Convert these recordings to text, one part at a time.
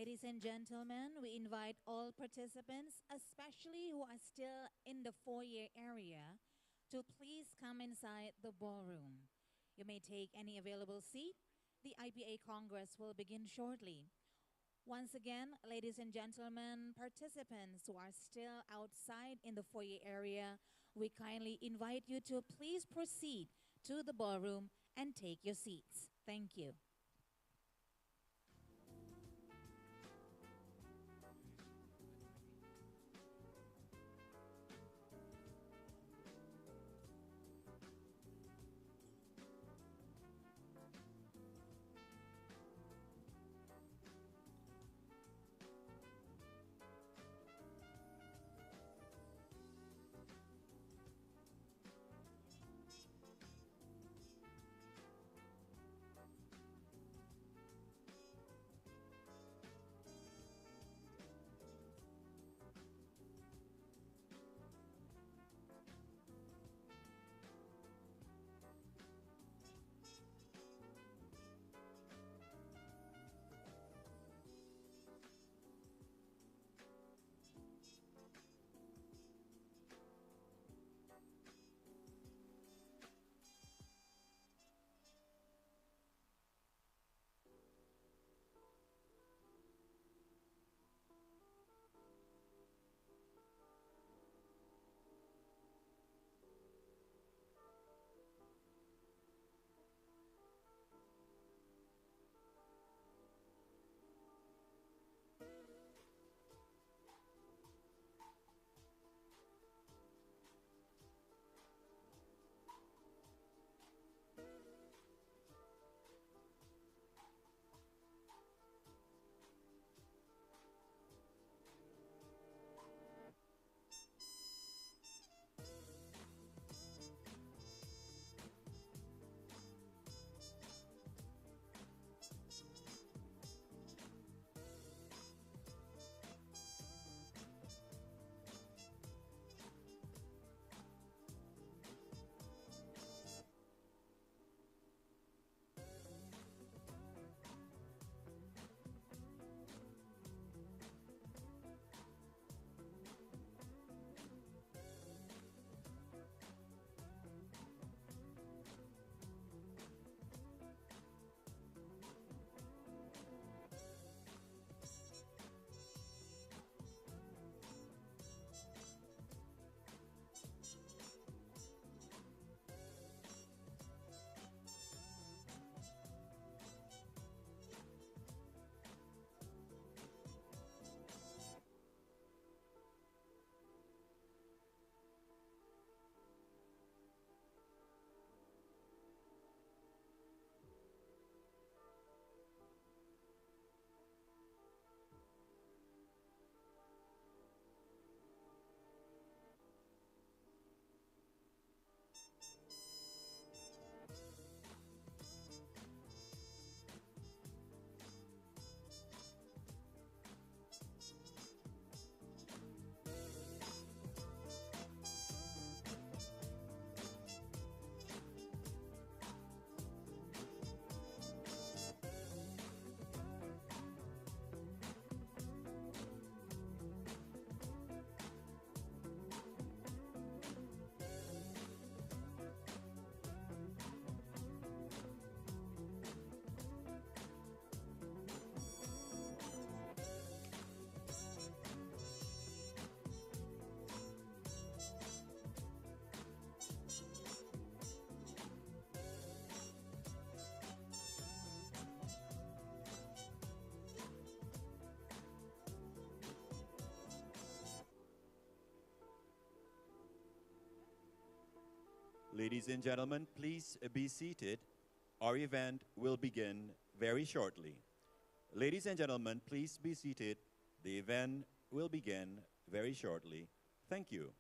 Ladies and gentlemen, we invite all participants, especially who are still in the foyer area, to please come inside the ballroom. You may take any available seat. The IPA Congress will begin shortly. Once again, ladies and gentlemen, participants who are still outside in the foyer area, we kindly invite you to please proceed to the ballroom and take your seats. Thank you. Ladies and gentlemen, please be seated. Our event will begin very shortly. Ladies and gentlemen, please be seated. The event will begin very shortly. Thank you.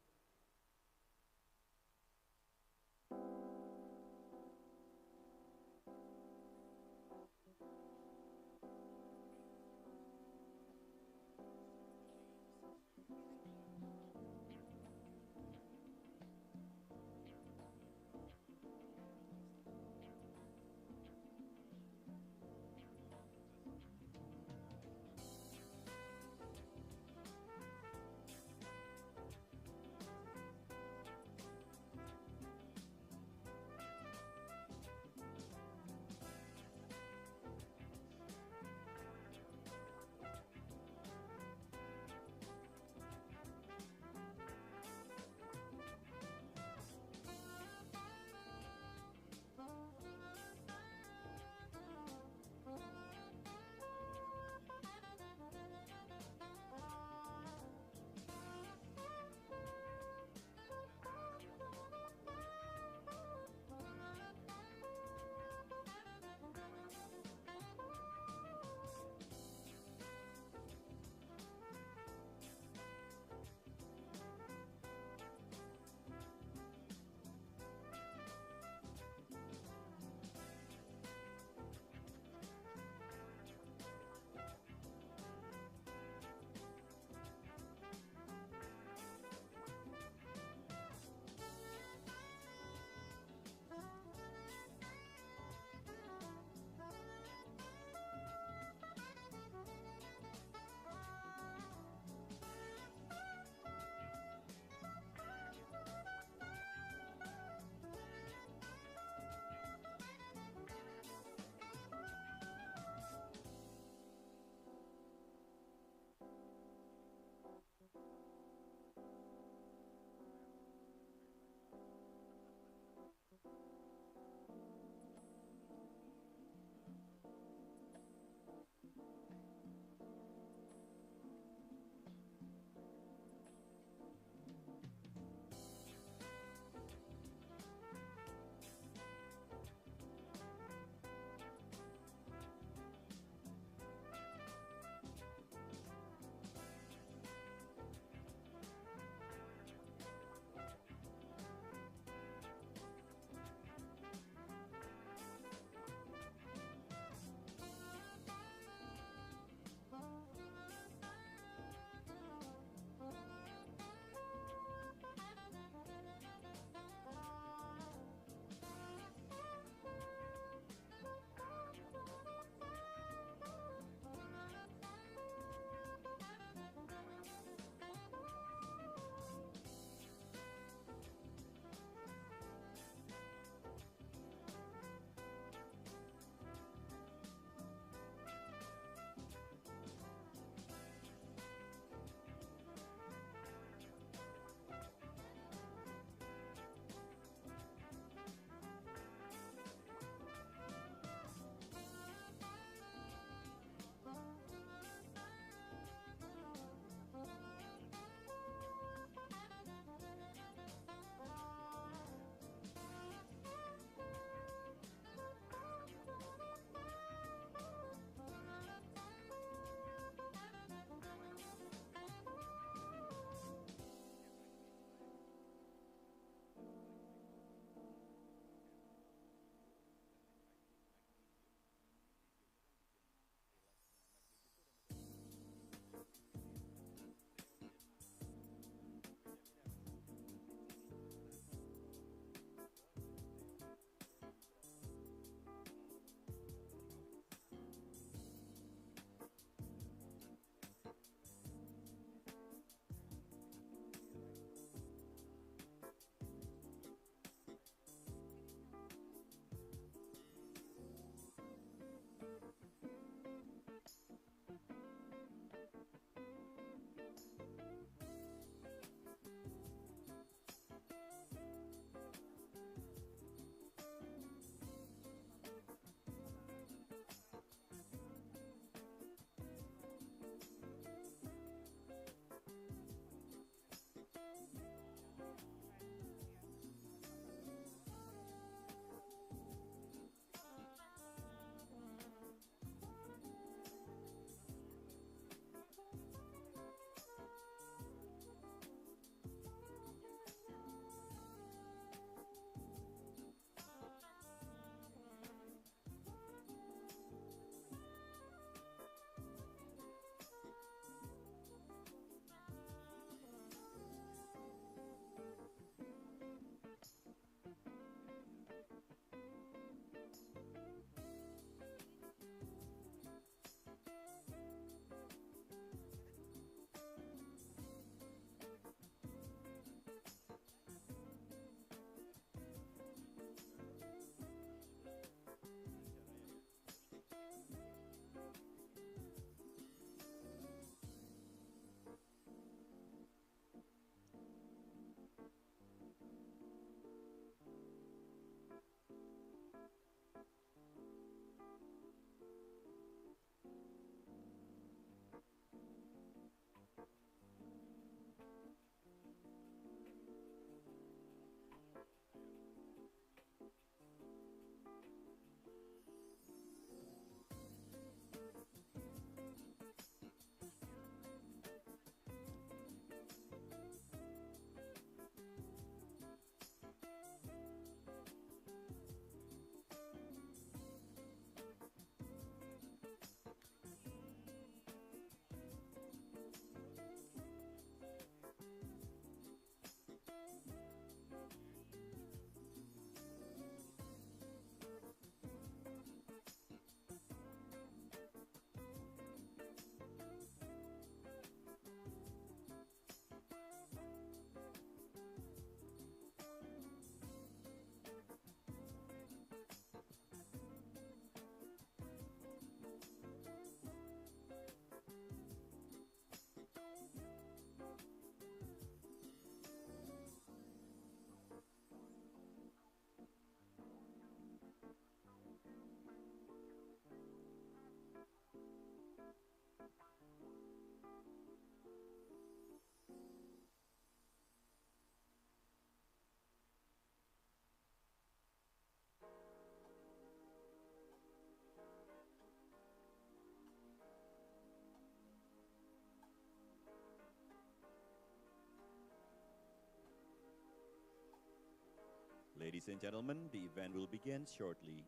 and gentlemen, the event will begin shortly.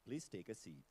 Please take a seat.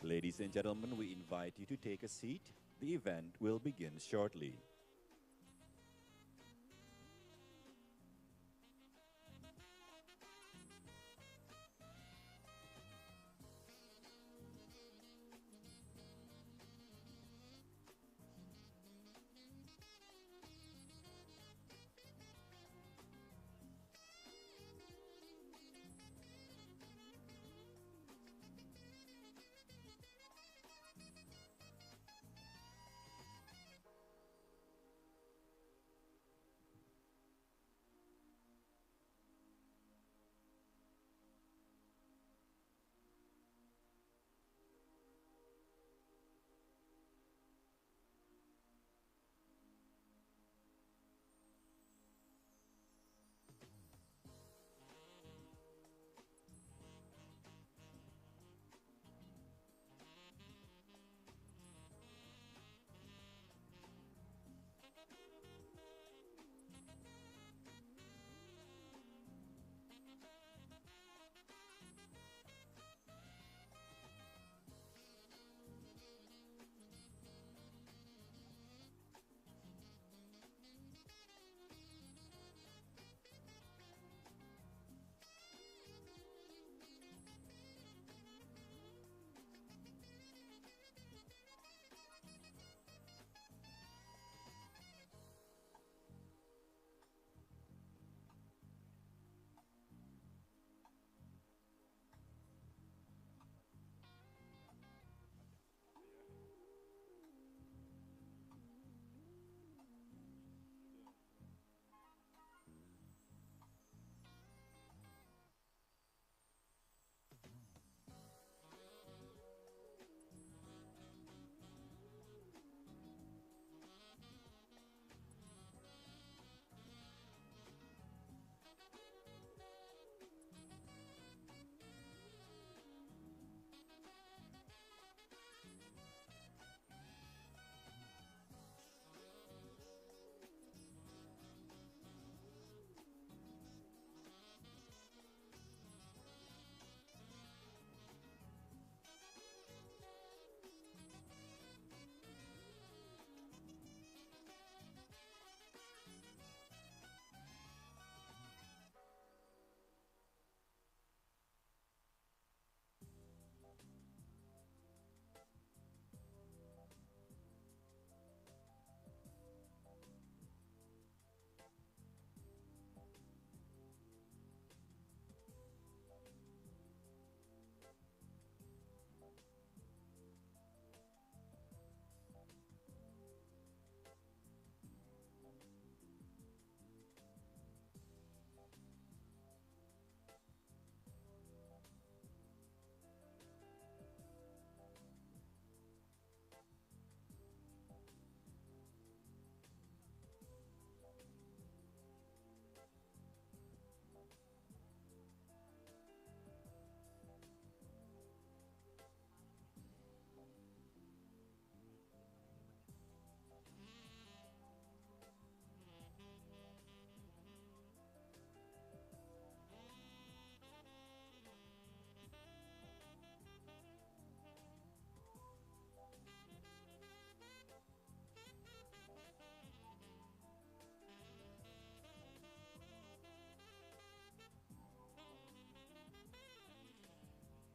Ladies and gentlemen, we invite you to take a seat. The event will begin shortly.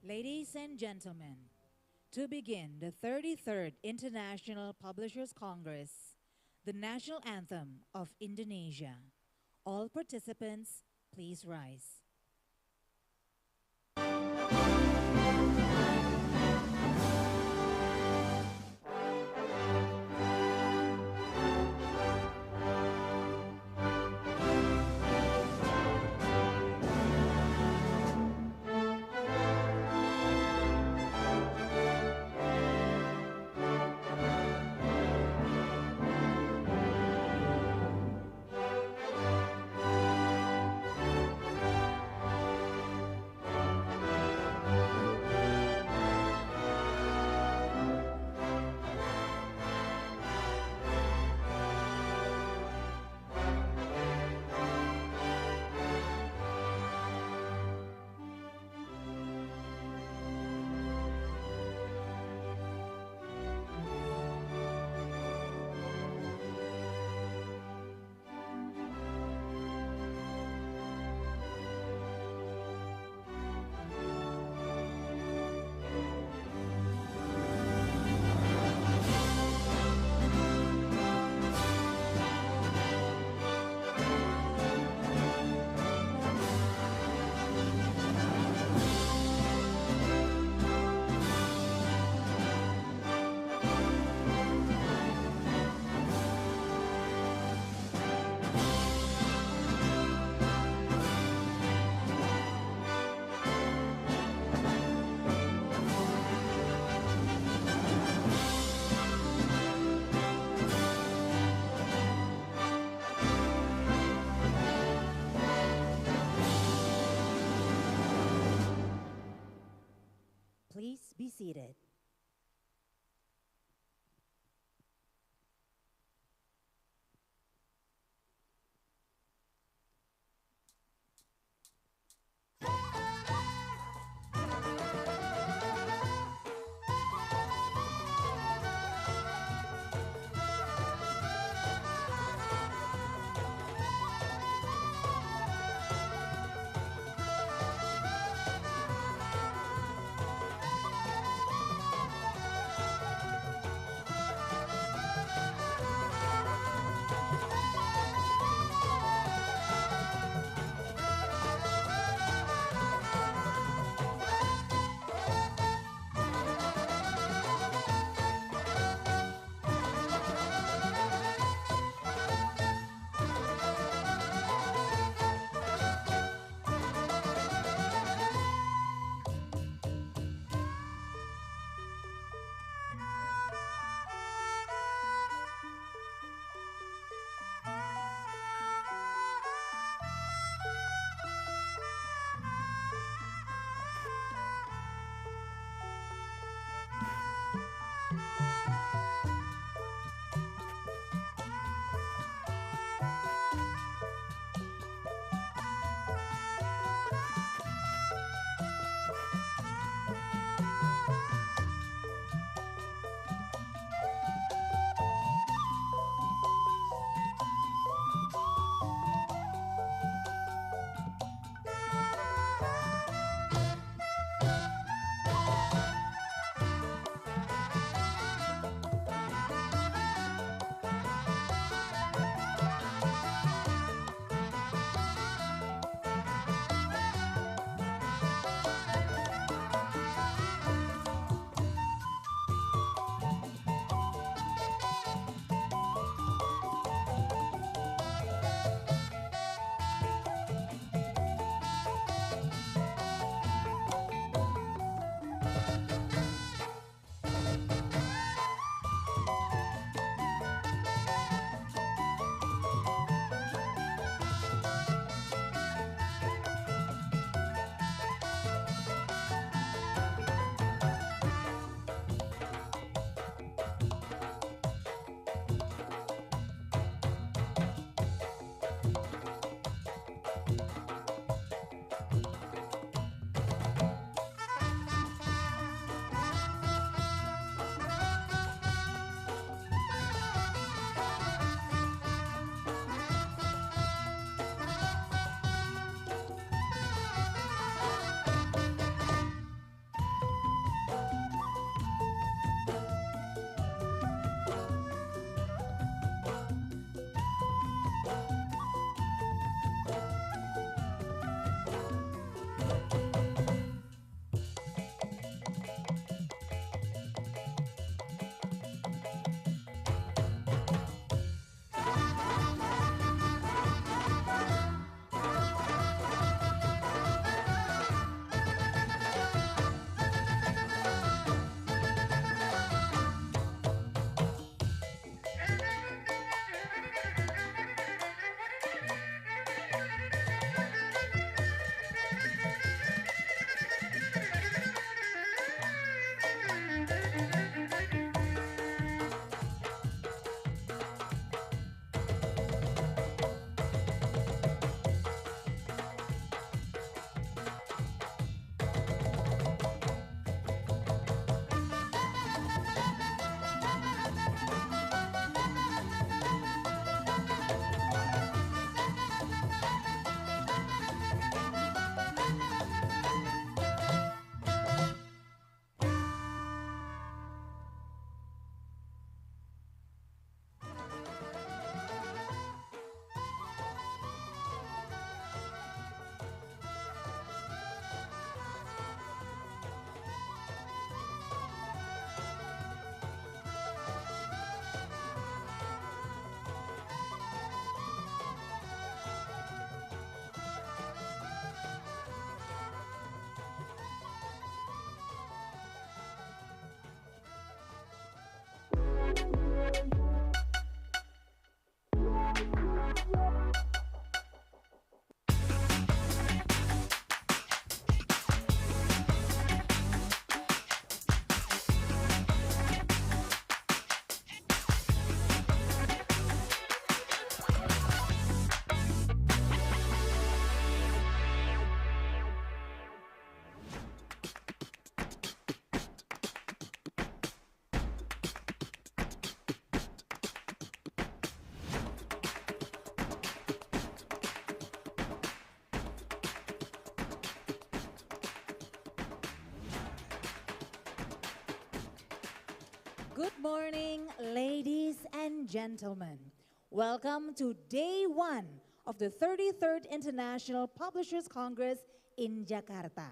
Ladies and gentlemen, to begin the 33rd International Publishers Congress, the national anthem of Indonesia. All participants, please rise. Please be seated. Good morning, ladies and gentlemen. Welcome to day one of the 33rd International Publishers Congress in Jakarta.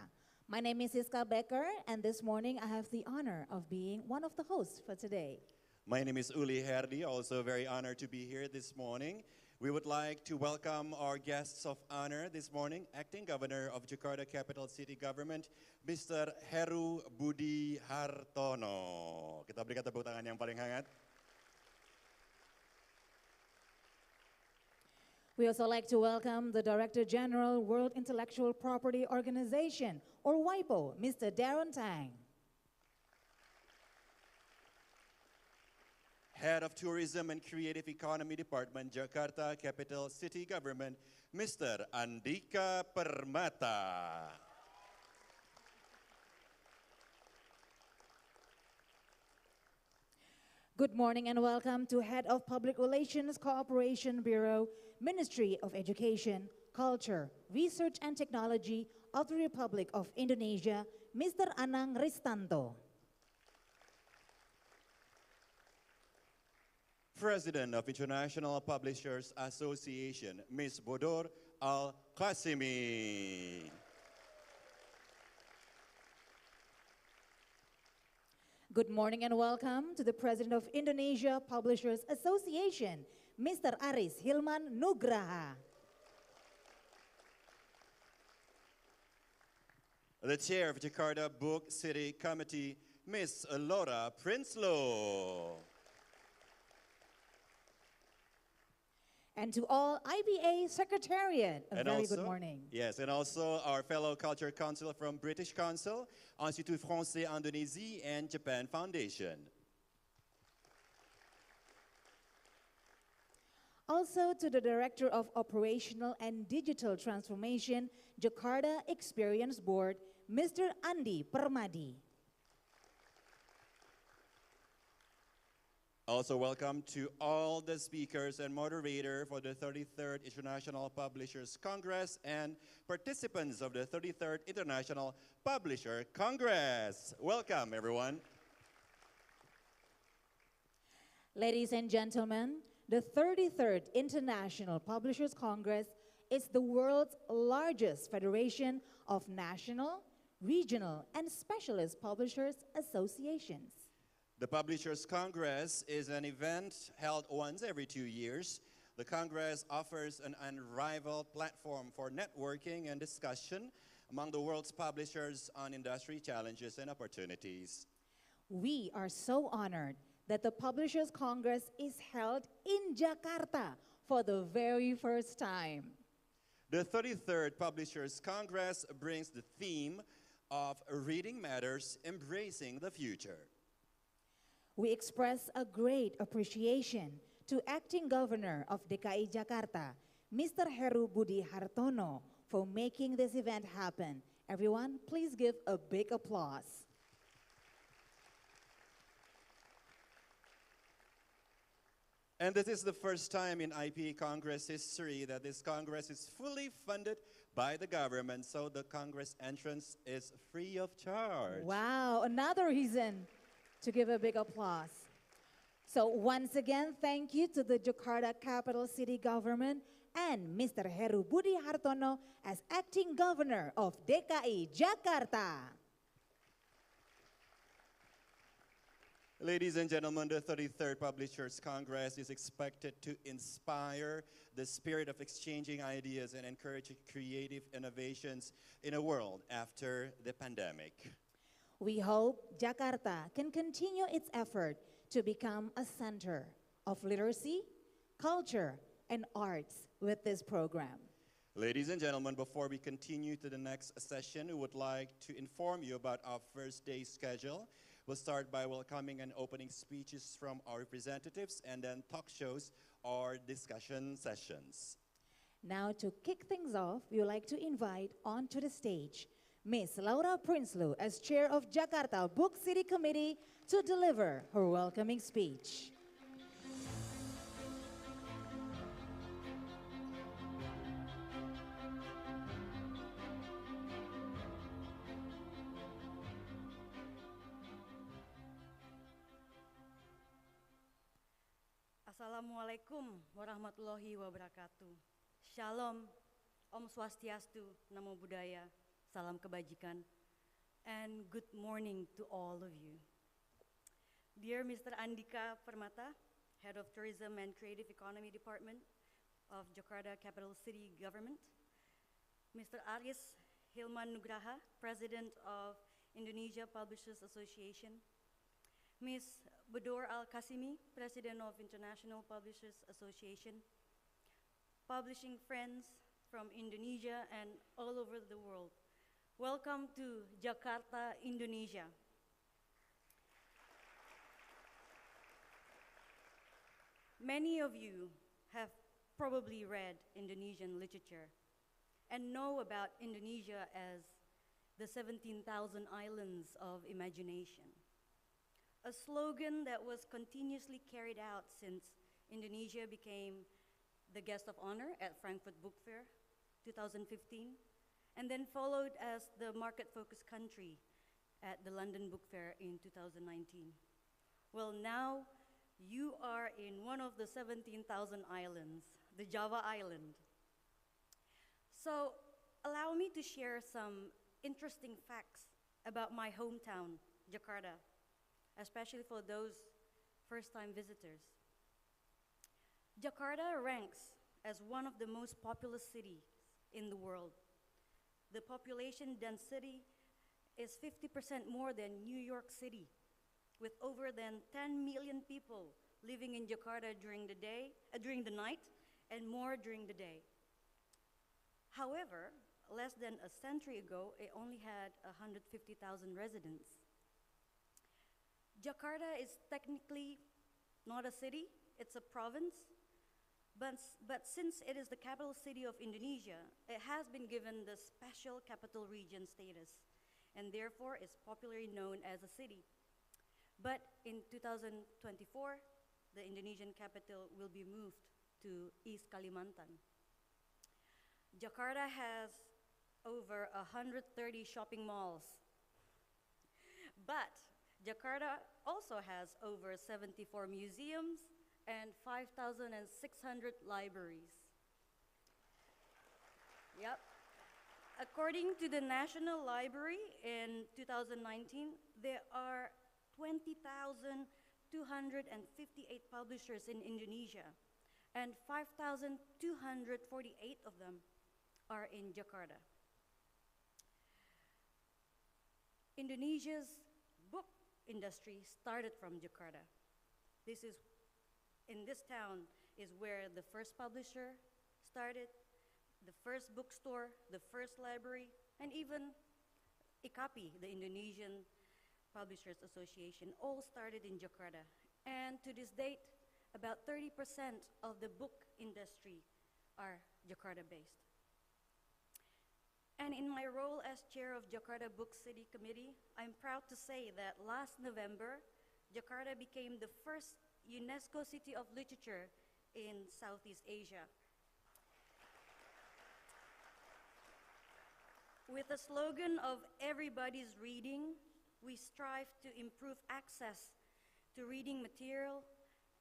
My name is Iska Becker, and this morning I have the honor of being one of the hosts for today. My name is Uli Herdi, also very honored to be here this morning. We would like to welcome our guests of honor this morning, Acting Governor of Jakarta Capital City Government, Mr. Heru Budi Hartono. Kita berikan tepuk tangan yang paling hangat. We also like to welcome the Director General, World Intellectual Property Organization, or WIPO, Mr. Darren Tang. Head of Tourism and Creative Economy Department, Jakarta Capital City Government, Mr. Andika Permata. Good morning and welcome to Head of Public Relations Cooperation Bureau, Ministry of Education, Culture, Research and Technology of the Republic of Indonesia, Mr. Anang Ristanto. President of International Publishers Association, Ms. Bodor Al-Qasimi. Good morning and welcome to the President of Indonesia Publishers Association, Mr. Aris Hilman Nugraha. The Chair of Jakarta Book City Committee, Ms. Laura Prinsloo. And to all IBA Secretariat, a very good morning. Yes, and also our fellow Culture Council from British Council, Institut Français Indonésie, and Japan Foundation. Also to the Director of Operational and Digital Transformation, Jakarta Experience Board, Mr. Andi Permadi. Also welcome to all the speakers and moderator for the 33rd International Publishers Congress and participants of the 33rd International Publisher Congress. Welcome, everyone. Ladies and gentlemen, the 33rd International Publishers Congress is the world's largest federation of national, regional, and specialist publishers associations. The Publishers Congress is an event held once every 2 years. The Congress offers an unrivaled platform for networking and discussion among the world's publishers on industry challenges and opportunities. We are so honored that the Publishers Congress is held in Jakarta for the very first time. The 33rd Publishers Congress brings the theme of Reading Matters, Embracing the Future. We express a great appreciation to Acting Governor of DKI Jakarta, Mr. Heru Budi Hartono, for making this event happen. Everyone, please give a big applause. And this is the first time in IPA Congress history that this Congress is fully funded by the government, so the Congress entrance is free of charge. Wow, another reason to give a big applause. So once again, thank you to the Jakarta Capital City Government and Mr. Heru Budi Hartono as Acting Governor of DKI Jakarta. Ladies and gentlemen, the 33rd Publishers Congress is expected to inspire the spirit of exchanging ideas and encourage creative innovations in a world after the pandemic. We hope Jakarta can continue its effort to become a center of literacy, culture, and arts with this program. Ladies and gentlemen, before we continue to the next session, we would like to inform you about our first day schedule. We'll start by welcoming and opening speeches from our representatives and then talk shows or discussion sessions. Now to kick things off, we would like to invite onto the stage Ms. Laura Prinsloo as Chair of Jakarta Book City Committee to deliver her welcoming speech. Assalamualaikum warahmatullahi wabarakatuh. Shalom, Om Swastiastu, Namo Buddhaya, Salam Kebajikan, and good morning to all of you. Dear Mr. Andika Permata, Head of Tourism and Creative Economy Department of Jakarta Capital City Government, Mr. Aris Hilman Nugraha, President of Indonesia Publishers Association, Ms. Bedor Al-Kasimi, President of International Publishers Association, publishing friends from Indonesia and all over the world. Welcome to Jakarta, Indonesia. Many of you have probably read Indonesian literature and know about Indonesia as the 17,000 islands of imagination. A slogan that was continuously carried out since Indonesia became the guest of honor at Frankfurt Book Fair 2015, and then followed as the market-focused country at the London Book Fair in 2019. Well, now you are in one of the 17,000 islands, the Java Island. So allow me to share some interesting facts about my hometown, Jakarta, especially for those first-time visitors. Jakarta ranks as one of the most populous cities in the world. The population density is 50% more than New York City, with over than 10 million people living in Jakarta during the night, and more during the day. However, less than a century ago, it only had 150,000 residents. Jakarta is technically not a city, it's a province, but since it is the capital city of Indonesia, it has been given the special capital region status, and therefore is popularly known as a city. But in 2024, the Indonesian capital will be moved to East Kalimantan. Jakarta has over 130 shopping malls, but Jakarta also has over 74 museums and 5,600 libraries. Yep. According to the National Library in 2019, there are 20,258 publishers in Indonesia, and 5,248 of them are in Jakarta. Indonesia's book industry started from Jakarta. In this town is where the first publisher started, the first bookstore, the first library, and even IKAPI, the Indonesian Publishers Association, all started in Jakarta. And to this date, about 30% of the book industry are Jakarta-based. And in my role as chair of Jakarta Book City Committee, I'm proud to say that last November, Jakarta became the first UNESCO City of Literature in Southeast Asia. With the slogan of everybody's reading, we strive to improve access to reading material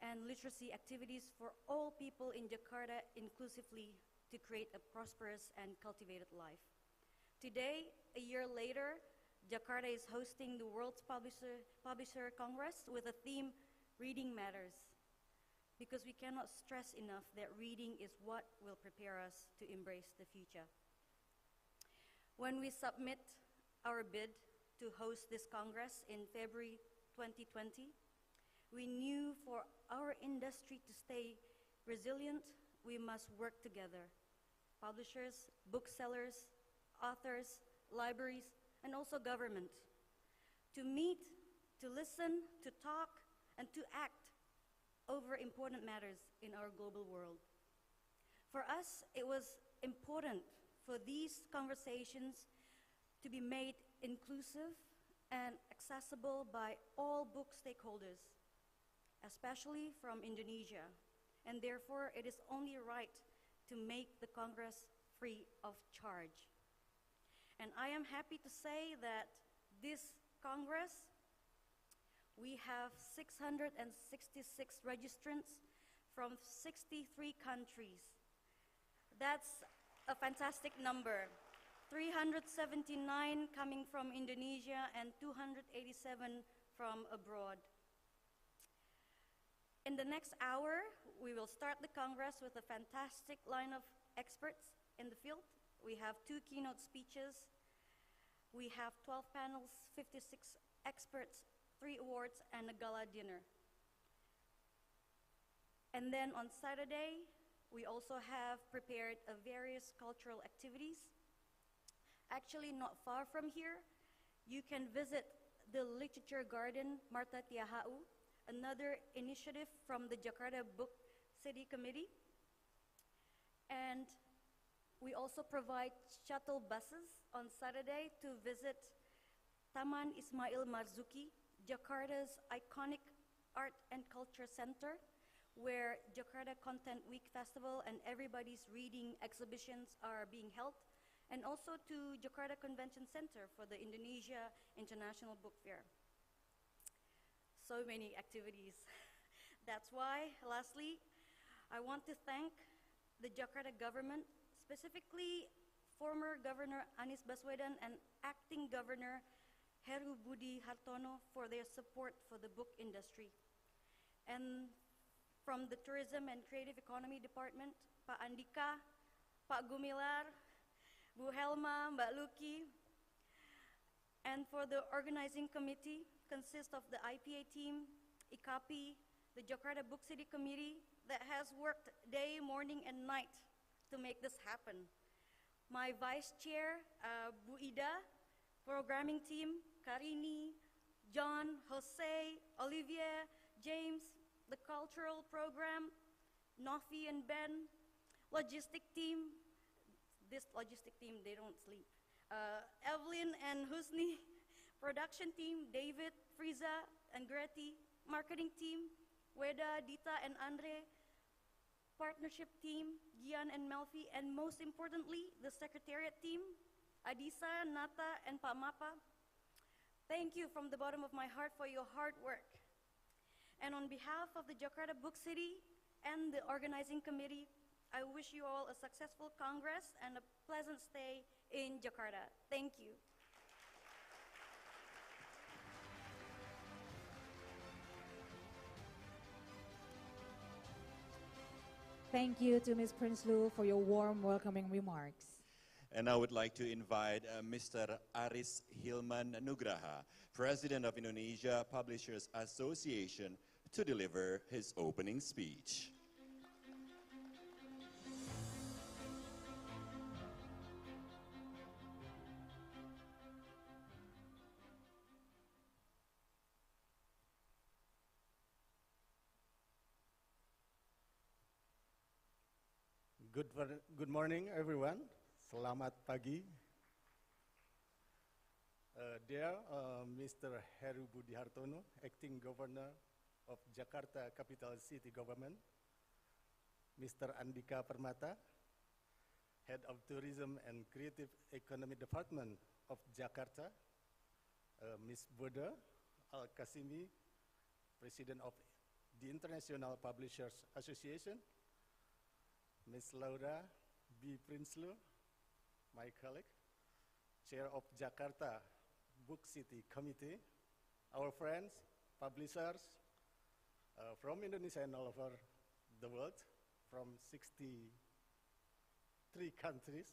and literacy activities for all people in Jakarta inclusively to create a prosperous and cultivated life. Today, a year later, Jakarta is hosting the World's Publisher Congress with a theme, Reading Matters, because we cannot stress enough that reading is what will prepare us to embrace the future. When we submit our bid to host this Congress in February 2020, we knew for our industry to stay resilient, we must work together. Publishers, booksellers, authors, libraries, and also government, to meet, to listen, to talk, and to act over important matters in our global world. For us, it was important for these conversations to be made inclusive and accessible by all book stakeholders, especially from Indonesia, and therefore it is only right to make the Congress free of charge. And I am happy to say that this Congress, we have 666 registrants from 63 countries. That's a fantastic number. 379 coming from Indonesia and 287 from abroad. In the next hour, we will start the Congress with a fantastic line of experts in the field. We have 2 keynote speeches. We have 12 panels, 56 experts, 3 awards, and a gala dinner. And then on Saturday, we also have prepared various cultural activities. Actually, not far from here, you can visit the Literature Garden Marta Tiahau, another initiative from the Jakarta Book City Committee. And we also provide shuttle buses on Saturday to visit Taman Ismail Marzuki, Jakarta's iconic art and culture center, where Jakarta Content Week Festival and Everybody's Reading exhibitions are being held, and also to Jakarta Convention Center for the Indonesia International Book Fair. So many activities. That's why, lastly, I want to thank the Jakarta government, specifically former Governor Anies Baswedan and acting Governor Heru Budi Hartono for their support for the book industry. And from the Tourism and Creative Economy Department, Pak Andika, Pak Gumilar, Bu Helma, Mbak Luki, and for the organizing committee, consists of the IPA team, IKAPI, the Jakarta Book City Committee that has worked day, morning, and night to make this happen. My vice chair, Bu Ida, programming team, Karini, John, Jose, Olivier, James, the cultural program, Nofi and Ben, logistic team. This logistic team, they don't sleep. Evelyn and Husni, production team, David, Friza, and Greti, marketing team, Weda, Dita, and Andre, partnership team, Gian and Melfi, and most importantly, the secretariat team, Adisa, Nata, and Pak Mapa. Thank you from the bottom of my heart for your hard work. And on behalf of the Jakarta Book City and the organizing committee, I wish you all a successful Congress and a pleasant stay in Jakarta. Thank you. Thank you to Ms. Prinsloo for your warm welcoming remarks. And I would like to invite Mr. Aris Hilman Nugraha, President of Indonesia Publishers Association, to deliver his opening speech. Good morning, everyone. Selamat pagi. Dear Mr. Heru Budi Hartono, Acting Governor of Jakarta Capital City Government, Mr. Andika Permata, Head of Tourism and Creative Economy Department of Jakarta, Ms. Boda Al-Kasimi, President of the International Publishers Association, Ms. Laura B. Prinsloo, my colleague, Chair of Jakarta Book City Committee, our friends, publishers from Indonesia and all over the world, from 63 countries.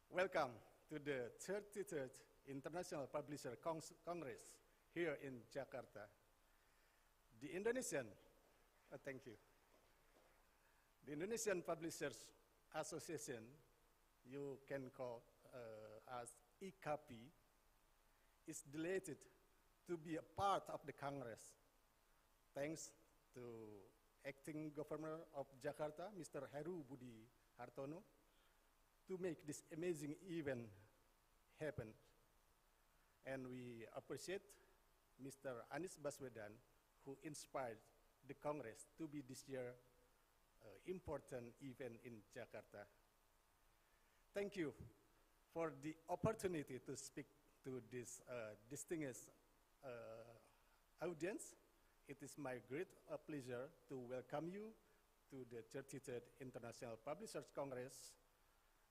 Welcome to the 33rd International Publisher Congress here in Jakarta. The Indonesian, thank you. The Indonesian Publishers Association, you can call as IKAPI, is delighted to be a part of the Congress. Thanks to Acting Governor of Jakarta, Mr. Heru Budi Hartono, to make this amazing event happen. And we appreciate Mr. Anies Baswedan, who inspired the Congress to be this year important event in Jakarta. Thank you for the opportunity to speak to this distinguished audience it is my great pleasure to welcome you to the 33rd International Publishers Congress.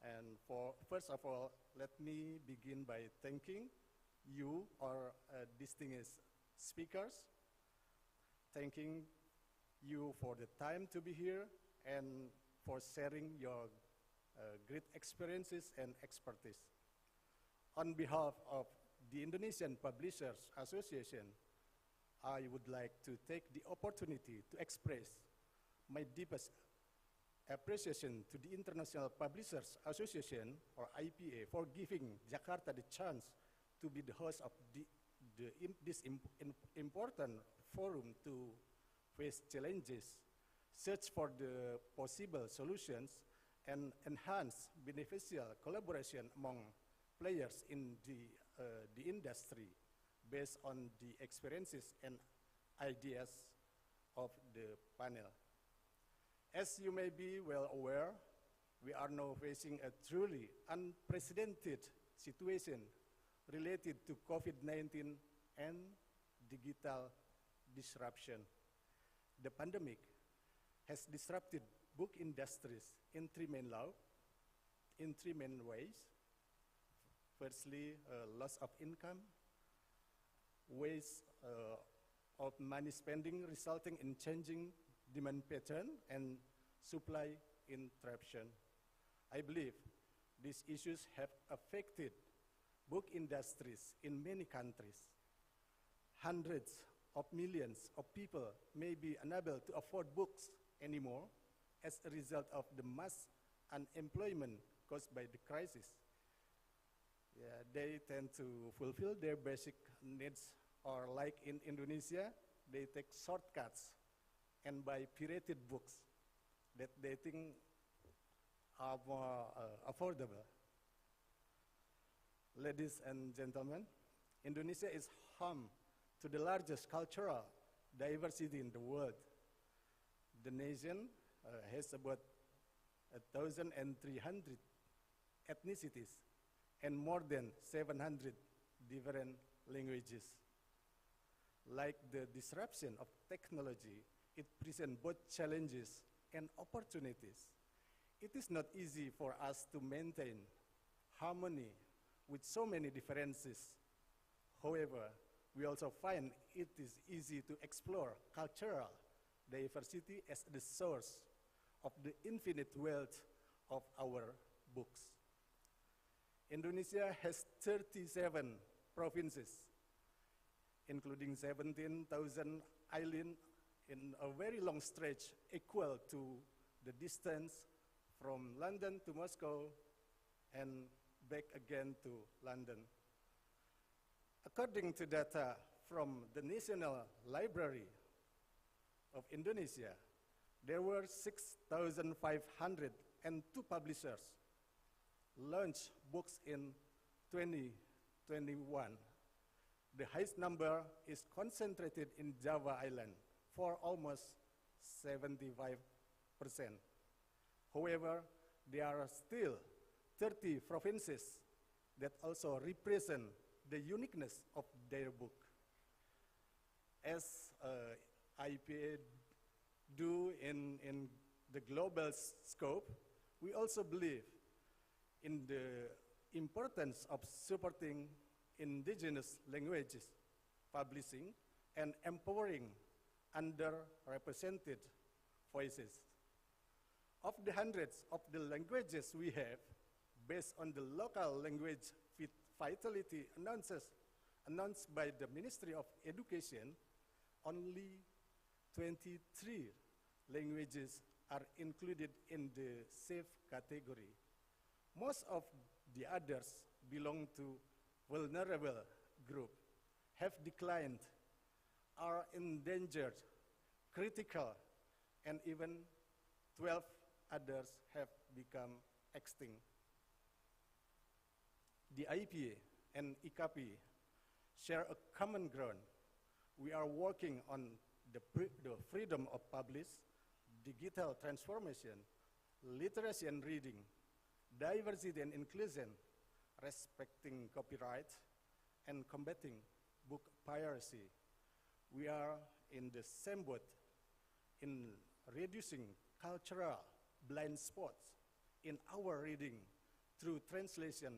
And first of all, let me begin by thanking you, our distinguished speakers, thanking you for the time to be here and for sharing your great experiences and expertise. On behalf of the Indonesian Publishers Association, I would like to take the opportunity to express my deepest appreciation to the International Publishers Association, or IPA, for giving Jakarta the chance to be the host of this important forum to face challenges, search for the possible solutions, and enhance beneficial collaboration among players in the industry based on the experiences and ideas of the panel. As you may be well aware, we are now facing a truly unprecedented situation related to COVID-19 and digital disruption. The pandemic has disrupted book industries in three main ways. Firstly, loss of income, ways of money spending resulting in changing demand pattern, and supply interruption. I believe these issues have affected book industries in many countries. Hundreds of millions of people may be unable to afford books anymore as a result of the mass unemployment caused by the crisis. Yeah, they tend to fulfill their basic needs, or like in Indonesia, they take shortcuts and buy pirated books that they think are more affordable. Ladies and gentlemen, Indonesia is home to the largest cultural diversity in the world. The nation has about 1,300 ethnicities and more than 700 different languages. Like the disruption of technology, it presents both challenges and opportunities. It is not easy for us to maintain harmony with so many differences. However, we also find it is easy to explore cultural diversity as the source of the infinite wealth of our books. Indonesia has 37 provinces, including 17,000 islands in a very long stretch equal to the distance from London to Moscow and back again to London. According to data from the National Library of Indonesia, there were 6,502 publishers launched books in 2021. The highest number is concentrated in Java Island for almost 75%. However, there are still 30 provinces that also represent the uniqueness of their book. As IPA do in the global scope, we also believe in the importance of supporting indigenous languages publishing and empowering underrepresented voices. Of the hundreds of the languages we have, based on the local language vitality announced by the Ministry of Education, only 23 languages are included in the safe category. Most of the others belong to vulnerable group, have declined, are endangered, critical, and even 12 others have become extinct. The IPA and IKAPI share a common ground. We are working on the freedom of publish, digital transformation, literacy and reading, diversity and inclusion, respecting copyright, and combating book piracy. We are in the same boat in reducing cultural blind spots in our reading through translation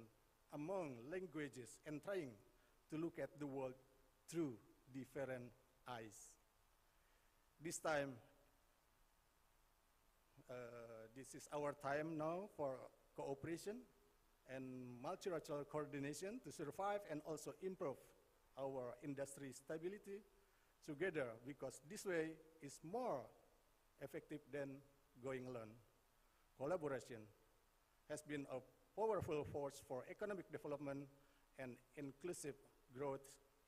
among languages and trying to look at the world through different eyes. This time, this is our time now for cooperation and multilateral coordination to survive and also improve our industry stability together, because this way is more effective than going alone. Collaboration has been a powerful force for economic development and inclusive growth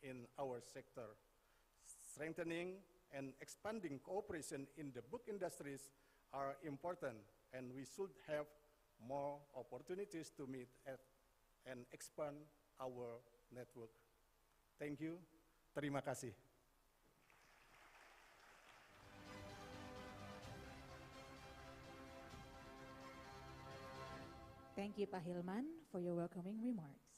in our sector. Strengthening and expanding cooperation in the book industries are important, and we should have more opportunities to meet and expand our network. Thank you. Terima kasih. Thank you, Pak Hilman, for your welcoming remarks.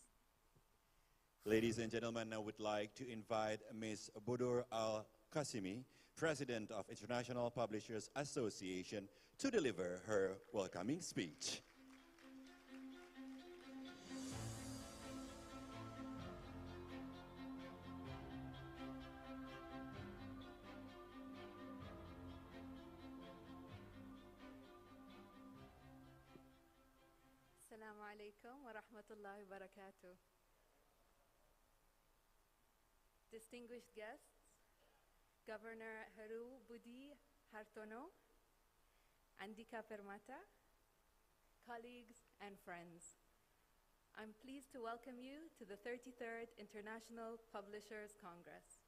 Ladies and gentlemen, I would like to invite Ms. Budur Al-Qasimi, President of International Publishers Association, to deliver her welcoming speech. Assalamu alaikum wa rahmatullahi wa barakatuh. Distinguished guests, Governor Heru Budi Hartono, Andika Permata, colleagues and friends. I'm pleased to welcome you to the 33rd International Publishers Congress.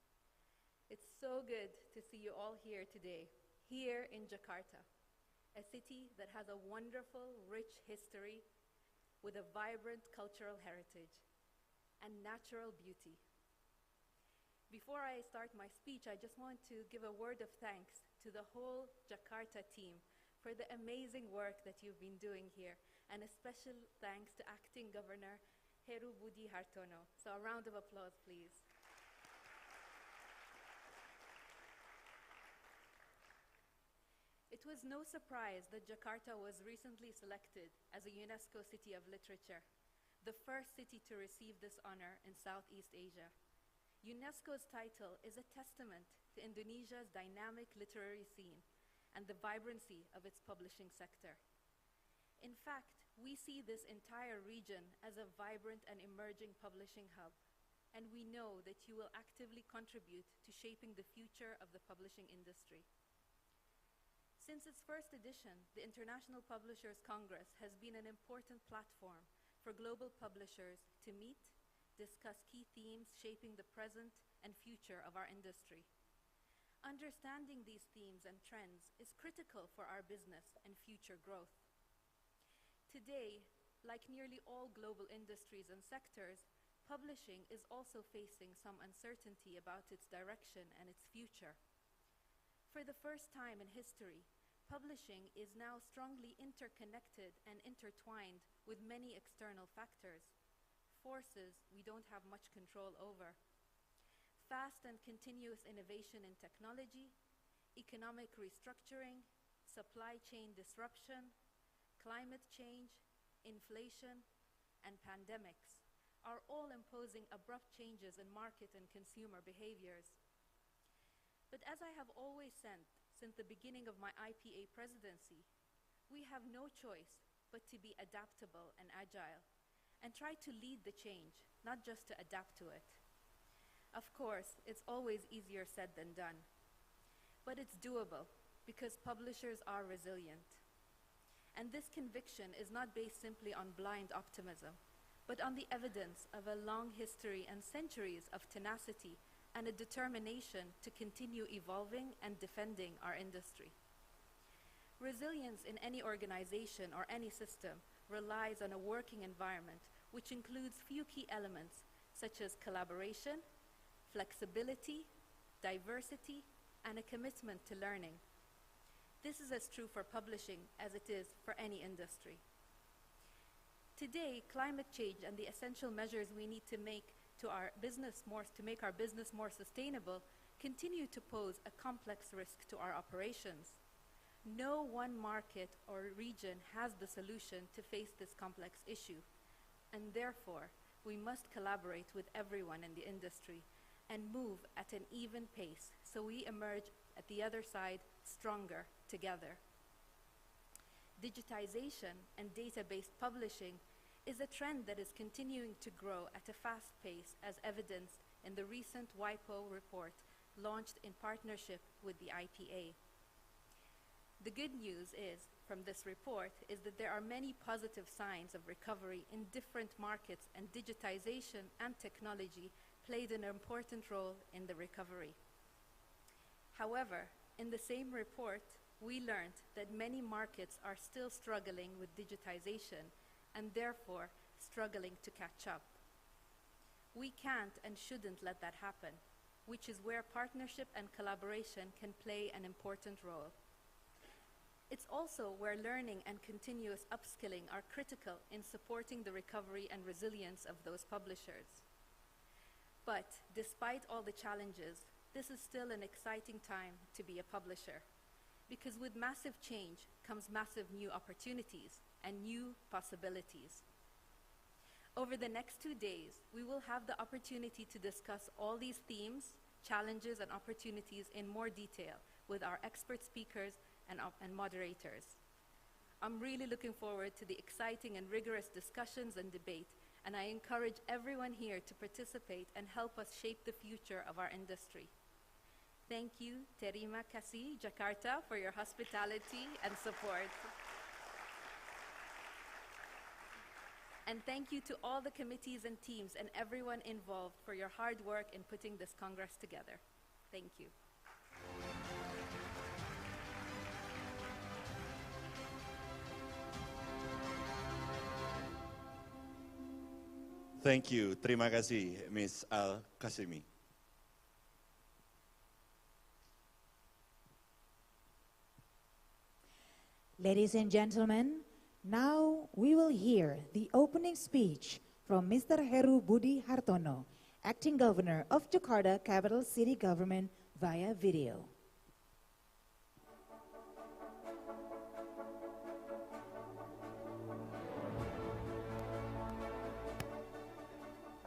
It's so good to see you all here today, here in Jakarta, a city that has a wonderful, rich history with a vibrant cultural heritage and natural beauty. Before I start my speech, I just want to give a word of thanks to the whole Jakarta team for the amazing work that you've been doing here, and a special thanks to Acting Governor Heru Budi Hartono. So a round of applause, please. It was no surprise that Jakarta was recently selected as a UNESCO City of Literature, the first city to receive this honor in Southeast Asia. UNESCO's title is a testament to Indonesia's dynamic literary scene and the vibrancy of its publishing sector. In fact, we see this entire region as a vibrant and emerging publishing hub, and we know that you will actively contribute to shaping the future of the publishing industry. Since its first edition, the International Publishers Congress has been an important platform for global publishers to meet, discuss key themes shaping the present and future of our industry. Understanding these themes and trends is critical for our business and future growth. Today, like nearly all global industries and sectors, publishing is also facing some uncertainty about its direction and its future. For the first time in history, publishing is now strongly interconnected and intertwined with many external factors, forces we don't have much control over. Fast and continuous innovation in technology, economic restructuring, supply chain disruption, climate change, inflation, and pandemics are all imposing abrupt changes in market and consumer behaviors. But as I have always said since the beginning of my IPA presidency, we have no choice but to be adaptable and agile, and try to lead the change, not just to adapt to it. Of course, it's always easier said than done, but it's doable because publishers are resilient. And this conviction is not based simply on blind optimism, but on the evidence of a long history and centuries of tenacity and a determination to continue evolving and defending our industry. Resilience in any organization or any system relies on a working environment which includes few key elements such as collaboration, flexibility, diversity, and a commitment to learning. This is as true for publishing as it is for any industry. Today, climate change and the essential measures we need to make to make our business more sustainable continue to pose a complex risk to our operations. No one market or region has the solution to face this complex issue, and therefore, we must collaborate with everyone in the industry and move at an even pace so we emerge at the other side stronger together. Digitization and data-based publishing is a trend that is continuing to grow at a fast pace, as evidenced in the recent WIPO report launched in partnership with the IPA. The good news from this report is that there are many positive signs of recovery in different markets, and digitization and technology played an important role in the recovery. However, in the same report, we learned that many markets are still struggling with digitization and therefore struggling to catch up. We can't and shouldn't let that happen, which is where partnership and collaboration can play an important role. It's also where learning and continuous upskilling are critical in supporting the recovery and resilience of those publishers. But despite all the challenges, this is still an exciting time to be a publisher, because with massive change comes massive new opportunities and new possibilities. Over the next 2 days, we will have the opportunity to discuss all these themes, challenges, and opportunities in more detail with our expert speakers and moderators. I'm really looking forward to the exciting and rigorous discussions and debate, and I encourage everyone here to participate and help us shape the future of our industry. Thank you, Terima Kasih, Jakarta, for your hospitality and support. And thank you to all the committees and teams and everyone involved for your hard work in putting this Congress together. Thank you. Thank you. Terima kasih, Ms. Al-Kasimi. Ladies and gentlemen, now we will hear the opening speech from Mr. Heru Budi Hartono, Acting Governor of Jakarta Capital City Government via video.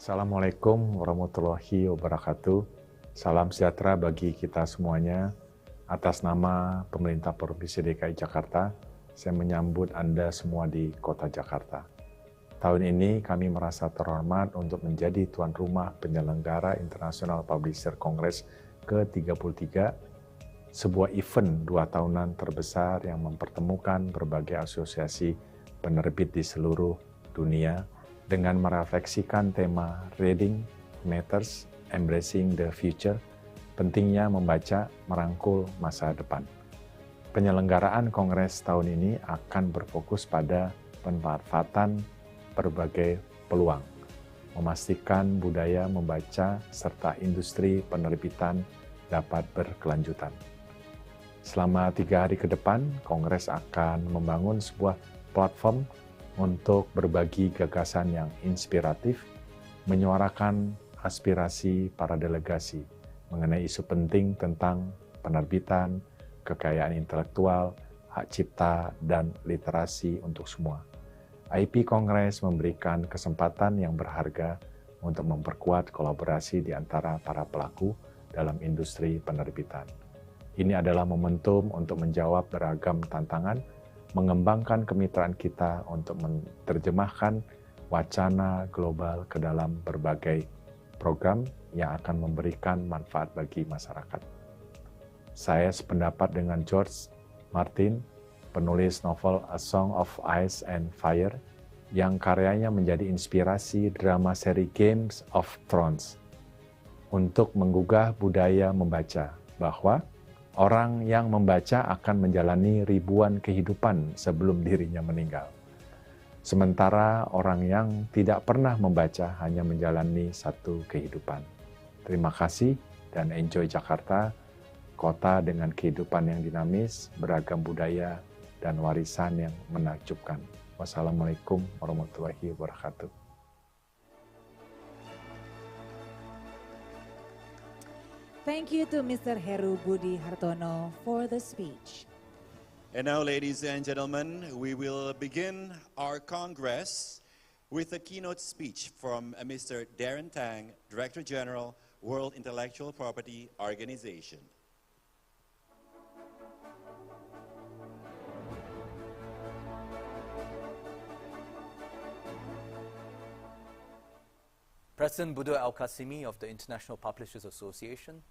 Assalamualaikum warahmatullahi wabarakatuh. Salam sejahtera bagi kita semuanya. Atas nama Pemerintah Provinsi DKI Jakarta, saya menyambut Anda semua di Kota Jakarta. Tahun ini kami merasa terhormat untuk menjadi tuan rumah penyelenggara International Publisher Congress ke-33, sebuah event 2 tahunan terbesar yang mempertemukan berbagai asosiasi penerbit di seluruh dunia dengan merefleksikan tema Reading Matters, Embracing the Future, pentingnya membaca merangkul masa depan. Penyelenggaraan Kongres tahun ini akan berfokus pada pemanfaatan berbagai peluang, memastikan budaya membaca serta industri penerbitan dapat berkelanjutan. Selama 3 hari ke depan, Kongres akan membangun sebuah platform untuk berbagi gagasan yang inspiratif, menyuarakan aspirasi para delegasi mengenai isu penting tentang penerbitan, kekayaan intelektual, hak cipta, dan literasi untuk semua. IP Kongres memberikan kesempatan yang berharga untuk memperkuat kolaborasi di antara para pelaku dalam industri penerbitan. Ini adalah momentum untuk menjawab beragam tantangan, mengembangkan kemitraan kita untuk menerjemahkan wacana global ke dalam berbagai program yang akan memberikan manfaat bagi masyarakat. Saya sependapat dengan George Martin, penulis novel A Song of Ice and Fire, yang karyanya menjadi inspirasi drama seri Games of Thrones, untuk menggugah budaya membaca, bahwa orang yang membaca akan menjalani ribuan kehidupan sebelum dirinya meninggal. Sementara orang yang tidak pernah membaca hanya menjalani satu kehidupan. Terima kasih dan enjoy Jakarta, kota dengan kehidupan yang dinamis, beragam budaya, dan warisan yang menakjubkan. Wassalamualaikum warahmatullahi wabarakatuh. Thank you to Mr. Heru Budi Hartono for the speech. And now, ladies and gentlemen, we will begin our Congress with a keynote speech from Mr. Darren Tang, Director General, World Intellectual Property Organization. President Budo Al-Qasimi of the International Publishers Association,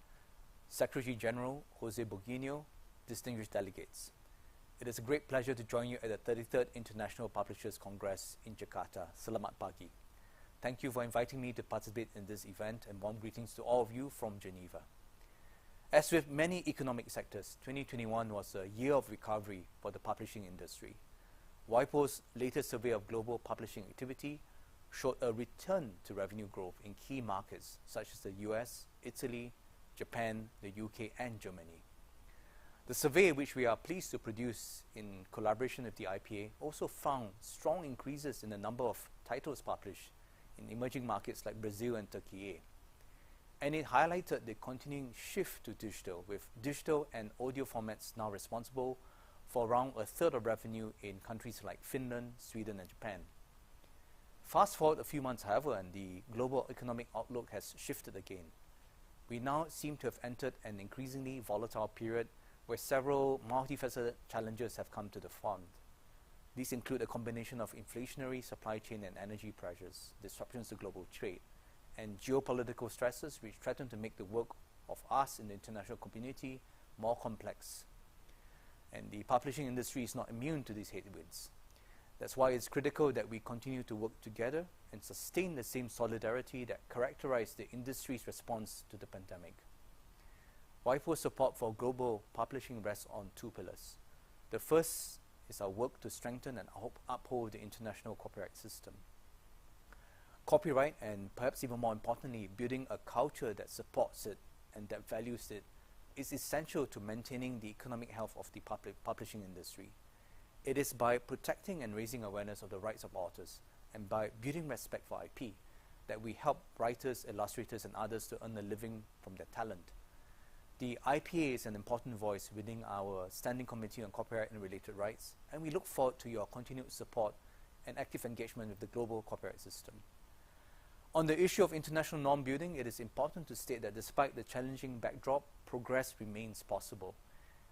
Secretary General Jose Boginio, distinguished delegates. It is a great pleasure to join you at the 33rd International Publishers Congress in Jakarta. Selamat pagi. Thank you for inviting me to participate in this event, and warm greetings to all of you from Geneva. As with many economic sectors, 2021 was a year of recovery for the publishing industry. WIPO's latest survey of global publishing activity showed a return to revenue growth in key markets such as the US, Italy, Japan, the UK, and Germany. The survey, which we are pleased to produce in collaboration with the IPA, also found strong increases in the number of titles published in emerging markets like Brazil and Turkey. And it highlighted the continuing shift to digital, with digital and audio formats now responsible for around a third of revenue in countries like Finland, Sweden, and Japan. Fast forward a few months, however, and the global economic outlook has shifted again. We now seem to have entered an increasingly volatile period where several multifaceted challenges have come to the front. These include a combination of inflationary supply chain and energy pressures, disruptions to global trade, and geopolitical stresses which threaten to make the work of us in the international community more complex. And the publishing industry is not immune to these headwinds. That's why it's critical that we continue to work together and sustain the same solidarity that characterized the industry's response to the pandemic. WIPO's support for global publishing rests on two pillars. The first is our work to strengthen and uphold the international copyright system. Copyright, and perhaps even more importantly, building a culture that supports it and that values it, is essential to maintaining the economic health of the publishing industry. It is by protecting and raising awareness of the rights of authors and by building respect for IP that we help writers, illustrators, and others to earn a living from their talent. The IPA is an important voice within our Standing Committee on Copyright and Related Rights, and we look forward to your continued support and active engagement with the global copyright system. On the issue of international norm building, it is important to state that despite the challenging backdrop, progress remains possible.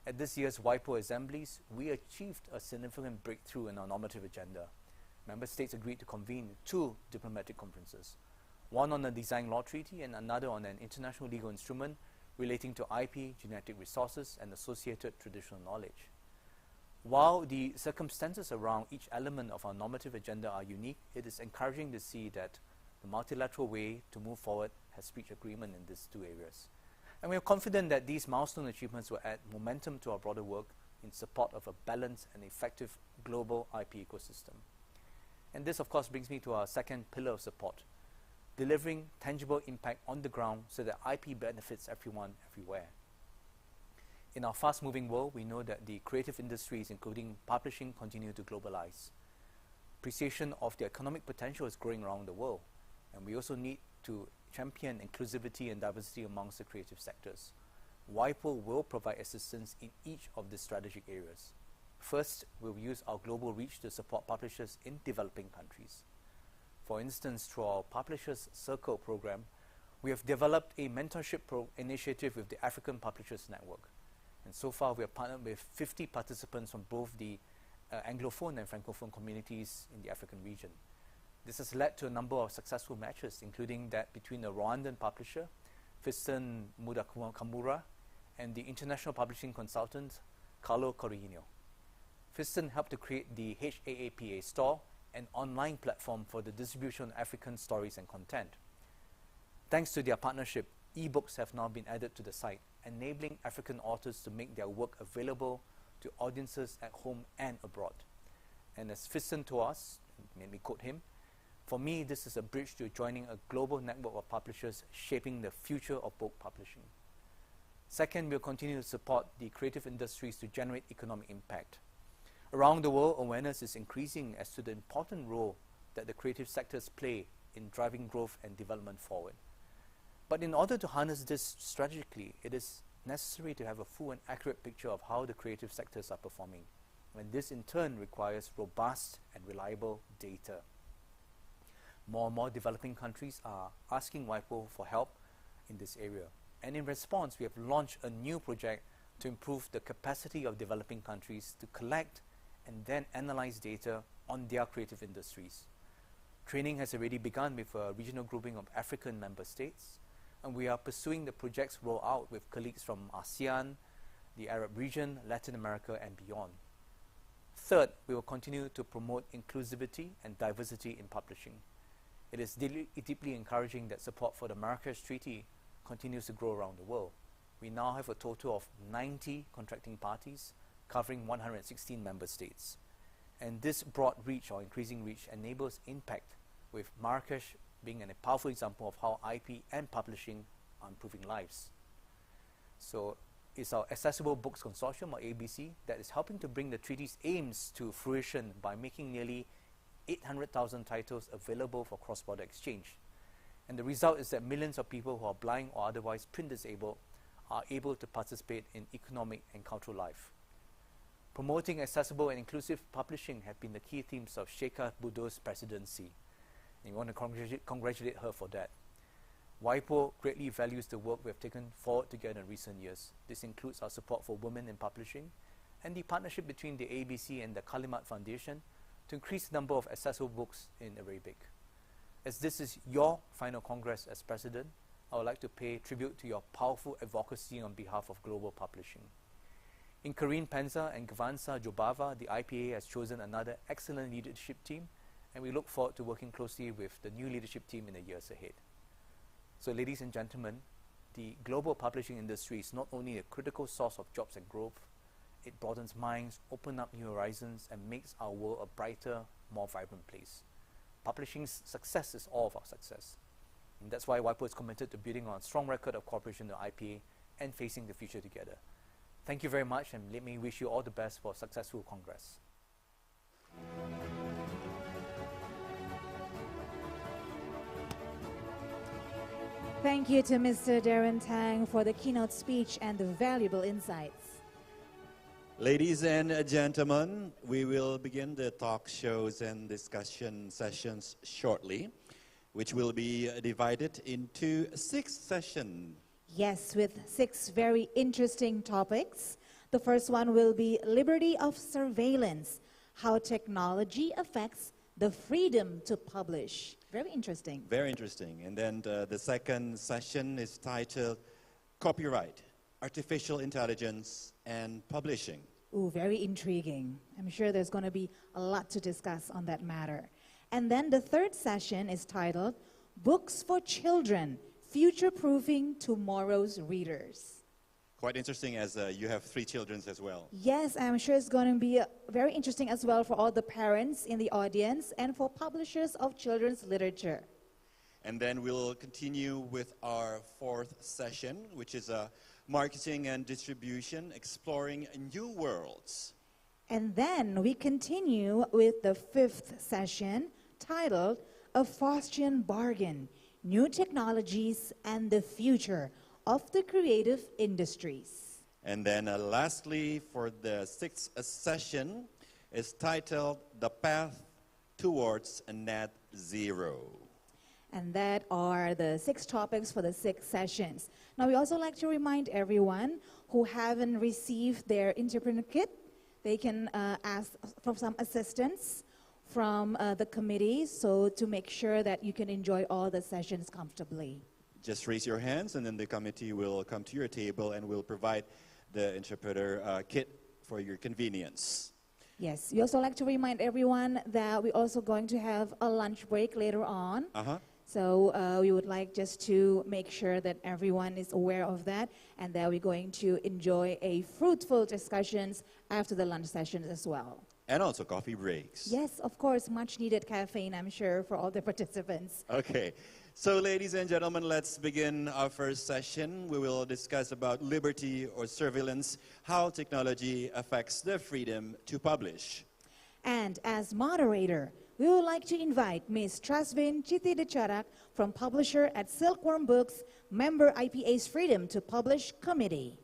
At this year's WIPO assemblies, we achieved a significant breakthrough in our normative agenda. Member states agreed to convene two diplomatic conferences, one on the Design Law Treaty and another on an international legal instrument relating to IP, genetic resources, and associated traditional knowledge. While the circumstances around each element of our normative agenda are unique, it is encouraging to see that the multilateral way to move forward has reached agreement in these two areas. And we are confident that these milestone achievements will add momentum to our broader work in support of a balanced and effective global IP ecosystem. And this, of course, brings me to our second pillar of support, delivering tangible impact on the ground so that IP benefits everyone, everywhere. In our fast-moving world, we know that the creative industries, including publishing, continue to globalize. Appreciation of the economic potential is growing around the world, and we also need to champion inclusivity and diversity amongst the creative sectors. WIPO will provide assistance in each of the strategic areas. First, we'll use our global reach to support publishers in developing countries. For instance, through our Publishers Circle program, we have developed a mentorship initiative with the African Publishers Network. And so far, we have partnered with 50 participants from both the Anglophone and Francophone communities in the African region. This has led to a number of successful matches, including that between the Rwandan publisher, Fiston Mudakamura, and the international publishing consultant, Carlo Corino. Fiston helped to create the HAAPA store, an online platform for the distribution of African stories and content. Thanks to their partnership, ebooks have now been added to the site, enabling African authors to make their work available to audiences at home and abroad. And as Fiston told us, let me quote him, "For me, this is a bridge to joining a global network of publishers shaping the future of book publishing." Second, we'll continue to support the creative industries to generate economic impact. Around the world, awareness is increasing as to the important role that the creative sectors play in driving growth and development forward. But in order to harness this strategically, it is necessary to have a full and accurate picture of how the creative sectors are performing, when this in turn requires robust and reliable data. More and more developing countries are asking WIPO for help in this area. And in response, we have launched a new project to improve the capacity of developing countries to collect and then analyze data on their creative industries. Training has already begun with a regional grouping of African member states, and we are pursuing the project's rollout with colleagues from ASEAN, the Arab region, Latin America, and beyond. Third, we will continue to promote inclusivity and diversity in publishing. It is deeply encouraging that support for the Marrakesh Treaty continues to grow around the world. We now have a total of 90 contracting parties covering 116 member states. And this broad reach or increasing reach enables impact, with Marrakesh being a powerful example of how IP and publishing are improving lives. So it's our Accessible Books Consortium, or ABC, that is helping to bring the treaty's aims to fruition by making nearly 800,000 titles available for cross-border exchange. And the result is that millions of people who are blind or otherwise print disabled are able to participate in economic and cultural life. Promoting accessible and inclusive publishing have been the key themes of Sheikha Budo's presidency. And we want to congratulate her for that. WIPO greatly values the work we have taken forward together in recent years. This includes our support for women in publishing and the partnership between the ABC and the Kalimat Foundation to increase the number of accessible books in Arabic. As this is your final Congress as President, I would like to pay tribute to your powerful advocacy on behalf of global publishing. In Karine Penza and Gvansa Jobava, the IPA has chosen another excellent leadership team, and we look forward to working closely with the new leadership team in the years ahead. So ladies and gentlemen, the global publishing industry is not only a critical source of jobs and growth, it broadens minds, opens up new horizons, and makes our world a brighter, more vibrant place. Publishing's success is all of our success. And that's why WIPO is committed to building on a strong record of cooperation with IPA and facing the future together. Thank you very much, and let me wish you all the best for a successful Congress. Thank you to Mr. Darren Tang for the keynote speech and the valuable insights. Ladies and gentlemen, we will begin the talk shows and discussion sessions shortly, which will be divided into 6 sessions. Yes, with 6 very interesting topics. The first one will be liberty of surveillance, how technology affects the freedom to publish. Very interesting. Very interesting. And then the second session is titled Copyright, Artificial Intelligence and Publishing. Ooh, very intriguing. I'm sure there's going to be a lot to discuss on that matter. And then the third session is titled Books for Children, Future-Proofing Tomorrow's Readers. Quite interesting, as you have 3 children as well. Yes, I'm sure it's going to be very interesting as well for all the parents in the audience and for publishers of children's literature. And then we'll continue with our 4th session, which is Marketing and Distribution, Exploring New Worlds. And then we continue with the 5th session titled A Faustian Bargain, New Technologies and the Future of the Creative Industries. And then lastly, for the 6th session, is titled The Path Towards Net Zero. And that are the 6 topics for the 6 sessions. Now, we also like to remind everyone who haven't received their interpreter kit, they can ask for some assistance from the committee, so to make sure that you can enjoy all the sessions comfortably. Just raise your hands, and then the committee will come to your table and will provide the interpreter kit for your convenience. Yes, we also like to remind everyone that we're also going to have a lunch break later on. So we would like just to make sure that everyone is aware of that, and that we're going to enjoy a fruitful discussions after the lunch sessions as well. And also coffee breaks. Yes, of course, much needed caffeine, I'm sure, for all the participants. Okay, so ladies and gentlemen, let's begin our first session. We will discuss about liberty or surveillance, how technology affects the freedom to publish. And as moderator, we would like to invite Ms. Trasvin Chiti Decharak from publisher at Silkworm Books, member IPA's Freedom to Publish Committee.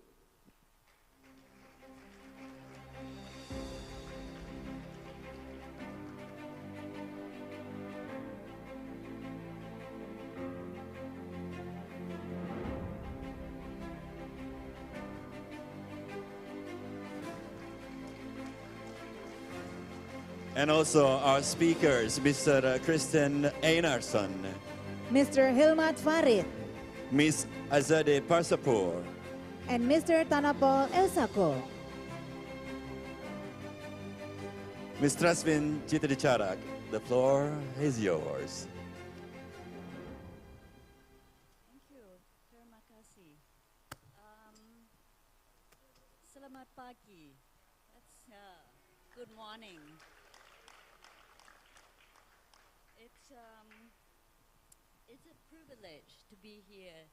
And also our speakers, Mr. Kristen Einarsson, Mr. Hilmat Farid, Ms. Azadeh Parsapur, and Mr. Tanapol Elsako. Ms. Trasvin Chitadicharak, the floor is yours. Thank you. Terima kasih. Selamat pagi. That's good morning. It's a privilege to be here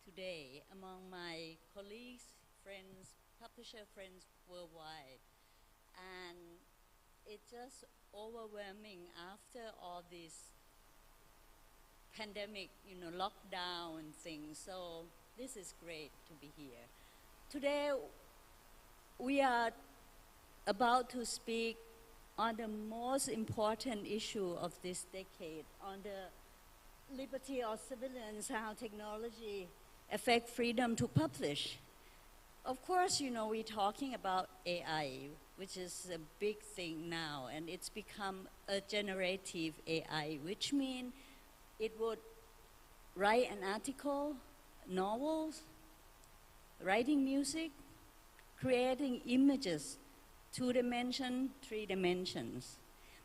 today among my colleagues, friends, publisher friends worldwide. And it's just overwhelming after all this pandemic, lockdown and things. So this is great to be here. Today, we are about to speak on the most important issue of this decade, on the liberty of civilians, how technology affect freedom to publish. Of course, we're talking about AI, which is a big thing now, and it's become a generative AI, which means it would write an article, novels, writing music, creating images, 2 dimensions, 3 dimensions.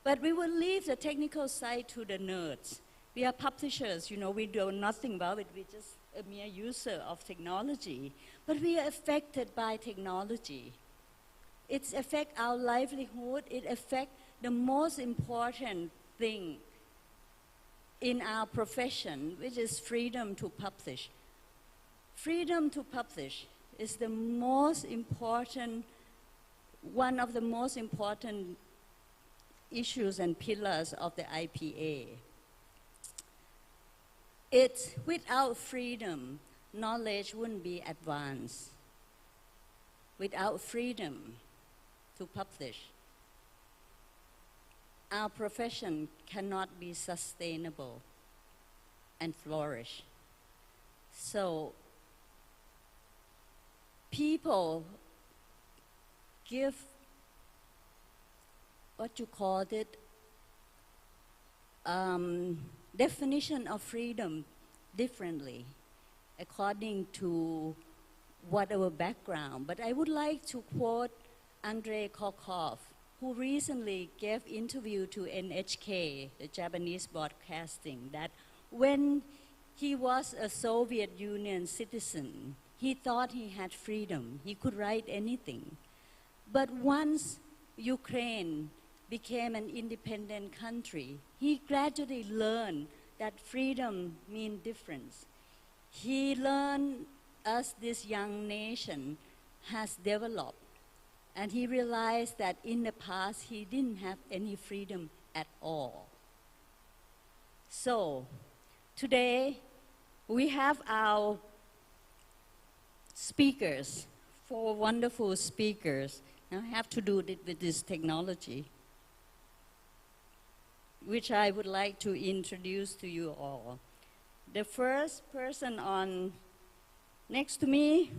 But we will leave the technical side to the nerds. We are publishers, we know nothing about it. We're just a mere user of technology. But we are affected by technology. It affects our livelihood. It affects the most important thing in our profession, which is freedom to publish. Freedom to publish is the most important, one of the most important issues and pillars of the IPA. It's without freedom, knowledge wouldn't be advanced. Without freedom to publish, our profession cannot be sustainable and flourish. So people give what you called it, definition of freedom differently according to whatever background. But I would like to quote Andrei Kolkov, who recently gave interview to NHK, the Japanese broadcasting, that when he was a Soviet Union citizen, he thought he had freedom. He could write anything. But once Ukraine became an independent country, he gradually learned that freedom means difference. He learned as this young nation has developed, and he realized that in the past he didn't have any freedom at all. So today we have our speakers, 4 wonderful speakers. Now I have to do it with this technology, which I would like to introduce to you all. The first person on next to me,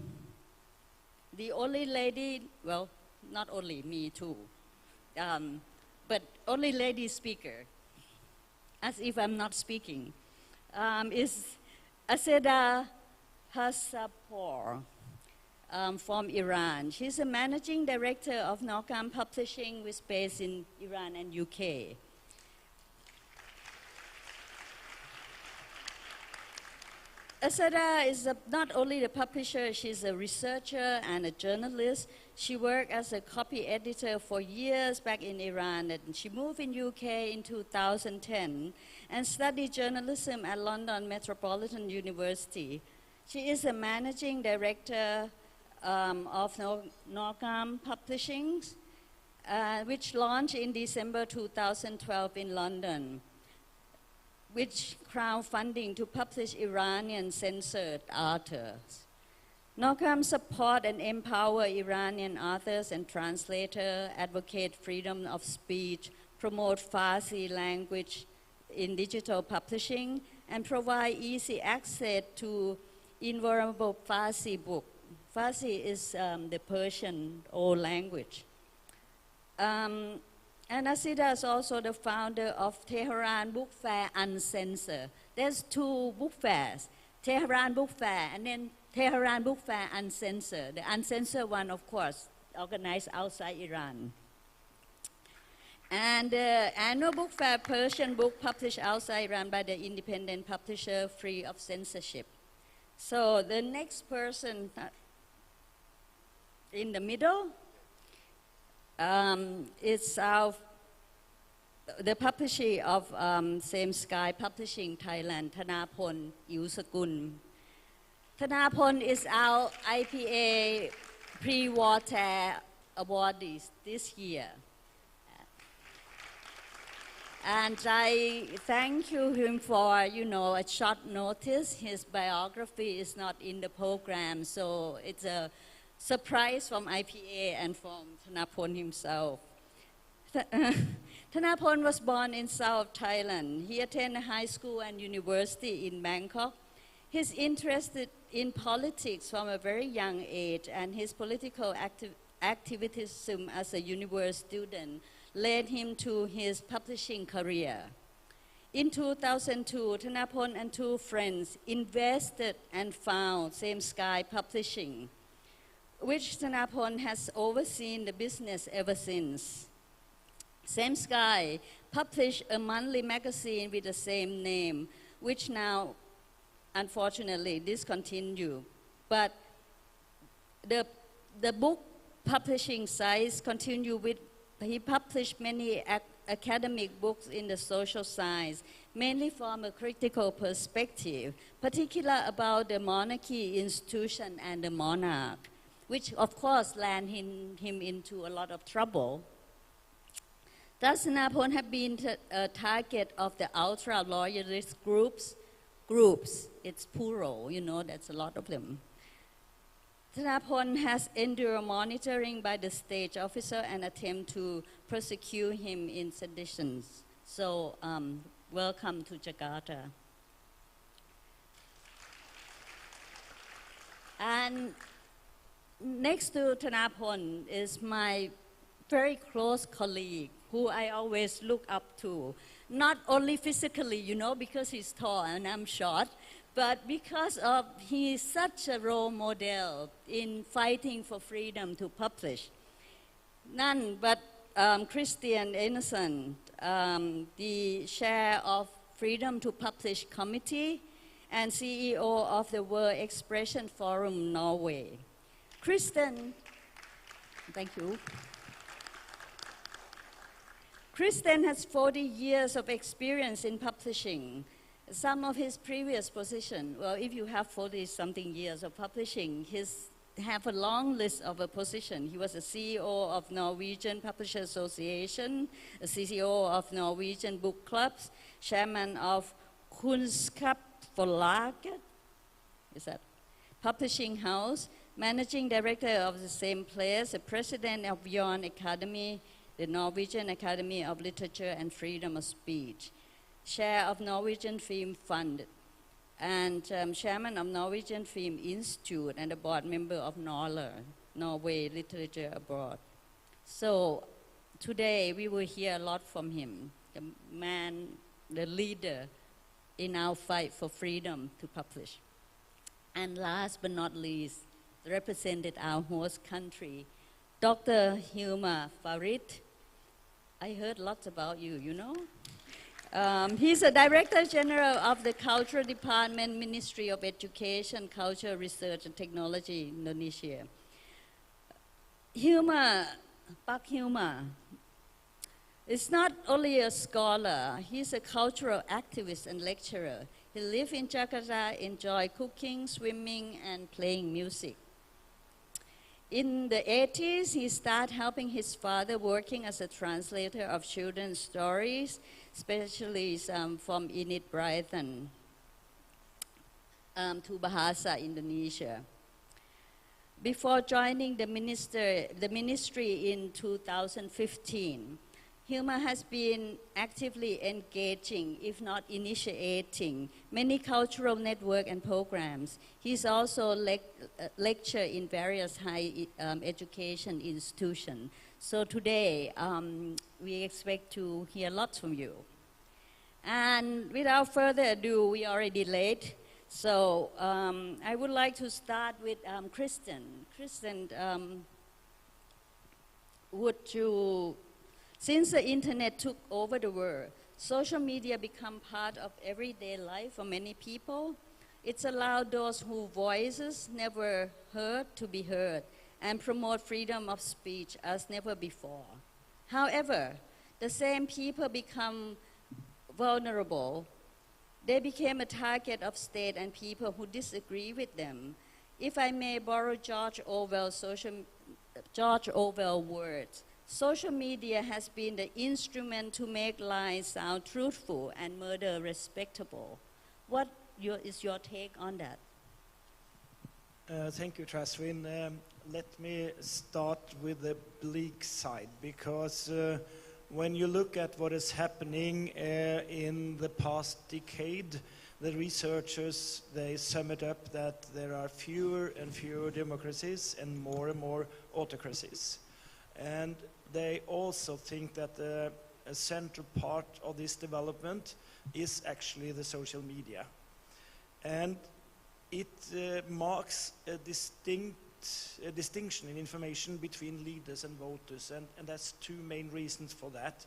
the only lady, well, not only me too, but only lady speaker, as if I'm not speaking, is Azadeh Parsapur from Iran. She's a managing director of Norcam Publishing, with base in Iran and UK. Azadeh is not only the publisher, she's a researcher and a journalist. She worked as a copy editor for years back in Iran, and she moved in UK in 2010 and studied journalism at London Metropolitan University. She is a managing director of Norcam Publishing, which launched in December 2012 in London, which crowdfunding to publish Iranian censored authors. NORCAM support and empower Iranian authors and translators, advocate freedom of speech, promote Farsi language in digital publishing, and provide easy access to invulnerable Farsi book. Farsi is the Persian old language. And Asida is also the founder of Tehran Book Fair Uncensored. There's two book fairs, Tehran Book Fair and then Tehran Book Fair Uncensored. The uncensored one, of course, organized outside Iran. And the annual book fair, Persian book published outside Iran by the independent publisher, free of censorship. So the next person in the middle is the publisher of Same Sky Publishing Thailand, Thanapon Iusakul. Thanapon is our IPA Pre-Wartime awardee this year. And I thank him for, a short notice. His biography is not in the program, so it's a surprise from IPA and from Thanapon himself. Thanapon was born in South Thailand. He attended high school and university in Bangkok. He's interested in politics from a very young age, and his political activism as a university student led him to his publishing career. In 2002, Thanapon and two friends invested and found Same Sky Publishing, which Thanapon has overseen the business ever since. Same Sky published a monthly magazine with the same name, which now, unfortunately, discontinued. But the book publishing size continued with. He published many academic books in the social science, mainly from a critical perspective, particularly about the monarchy institution and the monarch, which of course landed him into a lot of trouble. Thus, Thanapon have been a target of the ultra-loyalist groups, it's plural, that's a lot of them. Thanapon has endured monitoring by the state officer and attempt to prosecute him in seditions. So, welcome to Jakarta. And next to Thanapon is my very close colleague, who I always look up to. Not only physically, because he's tall and I'm short, but because of he's such a role model in fighting for freedom to publish. None but Christian Andersen, the chair of Freedom to Publish Committee and CEO of the World Expression Forum Norway. Kristen, thank you. Kristen has 40 years of experience in publishing. Some of his previous positions, well, if you have 40-something years of publishing, have a long list of a position. He was a CEO of Norwegian Publishers Association, a CEO of Norwegian Book Clubs, chairman of Kunnskapsforlaget, is that publishing house, managing director of the same place, the president of Bjørn Academy, the Norwegian Academy of Literature and Freedom of Speech, chair of Norwegian Film Fund, and chairman of Norwegian Film Institute, and a board member of NORLA, Norway Literature Abroad. So today we will hear a lot from him, the man, the leader in our fight for freedom to publish. And last but not least, represented our host country, Dr. Hilma Farid. I heard lots about you, He's a Director General of the Culture Department, Ministry of Education, Culture, Research and Technology, Indonesia. Pak Hilma, is not only a scholar, he's a cultural activist and lecturer. He lives in Jakarta, enjoys cooking, swimming, and playing music. In the 80s, he started helping his father working as a translator of children's stories, especially from Init Brighton to Bahasa Indonesia. Before joining the ministry in 2015, Hilmar has been actively engaging, if not initiating, many cultural networks and programs. He's also lectured in various higher education institutions. So today, we expect to hear lots from you. And without further ado, we are already late. So I would like to start with Kristen. Kristen, since the internet took over the world, social media become part of everyday life for many people. It's allowed those whose voices never heard to be heard and promote freedom of speech as never before. However, the same people become vulnerable. They became a target of state and people who disagree with them. If I may borrow George Orwell's words, social media has been the instrument to make lies sound truthful and murder respectable. What is your take on that? Thank you, Traswin. Let me start with the bleak side, because when you look at what is happening in the past decade, the researchers, they sum it up that there are fewer and fewer democracies and more autocracies. And they also think that a central part of this development is actually the social media. And it marks a distinction in information between leaders and voters, and that's two main reasons for that.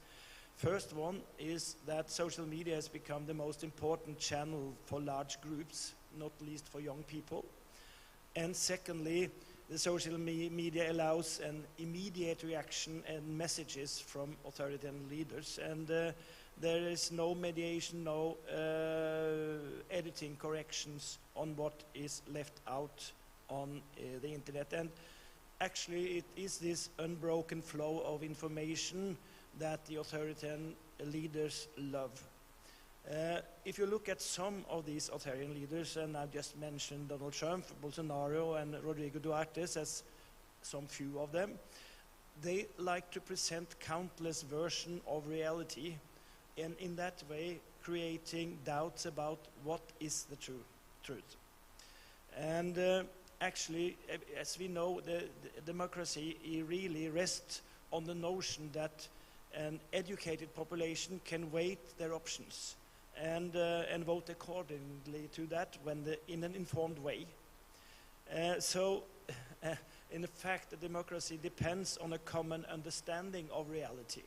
First one is that social media has become the most important channel for large groups, not least for young people. And secondly, the social media allows an immediate reaction and messages from authoritarian leaders, and there is no mediation, no editing corrections on what is left out on the internet. And actually it is this unbroken flow of information that the authoritarian leaders love. If you look at some of these authoritarian leaders, and I just mentioned Donald Trump, Bolsonaro, and Rodrigo Duterte as some few of them, they like to present countless versions of reality, and in that way creating doubts about what is the truth. And actually, as we know, the democracy really rests on the notion that an educated population can weigh their options and vote accordingly to that in an informed way. In fact, the democracy depends on a common understanding of reality.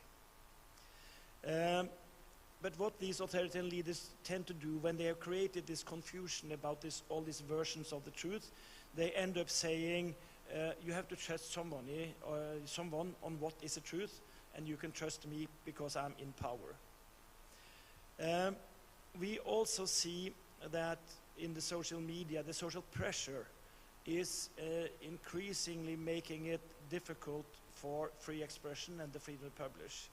But what these authoritarian leaders tend to do when they have created this confusion about all these versions of the truth, they end up saying, you have to trust someone on what is the truth, and you can trust me because I'm in power. We also see that in the social media, the social pressure is increasingly making it difficult for free expression and the freedom to publish.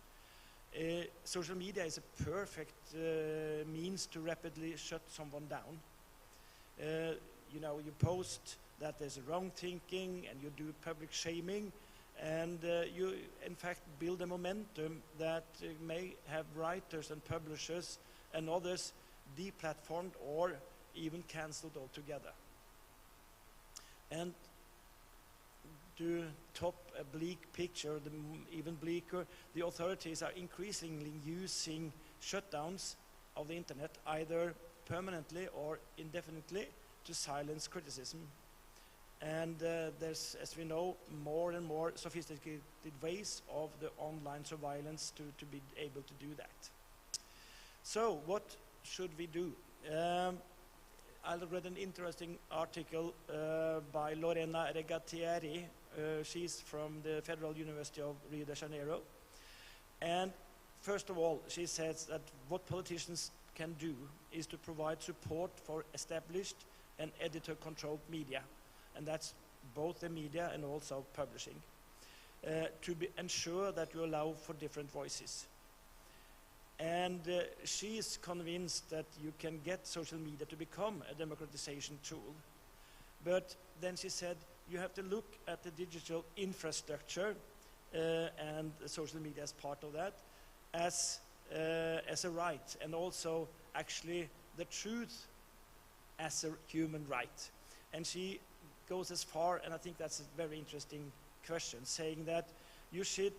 Social media is a perfect means to rapidly shut someone down. You post that there's wrong thinking, and you do public shaming, and you in fact build a momentum that may have writers and publishers and others deplatformed or even cancelled altogether. And to top a bleak picture, even bleaker, the authorities are increasingly using shutdowns of the internet, either permanently or indefinitely, to silence criticism. And there's, as we know, more and more sophisticated ways of the online surveillance to be able to do that. So what should we do? I read an interesting article by Lorena Regattieri. She's from the Federal University of Rio de Janeiro. And first of all, she says that what politicians can do is to provide support for established and editor-controlled media. And that's both the media and also publishing, to ensure that you allow for different voices. And she is convinced that you can get social media to become a democratization tool. But then she said, you have to look at the digital infrastructure and social media as part of that as a right, and also actually the truth as a human right. And she goes as far, and I think that's a very interesting question, saying that you should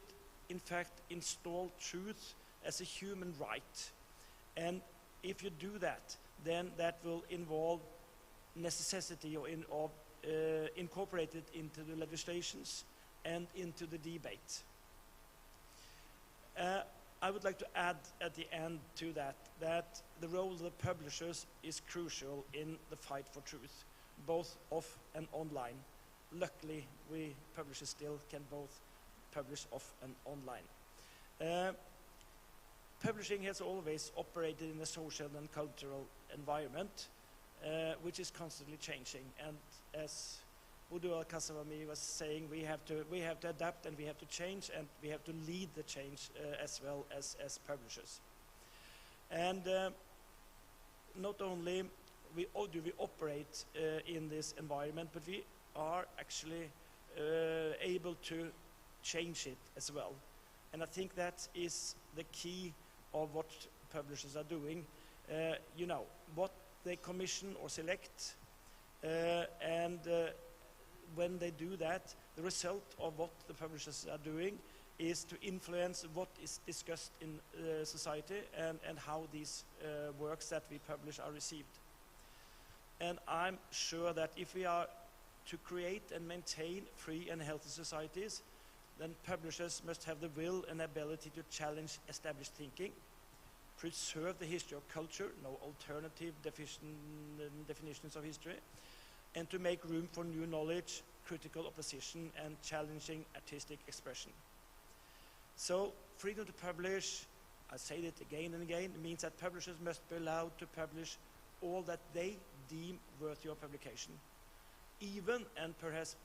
in fact install truth as a human right. And if you do that, then that will involve necessity of incorporated into the legislations and into the debate. I would like to add at the end to that the role of the publishers is crucial in the fight for truth, both off and online. Luckily, we publishers still can both publish off and online. Publishing has always operated in a social and cultural environment, which is constantly changing. And as Boudou El-Kasawami was saying, we have to adapt, and we have to change, and we have to lead the change as well as publishers. And not only do we operate in this environment, but we are actually able to change it as well. And I think that is the key of what publishers are doing. You know, what they commission or select, and when they do that, the result of what the publishers are doing is to influence what is discussed in society and how these works that we publish are received. And I'm sure that if we are to create and maintain free and healthy societies, then publishers must have the will and ability to challenge established thinking, preserve the history of culture, no alternative definitions of history, and to make room for new knowledge, critical opposition, and challenging artistic expression. So freedom to publish, I say it again and again, means that publishers must be allowed to publish all that they deem worthy of publication, even and perhaps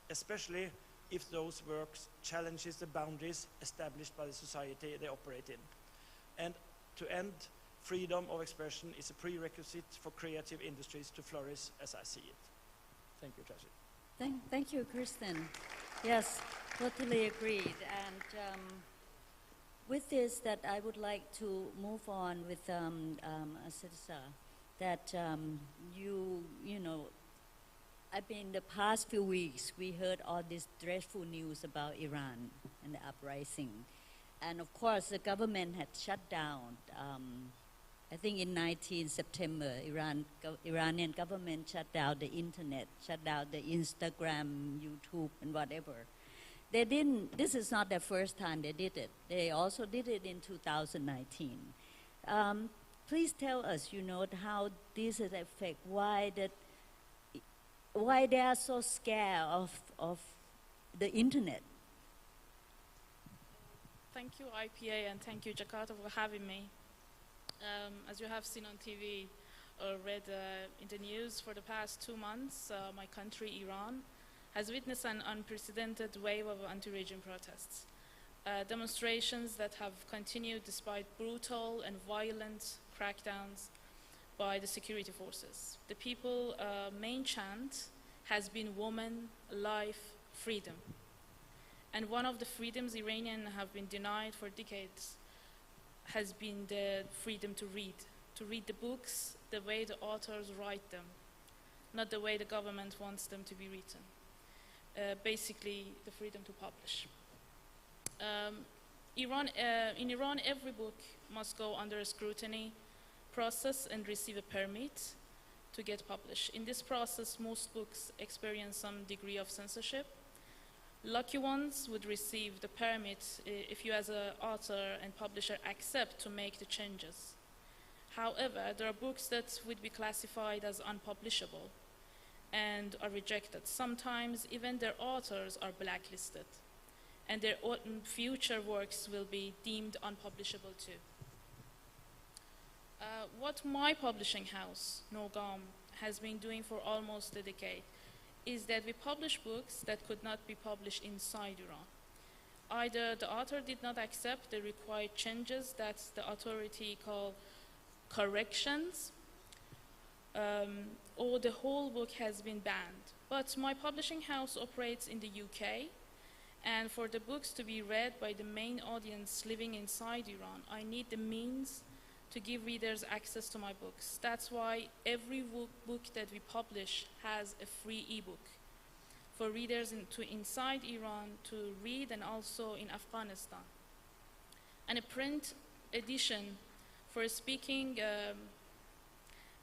especially if those works challenges the boundaries established by the society they operate in. And to end, freedom of expression is a prerequisite for creative industries to flourish as I see it. Thank you, Tracy. Thank you, Kristen. Yes, totally agreed. And with this, that I would like to move on with Asisa, that you know, I mean, the past few weeks, we heard all this dreadful news about Iran and the uprising. And of course, the government had shut down, I think in 19 September, Iranian government shut down the internet, shut down the Instagram, YouTube, and whatever. They didn't, this is not the first time they did it. They also did it in 2019. Please tell us, you know, how this has affected, why they are so scared of the internet. Thank you, IPA, and thank you, Jakarta, for having me. As you have seen on TV or read in the news, for the past 2 months, my country, Iran, has witnessed an unprecedented wave of anti-regime protests. Demonstrations that have continued despite brutal and violent crackdowns by the security forces. The people's main chant has been woman, life, freedom. And one of the freedoms Iranians have been denied for decades has been the freedom to read the books the way the authors write them, not the way the government wants them to be written. Basically, the freedom to publish. In Iran, every book must go under a scrutiny process and receive a permit to get published. In this process, most books experience some degree of censorship. Lucky ones would receive the permit if you as an author and publisher accept to make the changes. However, there are books that would be classified as unpublishable and are rejected. Sometimes even their authors are blacklisted, and their future works will be deemed unpublishable too. What my publishing house, Nogam, has been doing for almost a decade is that we publish books that could not be published inside Iran. Either the author did not accept the required changes that the authority called corrections, or the whole book has been banned. But my publishing house operates in the UK, and for the books to be read by the main audience living inside Iran, I need the means to give readers access to my books. That's why every book that we publish has a free ebook for readers inside Iran to read, and also in Afghanistan. And a print edition for speaking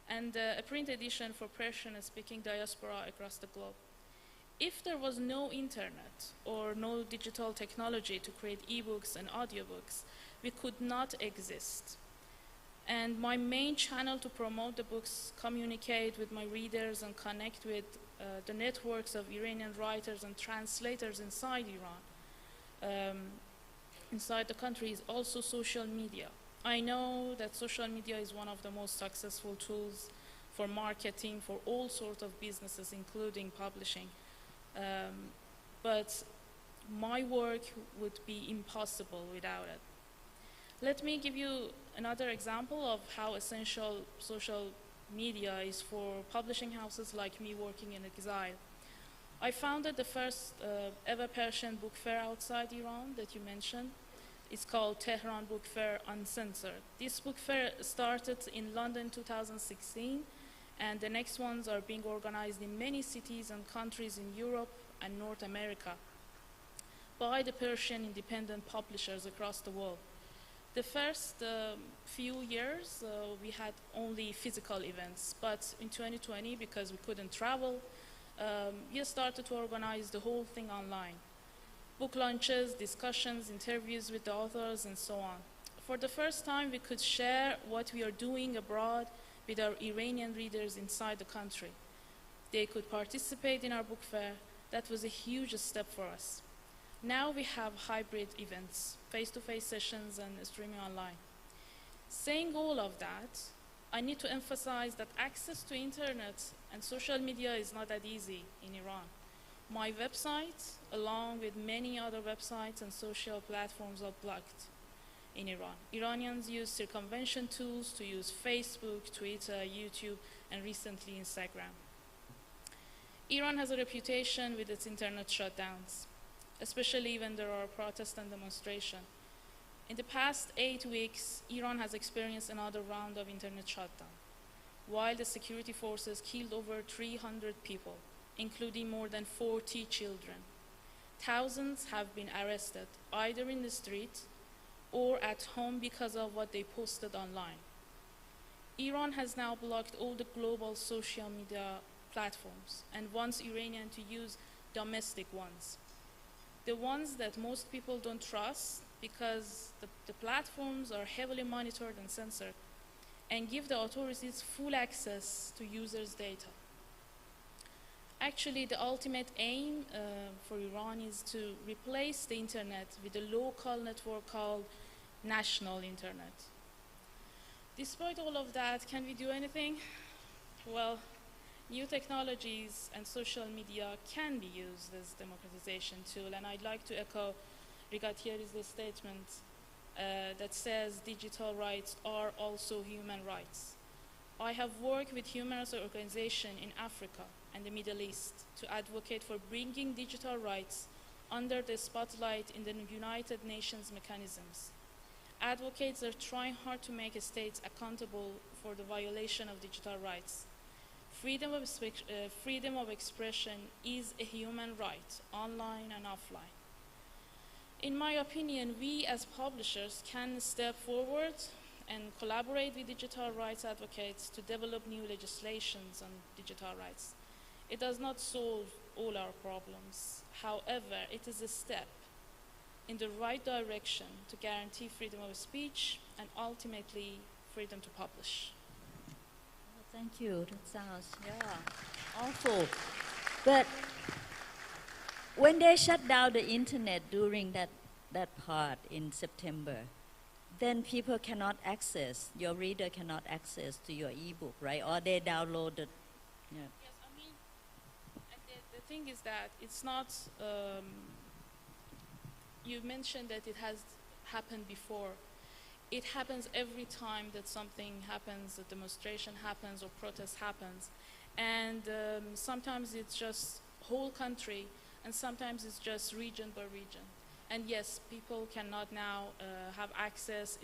a print edition for Persian-speaking diaspora across the globe. If there was no internet or no digital technology to create ebooks and audiobooks, we could not exist. And my main channel to promote the books, communicate with my readers, and connect with the networks of Iranian writers and translators inside Iran, inside the country, is also social media. I know that social media is one of the most successful tools for marketing for all sorts of businesses, including publishing. But my work would be impossible without it. Let me give you another example of how essential social media is for publishing houses like me working in exile. I founded the first ever Persian book fair outside Iran that you mentioned. It's called Tehran Book Fair Uncensored. This book fair started in London 2016, and the next ones are being organized in many cities and countries in Europe and North America by the Persian independent publishers across the world. The first few years, we had only physical events, but in 2020, because we couldn't travel, we started to organize the whole thing online. Book launches, discussions, interviews with the authors, and so on. For the first time, we could share what we are doing abroad with our Iranian readers inside the country. They could participate in our book fair. That was a huge step for us. Now we have hybrid events, face-to-face sessions, and streaming online. Saying all of that, I need to emphasize that access to internet and social media is not that easy in Iran. My website, along with many other websites and social platforms, are blocked in Iran. Iranians use circumvention tools to use Facebook, Twitter, YouTube, and recently Instagram. Iran has a reputation with its internet shutdowns, especially when there are protests and demonstrations. In the past 8 weeks, Iran has experienced another round of internet shutdown, while the security forces killed over 300 people, including more than 40 children. Thousands have been arrested, either in the street or at home because of what they posted online. Iran has now blocked all the global social media platforms and wants Iranians to use domestic ones. The ones that most people don't trust, because the platforms are heavily monitored and censored and give the authorities full access to users' data. Actually, the ultimate aim for Iran is to replace the internet with a local network called national internet. Despite all of that, can we do anything? Well, new technologies and social media can be used as democratization tool, and I'd like to echo Rigatieri's statement that says digital rights are also human rights. I have worked with human rights organizations in Africa and the Middle East to advocate for bringing digital rights under the spotlight in the United Nations mechanisms. Advocates are trying hard to make states accountable for the violation of digital rights. Freedom of expression is a human right, online and offline. In my opinion, we as publishers can step forward and collaborate with digital rights advocates to develop new legislations on digital rights. It does not solve all our problems. However, it is a step in the right direction to guarantee freedom of speech and ultimately freedom to publish. Thank you. That sounds, awful. But when they shut down the internet during that part in September, then people cannot access, your reader cannot access to your ebook, right? Or they downloaded. Yeah. Yes, I mean, at the thing is that it's not, you mentioned that it has happened before. It happens every time that something happens, a demonstration happens or protest happens. And sometimes it's just whole country, and sometimes it's just region by region. And yes, people cannot now have access.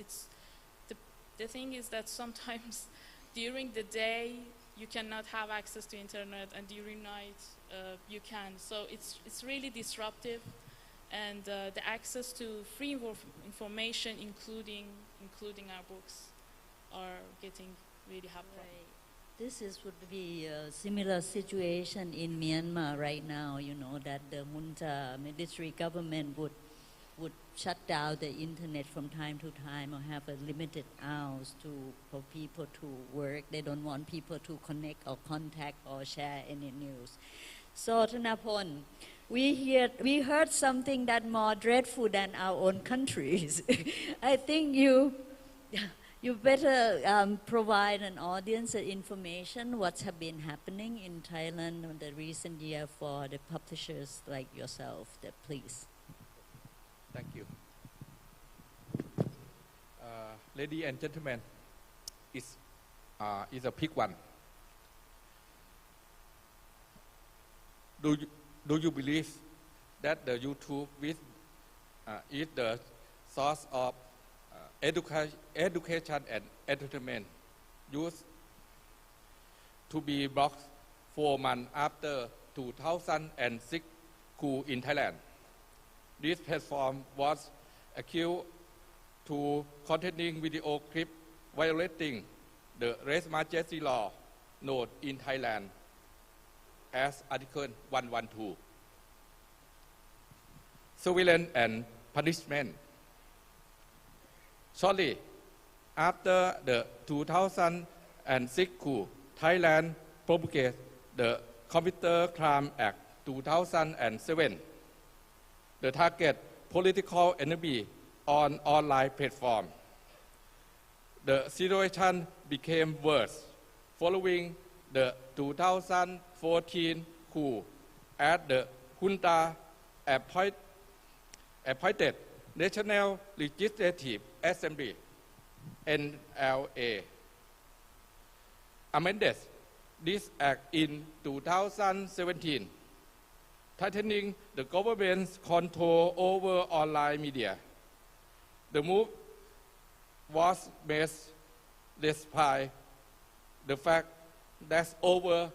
The thing is that sometimes during the day you cannot have access to internet, and during night you can. So it's really disruptive, and the access to free information, including our books, are getting really hampering. Right. Would be a similar situation in Myanmar right now, you know, that the junta military government would shut down the internet from time to time, or have a limited hours for people to work. They don't want people to connect or contact or share any news. So Thanapon, we heard something that more dreadful than our own countries. I think you better provide an audience information what's have been happening in Thailand in the recent year for the publishers like yourself. Please. Thank you. Ladies and gentlemen, it's a big one. Do you believe that the YouTube is the source of education and entertainment used to be blocked 4 months after 2006 coup in Thailand? This platform was accused to containing video clip violating the Race Majesty law known in Thailand as Article 112. Surveillance and punishment. Shortly after the 2006 coup, Thailand promulgated the Computer Crime Act 2007. The target political enemy on online platform. The situation became worse following the 2014 coup as the junta appointed National Legislative Assembly (NLA) amended this act in 2017, tightening the government's control over online media. The move was made despite the fact that over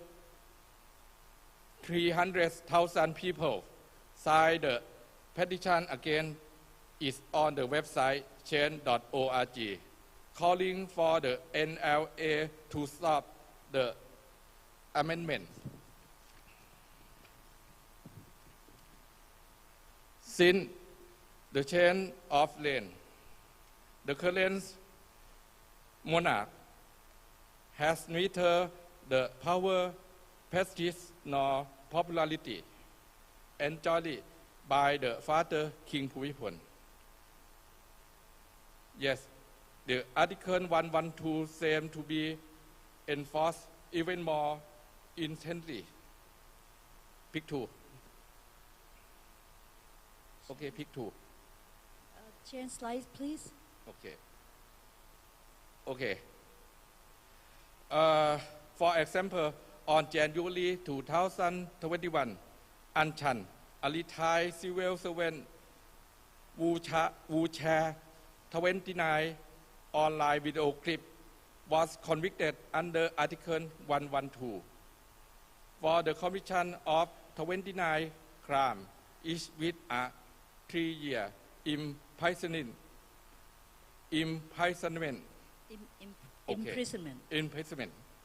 300,000 people signed the petition against it on the website change.org, calling for the NLA to stop the amendment. Since the change of reign, the current monarch has neither the power, prestige, nor popularity enjoyed by the father King Bhumibol. Yes, the Article 112 seems to be enforced even more intensely. Pick 2. Okay, pick 2. Change slides, please. Okay. For example, on January 2021, Anchan, a retired civil servant who shared 29 online video clip, was convicted under Article 112 for the commission of 29 crimes, each with a 3-year imprisonment. Imprisonment.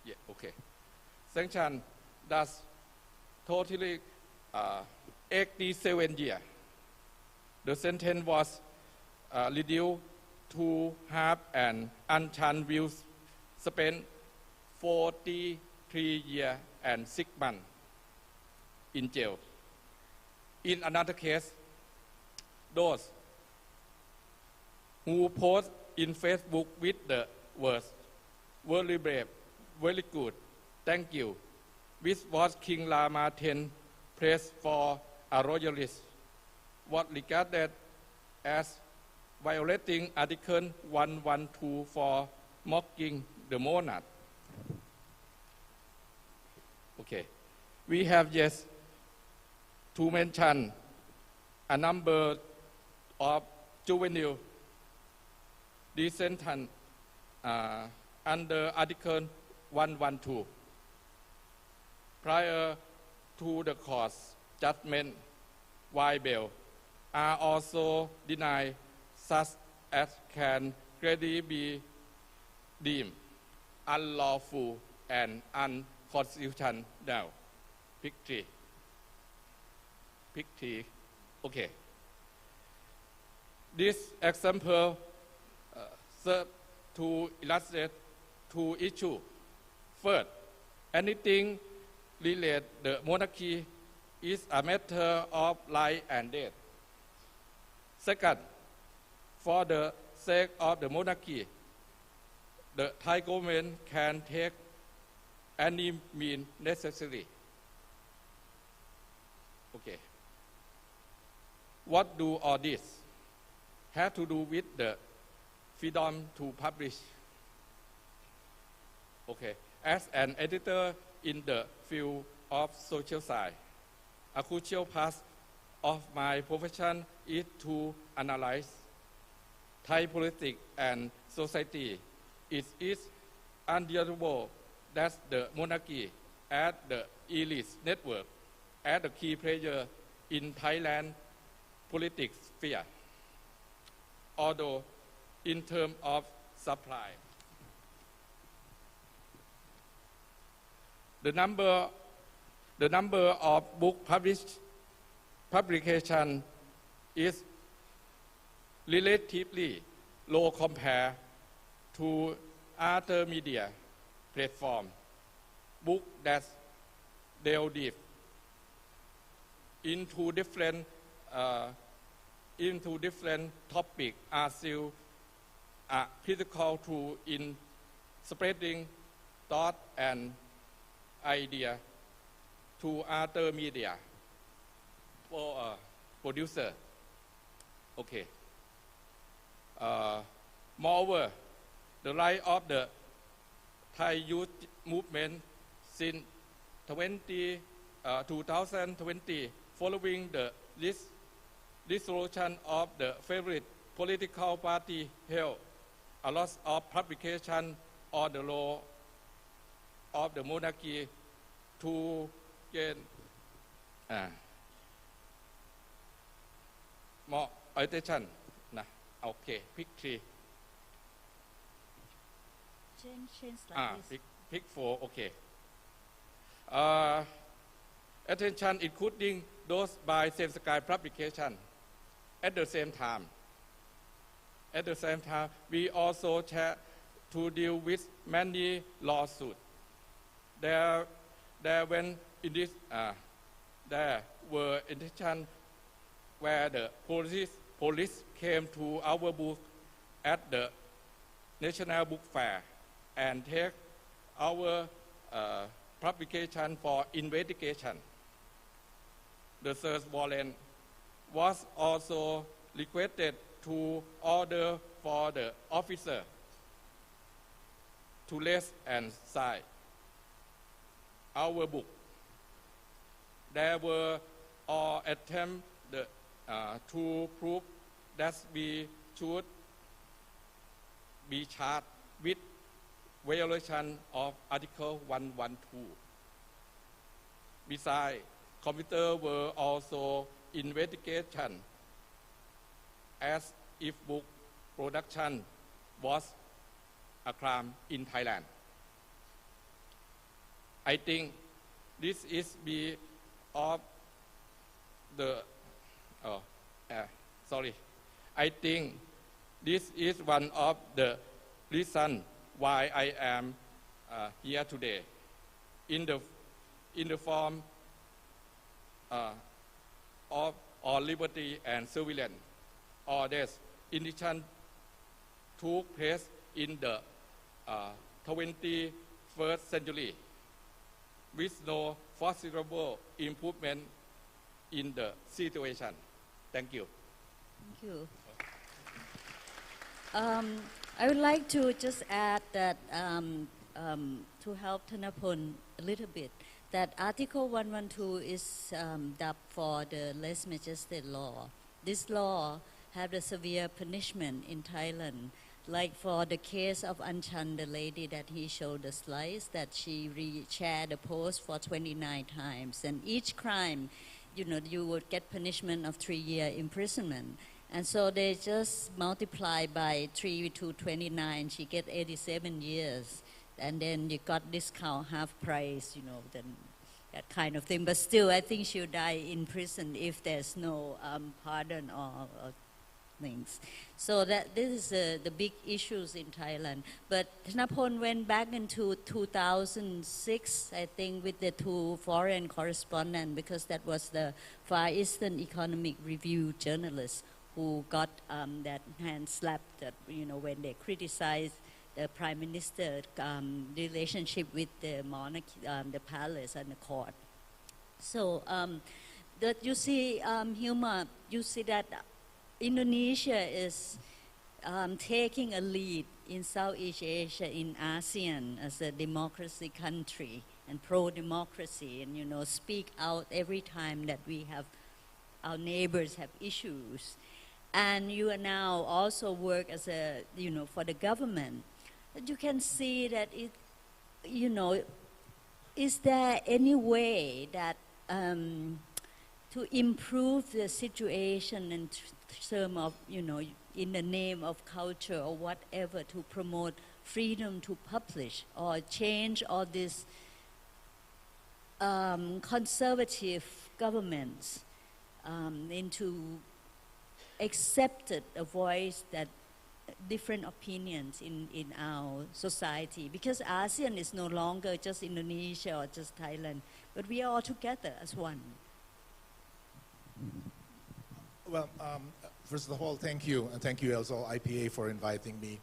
Yeah, okay. Sanction thus totally 87 years. The sentence was reduced to half, and Anchan will spend 43 years and 6 months in jail. In another case, those who post in Facebook with the words "very brave, very good, thank you," which was King Lama X press for a royalist was regarded as violating Article 112 for mocking the monarch. Okay. We have yet to mention a number of juvenile descendants under Article 112. Prior to the court's judgment, while bail are also denied, such as can clearly be deemed unlawful and unconstitutional. Pick three. Pick three. Okay. This example serves to illustrate two issues. First, anything related to the monarchy is a matter of life and death. Second, for the sake of the monarchy, the Thai government can take any means necessary. Okay. What do all this have to do with the freedom to publish? Okay. As an editor in the field of social science, a crucial part of my profession is to analyze Thai politics and society. It is undeniable that the monarchy as the elite network as the key player in Thailand politics sphere. Although in terms of supply, the number of book publication is relatively low compared to other media platform. Books that delve deep into different topics are still a critical tool in spreading thought and idea to other media for producer. Okay. Moreover, the rise of the Thai youth movement since 2020, following the dissolution of the favorite political party, held a lot of publication on the law of the monarchy to gain more attention. Okay, pick three. Change slide, please. Pick four, okay. Attention including those by Same Sky publication. At the same time, we also had to deal with many lawsuits. There were instances where the police came to our booth at the National Book Fair and take our publication for investigation. The search warrant was also requested to order for the officer to list and sign our book. There were all attempts to prove that we should be charged with violation of Article 112. Besides, computers were also investigated as if book production was a crime in Thailand. I think this is I think this is one of the reasons why I am here today, in the form of our liberty and surveillance. All this initiation took place in the 21st century with no foreseeable improvement in the situation. Thank you. Thank you. I would like to just add that to help Thanapon a little bit, that Article 112 is dubbed for the lèse majesté law. This law had a severe punishment in Thailand, like for the case of Anchan, the lady that he showed the slides, that she shared the post for 29 times, and each crime, you would get punishment of 3-year imprisonment. And so they just multiply by 3 to 29, she get 87 years. And then you got discount half price, then that kind of thing. But still, I think she'll die in prison if there's no pardon or things. So that this is the big issues in Thailand. But Thanapon went back into 2006, I think, with the 2 foreign correspondents, because that was the Far Eastern Economic Review journalists who got that hand slapped, when they criticized the prime minister relationship with the monarchy, the palace and the court. So that you see, Hilma, you see that Indonesia is taking a lead in Southeast Asia, in ASEAN, as a democracy country and pro-democracy, and speak out every time that our neighbors have issues. And you are now also work as a, for the government. But you can see that is there any way that to improve the situation in terms of, in the name of culture or whatever, to promote freedom to publish or change all these conservative governments into accepted a voice that different opinions in our society, because ASEAN is no longer just Indonesia or just Thailand, but we are all together as one. Well, first of all, thank you, and thank you also IPA for inviting me,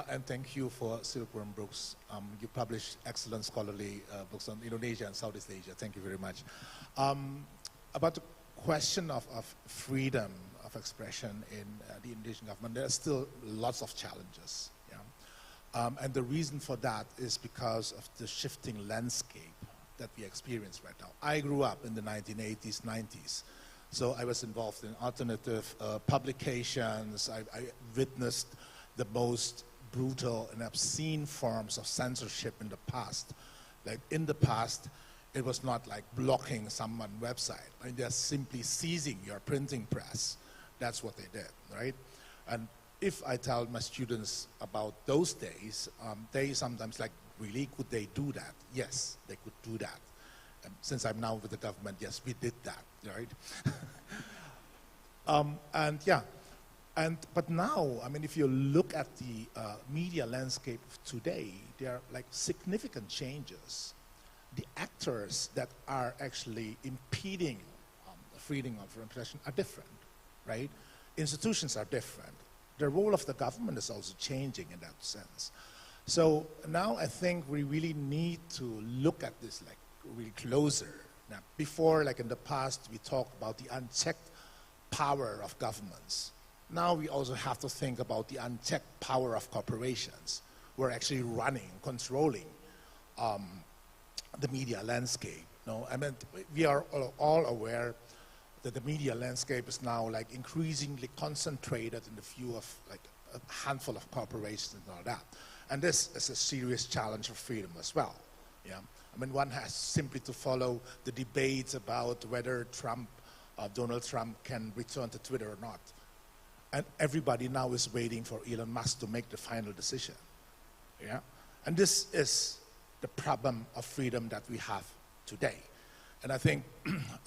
and thank you for Silkworm Books. You publish excellent scholarly books on Indonesia and Southeast Asia. Thank you very much. About the question of freedom of expression in the Indonesian government, there are still lots of challenges. Yeah? And the reason for that is because of the shifting landscape that we experience right now. I grew up in the 1980s, 90s. So I was involved in alternative publications. I witnessed the most brutal and obscene forms of censorship in the past. Like in the past, it was not like blocking someone's website. I mean, they're simply seizing your printing press. That's what they did, right? And if I tell my students about those days, they sometimes like, really, could they do that? Yes, they could do that. Since I'm now with the government, yes, we did that, right? But now, I mean, if you look at the media landscape of today, there are like significant changes. The actors that are actually impeding the freedom of expression are different, right? Institutions are different. The role of the government is also changing in that sense. So now I think we really need to look at this like really closer. Now, before, like in the past, we talked about the unchecked power of governments. Now we also have to think about the unchecked power of corporations who are actually running, controlling the media landscape. No, I mean, we are all aware that the media landscape is now like increasingly concentrated in the view of like a handful of corporations and all that. And this is a serious challenge for freedom as well. Yeah, I mean, one has simply to follow the debates about whether Donald Trump can return to Twitter or not. And everybody now is waiting for Elon Musk to make the final decision. Yeah, and this is the problem of freedom that we have today. And I think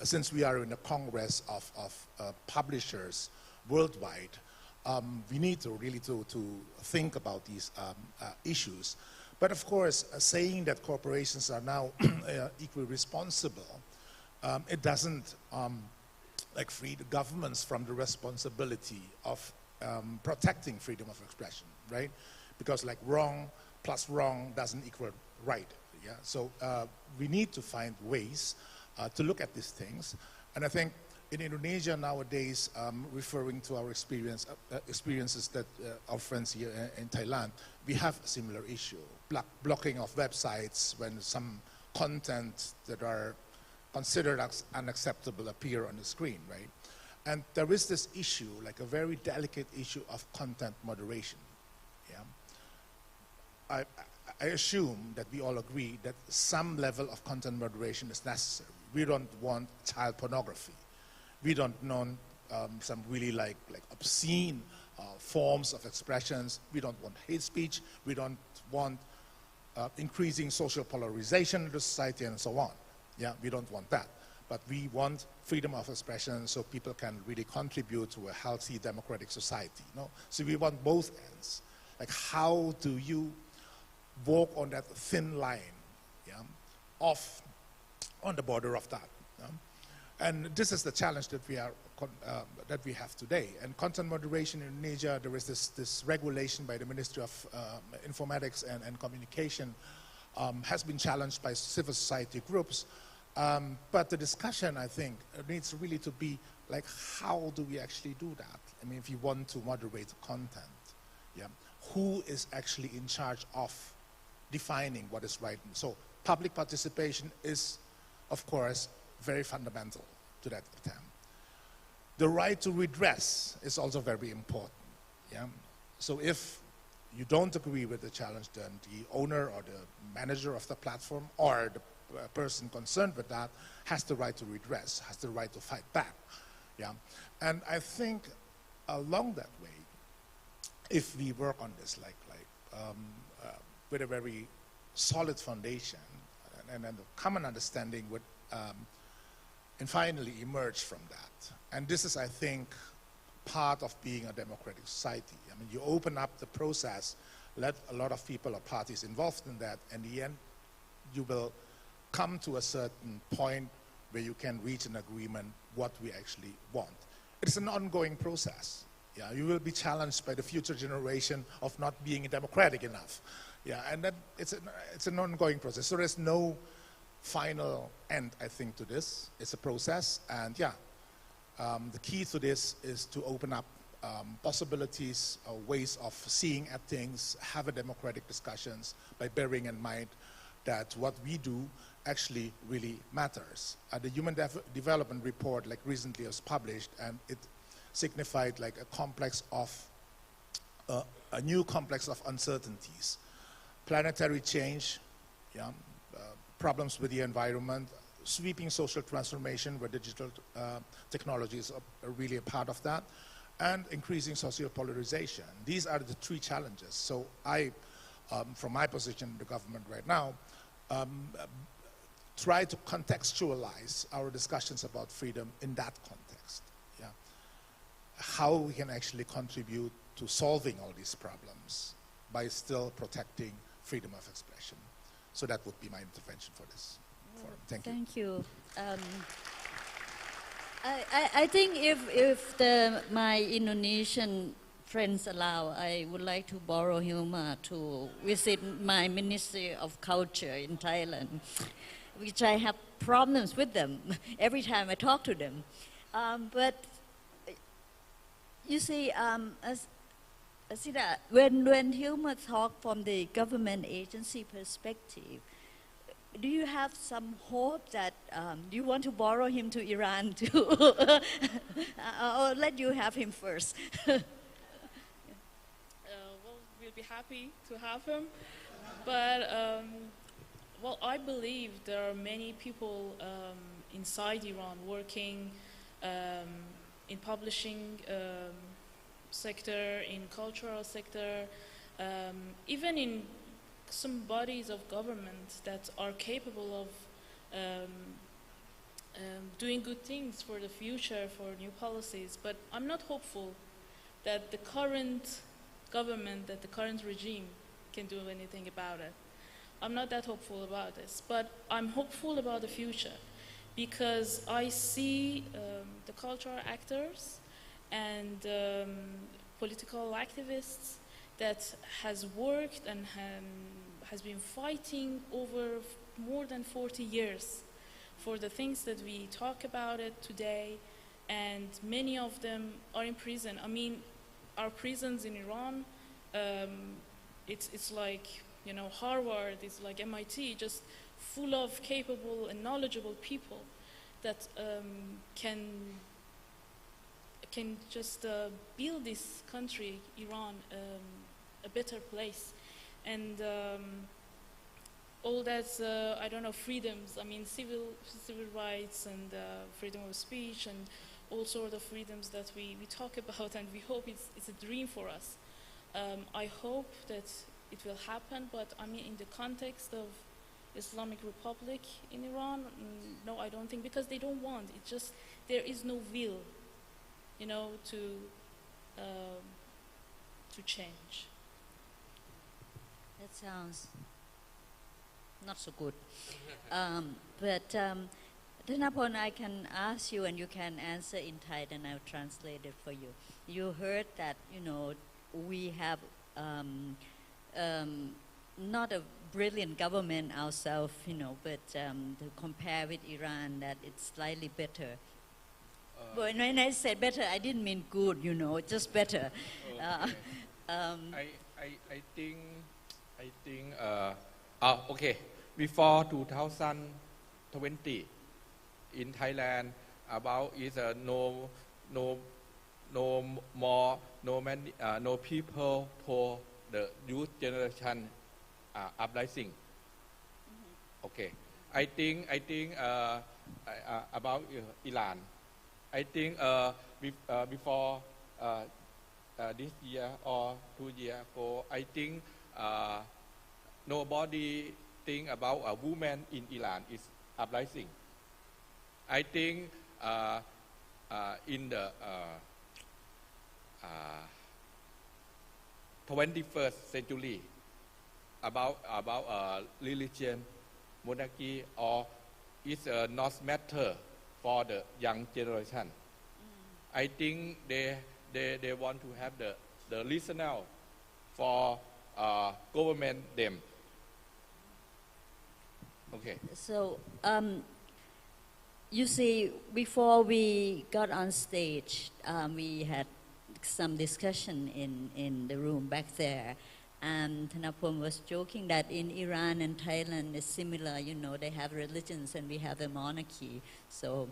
since we are in a congress of publishers worldwide, we need to really to think about these issues. But of course, saying that corporations are now equally responsible, it doesn't like free the governments from the responsibility of protecting freedom of expression, right? Because like wrong plus wrong doesn't equal right. Yeah. So we need to find ways to look at these things. And I think in Indonesia nowadays, referring to our experiences that our friends here in Thailand, we have a similar issue. Blocking of websites when some content that are considered as unacceptable appear on the screen, right? And there is this issue, like a very delicate issue of content moderation. Yeah? I assume that we all agree that some level of content moderation is necessary. We don't want child pornography. We don't want some really like obscene forms of expressions. We don't want hate speech. We don't want increasing social polarization in the society and so on. Yeah, we don't want that. But we want freedom of expression so people can really contribute to a healthy democratic society. No? So we want both ends. Like, how do you walk on that thin line, yeah, on the border of that? Yeah? And this is the challenge that we have today. And content moderation in Indonesia, there is this regulation by the Ministry of Informatics and Communication has been challenged by civil society groups. But the discussion, I think, needs really to be like, how do we actually do that? I mean, if you want to moderate content, yeah, who is actually in charge of defining what is right? So public participation is, of course, very fundamental to that attempt. The right to redress is also very important. Yeah? So if you don't agree with the challenge, then the owner or the manager of the platform or the person concerned with that has the right to redress, has the right to fight back. Yeah? And I think along that way, if we work on this with a very solid foundation and a common understanding would and finally emerge from that. And this is, I think, part of being a democratic society. I mean, you open up the process, let a lot of people or parties involved in that, and in the end, you will come to a certain point where you can reach an agreement what we actually want. It's an ongoing process. Yeah, you will be challenged by the future generation of not being democratic enough. Yeah, and then it's an ongoing process. So there's no final end, I think, to this. It's a process, and yeah, the key to this is to open up possibilities, ways of seeing at things, have a democratic discussions by bearing in mind that what we do actually really matters. The Human Development Report, like recently was published, and it signified like a new complex of uncertainties. Planetary change, yeah, problems with the environment, sweeping social transformation where digital technologies are really a part of that, and increasing social polarization. These are the three challenges. So I, from my position in the government right now, try to contextualize our discussions about freedom in that context. Yeah? How we can actually contribute to solving all these problems by still protecting freedom of expression. So that would be my intervention for this forum. Thank you. Thank you. I think if my Indonesian friends allow, I would like to borrow him to visit my Ministry of Culture in Thailand, which I have problems with them every time I talk to them. But you see, when Hilma talk from the government agency perspective, do you have some hope that you want to borrow him to Iran too? Or let you have him first? Well, we'll be happy to have him. But, well, I believe there are many people inside Iran working in publishing sector, in cultural sector, even in some bodies of government that are capable of doing good things for the future, for new policies. But I'm not hopeful that the current government, that the current regime can do anything about it. I'm not that hopeful about this, but I'm hopeful about the future because I see the cultural actors and political activists that has worked and has been fighting over more than 40 years for the things that we talk about it today, and many of them are in prison. I mean, our prisons in Iran, it's like, you know, Harvard, it's like MIT, just full of capable and knowledgeable people that can just build this country, Iran, a better place. And all that, I don't know, freedoms, I mean, civil rights and freedom of speech and all sort of freedoms that we talk about, and we hope it's a dream for us. I hope that it will happen, but I mean, in the context of Islamic Republic in Iran, no, I don't think, because they don't want. It's just there is no will, you know, to change. That sounds not so good. But Thanapon, I can ask you, and you can answer in Thai, and I'll translate it for you. You heard that, you know, we have not a brilliant government ourselves, you know, but to compare with Iran, that it's slightly better. But when I said better, I didn't mean good, you know, just better. I think okay, before 2020 in Thailand, about is no people for the youth generation uprising. Okay, I think about Iran. I think before this year or 2 years ago, I think nobody think about a woman in Iran is uprising. I think in the 21st century, about religion, monarchy, or it's not matter for the young generation. I think they want to have the listener for government them. Okay. So you see, before we got on stage, we had some discussion in the room back there, and Thanapon was joking that in Iran and Thailand is similar, you know, they have religions and we have a monarchy. So,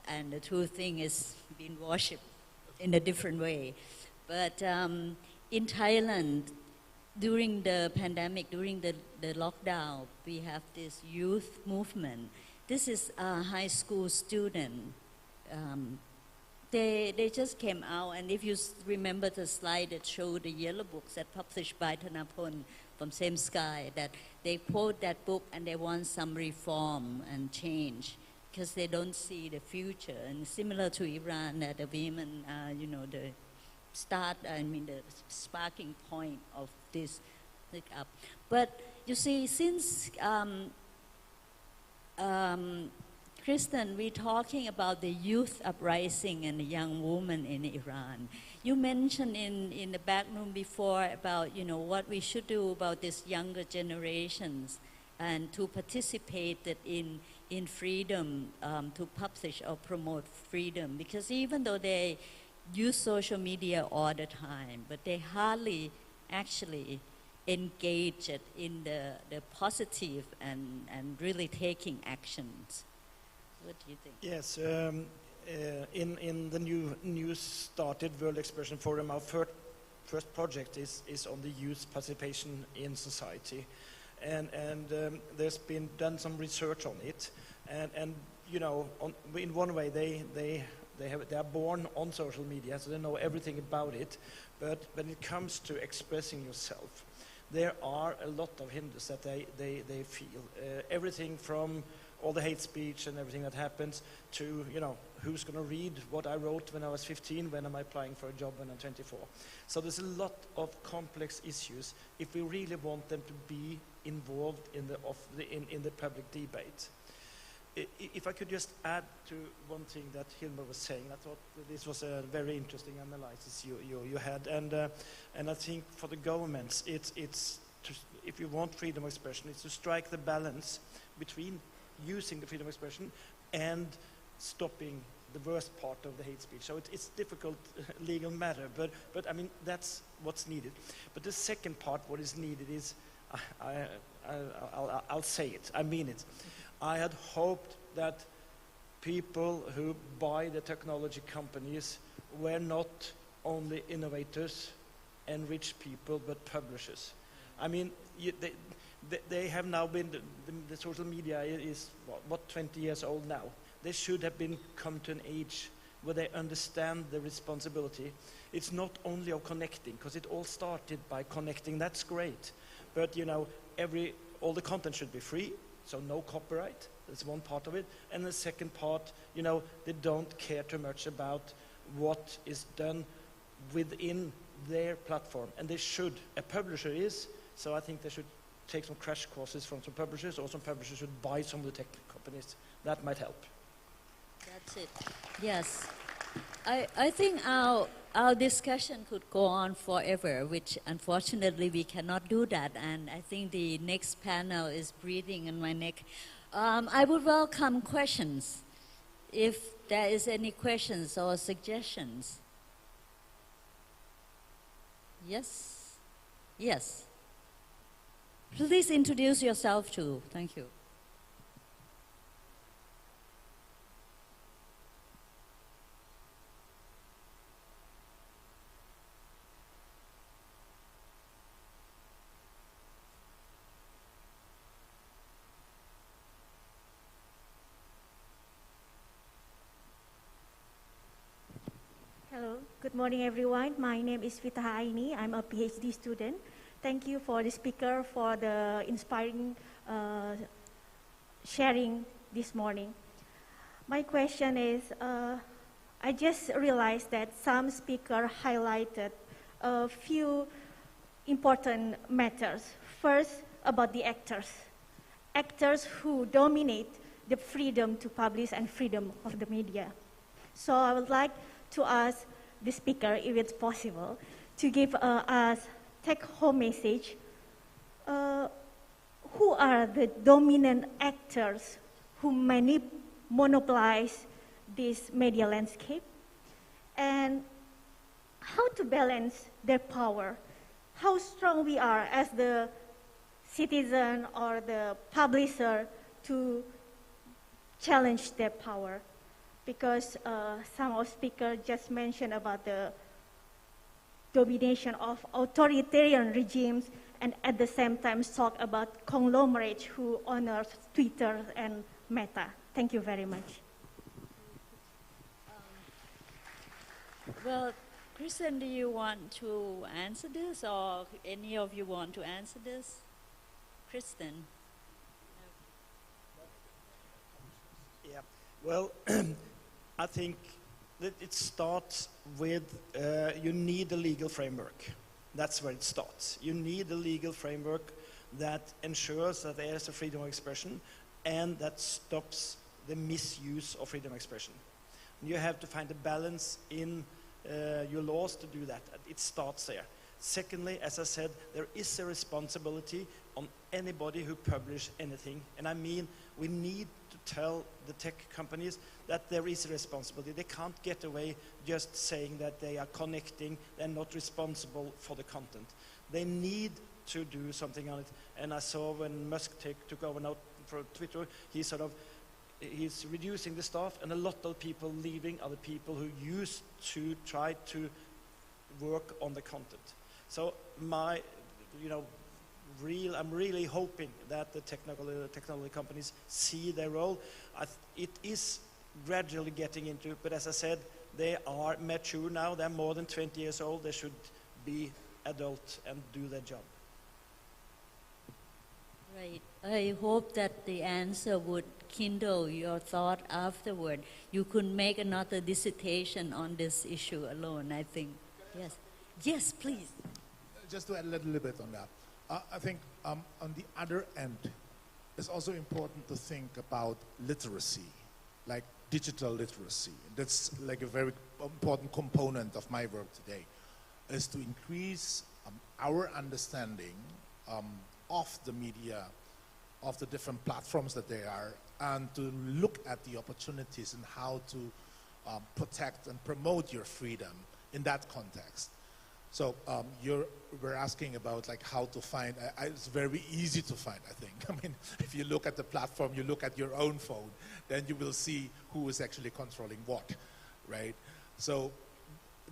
and the two thing is being worshipped in a different way. But in Thailand, during the pandemic, during the lockdown, we have this youth movement. This is a high school student. They just came out, and if you remember the slide that showed the yellow books that published by Thanapon from Same Sky, that they quote that book and they want some reform and change because they don't see the future. And similar to Iran, that the women, you know, the sparking point of this up. But you see, since Kristen, we're talking about the youth uprising and the young woman in Iran. You mentioned in the back room before about, you know, what we should do about these younger generations and to participate in freedom, to publish or promote freedom. Because even though they use social media all the time, but they hardly actually engage it in the positive and really taking actions. What do you think? Yes, in the new started World Expression Forum, our first project is on the youth participation in society, and there's been done some research on it, and you know, in one way they are born on social media, so they know everything about it, but when it comes to expressing yourself, there are a lot of hindrances that they feel. Everything from all the hate speech and everything that happens to, you know, who's going to read what I wrote when I was 15, when am I applying for a job when I'm 24. So there's a lot of complex issues if we really want them to be involved in the public debate. If I could just add to one thing that Hilmar was saying, I thought this was a very interesting analysis you had, and I think for the governments, it's to, if you want freedom of expression, it's to strike the balance between using the freedom of expression and stopping the worst part of the hate speech. So it's difficult legal matter, but I mean, that's what's needed. But the second part, what is needed is, I'll say it, I mean it. I had hoped that people who buy the technology companies were not only innovators and rich people, but publishers. I mean, they have now been, the social media is, what, 20 years old now. They should have been come to an age where they understand the responsibility. It's not only of connecting, because it all started by connecting, that's great. But you know, all the content should be free, so no copyright, that's one part of it. And the second part, you know, they don't care too much about what is done within their platform. And they should, a publisher is, so I think they should take some crash courses from some publishers, or some publishers should buy some of the tech companies. That might help. That's it. Yes. I think our discussion could go on forever, which unfortunately we cannot do that. And I think the next panel is breathing in my neck. I would welcome questions, if there is any questions or suggestions. Yes? Yes. Please introduce yourself too. Thank you. Hello, good morning everyone. My name is Vita Aini. I'm a PhD student. Thank you for the speaker for the inspiring sharing this morning. My question is, I just realized that some speaker highlighted a few important matters. First, about the actors. Actors who dominate the freedom to publish and freedom of the media. So I would like to ask the speaker, if it's possible, to give us take-home message. Who are the dominant actors who monopolize this media landscape? And how to balance their power? How strong we are as the citizen or the publisher to challenge their power? Because some of speakers just mentioned about the domination of authoritarian regimes, and at the same time talk about conglomerates who honor Twitter and Meta. Thank you very much. Well, Kristen, do you want to answer this, or any of you want to answer this? Kristen. Yeah, well, I think that it starts with you need a legal framework. That's where it starts. You need a legal framework that ensures that there is a freedom of expression and that stops the misuse of freedom of expression. You have to find a balance in your laws to do that. It starts there. Secondly, as I said, there is a responsibility on anybody who publish anything. And I mean, we need to tell the tech companies that there is a responsibility. They can't get away just saying that they are connecting, they're not responsible for the content. They need to do something on it. And I saw when Musk took over now for Twitter, he's reducing the staff, and a lot of people leaving are the people who used to try to work on the content. So I'm really hoping that the technology companies see their role. It is gradually getting into, but as I said, they are mature now. They're more than 20 years old. They should be adult and do their job. Right. I hope that the answer would kindle your thought afterward. You could make another dissertation on this issue alone, I think. Yes. Yes, please. Just to add a little bit on that. I think on the other end, it's also important to think about literacy, like digital literacy. That's like a very important component of my work today, is to increase our understanding of the media, of the different platforms that they are, and to look at the opportunities and how to protect and promote your freedom in that context. So we're asking about like how to find, it's very easy to find, I think. I mean, if you look at the platform, you look at your own phone, then you will see who is actually controlling what, right? So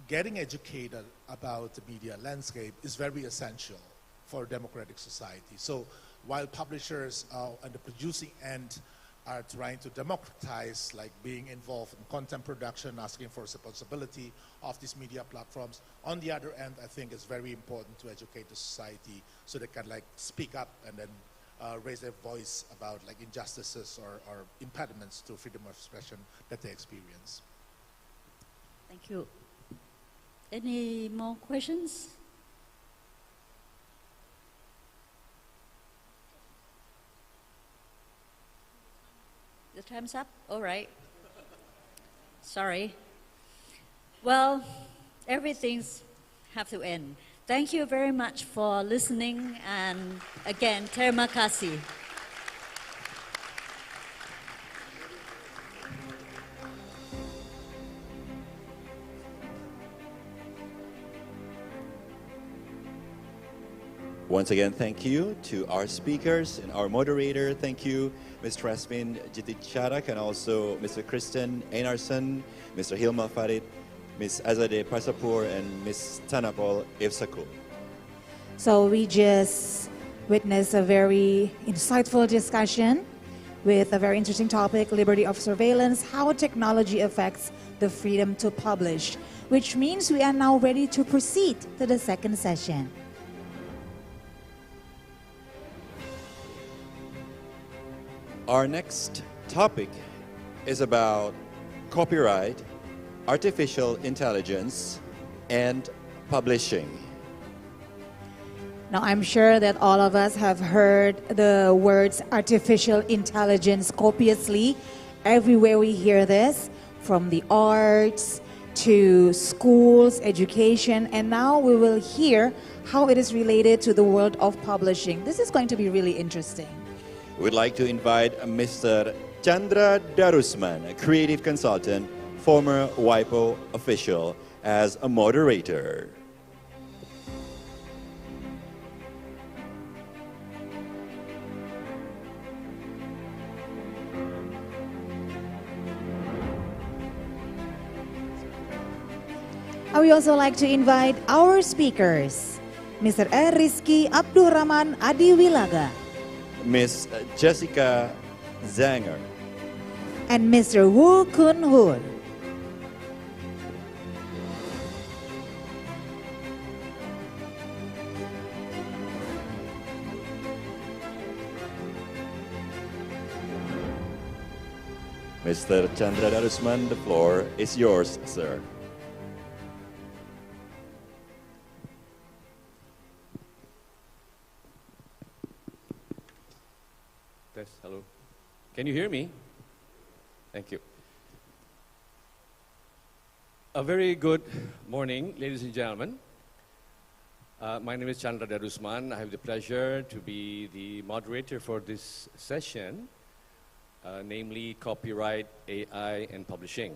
getting educated about the media landscape is very essential for a democratic society. So while publishers and the producing end are trying to democratize, like being involved in content production, asking for responsibility of these media platforms. On the other end, I think it's very important to educate the society so they can like speak up and then raise their voice about like injustices or impediments to freedom of expression that they experience. Thank you. Any more questions? The time's up? All right. Sorry. Well, everything's have to end. Thank you very much for listening, and again, terima kasih. Once again, thank you to our speakers and our moderator. Thank you, Ms. Trasmin Jiticharak, and also Mr. Kristen Einarsson, Mr. Hilma Farid, Ms. Azadeh Pasapur, and Ms. Tanapol Evsakul. So we just witnessed a very insightful discussion with a very interesting topic, liberty of surveillance, how technology affects the freedom to publish, which means we are now ready to proceed to the second session. Our next topic is about copyright, artificial intelligence, and publishing. Now, I'm sure that all of us have heard the words artificial intelligence copiously. Everywhere we hear this, from the arts to schools, education, and now we will hear how it is related to the world of publishing. This is going to be really interesting. We'd like to invite Mr. Chandra Darusman, a creative consultant, former WIPO official, as a moderator. I would also like to invite our speakers, Mr. Rizky Abdurrahman Adiwilaga, Ms. Jessica Zanger, and Mr. Woo Kun Hoon. Mr. Chandra Darusman, the floor is yours, sir. Hello. Can you hear me? Thank you. A very good morning, ladies and gentlemen. My name is Chandra Darusman. I have the pleasure to be the moderator for this session, namely copyright, AI, and publishing.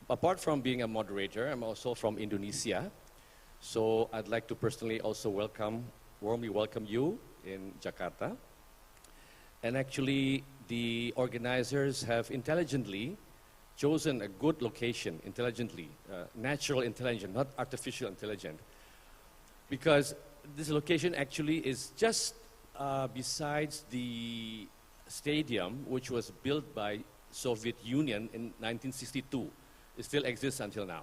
Apart from being a moderator, I'm also from Indonesia. So I'd like to personally also warmly welcome you in Jakarta. And actually, the organizers have intelligently chosen a good location, natural intelligence, not artificial intelligence. Because this location actually is just besides the stadium, which was built by Soviet Union in 1962. It still exists until now.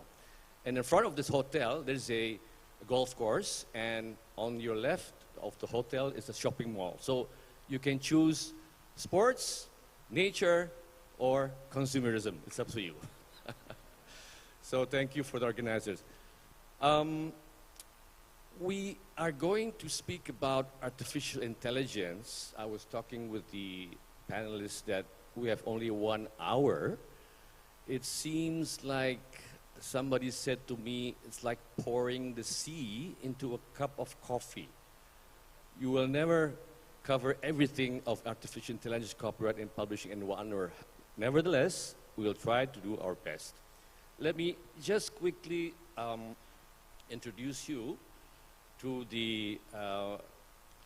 And in front of this hotel, there's a golf course, and on your left of the hotel is a shopping mall. So you can choose sports, nature, or consumerism. It's up to you. So thank you for the organizers. We are going to speak about artificial intelligence. I was talking with the panelists that we have only 1 hour. It seems like somebody said to me, it's like pouring the sea into a cup of coffee. You will never cover everything of artificial intelligence, copyright, and publishing in 1 hour. Nevertheless, we will try to do our best. Let me just quickly introduce you to the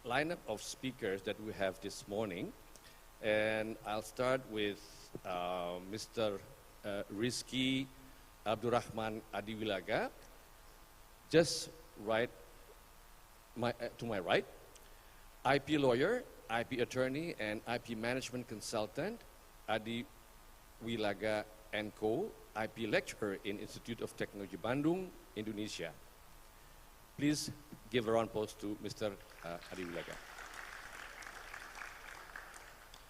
lineup of speakers that we have this morning. And I'll start with Mr. Rizky Abdurrahman Adiwilaga, just to my right, IP lawyer, IP attorney, and IP management consultant, Adiwilaga & Co., IP lecturer in Institute of Technology Bandung, Indonesia. Please give a round of applause to Mr. Adiwilaga.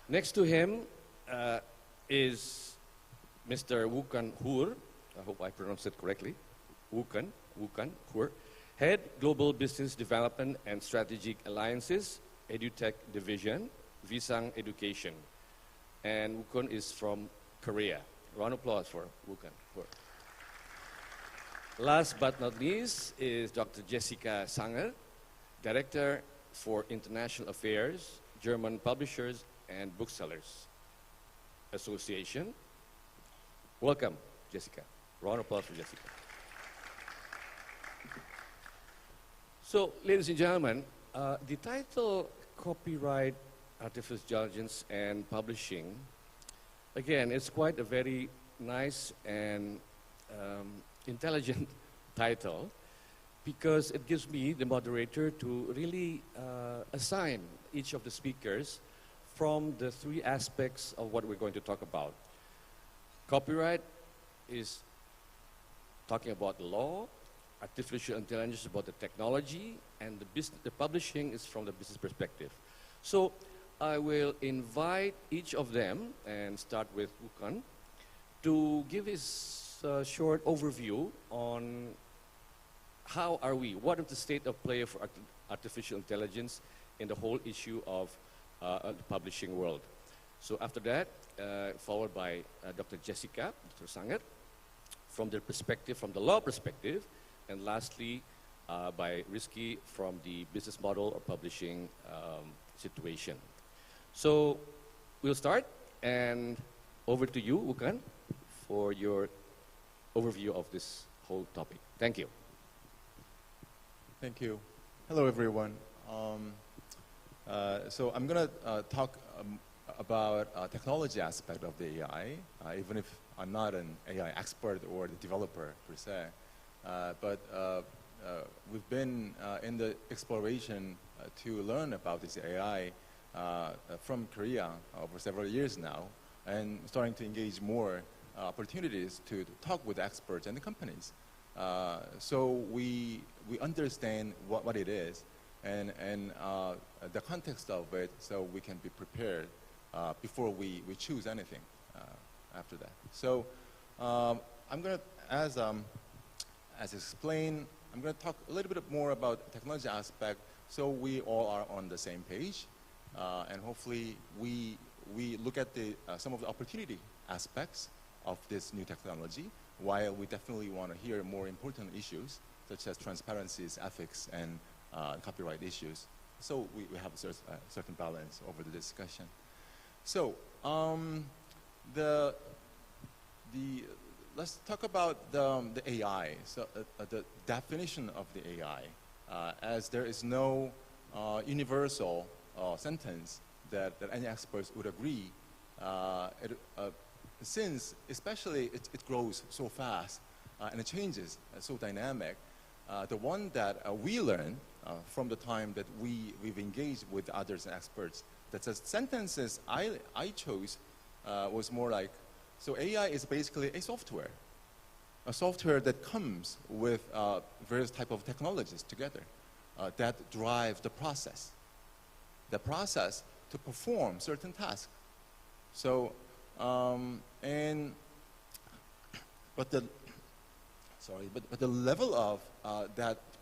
Next to him is Mr. Wukan Hur. I hope I pronounced it correctly. Wukan Hur, Head Global Business Development and Strategic Alliances, EduTech Division, Visang Education. And Wukan is from Korea. Round of applause for Wukan Hur. Last but not least is Dr. Jessica Sanger, Director for International Affairs, German Publishers and Booksellers Association. Welcome, Jessica. Round of applause for Jessica. So, ladies and gentlemen, the title Copyright, Artificial Intelligence and Publishing, again, it's quite a very nice and intelligent title, because it gives me, the moderator, to really assign each of the speakers from the three aspects of what we're going to talk about. Copyright is talking about the law, artificial intelligence about the technology, and the publishing is from the business perspective. So I will invite each of them, and start with Wukan, to give his short overview on how are we, what is the state of play for artificial intelligence in the whole issue of the publishing world. So after that, followed by Dr. Jessica, Dr. Sanger, from their perspective, from the law perspective, and lastly, by Rizky from the business model or publishing situation. So we'll start, and over to you, Wukan, for your overview of this whole topic. Thank you. Thank you. Hello, everyone. So I'm going to talk about technology aspect of the AI, even if I'm not an AI expert or the developer per se. But we've been in the exploration to learn about this AI from Korea over several years now, and starting to engage more opportunities to talk with experts and the companies. So we understand what it is and the context of it, so we can be prepared before we choose anything after that. So I'm going to, as explained, I'm going to talk a little bit more about the technology aspect, so we all are on the same page, and hopefully we look at some of the opportunity aspects of this new technology, while we definitely want to hear more important issues such as transparencies, ethics, and copyright issues. So we have a certain balance over the discussion. So let's talk about the AI. So the definition of the AI, as there is no universal sentence that any experts would agree. Since especially it grows so fast and it changes so dynamic, the one that we learn from the time that we've engaged with others and experts, that the sentences I chose was more like, so AI is basically a software that comes with various type of technologies together that drive the process to perform certain tasks. So but the level of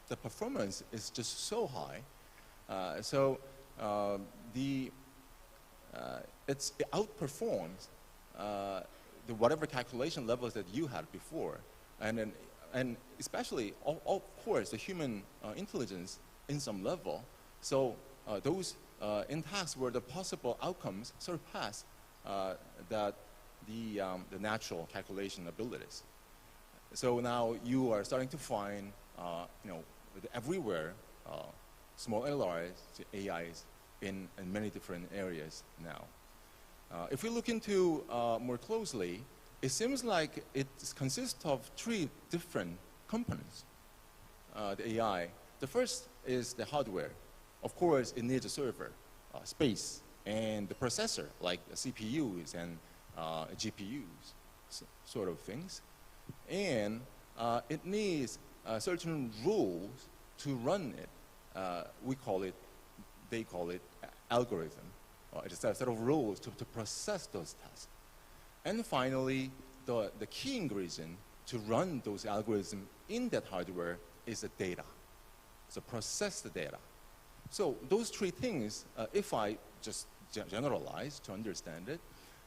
the performance is just so high. It outperforms the whatever calculation levels that you had before, and especially of course the human intelligence in some level. So those in tasks where the possible outcomes surpass that the natural calculation abilities. So now you are starting to find, everywhere, small LRs to AIs in many different areas now. If we look into more closely, it seems like it consists of 3 different components, the AI. The first is the hardware. Of course, it needs a server, space, and the processor, like CPUs and GPUs, sort of things. And it needs certain rules to run it. They call it algorithm. It's a set of rules to process those tasks. And finally, the key ingredient to run those algorithms in that hardware is the data. So process the data. So those 3 things, if I just generalize to understand it,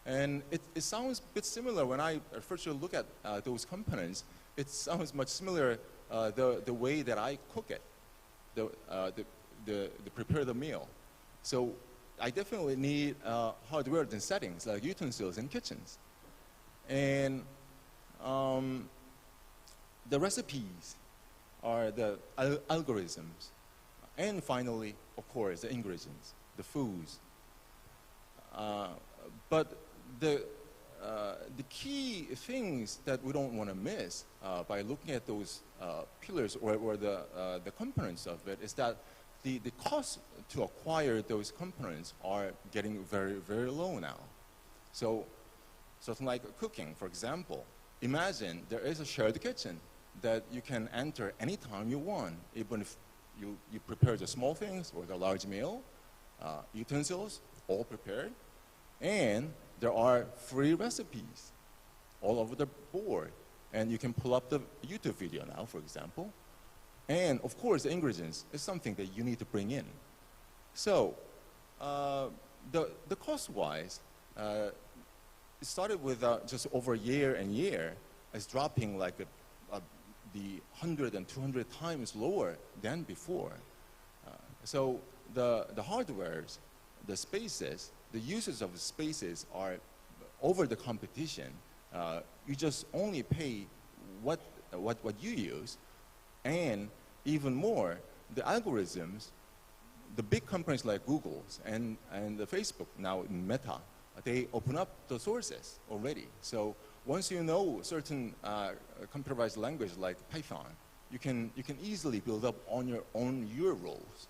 and it sounds a bit similar when I first look at those components. It sounds much similar the way that I cook it, prepare the meal. So I definitely need hardware and settings like utensils and kitchens. And the recipes are the algorithms. And finally, of course, the ingredients, the foods. But the key things that we don't want to miss by looking at those pillars or the components of it is that the cost to acquire those components are getting very, very low now. So something like cooking, for example. Imagine there is a shared kitchen that you can enter anytime you want, even if you prepare the small things or the large meal, utensils, all prepared. And there are free recipes all over the board. And you can pull up the YouTube video now, for example. And of course, the ingredients is something that you need to bring in. So the cost-wise, it started with just over a year and year. It's dropping like the 100 and 200 times lower than before. So the hardwares, the spaces, the uses of the spaces are over the competition. You just only pay what you use, and even more, the algorithms, the big companies like Google's and the Facebook now in Meta, they open up the sources already. So once you know certain computerized language like Python, you can easily build up on your rules,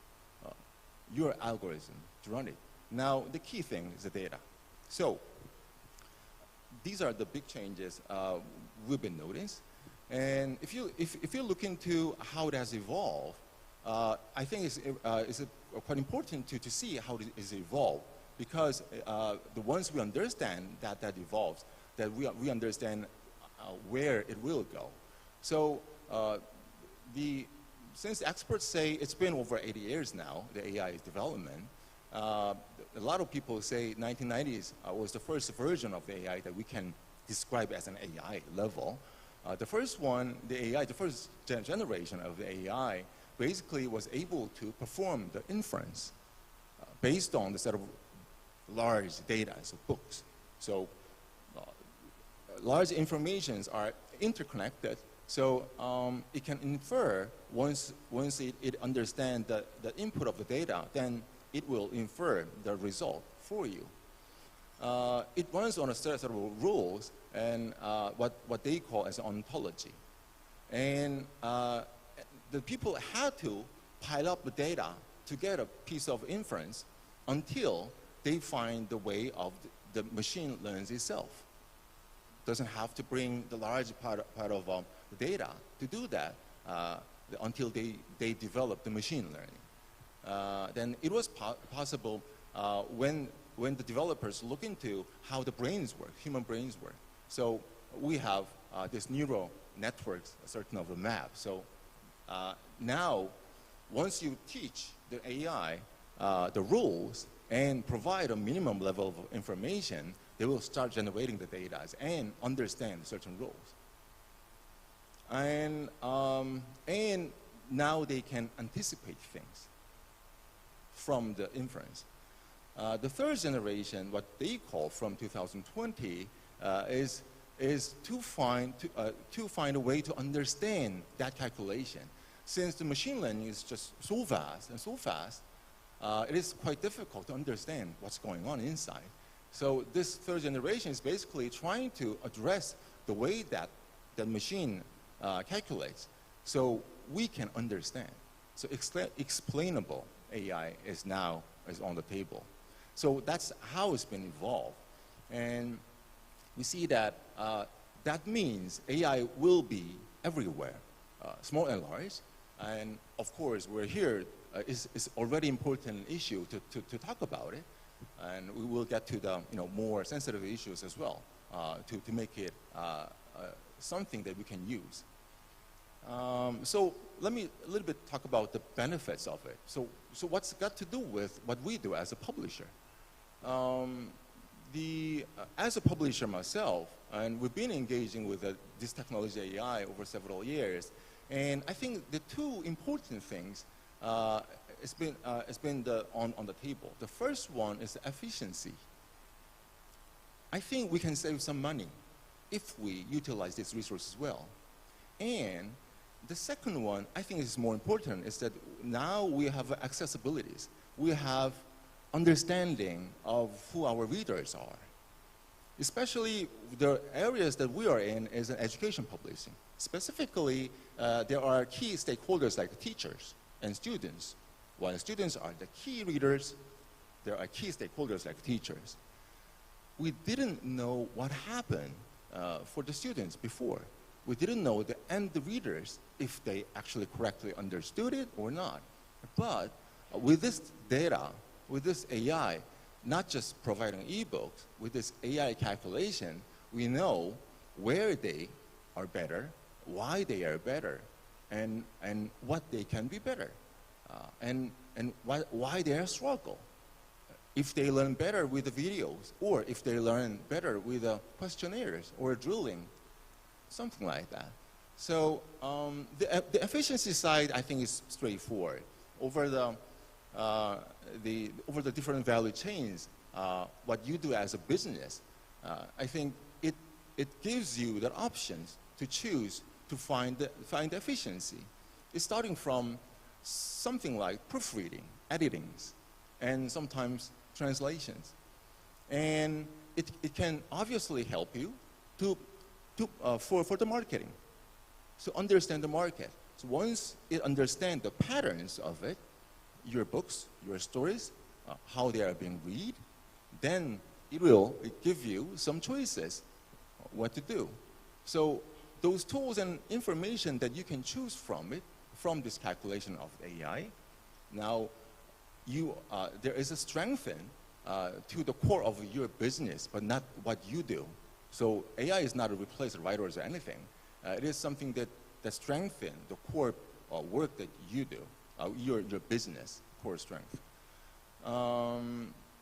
your algorithm to run it. Now the key thing is the data. So these are the big changes we've been noticing. And if you look into how it has evolved, I think it's quite important to see how it is evolved, because the ones we understand that evolves, that we understand where it will go. So since experts say it's been over 80 years now, the AI development, a lot of people say 1990s was the first version of the AI that we can describe as an AI level. The first one, the AI, the first generation of the AI, basically was able to perform the inference based on the set of large data, so books. So large informations are interconnected, so it can infer once it understands the input of the data, then it will infer the result for you. It runs on a set of rules and what they call as ontology. And the people had to pile up the data to get a piece of inference until they find the way of the machine learns itself. Doesn't have to bring the large part of the data to do that until they develop the machine learning. Then it was possible when the developers look into how the brains work, human brains work. So we have this neural networks, a certain of a map. So now, once you teach the AI the rules and provide a minimum level of information, they will start generating the data and understand certain rules. And now they can anticipate things from the inference. The third generation, what they call from 2020, is to find a way to understand that calculation. Since the machine learning is just so vast, it is quite difficult to understand what's going on inside. So this third generation is basically trying to address the way that the machine calculates, so we can understand. So explainable AI is on the table. So that's how it's been evolved. And we see that that means AI will be everywhere, small and large. And of course, we're here, it's already important issue to talk about it. And we will get to the more sensitive issues as well, to make it something that we can use. So let me a little bit talk about the benefits of it. So what's got to do with what we do as a publisher? As a publisher myself, and we've been engaging with this technology AI over several years, and I think the two important things it's been on the table. The first one is efficiency. I think we can save some money if we utilize these resources well. And the second one, I think is more important, is that now we have accessibilities. We have understanding of who our readers are. Especially the areas that we are in is education publishing. Specifically, there are key stakeholders like teachers and students. While students are the key readers, there are key stakeholders like teachers. We didn't know what happened for the students before. We didn't know the end readers if they actually correctly understood it or not. But with this data, with this AI, not just providing ebooks, with this AI calculation, we know where they are better, why they are better, and what they can be better, and why they are struggle. If they learn better with the videos, or if they learn better with the questionnaires or drilling, something like that. So the efficiency side, I think, is straightforward. Over the different value chains, what you do as a business, I think it gives you the options to choose to find the efficiency. It's starting from something like proofreading, editings, and sometimes translations. And it can obviously help you for the marketing, to understand the market. So once it understands the patterns of it, your books, your stories, how they are being read, then it will give you some choices what to do. So those tools and information that you can choose from it, from this calculation of AI, now there is a strengthen to the core of your business, but not what you do. So AI is not a replace writers or anything. It is something that strengthens the core work that you do, your business core strength.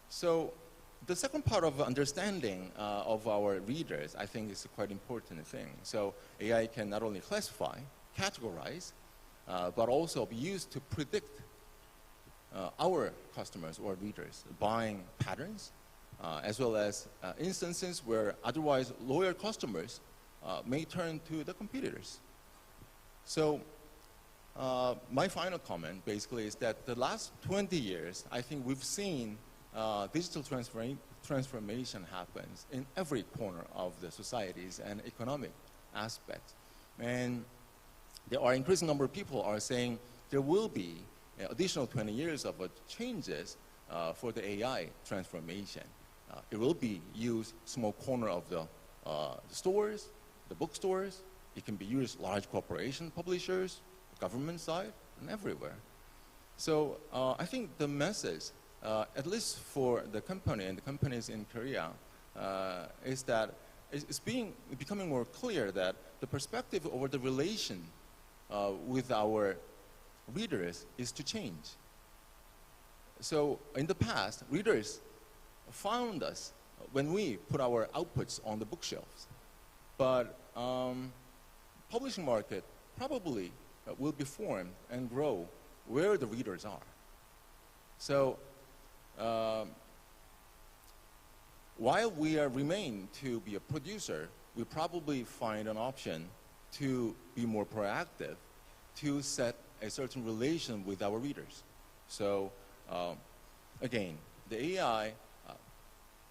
So the second part of understanding of our readers, I think, is a quite important thing. So AI can not only classify, categorize, but also be used to predict our customers or readers' buying patterns, as well as instances where otherwise loyal customers may turn to the competitors. So my final comment basically is that the last 20 years, I think we've seen digital transformation happens in every corner of the societies and economic aspects. And there are increasing number of people are saying there will be additional 20 years of changes for the AI transformation. It will be used small corner of the stores, the bookstores. It can be used large corporation publishers, government side, and everywhere. So I think the message, at least for the company and the companies in Korea, is that it's becoming more clear that the perspective over the relation with our readers is to change. So in the past, readers found us when we put our outputs on the bookshelves. But publishing market probably will be formed and grow where the readers are. So while we remain to be a producer, we probably find an option to be more proactive, to set a certain relation with our readers. So again, the AI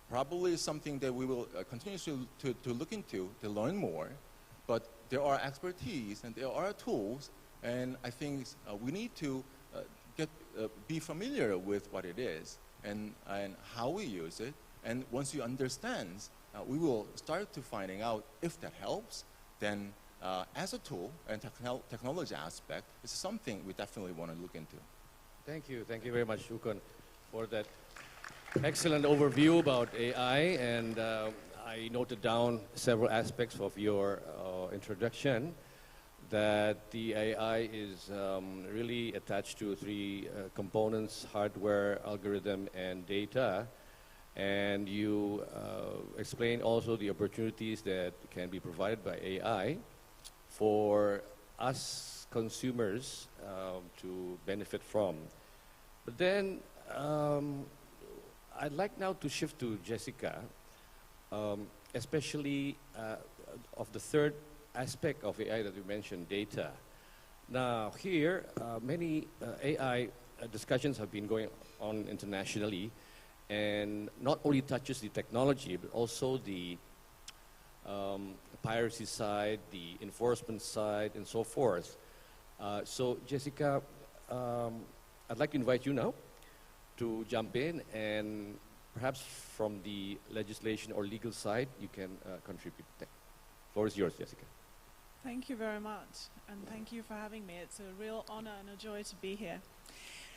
probably is something that we will continue to look into, to learn more, but there are expertise and there are tools, and I think we need to be familiar with what it is and how we use it, and once you understand, we will start to finding out if that helps, then as a tool and technology aspect, it's something we definitely want to look into. Thank you very much, Ukon, for that excellent overview about AI, and I noted down several aspects of your introduction, that the AI is really attached to three components: hardware, algorithm, and data. And you explain also the opportunities that can be provided by AI for us consumers to benefit from. But then I'd like now to shift to Jessica, especially of the third aspect of AI that you mentioned, data. Now here, many AI discussions have been going on internationally, and not only touches the technology, but also the piracy side, the enforcement side, and so forth. So Jessica, I'd like to invite you now to jump in, and perhaps from the legislation or legal side, you can contribute. The floor is yours, Jessica. Thank you very much, and thank you for having me. It's a real honor and a joy to be here.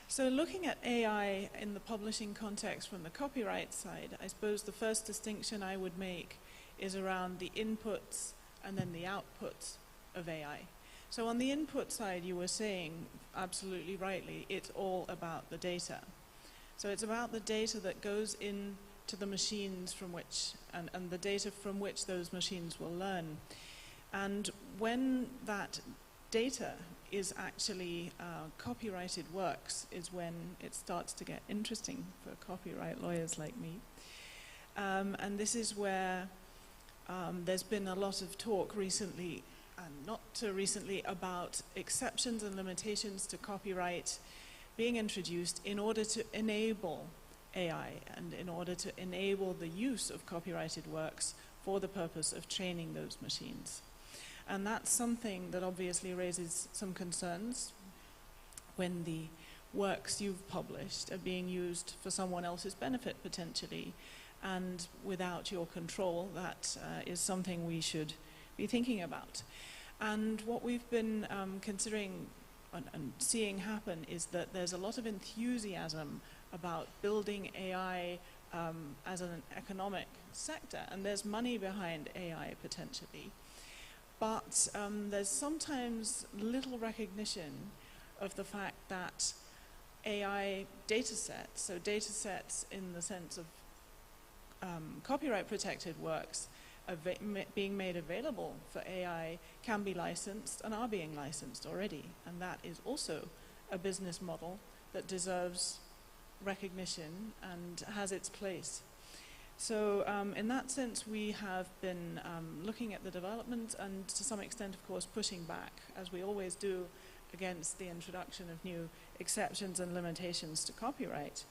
So looking at AI in the publishing context from the copyright side, I suppose the first distinction I would make is around the inputs and then the outputs of AI. So on the input side, you were saying, absolutely rightly, it's all about the data. So it's about the data that goes into the machines from which, and the data from which those machines will learn. And when that data is actually copyrighted works is when it starts to get interesting for copyright lawyers like me. And this is where there's been a lot of talk recently, and not too recently, about exceptions and limitations to copyright being introduced in order to enable AI and in order to enable the use of copyrighted works for the purpose of training those machines. And that's something that obviously raises some concerns when the works you've published are being used for someone else's benefit potentially, and without your control, that is something we should be thinking about. And what we've been considering and seeing happen is that there's a lot of enthusiasm about building AI as an economic sector, and there's money behind AI potentially. But there's sometimes little recognition of the fact that AI data sets, so data sets in the sense of copyright protected works being made available for AI, can be licensed and are being licensed already. And that is also a business model that deserves recognition and has its place. So in that sense, we have been looking at the development and to some extent, of course, pushing back, as we always do, against the introduction of new exceptions and limitations to copyright.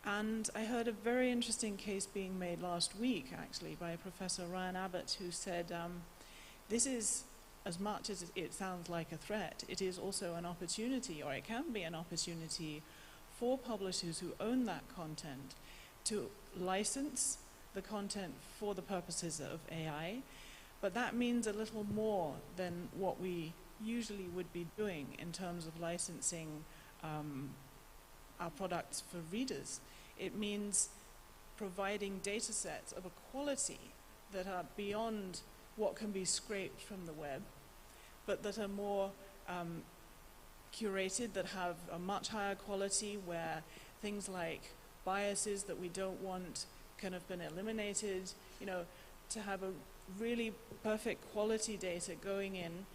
And I heard a very interesting case being made last week, actually, by Professor Ryan Abbott, who said, this is, as much as it sounds like a threat, it is also an opportunity, or it can be an opportunity for publishers who own that content to license the content for the purposes of AI, but that means a little more than what we usually would be doing in terms of licensing our products for readers. It means providing data sets of a quality that are beyond what can be scraped from the web, but that are more curated, that have a much higher quality, where things like biases that we don't want can have been eliminated, you know, to have a really perfect quality data going in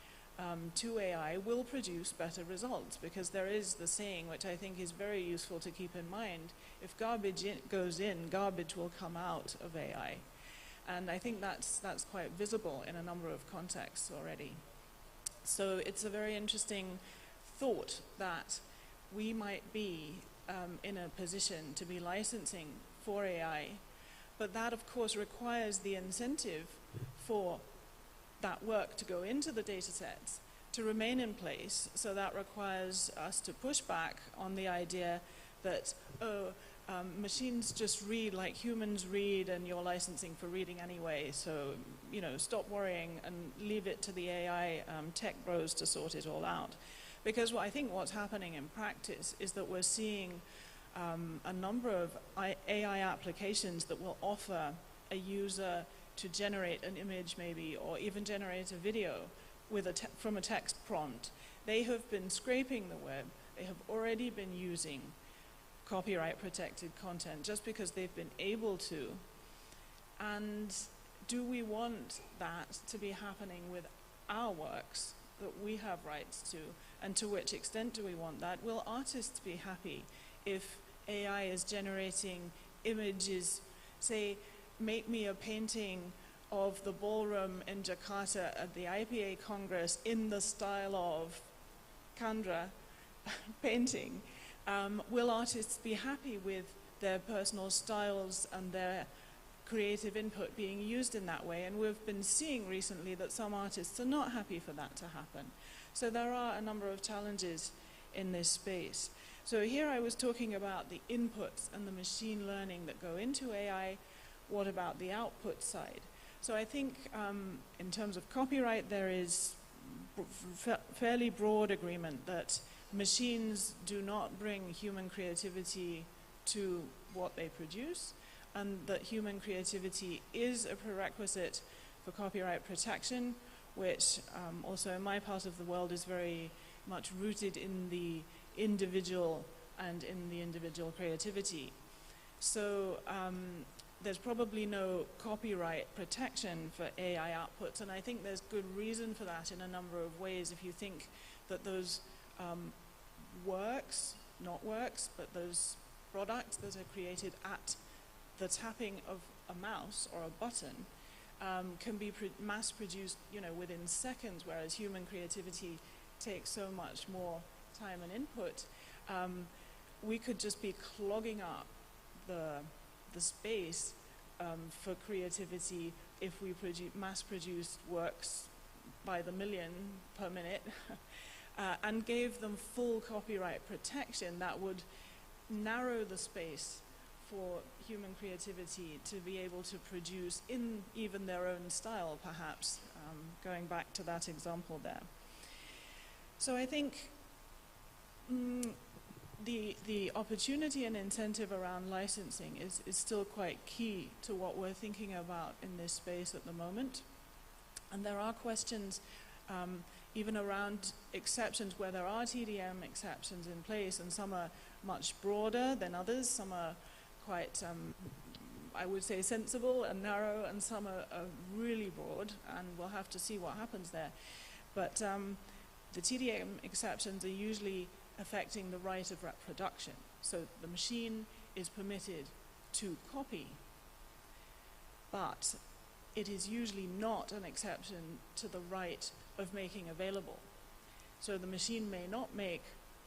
to AI will produce better results, because there is the saying, which I think is very useful to keep in mind: if garbage goes in, garbage will come out of AI. And I think that's quite visible in a number of contexts already. So it's a very interesting thought that we might be in a position to be licensing for AI, but that of course requires the incentive for that work to go into the data sets to remain in place. So that requires us to push back on the idea that, machines just read like humans read, and you're licensing for reading anyway, so stop worrying and leave it to the AI tech bros to sort it all out. Because I think what's happening in practice is that we're seeing a number of AI applications that will offer a user to generate an image maybe, or even generate a video with from a text prompt. They have been scraping the web. They have already been using copyright protected content just because they've been able to. And do we want that to be happening with our works that we have rights to? And to which extent do we want that? Will artists be happy if AI is generating images, say, make me a painting of the ballroom in Jakarta at the IPA Congress in the style of Chandra painting? Will artists be happy with their personal styles and their creative input being used in that way? And we've been seeing recently that some artists are not happy for that to happen. So there are a number of challenges in this space. So here I was talking about the inputs and the machine learning that go into AI. What about the output side? So I think in terms of copyright, there is fairly broad agreement that machines do not bring human creativity to what they produce, and that human creativity is a prerequisite for copyright protection, which also in my part of the world is very much rooted in the individual and in the individual creativity. So there's probably no copyright protection for AI outputs, and I think there's good reason for that in a number of ways. If you think that those works, not works, but those products that are created at the tapping of a mouse or a button can be mass-produced, within seconds, whereas human creativity takes so much more time and input. We could just be clogging up the space for creativity if we mass-produced works by the million per minute and gave them full copyright protection. That would narrow the space for human creativity to be able to produce in even their own style, perhaps, going back to that example there. So I think the opportunity and incentive around licensing is still quite key to what we're thinking about in this space at the moment. And there are questions even around exceptions where there are TDM exceptions in place, and some are much broader than others. Some are quite, I would say, sensible and narrow, and some are really broad, and we'll have to see what happens there. But the TDM exceptions are usually affecting the right of reproduction. So the machine is permitted to copy, but it is usually not an exception to the right of making available. So the machine may not make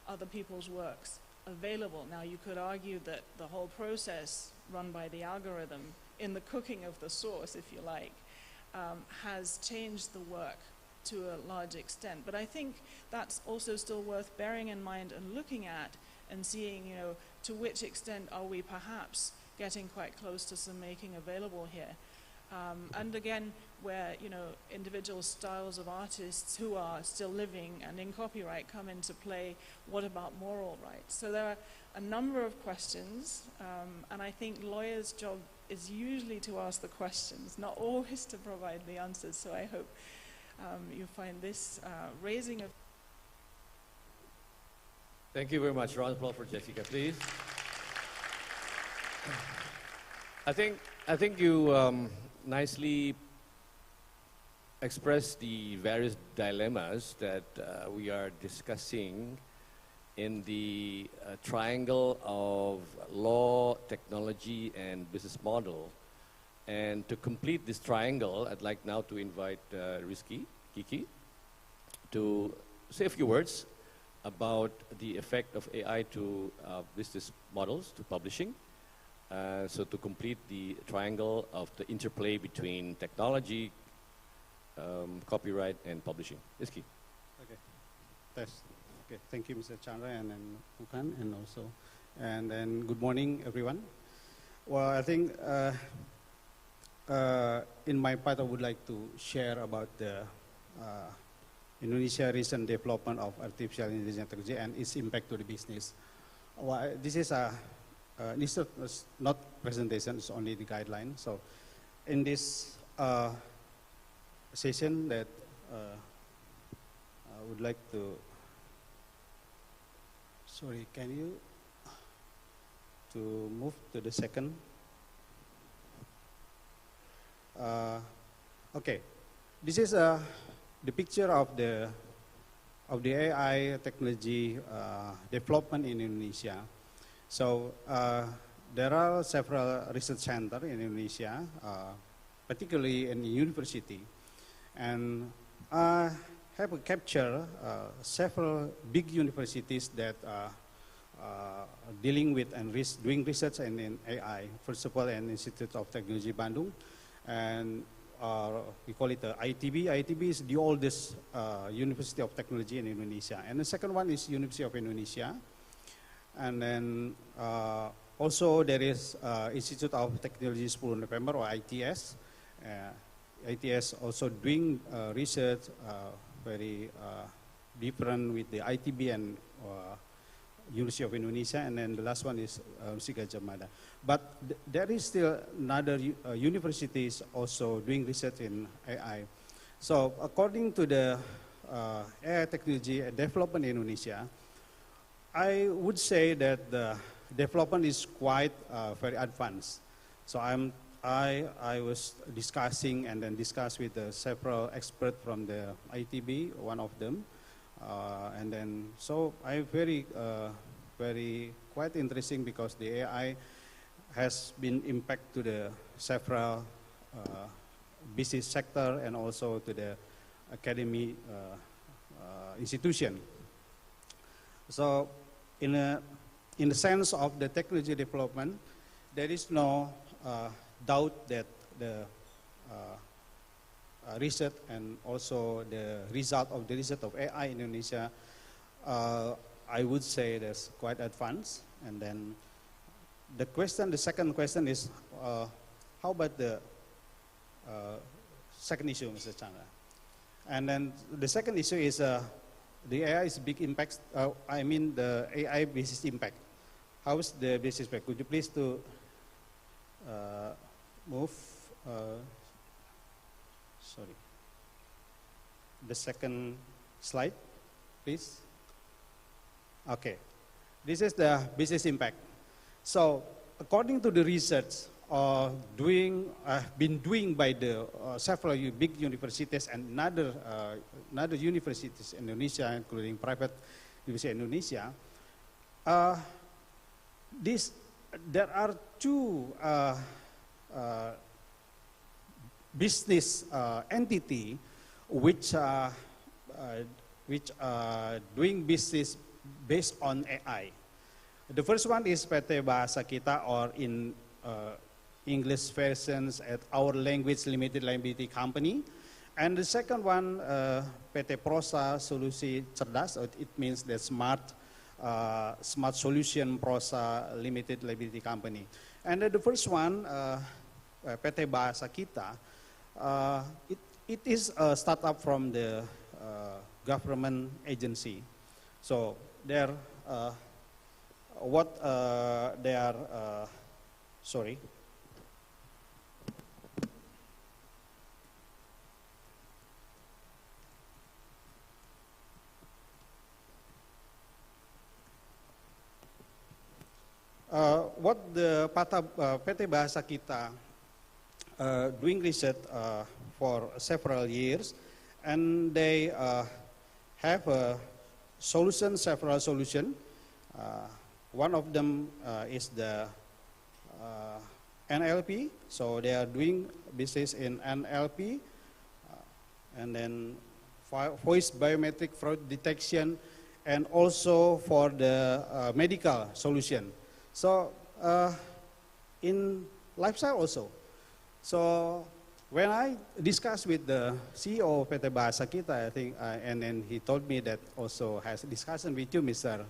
other people's works available. Now you could argue that the whole process run by the algorithm in the cooking of the sauce, if you like, has changed the work to a large extent. But I think that's also still worth bearing in mind and looking at and seeing, to which extent are we perhaps getting quite close to some making available here. And again, where, individual styles of artists who are still living and in copyright come into play. What about moral rights? So there are a number of questions, and I think lawyers' job is usually to ask the questions, not always to provide the answers. So I hope you find this raising of... Thank you very much. Round of applause for Jessica, please. I think you nicely express the various dilemmas that we are discussing in the triangle of law, technology, and business model. And to complete this triangle, I'd like now to invite Rizky, Kiki, to say a few words about the effect of AI to business models, to publishing. So to complete the triangle of the interplay between technology, copyright, and publishing. Rizky. Okay, test. Okay, thank you, Mr. Chandra and Bukan, and also, and then good morning, everyone. Well, I think in my part, I would like to share about the Indonesia recent development of artificial intelligence technology and its impact to the business. Well, this is not presentation; it's only the guideline. So, in this session, that I would like to. Sorry, can you to move to the second? Okay, this is the picture of the AI technology development in Indonesia. So there are several research centers in Indonesia, particularly in the university, and have captured several big universities that are dealing with and doing research in AI. First of all, an Institute of Technology Bandung, and we call it the ITB. ITB is the oldest University of Technology in Indonesia. And the second one is University of Indonesia. And then also there is Institute of Technology 10 November, or ITS. ITS also doing research very different with the ITB and University of Indonesia, and then the last one is Gajah Mada. But there is still another universities also doing research in AI. So according to the AI technology development in Indonesia, I would say that the development is quite very advanced. So I was discussing and then discussed with several experts from the ITB, one of them, and then so I very quite interesting because the AI has been impact to the several business sector and also to the academy institution. So in the sense of the technology development, there is no doubt that the research and also the result of the research of AI in Indonesia, I would say that's quite advanced. And then the second question is, how about the second issue, Mr. Chandra? And then the second issue is the AI is big impact. I mean the AI business impact. How is the business impact? Could you please to move? Sorry. The second slide, please. Okay. This is the business impact. So, according to the research been doing by the several big universities and other universities in Indonesia, including private university in Indonesia, there are two business entity which are doing business based on AI. The first one is PT Bahasa Kita, or in English versions at Our Language Limited Liability Company. And the second one, PT Prosa Solusi Cerdas, it means the Smart Solution Prosa Limited Liability Company. And the first one, PT Bahasa Kita, it is a startup from the government agency. So they're sorry. What the PT Bahasa Kita doing research for several years, and they have a solution, several solutions. One of them is the NLP, so they are doing business in NLP, and then voice biometric fraud detection, and also for the medical solution. So in lifestyle also. So when I discussed with the CEO of PT Bahasa Kita, I think, and then he told me that also has a discussion with you, Mr.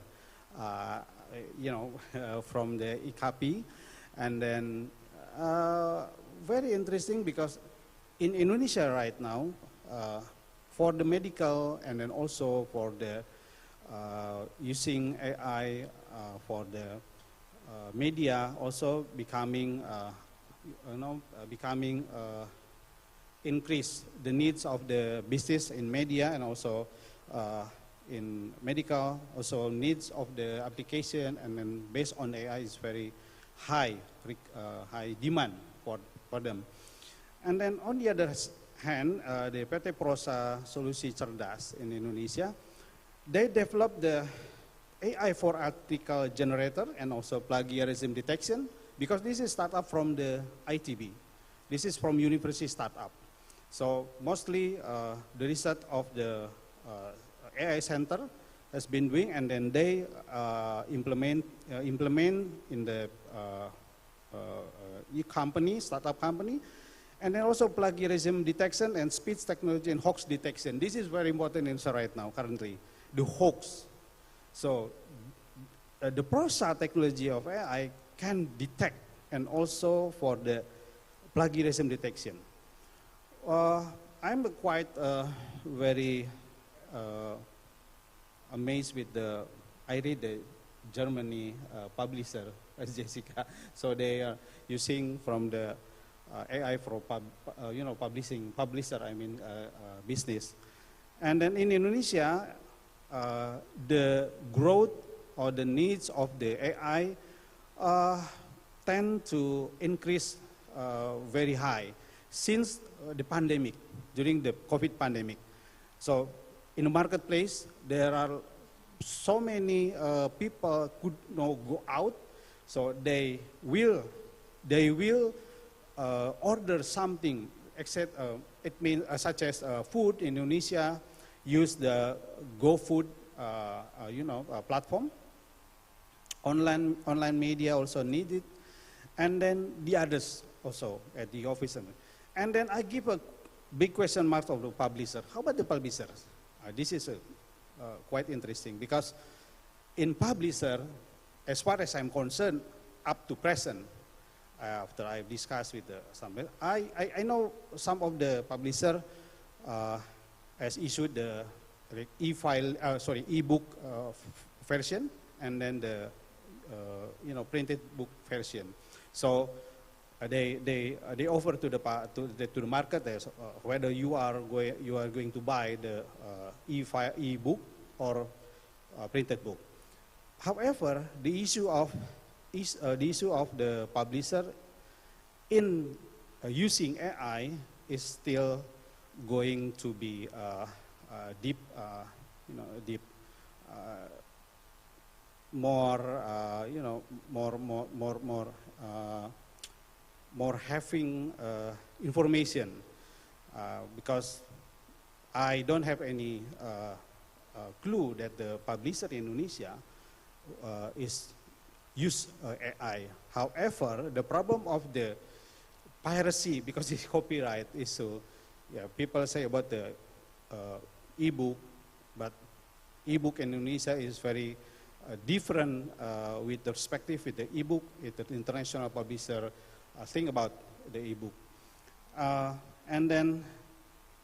From the IKP, and then very interesting because in Indonesia right now, for the medical and then also for the using AI for the media also becoming increase the needs of the business in media, and also in medical also needs of the application, and then based on AI is very high demand for them. And then on the other hand, the PT Prosa Solusi Cerdas in Indonesia, they developed the AI for article generator and also plagiarism detection, because this is startup from the ITB. This is from university startup. So mostly the research of the AI center has been doing, and then they implement in the company, startup company, and then also plagiarism detection and speech technology and hoax detection. This is very important in right now currently, the hoax. So the Prosa technology of AI can detect and also for the plagiarism detection. I'm quite very amazed with I read the Germany publisher as Jessica. So they are using from the AI for publishing, publisher, business. And then in Indonesia, the growth or the needs of the AI tend to increase very high since the pandemic, during the COVID pandemic. So in the marketplace, there are so many people could not go out, so they will order something, except it means such as food in Indonesia, use the GoFood platform. Online media also need it, and then the others also at the office. And then I give a big question mark of the publisher. How about the publishers? This is quite interesting, because in publisher, as far as I'm concerned, up to present, after I've discussed with some, I know some of the publisher has issued the e-book version, and then the printed book version. So they offer to the market whether you are going to buy the e-book or printed book. However, the issue of the publisher in using AI is still going to be more having information, because I don't have any clue that the publisher in Indonesia is use AI. However, the problem of the piracy, because it's copyright issue, people say about the e-book, but e-book in Indonesia is very different with the perspective with the e-book, with the international publisher think about the e-book. And then,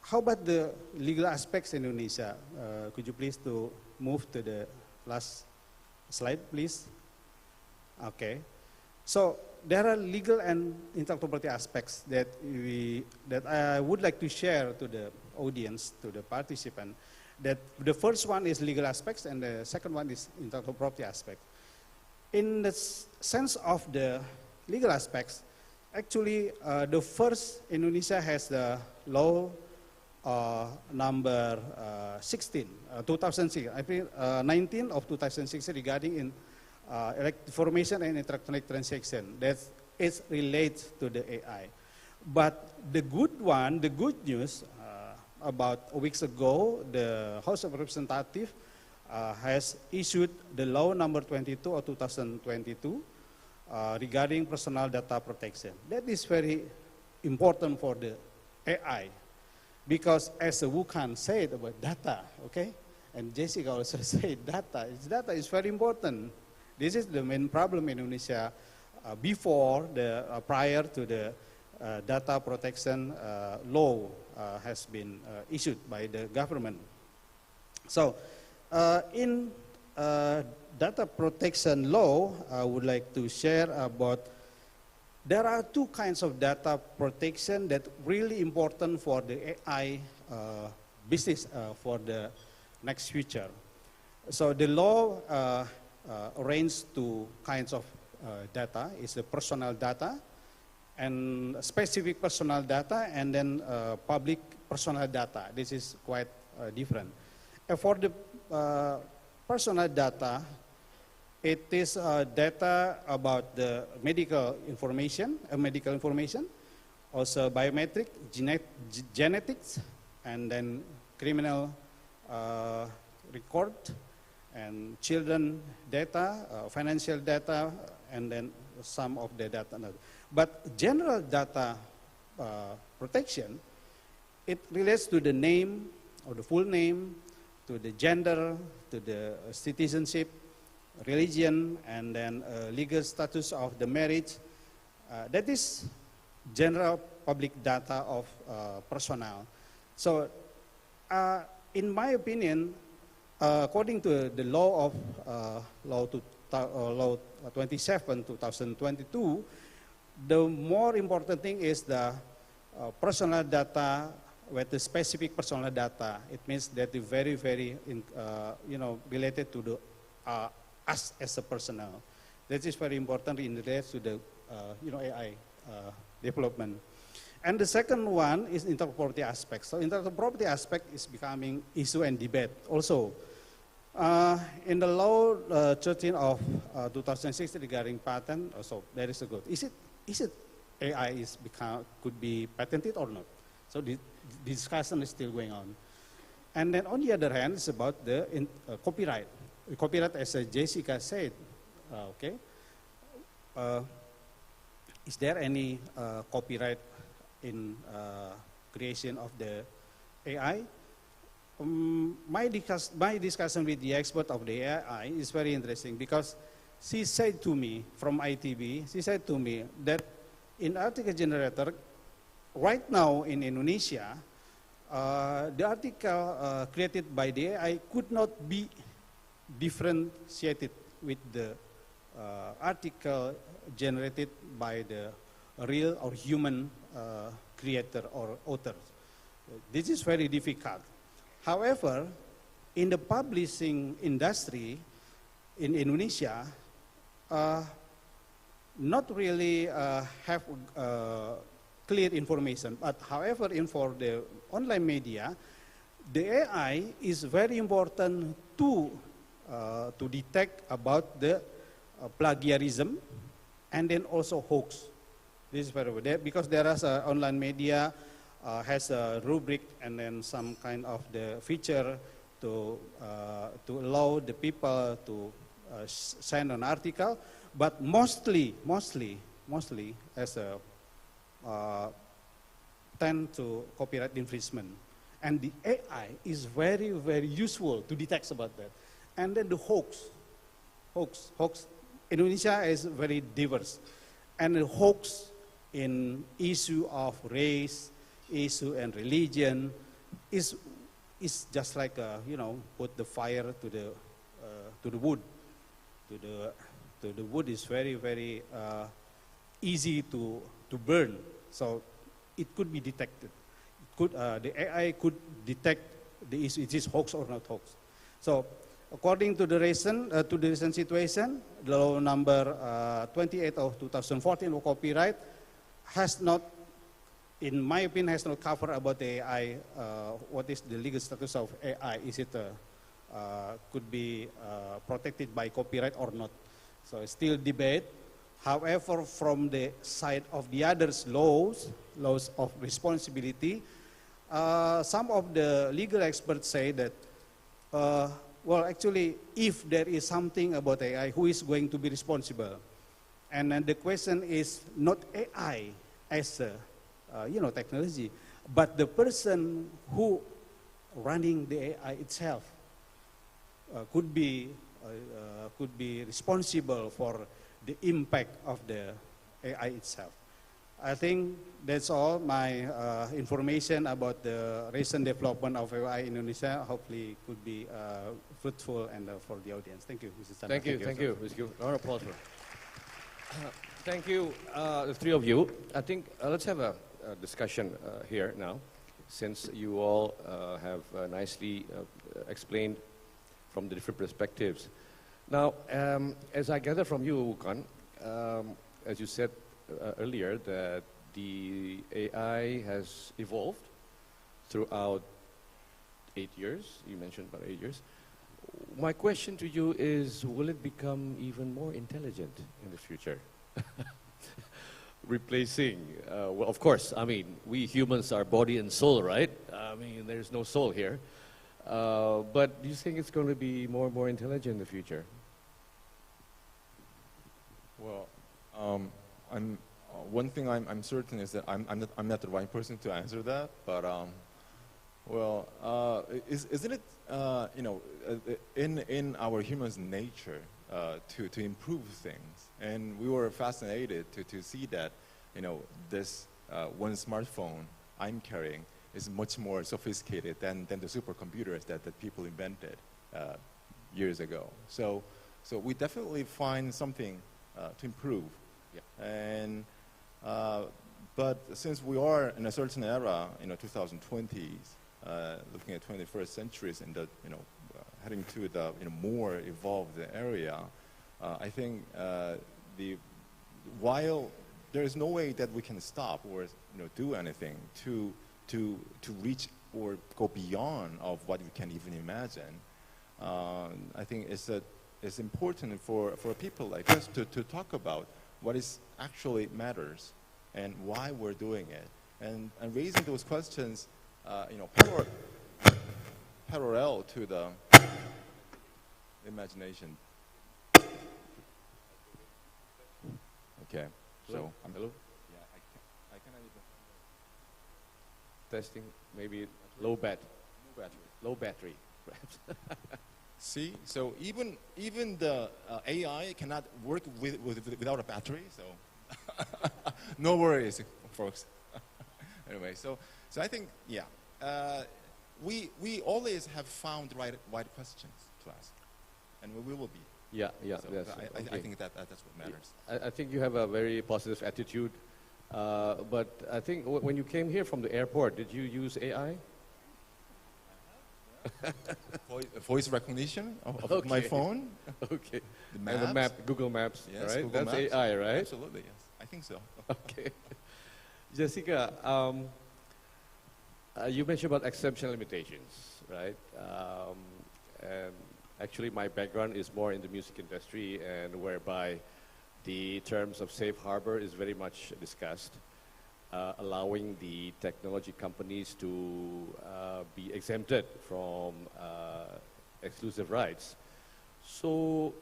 how about the legal aspects in Indonesia? Could you please to move to the last slide, please? Okay. So there are legal and intellectual property aspects that I would like to share to the audience, to the participant. That the first one is legal aspects, and the second one is intellectual property aspect. In the sense of the legal aspects, actually, the first Indonesia has the law number 16, 2006, I think 19 of 2006 regarding information and electronic transaction that is related to the AI. But the good one, the good news, about weeks ago, the House of Representatives has issued the law number 22 of 2022 regarding personal data protection. That is very important for the AI because as Wu Kan said about data, okay, and Jessica also said data is very important. This is the main problem in Indonesia before the prior to the data protection law has been issued by the government. So in data protection law, I would like to share about there are two kinds of data protection that really important for the AI business for the next future. So the law arranges two kinds of data. It's the personal data and specific personal data and then public personal data. This is quite different. For the personal data, it is data about the medical information, also biometric, genetics, and then criminal record, and children data, financial data, and then some of the data. But general data protection, it relates to the name or the full name, to the gender, to the citizenship, religion, and then legal status of the marriage. That is general public data of personnel. So in my opinion, according to the law of Law 27, 2022, the more important thing is the personal data with the specific personal data. It means that the very, very, related to the us as a personnel. That is very important in relation to the, AI development. And the second one is intellectual property aspect. So intellectual property aspect is becoming issue and debate also. In the law 13 of 2006 regarding patent, also that is a good. Is it AI could be patented or not? So the discussion is still going on. And then on the other hand, it's about the copyright. Copyright, as Jessica said, okay. Is there any copyright in creation of the AI? My discussion with the expert of the AI is very interesting because she said to me from ITB, she said to me that in article generator, right now in Indonesia, the article created by the AI could not be differentiated with the article generated by the real or human creator or author. This is very difficult. However, in the publishing industry in Indonesia, not really have clear information. But however, for the online media, the AI is very important to detect about the plagiarism and then also hoax. This is very good because there is online media has a rubric and then some kind of the feature to allow the people to send an article, but mostly as a tend to copyright infringement. And the AI is very, very useful to detect about that. And then the hoax. Indonesia is very diverse. And the hoax in issue of race, issue and religion is just like, put the fire to the wood. The wood is very, very easy to burn. So it could be detected. The AI could detect the issue, it is hoax or not hoax. So according to the recent situation, the law number 28 of 2014 of copyright has not in my opinion, has not covered about the AI. What is the legal status of AI? Is it could be protected by copyright or not? So it's still debate. However, from the side of the others laws of responsibility, some of the legal experts say that, well, actually, if there is something about AI, who is going to be responsible? And then the question is not AI as a technology, but the person who running the AI itself could be responsible for the impact of the AI itself. I think that's all my information about the recent development of AI in Indonesia. Hopefully could be fruitful and for the audience. Thank you, Mr. Chandra. Thank you. Let's give a round of applause. Thank you, the three of you. I think let's have a discussion here now, since you all have nicely explained from the different perspectives. Now, as I gather from you, Wukan, as you said earlier, that the AI has evolved throughout 8 years. You mentioned about 8 years. My question to you is, will it become even more intelligent in the future? Replacing, well, of course, I mean, we humans are body and soul, right? I mean, there's no soul here. But do you think it's going to be more and more intelligent in the future? Well, one thing I'm certain is that I'm not the right person to answer that. But isn't it in our humans' nature to improve things? And we were fascinated to see that this one smartphone I'm carrying is much more sophisticated than the supercomputers that people invented years ago. So we definitely find something to improve. Yeah. And but since we are in a certain era, 2020s, looking at 21st centuries, and heading to the more evolved area, I think while there is no way that we can stop or do anything to reach or go beyond of what we can even imagine, I think it's important for people like us to talk about what is actually matters and why we're doing it, and raising those questions, parallel to the imagination. Okay, so hello. Yeah, I cannot even. Testing, maybe low battery, perhaps. See, so even the AI cannot work without a battery. So no worries, folks. Anyway, so I think we always have found the right questions to ask, and we will be. Yeah, So yes. I think that's what matters. I think you have a very positive attitude, but I think when you came here from the airport, did you use AI? Voice recognition of my phone. Okay. The maps. And the map, Google Maps, Yes, right? Google That's Maps. AI, right? Absolutely, yes. I think so. Okay. Jessica, you mentioned about exemption limitations, right? And actually, my background is more in the music industry, and whereby the terms of safe harbor is very much discussed, allowing the technology companies to be exempted from exclusive rights. So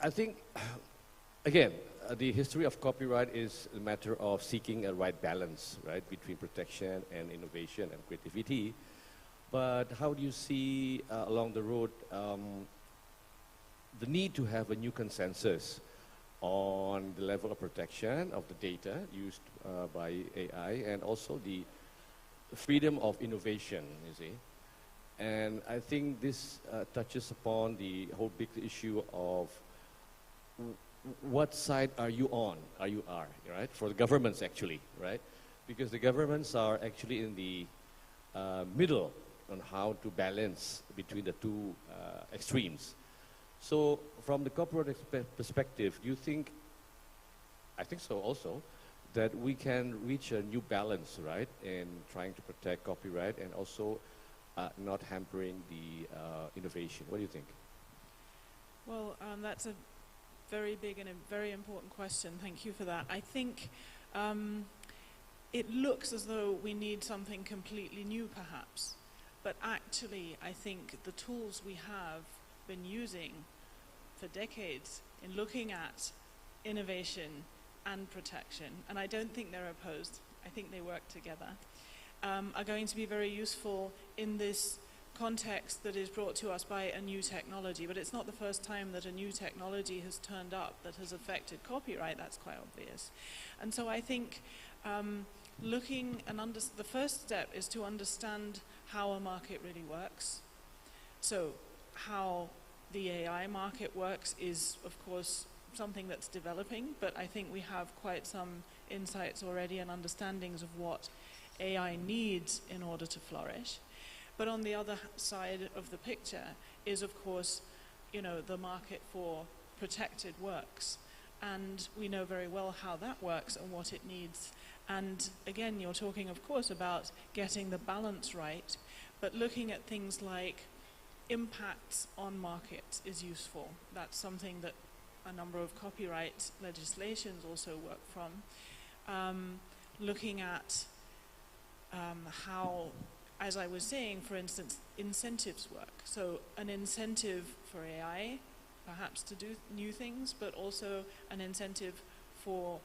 I think, again, the history of copyright is a matter of seeking a right balance, right, between protection and innovation and creativity. But how do you see along the road the need to have a new consensus on the level of protection of the data used by AI, and also the freedom of innovation, you see? And I think this touches upon the whole big issue of what side are you on, right? For the governments, actually, right? Because the governments are actually in the middle on how to balance between the two extremes. So from the corporate perspective, do you think I think so also, that we can reach a new balance, right, in trying to protect copyright and also not hampering the innovation. What do you think? Well, that's a very big and a very important question. Thank you for that. I think it looks as though we need something completely new, perhaps. But actually, I think the tools we have been using for decades in looking at innovation and protection, and I don't think they're opposed, I think they work together, are going to be very useful in this context that is brought to us by a new technology. But it's not the first time that a new technology has turned up that has affected copyright. That's quite obvious. And so I think looking and the first step is to understand how a market really works. So how the AI market works is, of course, something that's developing, but I think we have quite some insights already and understandings of what AI needs in order to flourish. But on the other side of the picture is, of course, you know, the market for protected works. And we know very well how that works and what it needs. And again, you're talking, of course, about getting the balance right, but looking at things like impacts on markets is useful. That's something that a number of copyright legislations also work from. Looking at how, as I was saying, for instance, incentives work. So an incentive for AI, perhaps to do new things, but also an incentive for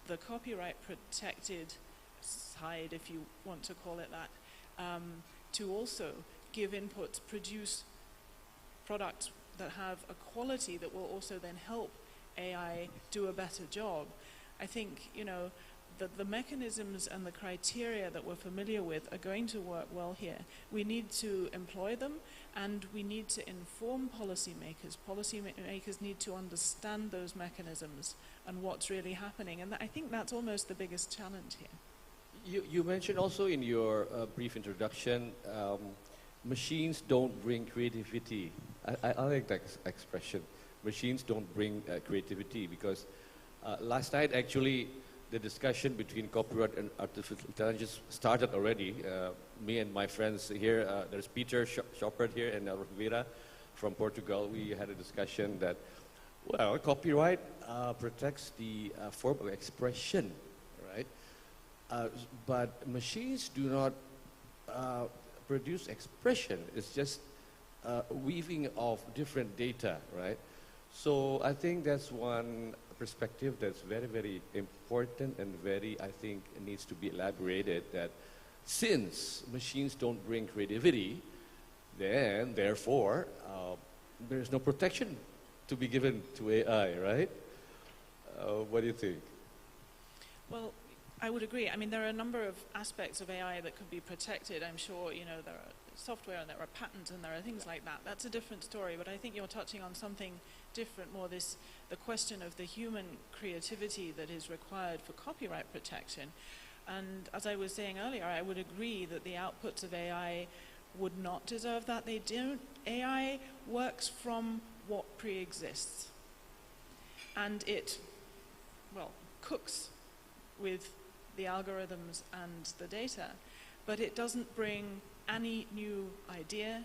the copyright protected side, if you want to call it that, to also give inputs, produce products that have a quality that will also then help AI do a better job. I think, you know, the mechanisms and the criteria that we're familiar with are going to work well here. We need to employ them, and we need to inform policymakers. Policymakers need to understand those mechanisms and what's really happening. And I think that's almost the biggest challenge here. You mentioned also in your brief introduction, machines don't bring creativity. I like that expression. Machines don't bring creativity, because last night actually the discussion between copyright and artificial intelligence started already. Me and my friends here, there's Peter Schoppert here and Rivera from Portugal. We had a discussion that, well, copyright protects the form of expression, right? But machines do not produce expression. It's just weaving of different data, right? So I think that's one perspective that's very, very important and very, I think, needs to be elaborated, that since machines don't bring creativity, then therefore there's no protection to be given to AI, right? What do you think? Well, I would agree. I mean, there are a number of aspects of AI that could be protected. I'm sure, you know, there are software and there are patents and there are things like that. That's a different story, but I think you're touching on something different, more the question of the human creativity that is required for copyright protection. And as I was saying earlier, I would agree that the outputs of AI would not deserve that. They don't. AI works from what pre-exists. And it, well, cooks with the algorithms and the data, but it doesn't bring any new idea,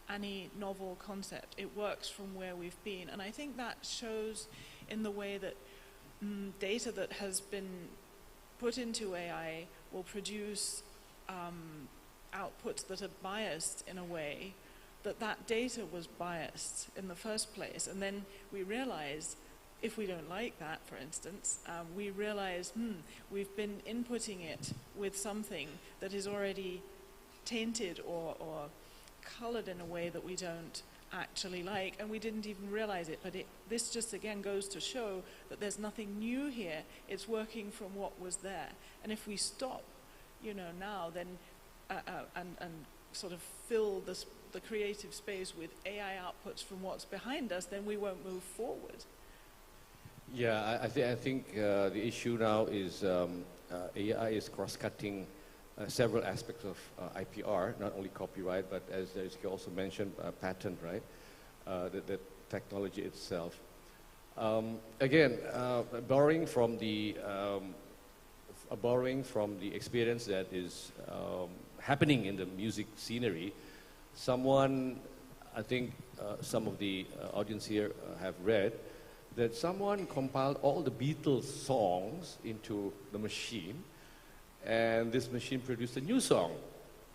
any novel concept. It works from where we've been. And I think that shows in the way that data that has been put into AI will produce outputs that are biased in a way that data was biased in the first place. And then we realize, if we don't like that, for instance, we realize, we've been inputting it with something that is already tainted or colored in a way that we don't actually like, and we didn't even realize it. But this just again goes to show that there's nothing new here. It's working from what was there. And if we stop, you know, now, then and sort of fill the creative space with AI outputs from what's behind us, then we won't move forward. Yeah, I think the issue now is AI is cross-cutting several aspects of IPR, not only copyright, but as you also mentioned, patent, right? The technology itself. Again, borrowing from the experience that is happening in the music scenery, someone, I think some of the audience here have read, that someone compiled all the Beatles songs into the machine, and this machine produced a new song,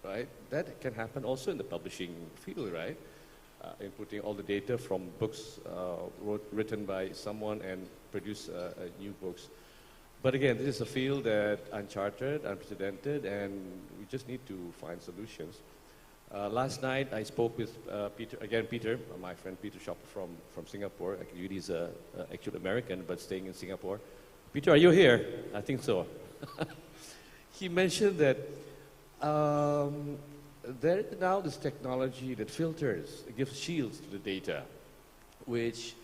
right? That can happen also in the publishing field, right? Inputting all the data from books written by someone and produce new books. But again, this is a field that uncharted, unprecedented, and we just need to find solutions. Last night, I spoke with Peter, my friend Peter Schopper from Singapore. Actually, he's an actual American, but staying in Singapore. Peter, are you here? I think so. He mentioned that there is now this technology that filters, gives shields to the data, which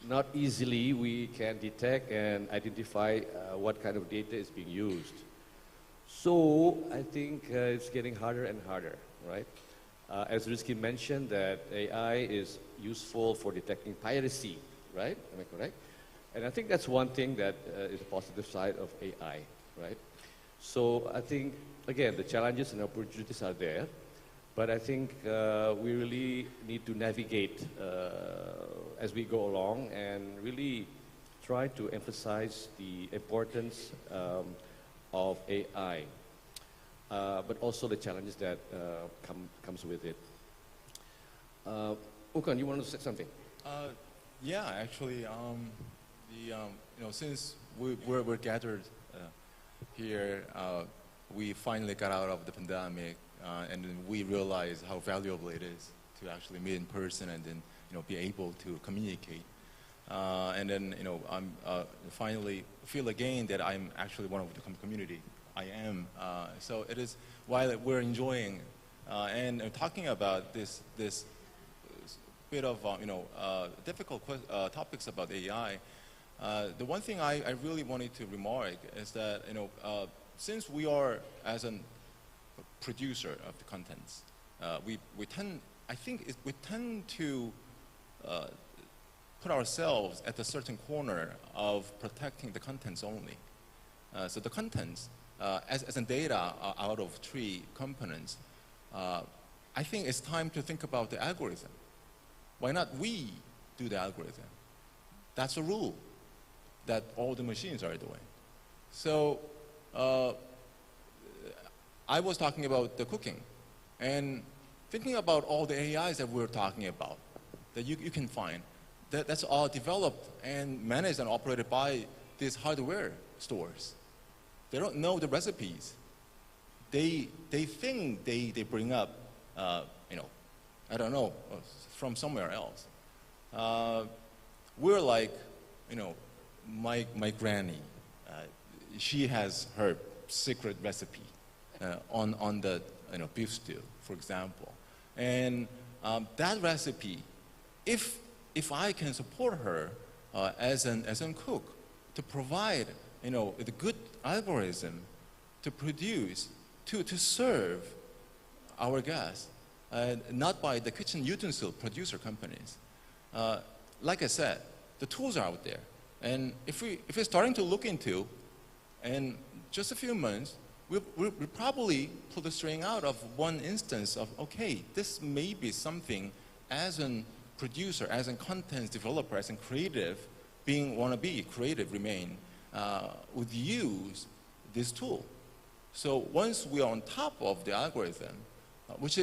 not easily we can detect and identify what kind of data is being used. So I think it's getting harder and harder, right? As Rizky mentioned, that AI is useful for detecting piracy, right? Am I correct? And I think that's one thing that is a positive side of AI, right? So I think, again, the challenges and opportunities are there, but I think we really need to navigate as we go along and really try to emphasize the importance of AI, but also the challenges that comes with it. Ukan, you want to say something? Yeah, actually, since we're gathered here, we finally got out of the pandemic, and then we realized how valuable it is to actually meet in person and then be able to communicate. And then I'm finally feel again that I'm actually one of the community. I am. So it is while we're enjoying and talking about this bit of difficult topics about AI. The one thing I really wanted to remark is that since we are as a producer of the contents, we tend to put ourselves at a certain corner of protecting the contents only. So the contents, as a data out of 3 components, I think it's time to think about the algorithm. Why not we do the algorithm? That's a rule that all the machines are doing. So I was talking about the cooking and thinking about all the AIs that we're talking about that you can find. That's all developed and managed and operated by these hardware stores. They don't know the recipes. They think they bring up, I don't know, from somewhere else. We're like, my granny. She has her secret recipe on the beef stew, for example, and that recipe, if I can support her as a cook to provide the good algorithm to produce to serve our guests, not by the kitchen utensil producer companies. Like I said, the tools are out there, and if we're starting to look into, in just a few months, we'll probably pull the string out of one instance of, okay, this may be something as a producer, as a content developer, as a creative, wanna be creative, would use this tool. So once we are on top of the algorithm, which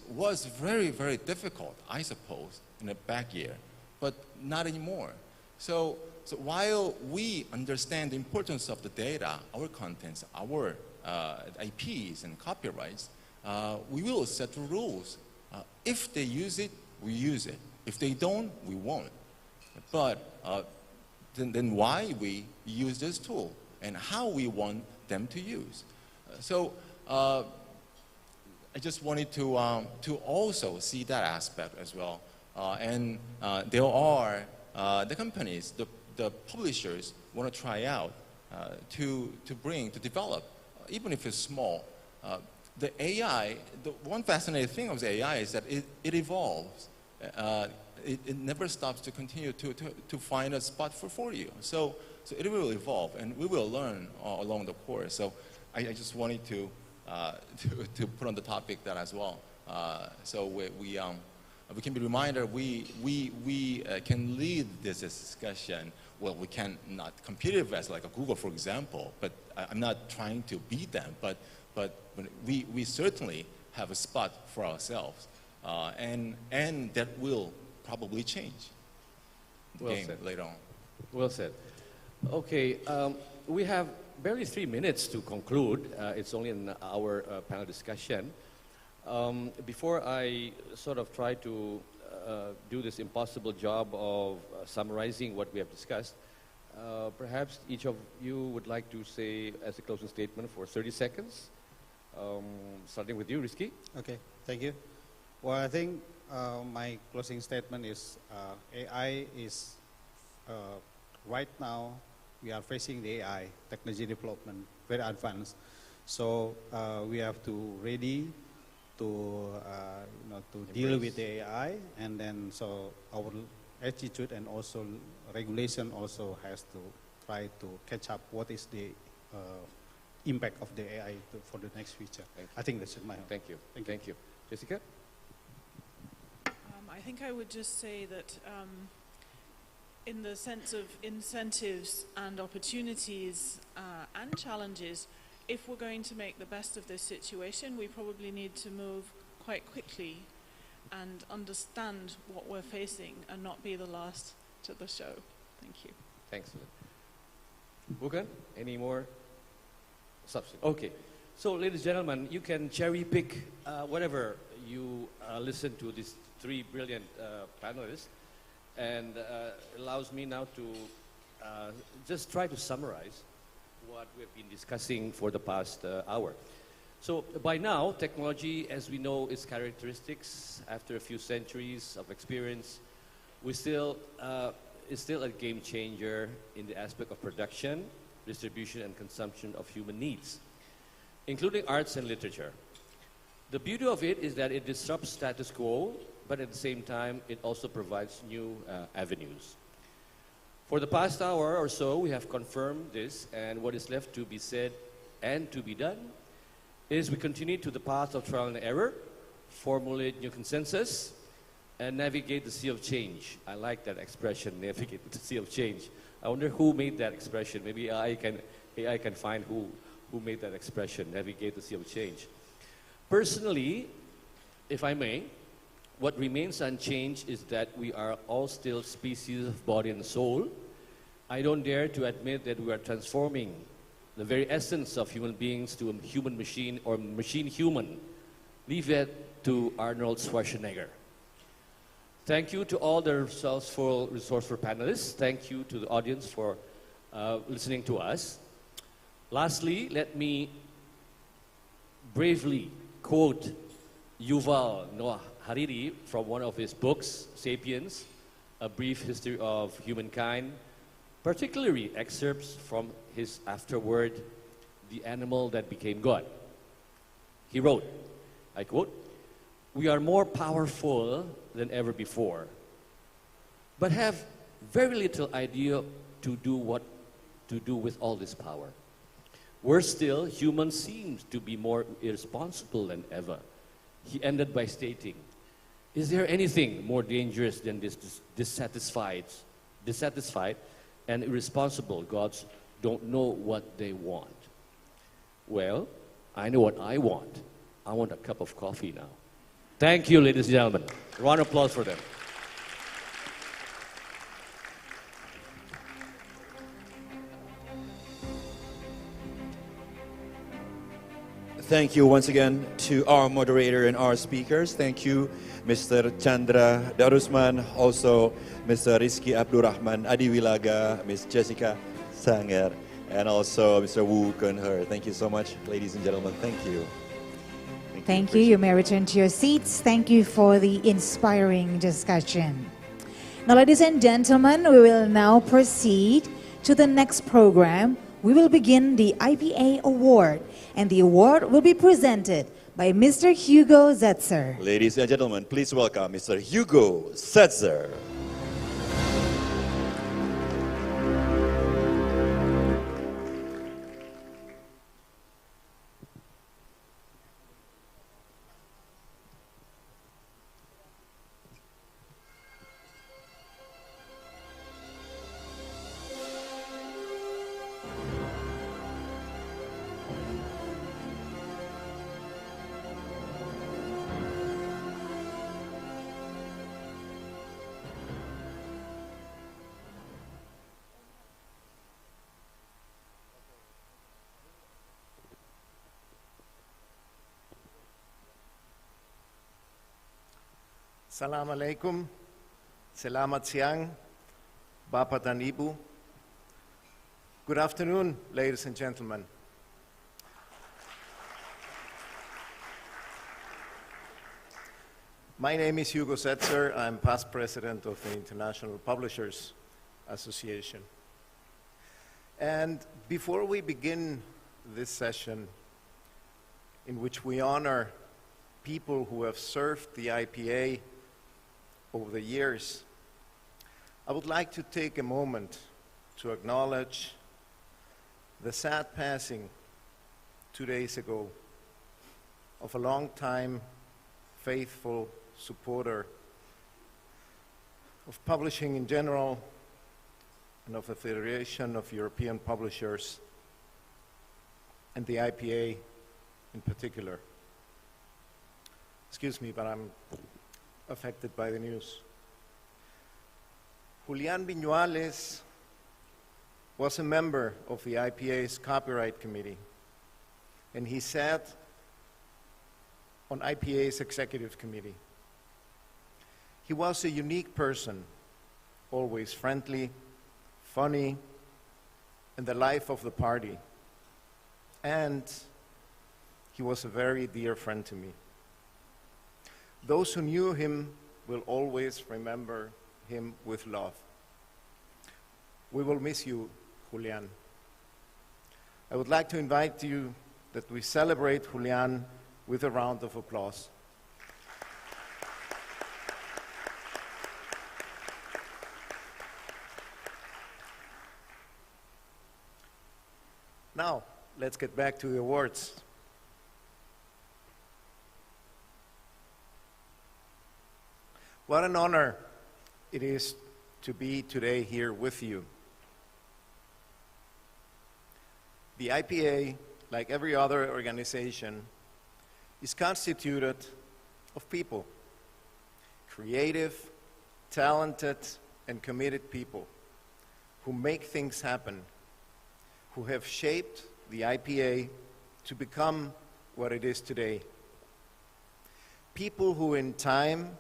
was very, very difficult, I suppose, in the back year, but not anymore. So while we understand the importance of the data, our contents, our IPs and copyrights, we will set the rules. If they use it, we use it. If they don't, we won't. But then why we use this tool and how we want them to use. So I just wanted to also see that aspect as well. And there are the companies, the publishers want to try out to develop, even if it's small. The AI, the one fascinating thing of the AI is that it evolves it never stops to continue to find a spot for you. So it will evolve, and we will learn along the course. So I just wanted to put on the topic that as well. So we can be reminded we can lead this discussion. Well, we can not compete as like a Google, for example, but I'm not trying to beat them, but we certainly have a spot for ourselves, and that will probably change the Well game said. later on. Well said. Okay, we have barely 3 minutes to conclude. It's only an hour panel discussion. Before I sort of try to do this impossible job of summarizing what we have discussed, perhaps each of you would like to say as a closing statement for 30 seconds. Starting with you, Rizky. Okay, thank you. Well, I think my closing statement is AI is right now we are facing the AI technology development very advanced, so we have to ready to to deal with the AI, and then so our attitude and also regulation also has to try to catch up what is the impact of the AI for the next future. I think that's my Thank you. Thank you. Jessica? I think I would just say that in the sense of incentives and opportunities and challenges, if we're going to make the best of this situation, we probably need to move quite quickly and understand what we're facing and not be the last to the show. Thank you. Thanks. Bukan, any more substance? Okay. So, ladies and gentlemen, you can cherry pick whatever you listen to these 3 brilliant panelists, and allows me now to just try to summarize what we've been discussing for the past hour. So by now, technology, as we know its characteristics, after a few centuries of experience, is still a game changer in the aspect of production, distribution, and consumption of human needs, including arts and literature. The beauty of it is that it disrupts status quo, but at the same time, it also provides new avenues. For the past hour or so, we have confirmed this, and what is left to be said and to be done is we continue to the path of trial and error, formulate new consensus, and navigate the sea of change. I like that expression, navigate the sea of change. I wonder who made that expression. Maybe AI can find who made that expression, navigate the sea of change. Personally, if I may, what remains unchanged is that we are all still species of body and soul. I don't dare to admit that we are transforming the very essence of human beings to a human machine or machine human. Leave it to Arnold Schwarzenegger. Thank you to all the resourceful panelists. Thank you to the audience for listening to us. Lastly, let me bravely quote Yuval Noah Harari from one of his books, Sapiens, A Brief History of Humankind, particularly excerpts from his afterword, The Animal That Became God. He wrote, I quote, "We are more powerful than ever before, but have very little idea to do what to do with all this power. Worse still, humans seem to be more irresponsible than ever." He ended by stating, "Is there anything more dangerous than this dissatisfied and irresponsible gods don't know what they want? Well, I know what I want. I want a cup of coffee now." Thank you, ladies and gentlemen. Round of applause for them. Thank you once again to our moderator and our speakers. Thank you, Mr. Chandra Darusman, also Mr. Rizky Abdurrahman Adiwilaga, Ms. Jessica Sanger, and also Mr. Wu Kun-her. Thank you so much, ladies and gentlemen. Thank you. Thank you. You may return to your seats. Thank you for the inspiring discussion. Now, ladies and gentlemen, we will now proceed to the next program. We will begin the IPA Award, and the award will be presented by Mr. Hugo Zetzer. Ladies and gentlemen, please welcome Mr. Hugo Setzer. Salam alaikum, selamat siang, Bapak dan Ibu. Good afternoon, ladies and gentlemen. My name is Hugo Setzer. I'm past president of the International Publishers Association. And before we begin this session, in which we honor people who have served the IPA over the years, I would like to take a moment to acknowledge the sad passing 2 days ago of a long-time faithful supporter of publishing in general and of the Federation of European Publishers and the IPA in particular. Excuse me, but I'm affected by the news. Julián Viñuales was a member of the IPA's Copyright Committee, and he sat on IPA's Executive Committee. He was a unique person, always friendly, funny, and the life of the party. And he was a very dear friend to me. Those who knew him will always remember him with love. We will miss you, Julián. I would like to invite you that we celebrate Julián with a round of applause. Now, let's get back to the awards. What an honor it is to be today here with you. The IPA, like every other organization, is constituted of people, creative, talented, and committed people who make things happen, who have shaped the IPA to become what it is today. People who in time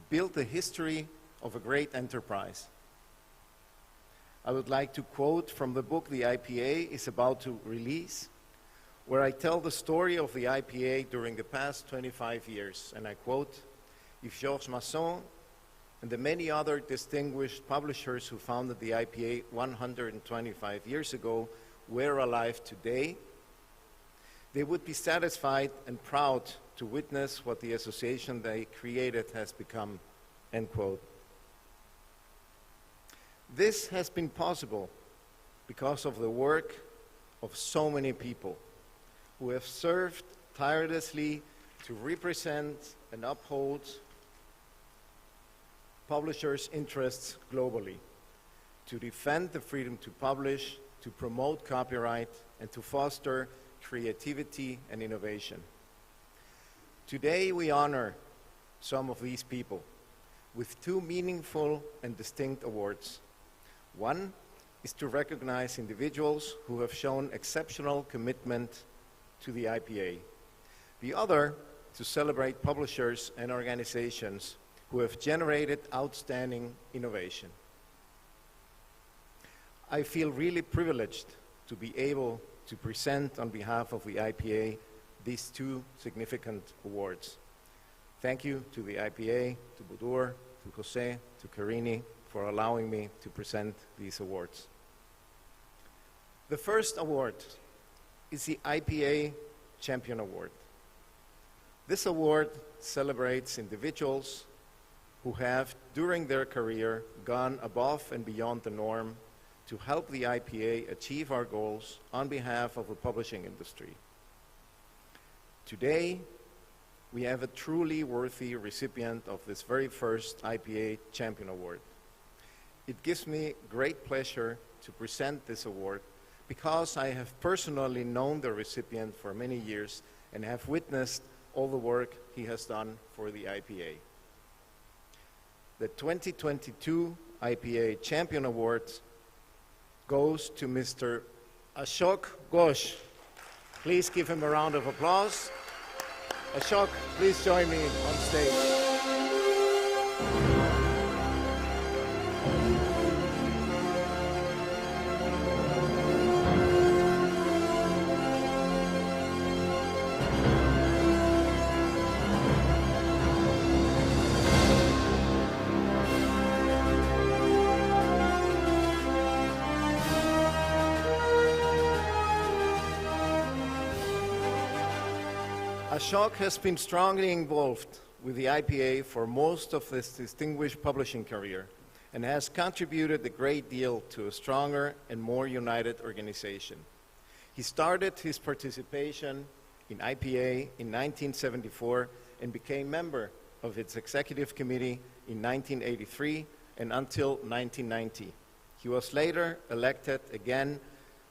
built the history of a great enterprise. I would like to quote from the book the IPA is about to release, where I tell the story of the IPA during the past 25 years. And I quote, "If Georges Masson and the many other distinguished publishers who founded the IPA 125 years ago were alive today, they would be satisfied and proud to witness what the association they created has become," end quote. This has been possible because of the work of so many people who have served tirelessly to represent and uphold publishers' interests globally, to defend the freedom to publish, to promote copyright, and to foster creativity and innovation. Today we honor some of these people with two meaningful and distinct awards. One is to recognize individuals who have shown exceptional commitment to the IPA. The other, to celebrate publishers and organizations who have generated outstanding innovation. I feel really privileged to be able to present on behalf of the IPA these two significant awards. Thank you to the IPA, to Budur, to Jose, to Karini for allowing me to present these awards. The first award is the IPA Champion Award. This award celebrates individuals who have, during their career, gone above and beyond the norm to help the IPA achieve our goals on behalf of the publishing industry. Today, we have a truly worthy recipient of this very first IPA Champion Award. It gives me great pleasure to present this award because I have personally known the recipient for many years and have witnessed all the work he has done for the IPA. The 2022 IPA Champion Award goes to Mr. Ashok Ghosh. Please give him a round of applause. Ashok, please join me on stage. Ashok has been strongly involved with the IPA for most of his distinguished publishing career and has contributed a great deal to a stronger and more united organization. He started his participation in IPA in 1974 and became member of its executive committee in 1983 and until 1990. He was later elected again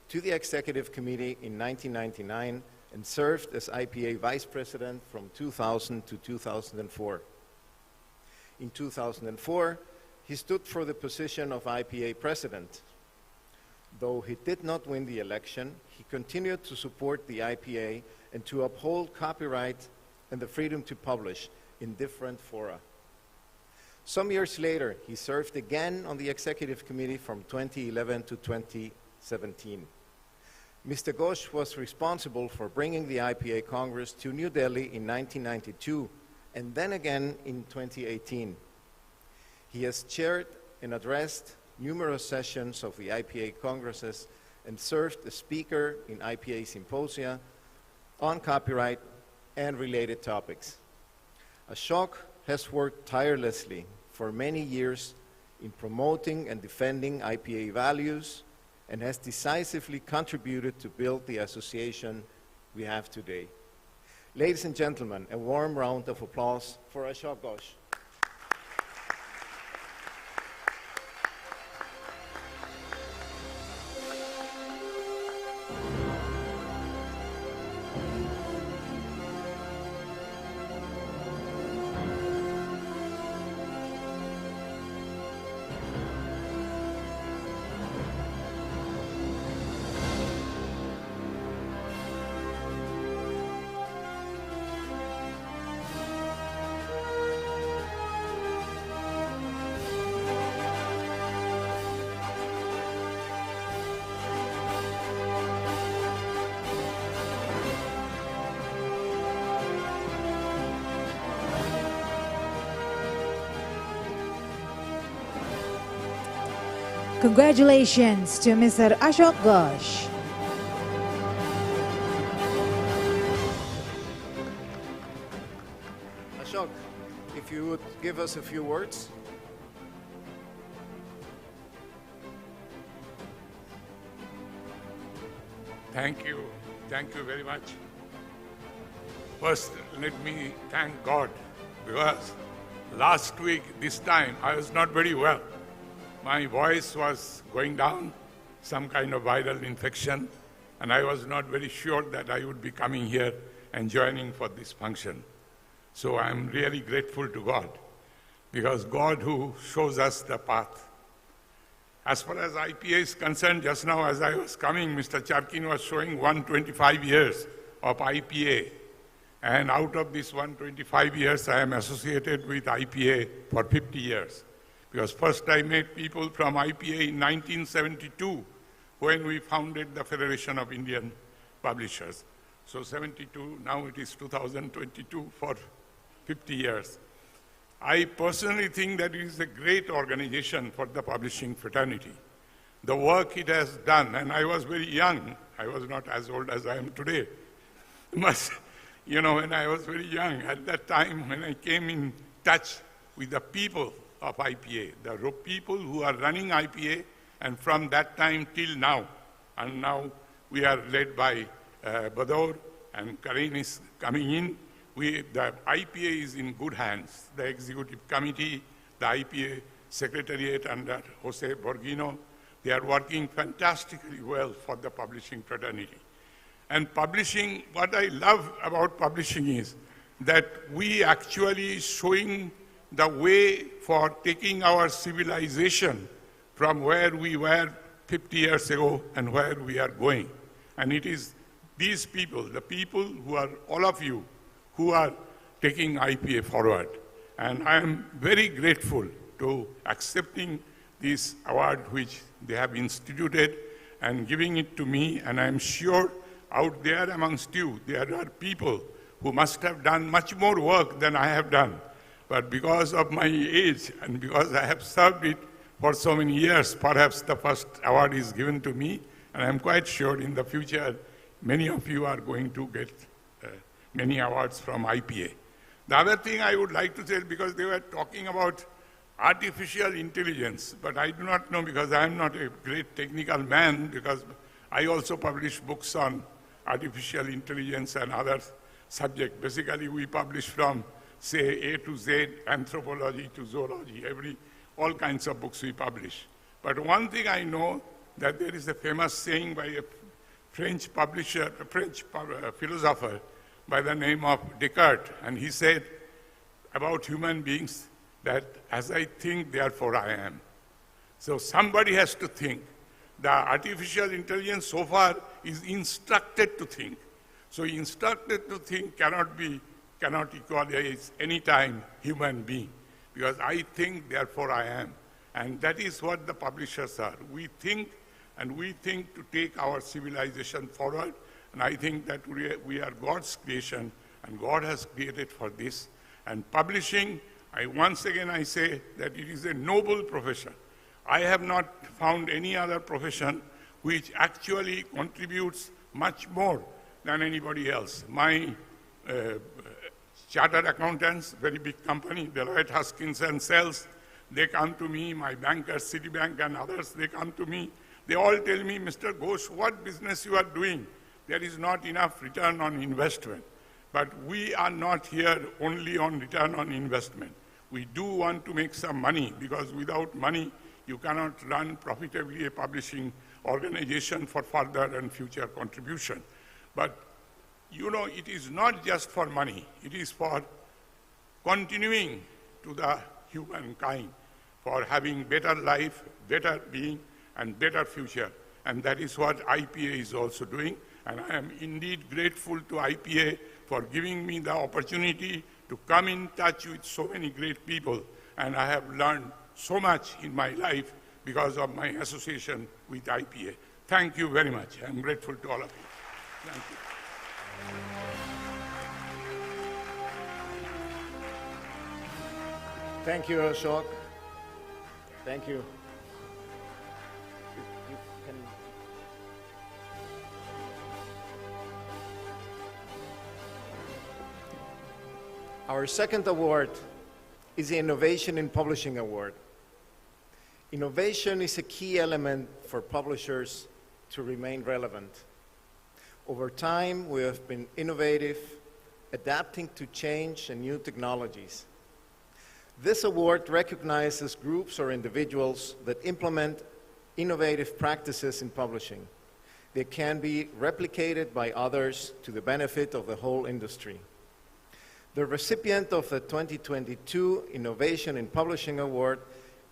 to the executive committee in 1999 and served as IPA Vice President from 2000 to 2004. In 2004, he stood for the position of IPA President. Though he did not win the election, he continued to support the IPA and to uphold copyright and the freedom to publish in different fora. Some years later, he served again on the Executive Committee from 2011 to 2017. Mr. Ghosh was responsible for bringing the IPA Congress to New Delhi in 1992 and then again in 2018. He has chaired and addressed numerous sessions of the IPA Congresses and served as speaker in IPA symposia on copyright and related topics. Ashok has worked tirelessly for many years in promoting and defending IPA values and has decisively contributed to build the association we have today. Ladies and gentlemen, a warm round of applause for Ashok Ghosh. Congratulations to Mr. Ashok Ghosh. Ashok, if you would give us a few words. Thank you very much. First, let me thank God because last week, this time, I was not very well. My voice was going down, some kind of viral infection, and I was not very sure that I would be coming here and joining for this function. So I'm really grateful to God, because God who shows us the path. As far as IPA is concerned, just now as I was coming, Mr. Charkin was showing 125 years of IPA. And out of this 125 years, I am associated with IPA for 50 years. Because first I met people from IPA in 1972 when we founded the Federation of Indian Publishers. So 72, now it is 2022 for 50 years. I personally think that it is a great organization for the publishing fraternity. The work it has done, and I was very young, I was not as old as I am today, but you know, when I was very young, at that time when I came in touch with the people of IPA, the people who are running IPA, and from that time till now, and now we are led by Bador, and Karin is coming in. The IPA is in good hands. The executive committee, the IPA secretariat under Jose Borghino, they are working fantastically well for the publishing fraternity. And publishing, what I love about publishing is that we actually showing the way for taking our civilization from where we were 50 years ago and where we are going. And it is these people, the people who are, all of you, who are taking IPA forward. And I am very grateful to accepting this award which they have instituted and giving it to me. And I'm sure out there amongst you, there are people who must have done much more work than I have done. But because of my age and because I have served it for so many years, perhaps the first award is given to me. And I'm quite sure in the future, many of you are going to get many awards from IPA. The other thing I would like to say, because they were talking about artificial intelligence, but I do not know because I am not a great technical man, because I also publish books on artificial intelligence and other subjects. Basically, we publish from, say, A to Z, anthropology to zoology, all kinds of books we publish. But one thing I know, that there is a famous saying by a French publisher, a French philosopher by the name of Descartes, and he said about human beings that as I think, therefore I am. So somebody has to think. The artificial intelligence so far is instructed to think. So instructed to think cannot equalize any time human being, because I think, therefore I am. And that is what the publishers are. We think, and we think to take our civilization forward. And I think that we are God's creation, and God has created for this. And publishing, once again I say that it is a noble profession. I have not found any other profession which actually contributes much more than anybody else. My chartered accountants, very big company, Deloitte Haskins and Sells, they come to me, my bankers, Citibank and others, they come to me. They all tell me, Mr. Ghosh, what business you are doing? There is not enough return on investment. But we are not here only on return on investment. We do want to make some money, because without money, you cannot run profitably a publishing organization for further and future contribution. But, you know, it is not just for money. It is for continuing to the humankind, for having better life, better being, and better future. And that is what IPA is also doing. And I am indeed grateful to IPA for giving me the opportunity to come in touch with so many great people. And I have learned so much in my life because of my association with IPA. Thank you very much. I'm grateful to all of you. Thank you. Thank you, Ashok. Thank you. Our second award is the Innovation in Publishing Award. Innovation is a key element for publishers to remain relevant. Over time, we have been innovative, adapting to change and new technologies. This award recognizes groups or individuals that implement innovative practices in publishing. They can be replicated by others to the benefit of the whole industry. The recipient of the 2022 Innovation in Publishing Award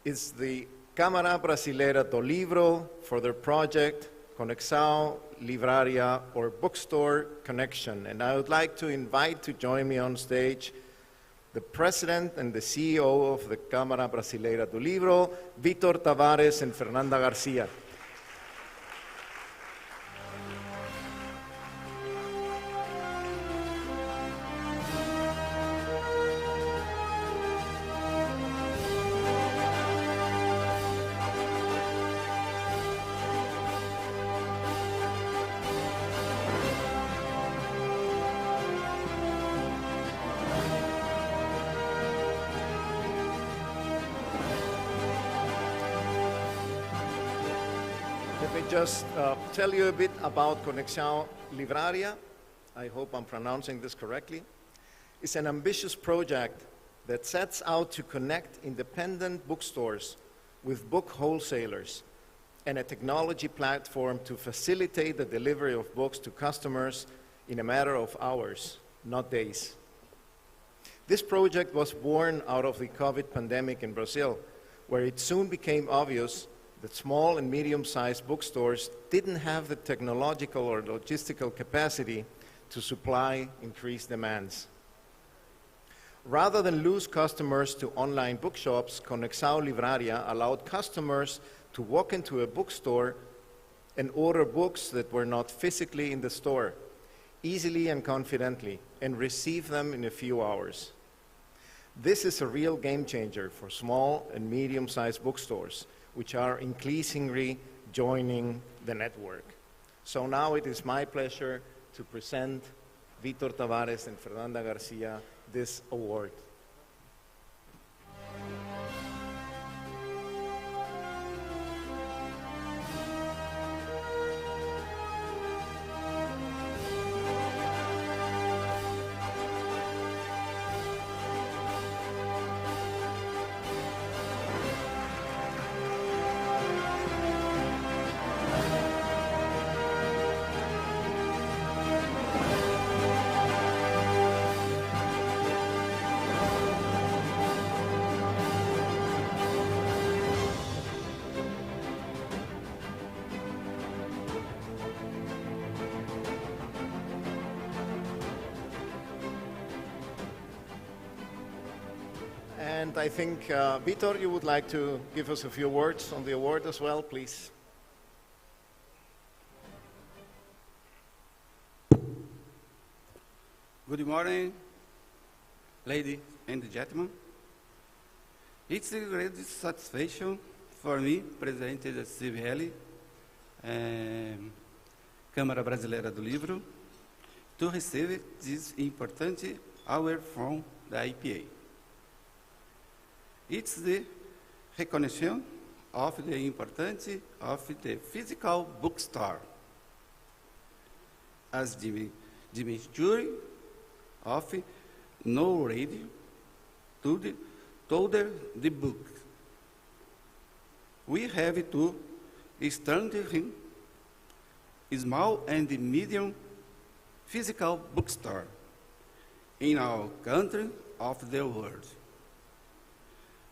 is the Câmara Brasileira do Livro for their project Conexão Livraria, or Bookstore Connection. And I would like to invite to join me on stage the President and the CEO of the Câmara Brasileira do Livro, Vitor Tavares and Fernanda Garcia. Let me just tell you a bit about Conexión Libraria. I hope I'm pronouncing this correctly. It's an ambitious project that sets out to connect independent bookstores with book wholesalers and a technology platform to facilitate the delivery of books to customers in a matter of hours, not days. This project was born out of the COVID pandemic in Brazil, where it soon became obvious that small and medium-sized bookstores didn't have the technological or logistical capacity to supply increased demands. Rather than lose customers to online bookshops, Conexión Libraria allowed customers to walk into a bookstore and order books that were not physically in the store, easily and confidently, and receive them in a few hours. This is a real game changer for small and medium-sized bookstores, which are increasingly joining the network. So now it is my pleasure to present Vítor Tavares and Fernanda Garcia this award. And I think, Vítor, you would like to give us a few words on the award as well, please. Good morning, ladies and gentlemen. It's a great satisfaction for me, presidente da CBL, Câmara Brasileira do Livro, to receive this important award from the IPA. It's the recognition of the importance of the physical bookstore as the measure of no radio to the book. We have to strengthen small and medium physical bookstore in our country of the world.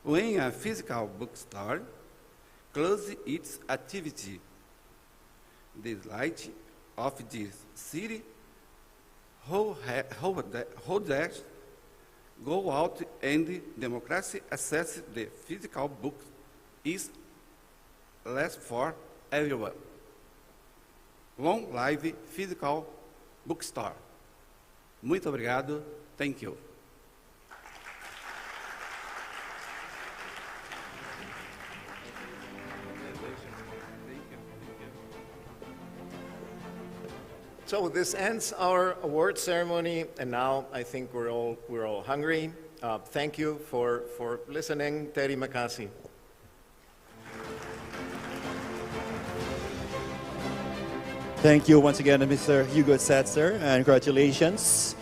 When a physical bookstore closes its activity, the light of the city whole dash go out and democracy access the physical book is less for everyone. Long live physical bookstore. Muito obrigado. Thank you. So this ends our award ceremony, and now I think we're all hungry. Thank you for listening. Terima kasih. Thank you once again, Mr. Hugo Setzer, and congratulations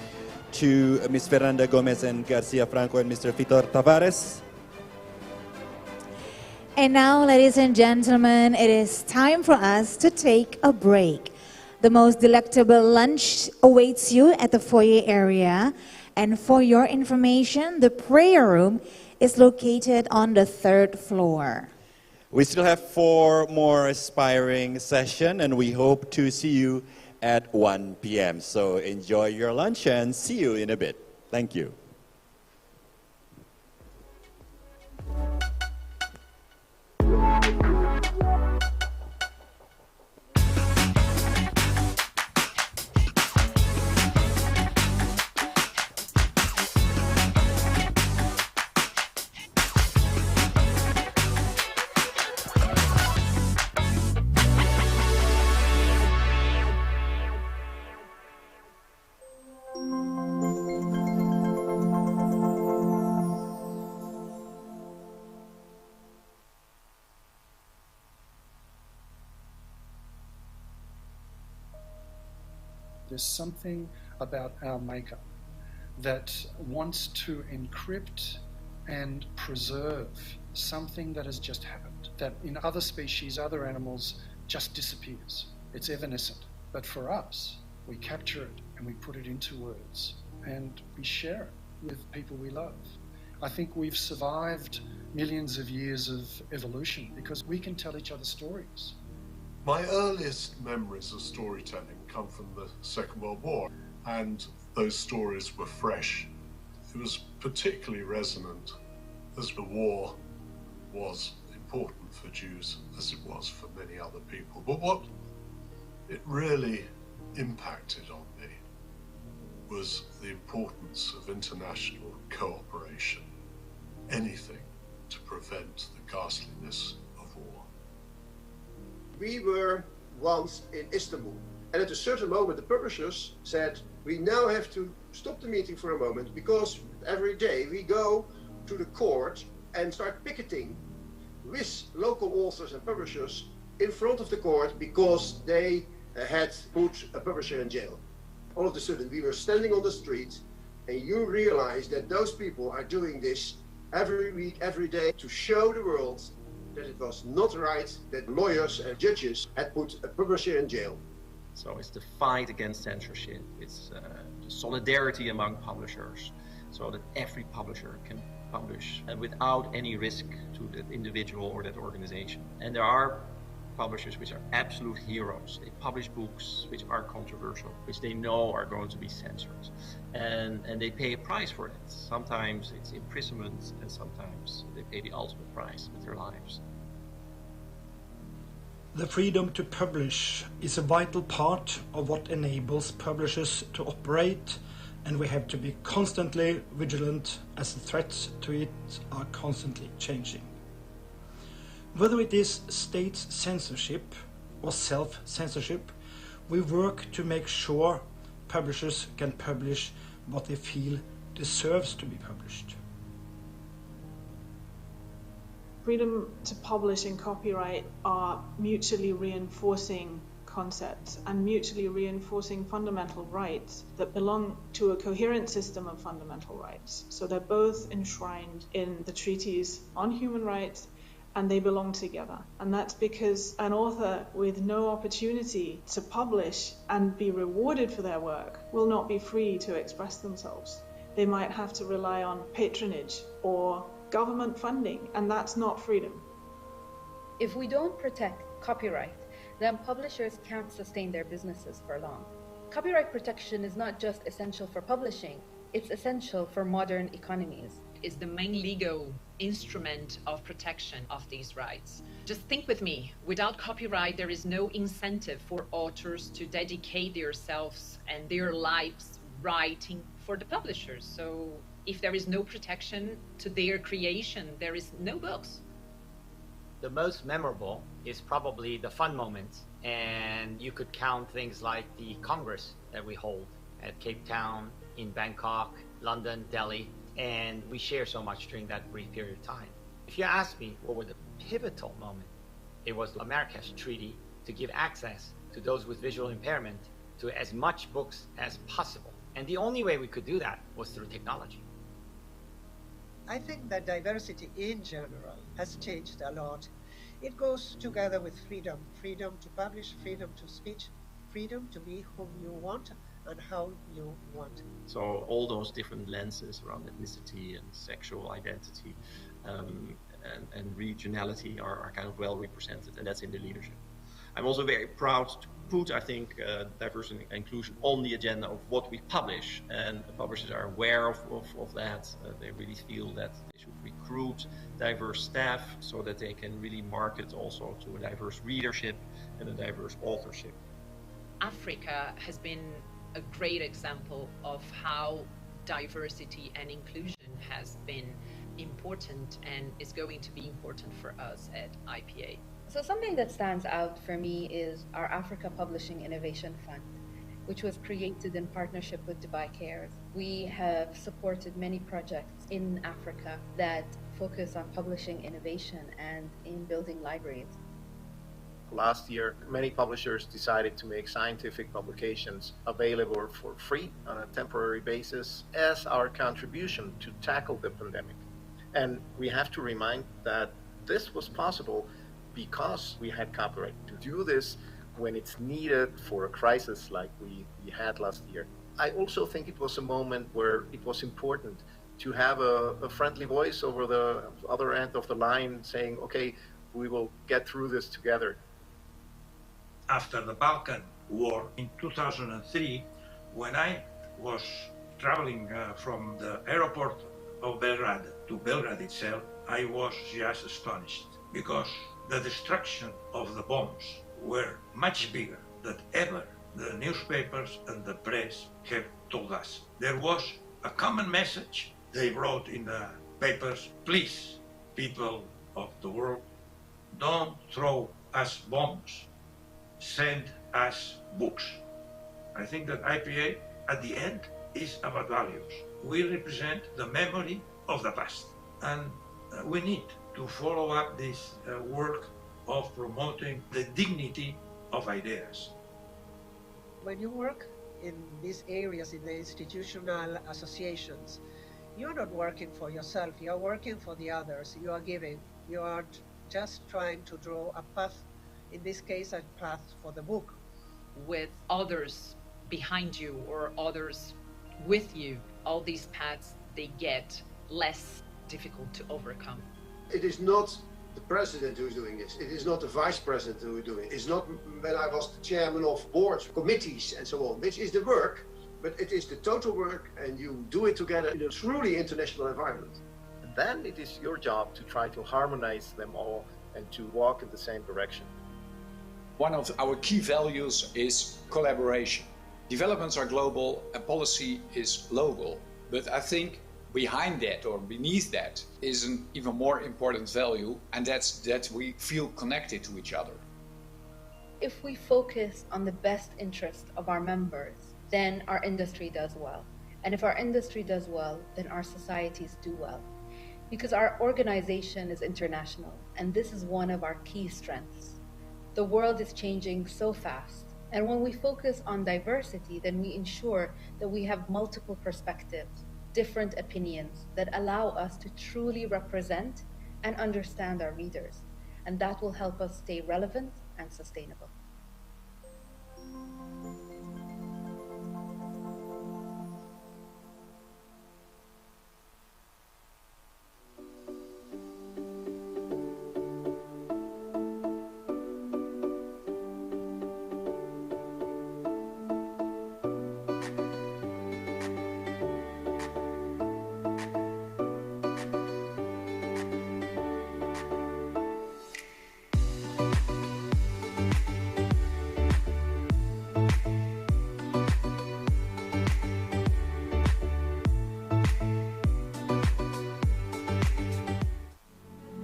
to Ms. Fernanda Gomez and Garcia Franco and Mr. Vítor Tavares. And now, ladies and gentlemen, it is time for us to take a break. The most delectable lunch awaits you at the foyer area. And for your information, the prayer room is located on the 3rd floor. We still have 4 more aspiring sessions, and we hope to see you at 1 p.m. So enjoy your lunch and see you in a bit. Thank you. There's something about our makeup that wants to encrypt and preserve something that has just happened, that in other species, other animals, just disappears. It's evanescent. But for us, we capture it and we put it into words and we share it with people we love. I think we've survived millions of years of evolution because we can tell each other stories. My earliest memories of storytelling come from the Second World War, and those stories were fresh. It was particularly resonant as the war was important for Jews as it was for many other people. But what it really impacted on me was the importance of international cooperation, anything to prevent the ghastliness of war. We were once in Istanbul, and at a certain moment the publishers said, we now have to stop the meeting for a moment because every day we go to the court and start picketing with local authors and publishers in front of the court because they had put a publisher in jail. All of a sudden we were standing on the street and you realize that those people are doing this every week, every day to show the world that it was not right that lawyers and judges had put a publisher in jail. So it's the fight against censorship, it's the solidarity among publishers so that every publisher can publish and without any risk to that individual or that organization. And there are publishers which are absolute heroes. They publish books which are controversial, which they know are going to be censored. And they pay a price for that. Sometimes it's imprisonment and sometimes they pay the ultimate price with their lives. The freedom to publish is a vital part of what enables publishers to operate, and we have to be constantly vigilant as the threats to it are constantly changing. Whether it is state censorship or self-censorship, we work to make sure publishers can publish what they feel deserves to be published. Freedom to publish and copyright are mutually reinforcing concepts and mutually reinforcing fundamental rights that belong to a coherent system of fundamental rights. So they're both enshrined in the treaties on human rights and they belong together. And that's because an author with no opportunity to publish and be rewarded for their work will not be free to express themselves. They might have to rely on patronage or government funding, and that's not freedom. If we don't protect copyright, then publishers can't sustain their businesses for long. Copyright protection is not just essential for publishing, it's essential for modern economies. Is the main legal instrument of protection of these rights. Just think with me, without copyright there is no incentive for authors to dedicate themselves and their lives writing for the publishers. So if there is no protection to their creation, there is no books. The most memorable is probably the fun moments, and you could count things like the Congress that we hold at Cape Town, in Bangkok, London, Delhi, and we share so much during that brief period of time. If you ask me what was the pivotal moment, it was the Marrakesh Treaty to give access to those with visual impairment to as much books as possible. And the only way we could do that was through technology. I think that diversity in general has changed a lot. It goes together with freedom. Freedom to publish, freedom to speech, freedom to be whom you want and how you want. So all those different lenses around ethnicity and sexual identity and regionality are kind of well represented, and that's in the leadership. I'm also very proud to put, I think, diversity and inclusion on the agenda of what we publish, and the publishers are aware of that. They really feel that they should recruit diverse staff so that they can really market also to a diverse readership and a diverse authorship. Africa has been a great example of how diversity and inclusion has been important and is going to be important for us at IPA. So something that stands out for me is our Africa Publishing Innovation Fund, which was created in partnership with Dubai Cares. We have supported many projects in Africa that focus on publishing innovation and in building libraries. last year, many publishers decided to make scientific publications available for free on a temporary basis as our contribution to tackle the pandemic. And we have to remind that this was possible because we had copyright to do this when it's needed for a crisis like we had last year. I also think it was a moment where it was important to have a friendly voice over the other end of the line saying, okay, we will get through this together. After the Balkan War in 2003, when I was traveling from the airport of Belgrade to Belgrade itself, I was just astonished because the destruction of the bombs were much bigger than ever the newspapers and the press have told us. There was a common message they wrote in the papers: please, people of the world, don't throw us bombs, send us books. I think that IPA at the end is about values. We represent the memory of the past, and we need to follow up this work of promoting the dignity of ideas. When you work in these areas, in the institutional associations, you're not working for yourself, you're working for the others, you are giving, you are just trying to draw a path, in this case a path for the book. With others behind you or others with you, all these paths, they get less difficult to overcome. It is not the president who is doing this. It is not the vice president who is doing it. It's not when I was the chairman of boards, committees, and so on, which is the work, but it is the total work, and you do it together in a truly international environment. And then it is your job to try to harmonize them all and to walk in the same direction. One of our key values is collaboration. Developments are global and policy is local, but I think behind that or beneath that is an even more important value, and that's that we feel connected to each other. If we focus on the best interest of our members, then our industry does well. And if our industry does well, then our societies do well. Because our organization is international, and this is one of our key strengths. The world is changing so fast, and when we focus on diversity, then we ensure that we have multiple perspectives, different opinions that allow us to truly represent and understand our readers, and that will help us stay relevant and sustainable.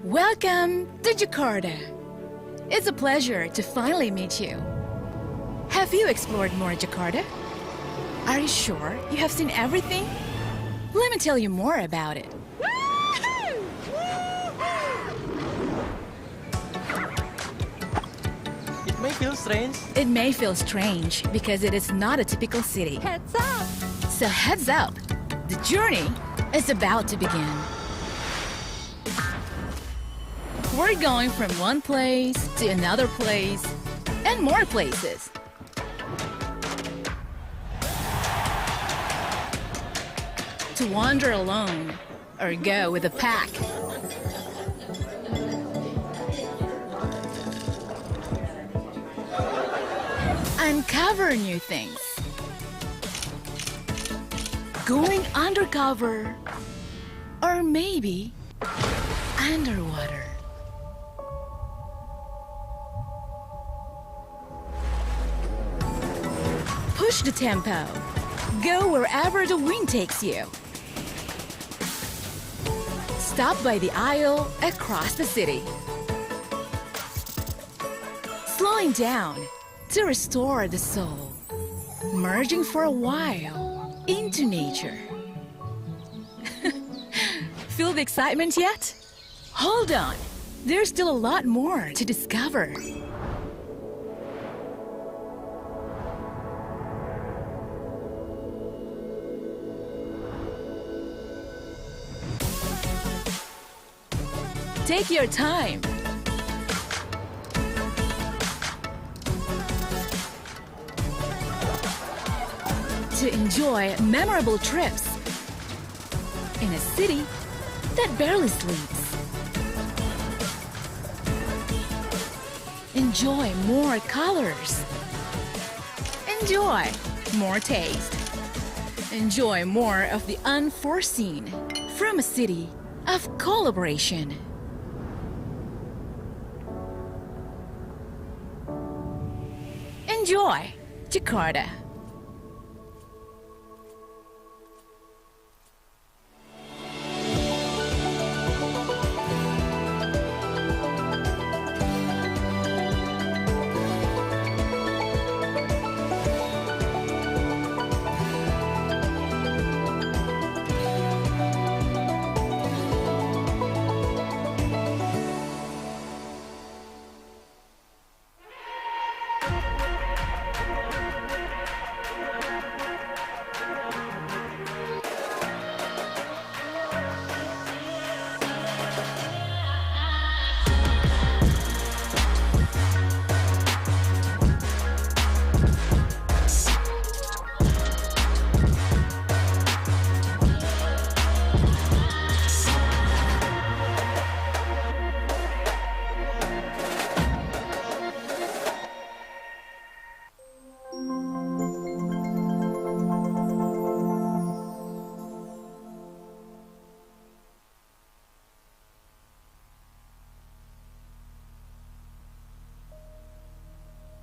Welcome to Jakarta. It's a pleasure to finally meet you. Have you explored more Jakarta? Are you sure you have seen everything? Let me tell you more about it. It may feel strange. It may feel strange because it is not a typical city. Heads up! So heads up, the journey is about to begin. We're going from one place to another place and more places. To wander alone or go with a pack. Uncover new things. Going undercover or maybe underwater. Push the tempo. Go wherever the wind takes you. Stop by the aisle across the city. Slowing down to restore the soul. Merging for a while into nature. Feel the excitement yet? Hold on. There's still a lot more to discover. Take your time. To enjoy memorable trips in a city that barely sleeps. Enjoy more colors. Enjoy more taste. Enjoy more of the unforeseen from a city of collaboration. Enjoy Jakarta.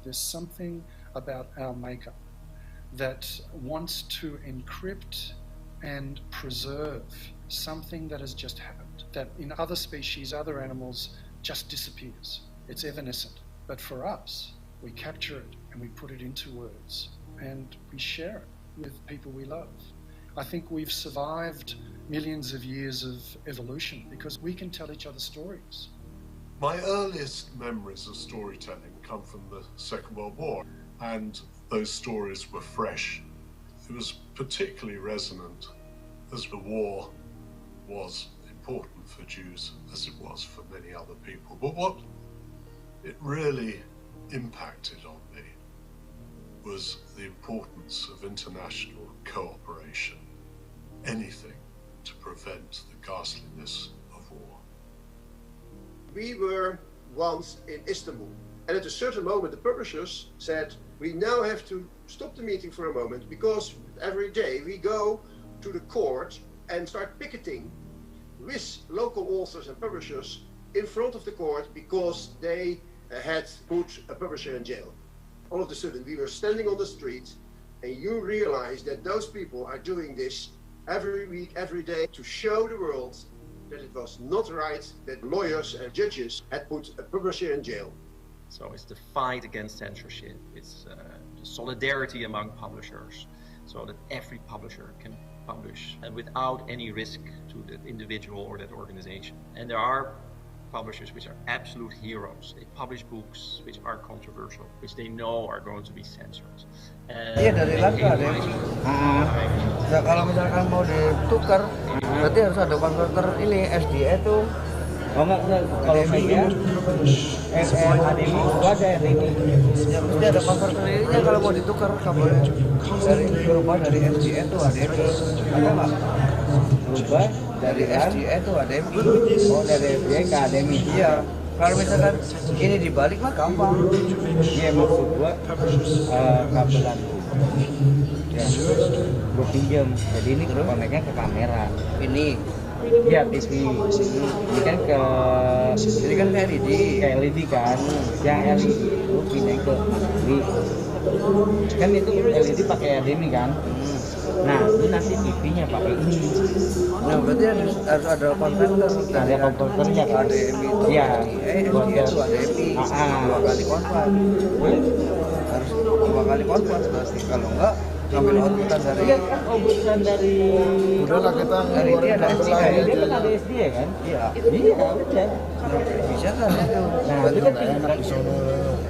There's something about our makeup that wants to encrypt and preserve something that has just happened, that in other species, other animals, just disappears. It's evanescent. But for us, we capture it and we put it into words and we share it with people we love. I think we've survived millions of years of evolution because we can tell each other stories. My earliest memories of storytelling come from the Second World War, and those stories were fresh. It was particularly resonant as the war was important for Jews as it was for many other people. But what it really impacted on me was the importance of international cooperation, anything to prevent the ghastliness of war. We were once in Istanbul, and at a certain moment the publishers said, we now have to stop the meeting for a moment because every day we go to the court and start picketing with local authors and publishers in front of the court because they had put a publisher in jail. All of a sudden we were standing on the street and you realize that those people are doing this every week, every day to show the world that it was not right that lawyers and judges had put a publisher in jail. So it's the fight against censorship, it's the solidarity among publishers, so that every publisher can publish and without any risk to the individual or that organization. And there are publishers which are absolute heroes. They publish books which are controversial, which they know are going to be censored. Iya, dari Lanka ada. Kalau misalkan mau ditukar, berarti harus ada konverter ini SDA itu. Oh enggak, kalau media HDMI itu ada ini. Ya mesti ada konverter ininya kalau mau ditukar kabelnya dari berubah dari SDA itu HDMI. Ada nggak? Berubah dari SDA itu HDMI. Oh dari SDA ke HDMI. Iya. Kalau misalkan ini dibalik mah gampang. Iya maksud gua kabelan. Ya, gua pinjam. Jadi ini koneknya ke kamera. Ini. Iya TV. Ini kan ke LED. Ke LED kan. Yang LED itu pindah ke LED. Kan itu LED pakai HDMI kan. Nah, itu nanti TV-nya pakai ini. Nah, berarti harus ada konverter. Ada konverternya kan. HDMI itu. Iya. SDA itu HDMI. Dua kali konvert. Harus 2 kali konvert berarti. Kalau enggak ngambil outputan dari. Iya kan outputan dari. Udahlah kita dari ini ada SDA. Ini kan ada SDA kan? Iya. Iya, udah. Bisa kan itu. Nah, itu kan tinggal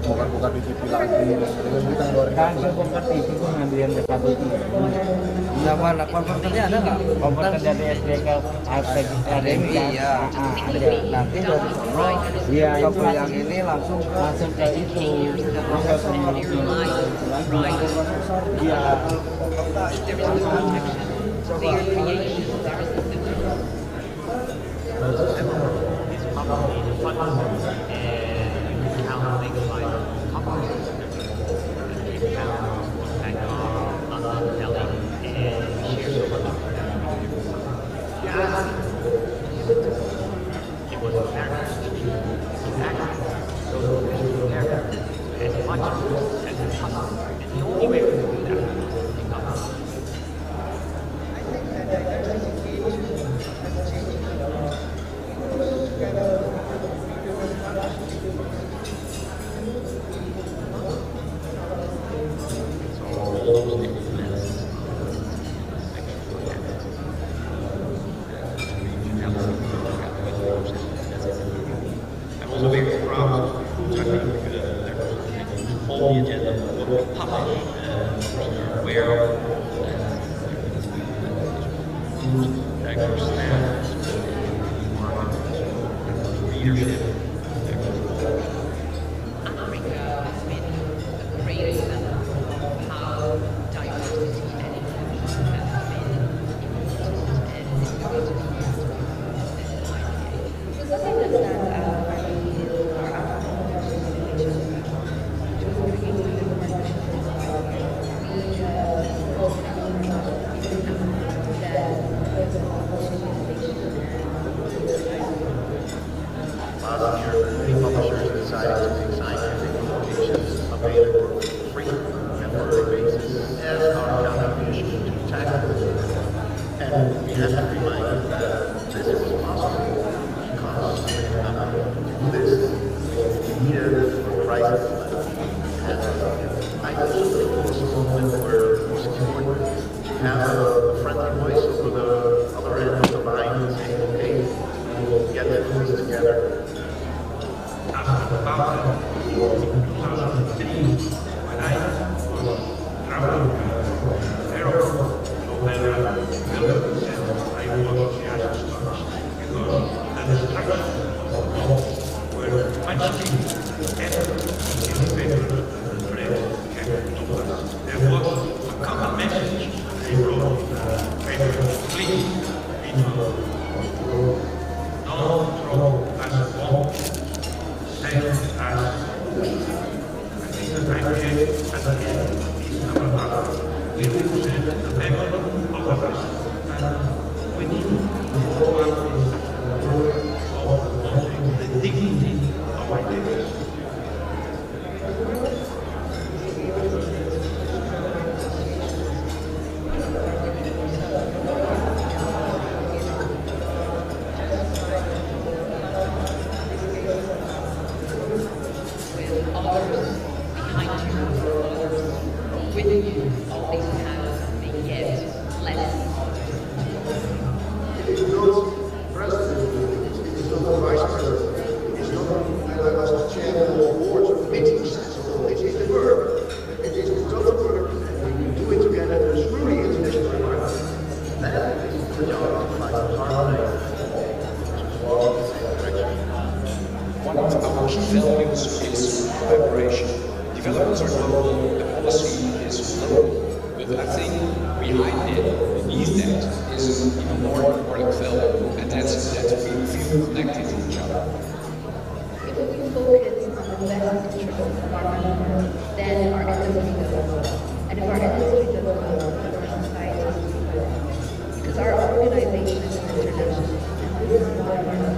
buka di TV lagi dengan kita ngeluarkan konverter TV itu ngambilin ke kabel TV. Iya mana konverternya ada nggak? Konverter dari SD ke HDMI ya. Ada. Nanti dari sono iya kabel yang ini langsung ke itu. Langsung ke prosesor. Iya. It's probably the fun and you can count things like conferences, Cape Town, Bangkok, London, Delhi, and share so much. It was American. In fact, those who there as much as possible. And the only way we can do that is government. I'm also very proud to hold the agenda of what we publish, where diverse staff, leadership. Africa has been a great example of how diversity and inclusion has been important and is going to be used in IPA. So something that stands out for me is our African participation, which was created in partnership with IPA. We focused on that was a Last year, many publishers decided to make scientific publications available for free on a temporary basis as our contribution to tackle this. And we have to remind you that this is possible because we have done this. We needed for crisis. And I also think this is where most important to have a friendly voice over the other end of the line and say, okay, we'll get this together. After the Balkan War in 2003, when I was traveling to Europe, Belgrade, and I was the Ashes because the destruction of the war were much bigger and in favor of the threat came to us. There was a common message they wrote in the paper, please, don't throw us a bomb. I think the IPA as a is number one. We represent the family of others, and we need to go up of promoting the dignity of ideas. One of our key values is collaboration. Developments are global, the policy is local. But I think behind it, beneath that, is an even more important value, and that's that we feel connected to each other. If we focus on the best interests of our members, then our industry does well. And if our industry does well, then our society does well. Because our organization is international, and this is why we're not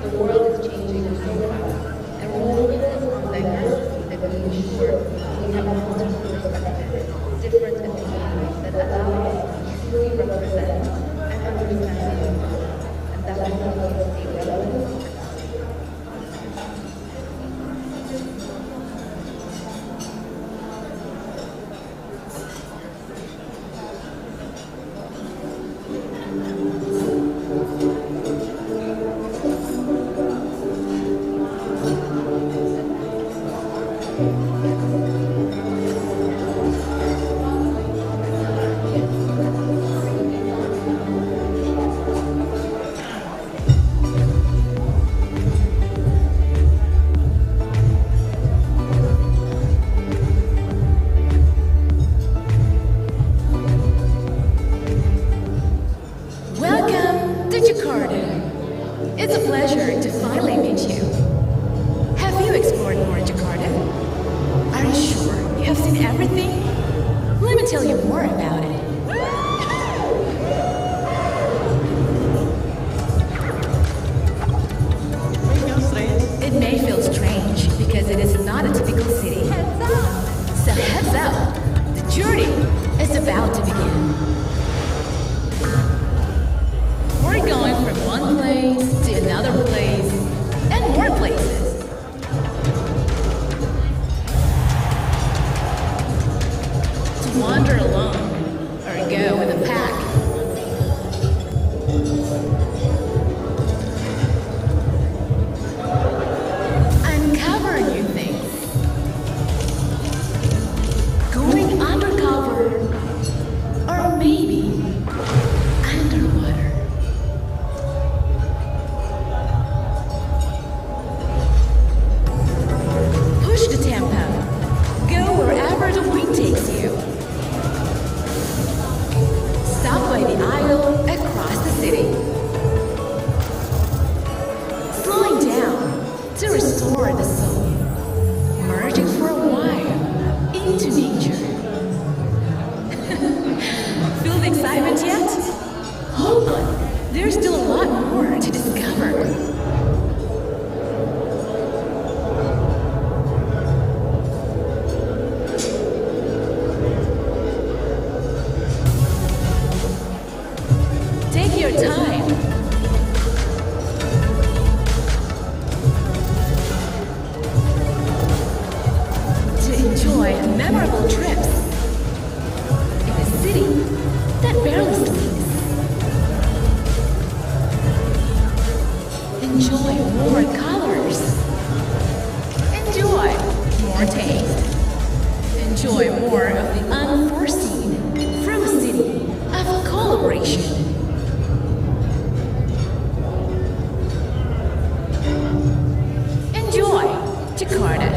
the world is changing so fast, and we're focusing on diversity that we ensure we have a multiple perspectives, different opinions that allow us to truly represent and understand the world, and that will help us stay relevant. explore the soul, merging for a while into nature. Feel the excitement yet? Hold on, there's still a lot more to discover. Take your time. To enjoy memorable trips in a city that barely sleeps. Enjoy more colors. Enjoy more taste. Enjoy more of the unforeseen from a city of collaboration. Enjoy Jakarta.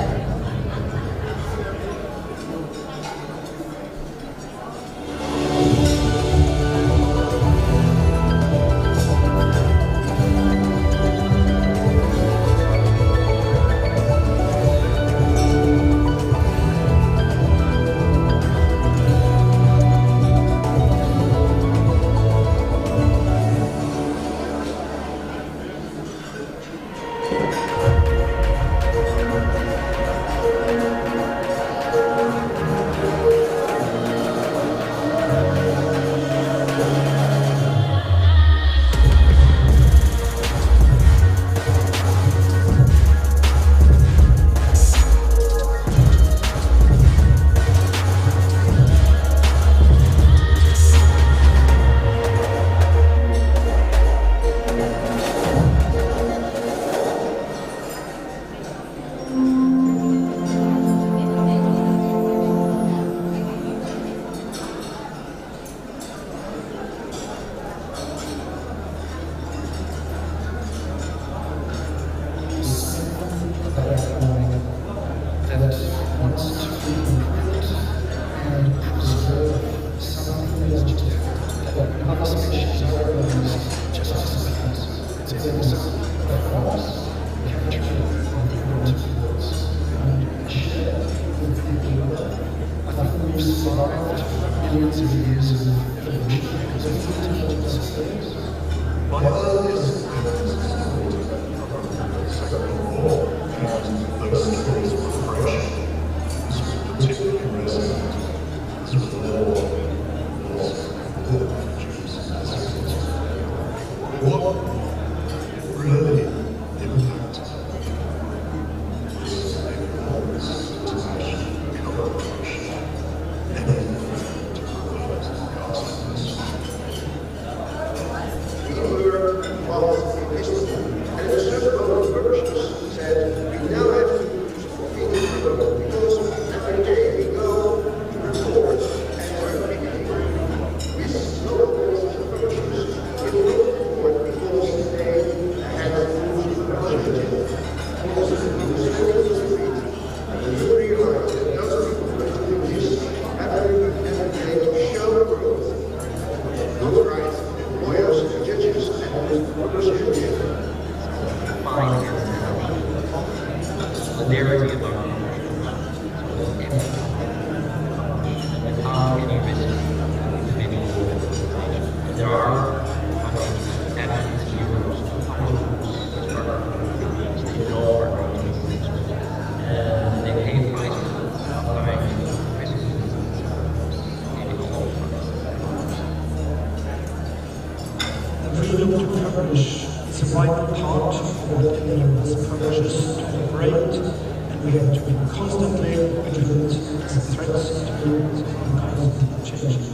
Freedom to publish is a vital part of what enables publishers to operate, and we have to be constantly vigilant as threats to it are constantly changing.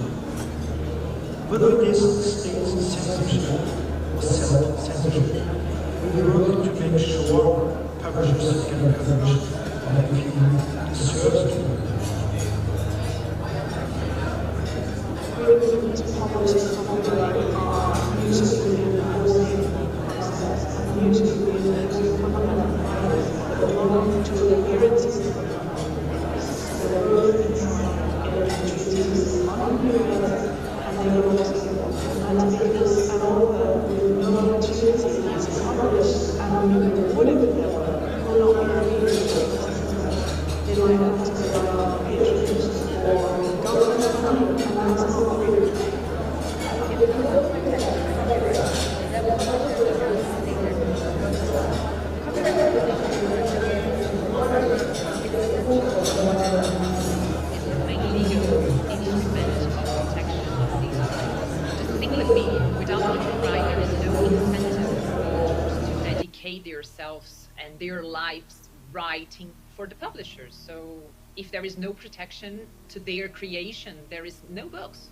Whether it is state censorship or self-censorship, we work to make sure publishers can publish what they feel deserves to be. Freedom to publish copyright are usually enforcing process and usually using copyright rights that belong to the heritage that are both inside and treaties on copyright and they are and because and all the no opportunity to publish and recording them will not be lives writing for the publishers. So if there is no protection to their creation, there is no books.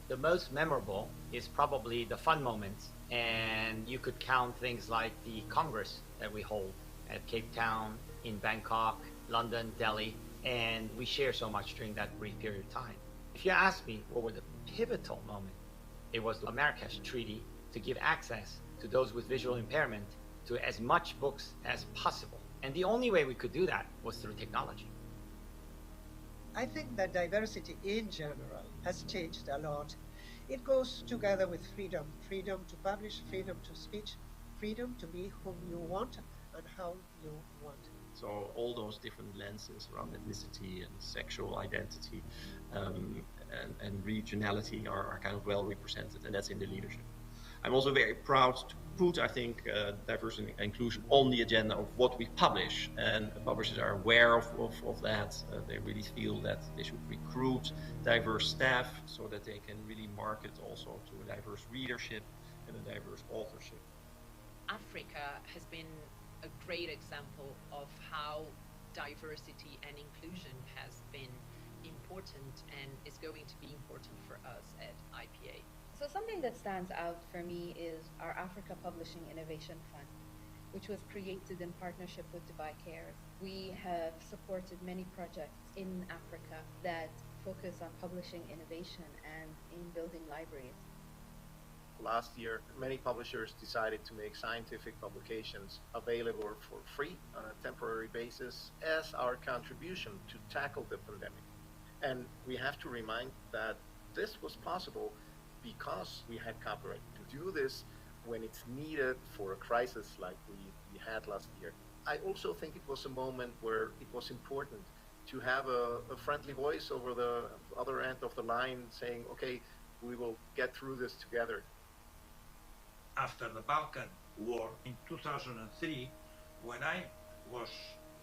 The most memorable is probably the fun moments, and you could count things like the Congress that we hold at Cape Town, in Bangkok, London, Delhi, and we share so much during that brief period of time. If you ask me what was the pivotal moment, it was the Marrakesh Treaty to give access to those with visual impairment to as much books as possible. And the only way we could do that was through technology. I think that diversity in general has changed a lot. It goes together with freedom. Freedom to publish, freedom to speech, freedom to be whom you want and how you want. So all those different lenses around ethnicity and sexual identity and regionality are kind of well represented, and that's in the leadership. I'm also very proud to put, I think, diversity and inclusion on the agenda of what we publish, and publishers are aware of that. They really feel that they should recruit diverse staff so that they can really market also to a diverse readership and a diverse authorship. Africa has been a great example of how diversity and inclusion has been important and is going to be important for us at IPA. So something that stands out for me is our Africa Publishing Innovation Fund, which was created in partnership with Dubai Cares. We have supported many projects in Africa that focus on publishing innovation and in building libraries. Last year, many publishers decided to make scientific publications available for free on a temporary basis as our contribution to tackle the pandemic. And we have to remind that this was possible because we had copyright to do this when it's needed for a crisis like we had last year. I also think it was a moment where it was important to have a friendly voice over the other end of the line saying, okay, we will get through this together. After the Balkan War in 2003, when I was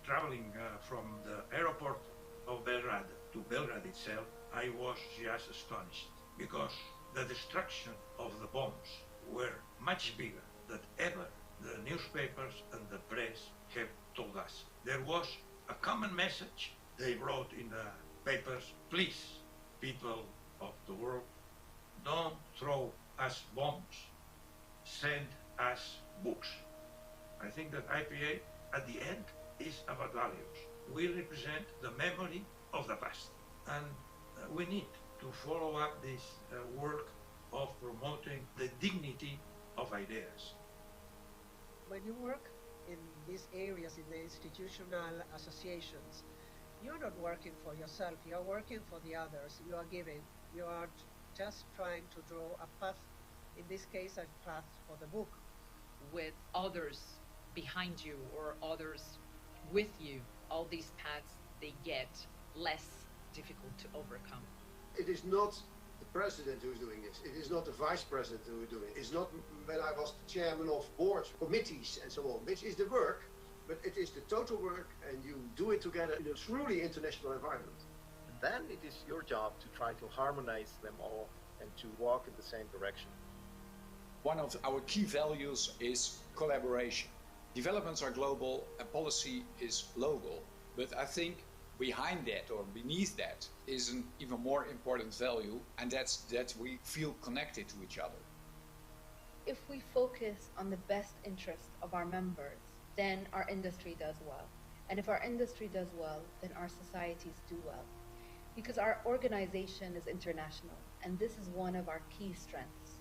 traveling from the airport of Belgrade to Belgrade itself, I was just astonished because the destruction of the bombs were much bigger than ever the newspapers and the press have told us. There was a common message they wrote in the papers: please, people of the world, don't throw us bombs, send us books. I think that IPA at the end is about values. We represent the memory of the past, and we need to follow up this work of promoting the dignity of ideas. When you work in these areas, in the institutional associations, you're not working for yourself, you're working for the others, you are giving, you are just trying to draw a path, in this case a path for the book. With others behind you or others with you, all these paths, they get less difficult to overcome. It is not the president who's doing this. It is not the vice president who is doing it. It's not when I was the chairman of boards, committees and so on, which is the work, but it is the total work, and you do it together in a truly international environment. Then it is your job to try to harmonize them all and to walk in the same direction. One of our key values is collaboration. Developments are global and policy is local, but I think behind that or beneath that is an even more important value, and that's that we feel connected to each other. If we focus on the best interest of our members, then our industry does well. And if our industry does well, then our societies do well. Because our organization is international, and this is one of our key strengths.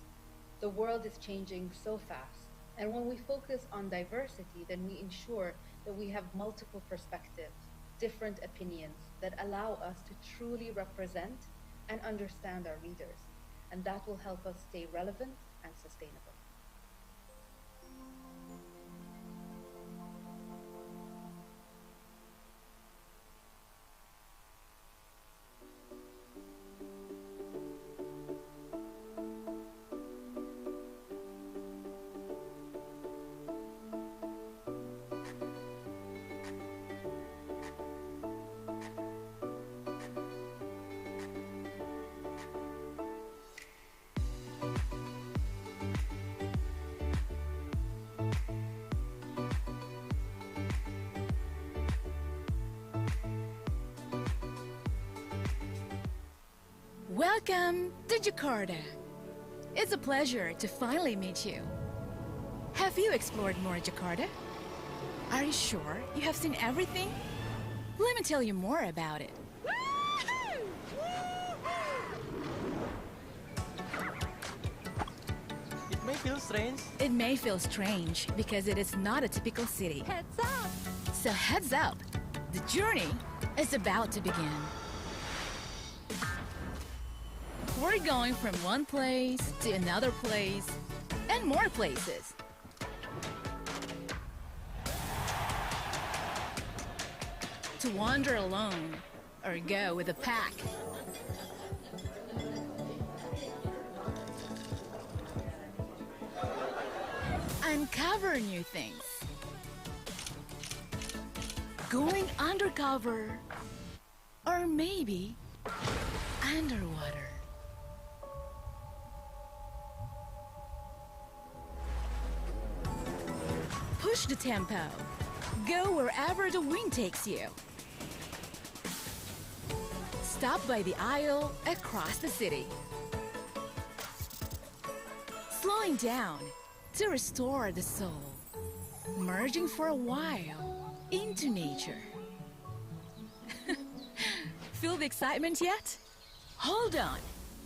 The world is changing so fast, and when we focus on diversity, then we ensure that we have multiple perspectives, different opinions that allow us to truly represent and understand our readers, and that will help us stay relevant and sustainable. Welcome to Jakarta. It's a pleasure to finally meet you. Have you explored more Jakarta? Are you sure you have seen everything? Let me tell you more about it. It may feel strange. It may feel strange because it is not a typical city. Heads up! So heads up, the journey is about to begin. We're going from one place to another place and more places. To wander alone or go with a pack. Uncover new things. Going undercover or maybe underwater. Push the tempo. Go wherever the wind takes you. Stop by the aisle across the city. Slowing down to restore the soul. Merging for a while into nature. Feel the excitement yet? Hold on.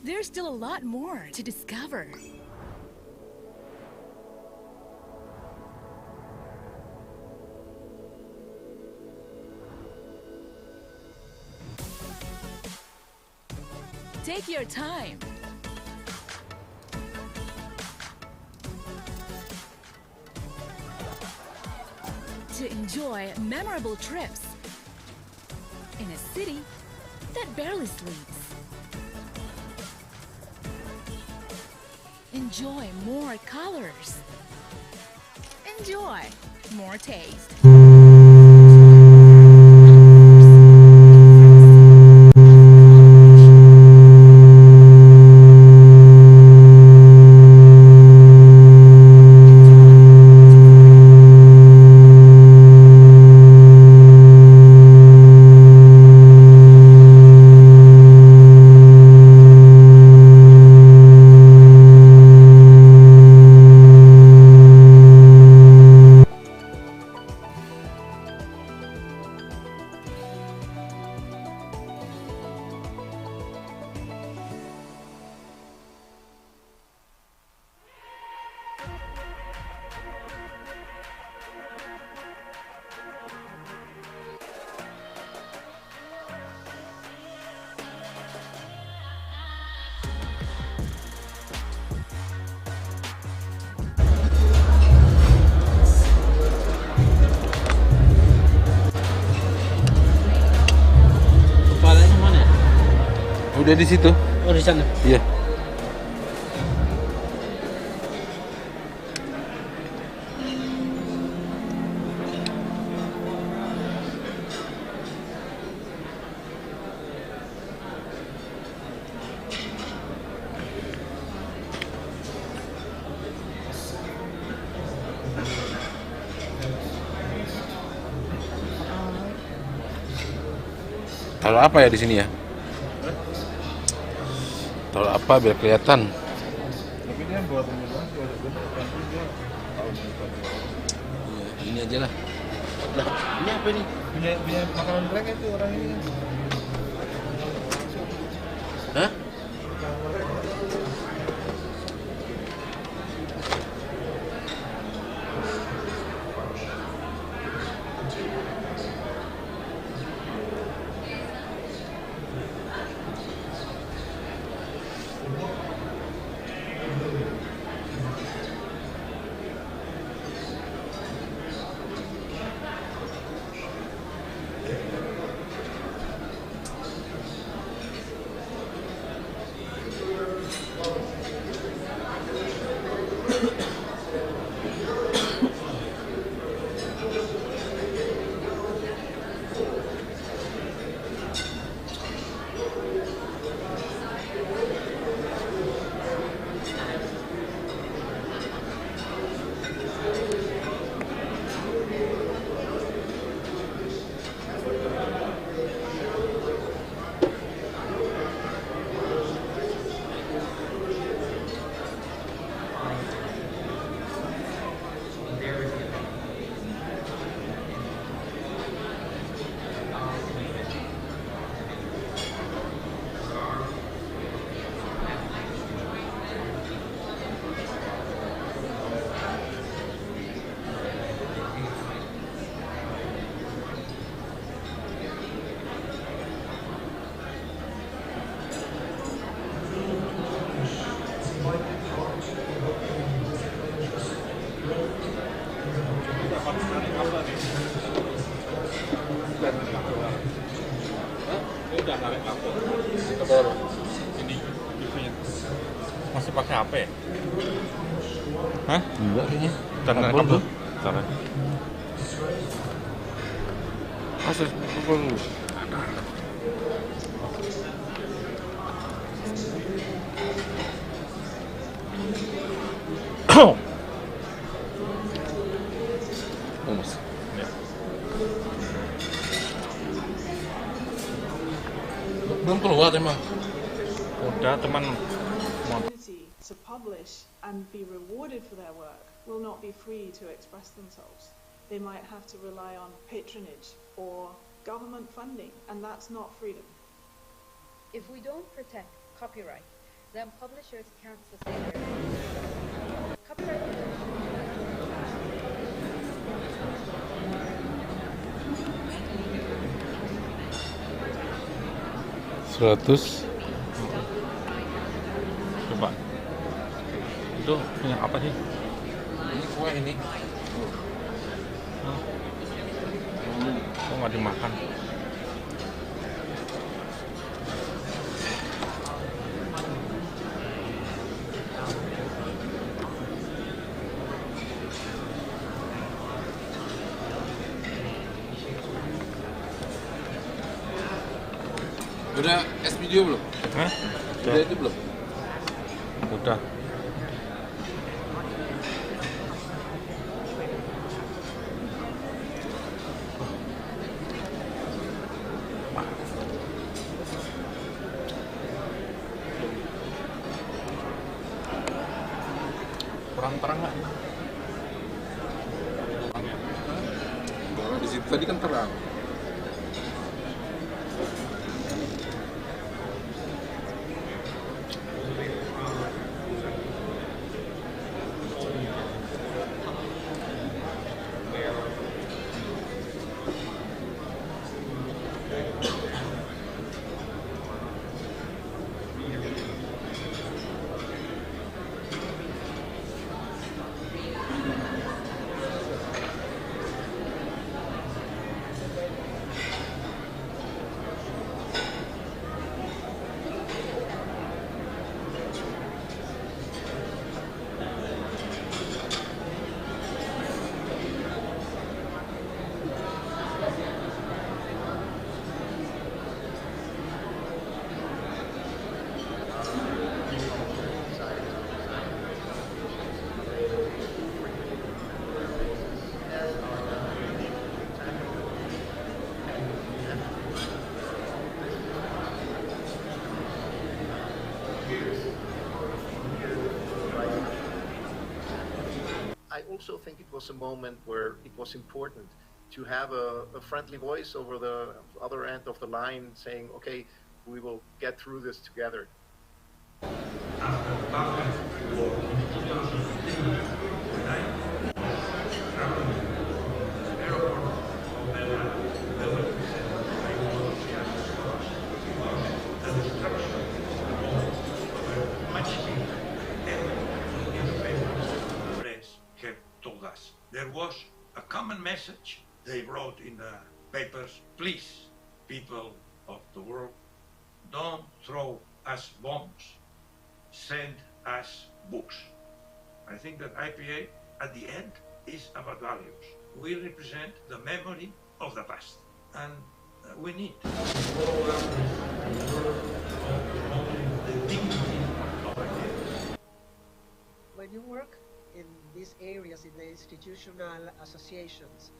There's still a lot more to discover. Take your time. To enjoy memorable trips in a city that barely sleeps. Enjoy more colors. Enjoy more taste. Udah di situ. Oh, di sana. Iya. Taruh apa ya di sini ya? Taruh apa biar kelihatan? Tapi dia buat penyuluhan nanti dia ini aja lah. Nah, ini apa ini? Punya makanan mereka itu orang ini. Hah? Udah narik aku. Baru. Ini TV-nya. Masih pakai HP? Hah? Enggak kayaknya. Karena kabel. Karena. Masih pukul. Oh, Mas. Ya. Belum keluar emang. Udah teman. To publish and be rewarded for their work will not be free to express themselves. They might have to rely on patronage or government funding, and that's not freedom. If we don't protect copyright, then publishers can't sustain their business. Copyright protection. 100. Coba. Itu punya apa sih? Ini kue ini. Kok nggak dimakan? Udah es video belum? Hah? Udah itu belum? Udah. Kurang terang nggak? Kalau di situ tadi kan terang. I also think it was a moment where it was important to have a friendly voice over the other end of the line saying, okay, we will get through this together. After the Balkan War in 2003, when I was traveling to the airport of Belgrade, said I was the destruction of the walls were much bigger than the newspapers and press have told us. There was a common message they wrote in the papers: please, people of the world, don't throw us bombs, send us books. I think that IPA at the end is about values. We represent the memory of the past, and we need to follow up the dignity of ideas. When you work in these areas, in the institutional associations,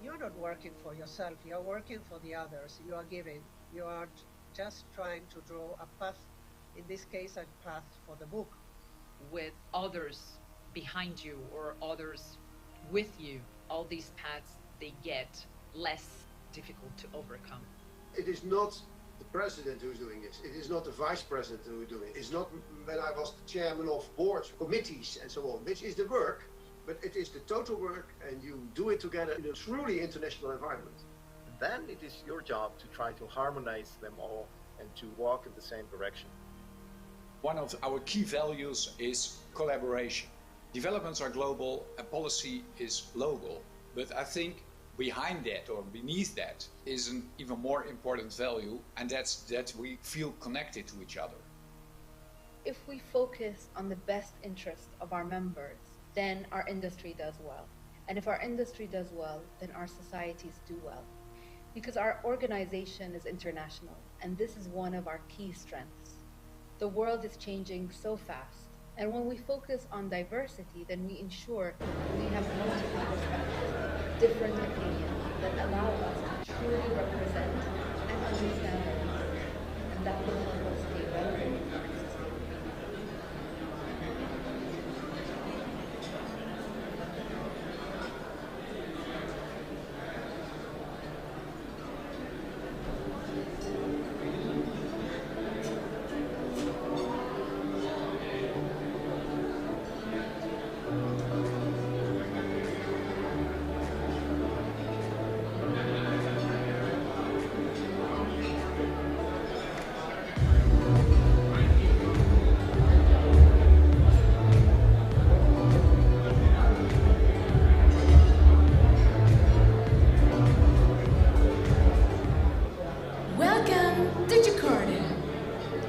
you're not working for yourself, you're working for the others, you are giving, you are just trying to draw a path, in this case a path for the book. With others behind you or others with you, all these paths, they get less difficult to overcome. It is not the president who's doing this. It is not the vice president who's doing it. It's not when I was the chairman of boards, committees and so on, which is the work, but it is the total work, and you do it together in a truly international environment. Then it is your job to try to harmonize them all and to walk in the same direction. One of our key values is collaboration. Developments are global and policy is local. But I think behind that or beneath that is an even more important value, and that's that we feel connected to each other. If we focus on the best interest of our members, then our industry does well. And if our industry does well, then our societies do well. Because our organization is international, and this is one of our key strengths. The world is changing so fast, and when we focus on diversity, then we ensure we have multiple perspectives, different opinions that allow us to truly represent and understand our needs, and that will help us stay relevant and sustainable. Welcome to Jakarta.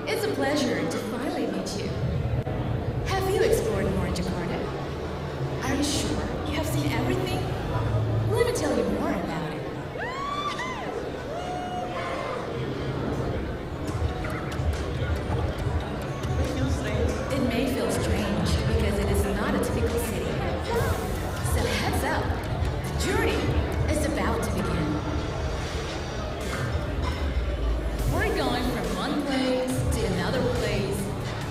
It's a pleasure to finally meet you. Have you explored more in Jakarta? Are you sure you have seen everything? Let me tell you more about it. It may feel strange because it is not a typical city. So heads up, the journey is about to begin. We're going from one place to another place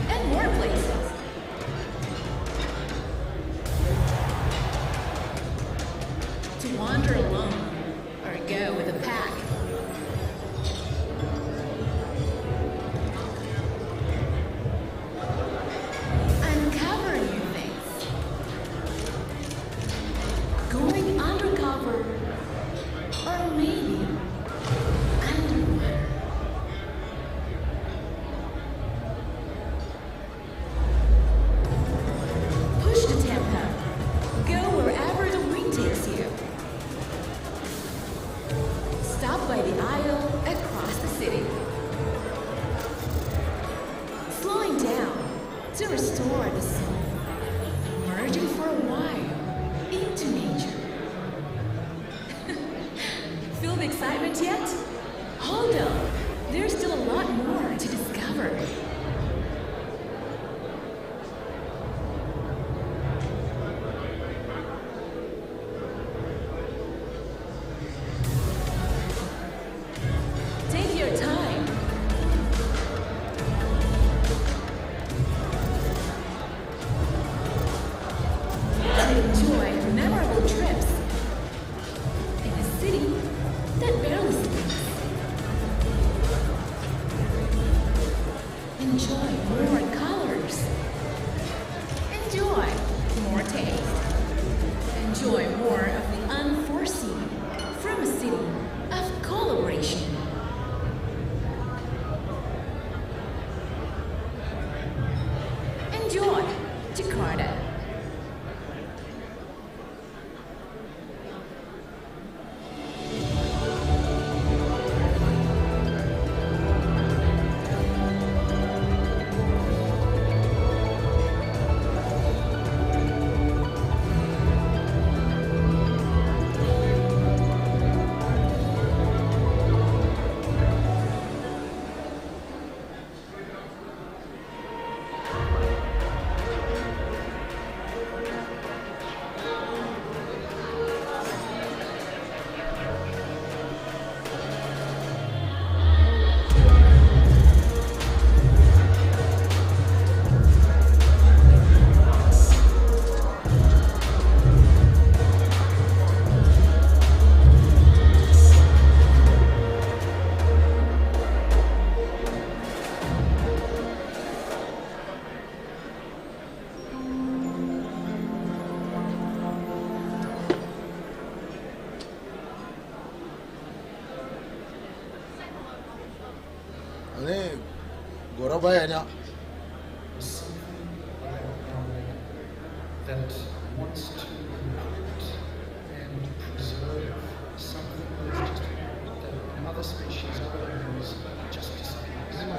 and more places. To wander alone or go with a pack. Uncover new things. Going undercover or maybe underwater. Push the tempo. Go wherever the wind takes you. Stop by the aisle across the city. Slowing down to restore the soul. Merging for a while into nature. Feel the excitement yet? Hold on. There's still a lot more to discover. Take your time. And enjoy memorable trips in a city that barely sleeps. Enjoy more colors. Enjoy more taste. Enjoy more of the unforeseen from a city of collaboration. Enjoy Jakarta. Ini Gorobaya that wants to encrypt and preserve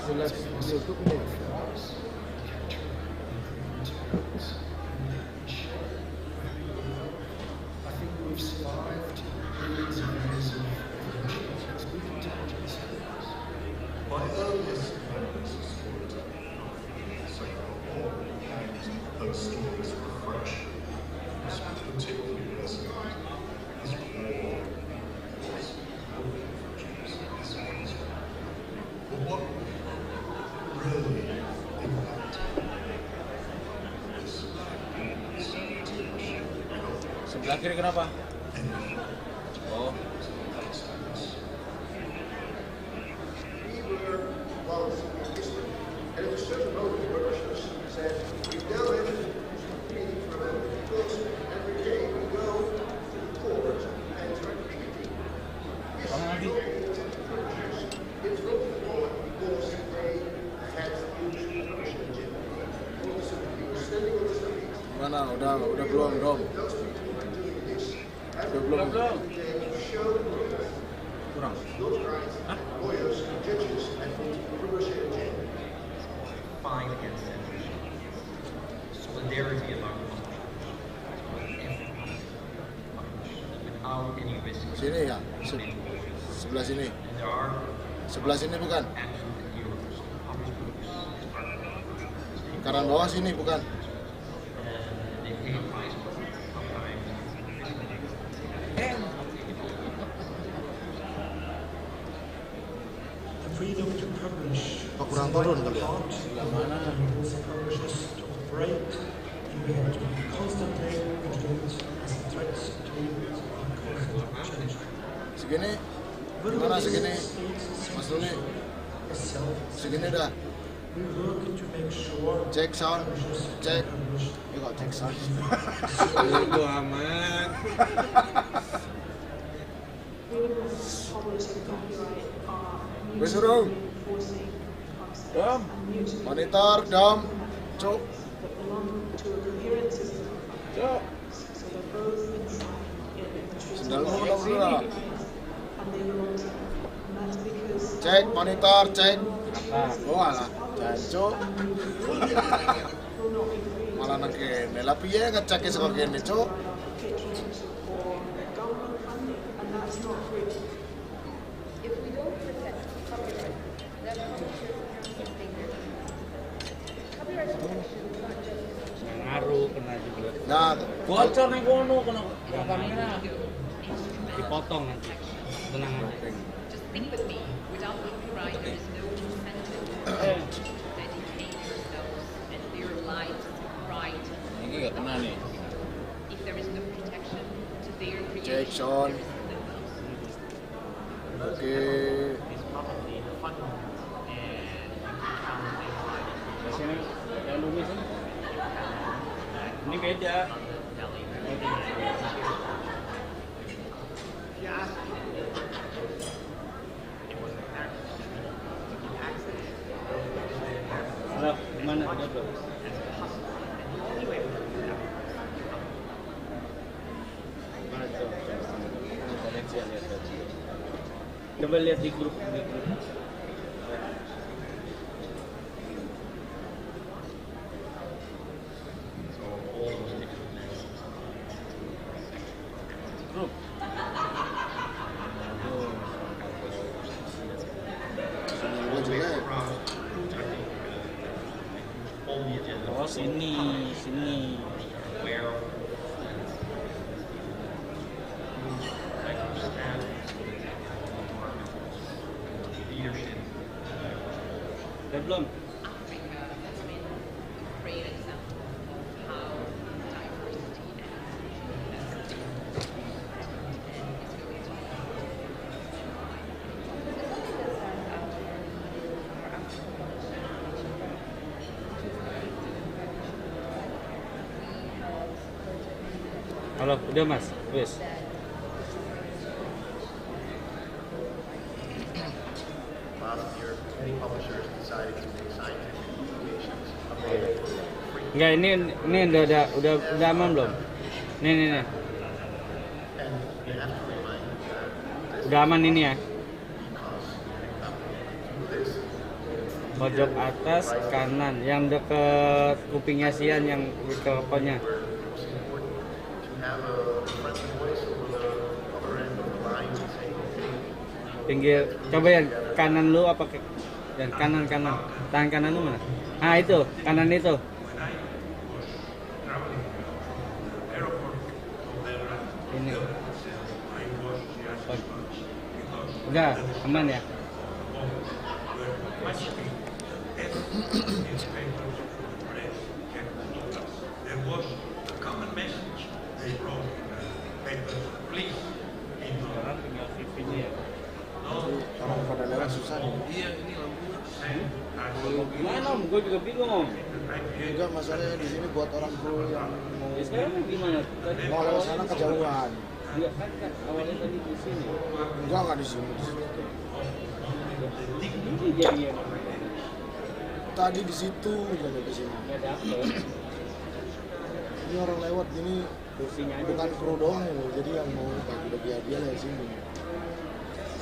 tutup nih. I think we've survived millions of years of evolution. We can touch these things. My earliest memories of storytelling come from the Second World War, and those stories were fresh. This was particularly resonant because war was horrible for Jews in this country. But what really impacted me was Sebelah kiri kenapa? Oh. We were once in history, and at a certain moment the publishers said, we now have to meeting for a moment because every day we go to the court and try to pick a team. This publishers interrupted the court because they had huge publishing agenda. All of a sudden we were standing on the street. Mana? Udah belum. Those people were doing this. Belum. Show Kurang. those guys, lawyers, judges, and publishing agenda. Fight against censorship. Solidarity among without any risk. Sini ya. Sebelah sini. Sebelah sini bukan? Kanan bawah sini bukan? Freedom to publish. Kurang turun kali ya. Enables publishers to operate, and we have to be constantly vigilant as the threats to it are constantly changing. Segini? Gimana segini? Mas Luli? Segini dah. We work to make sure Cek sound. Cek. Ya kok cek sound. Itu aman. Gue suruh. Dom. Monitor, Dom. Cuk. Cuk. Sendalmu udah udah. Cek monitor, cek. Oh alah, jancuk. Malah nang kene. Lah piye ngeceke saka kene, Cuk? If we don't protect copyright, then publishers can't sustain their business. Copyright protection is not just Ngaruh kena juga. Nah, bocor nih kono kena kamera. Dipotong nanti. Tenang aja. Just think with me, without copyright there is no incentive to dedicate themselves and their lives right. Ini nggak kena nih. If there is no protection to their Cek creation, sound. Oke. Sini, yang dulu sini. Ini beda. Halo, gimana? Udah belum? Mana tuh? Valencia lihat tadi. Coba lihat di grup. Grup. Oh sini. Udah belum? Africa has been a great example of how diversity and inclusion has been and is going to Halo, udah mas, wes. Last year, many publishers decided to make scientific publications available for free. Enggak, ini udah aman belum? Nih. And you have to remind that Udah aman ini ya? because through this, pojok atas kanan, yang deket kupingnya Sian, yang mikrofonnya. Pinggir, coba yang kanan lu apa ke dan kanan, tangan kanan lu mana? Ah itu, kanan itu. Ini. Udah, aman ya? Orang pada daerah susah nih. Iya, ini lampunya. Gimana om? Gue juga bingung om. Juga masalahnya di sini buat orang kru yang mau. Sekarang gimana? Mau lewat sana kejauhan. Enggak kan awalnya tadi di sini. Enggak di sini. Ini jadinya. Tadi di situ, jadi di sini. Enggak dapet. Ini orang lewat ini kursinya aja. Bukan kru doang ya, jadi yang mau bagi-bagi hadiah lah di sini.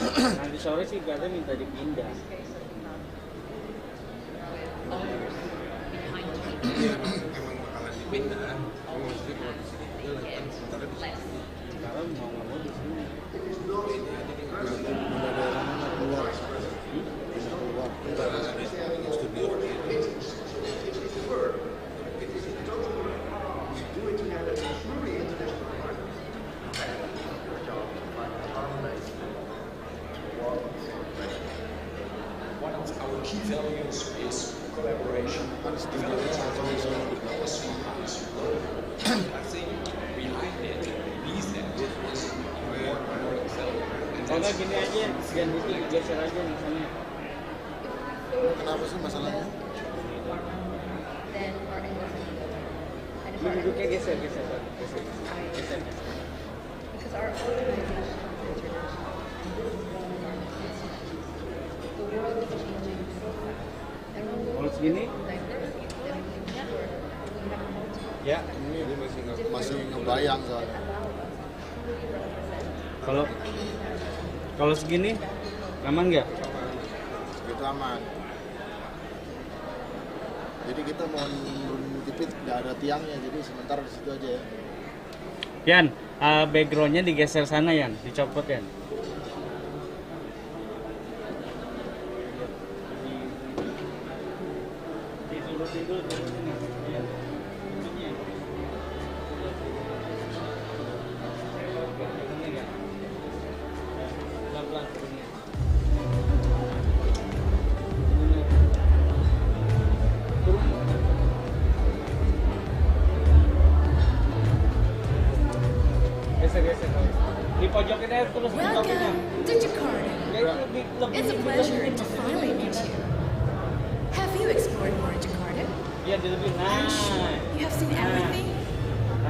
Nanti sore sih katanya minta dipindah. Emang bakalan dipindah. Maksudnya kalau di sini juga lagi kan sementara di sini. Sekarang mau nggak mau di sini. Pindah daerah mana keluar? Pindah keluar. Studio. One of our key values is collaboration. Development of policy is global. I think behind it, beneath that, is more value. Kalau gini aja, sekian itu geser aja misalnya. Kenapa sih masalahnya? Duduknya geser. Because our organization the world is changing so fast. And when we Kalau segini? diversity, then we can network, we have multiple. Ya. Ini masih ngebayang soalnya. Kalau segini aman nggak? Itu aman. Jadi kita mau jepit nggak ada tiangnya, jadi sementara di situ aja ya. Yan, backgroundnya digeser sana Yan, dicopot Yan. Di pojoknya terus ditopinnya. Welcome to Jakarta. It's a pleasure to finally meet you. Have you explored more Jakarta? Iya, di lebih. Are you sure you have seen everything?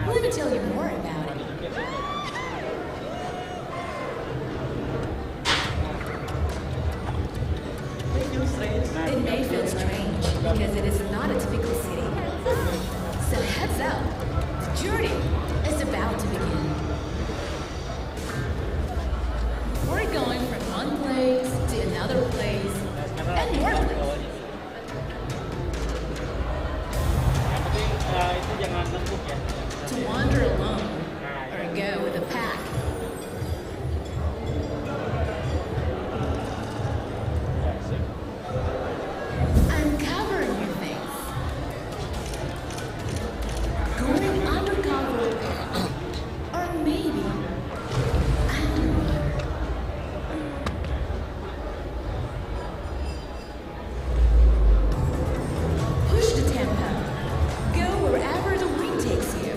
Let me tell you more about it. It may feel strange because it is not a typical city. So heads up, the journey is about to begin. We're going from one place to another place and more places. Itu jangan nengkuk ya. To wander alone or go with a pack. Uncovering new things. Going undercover. Or maybe underwater. Push the tempo. Go wherever the wind takes you.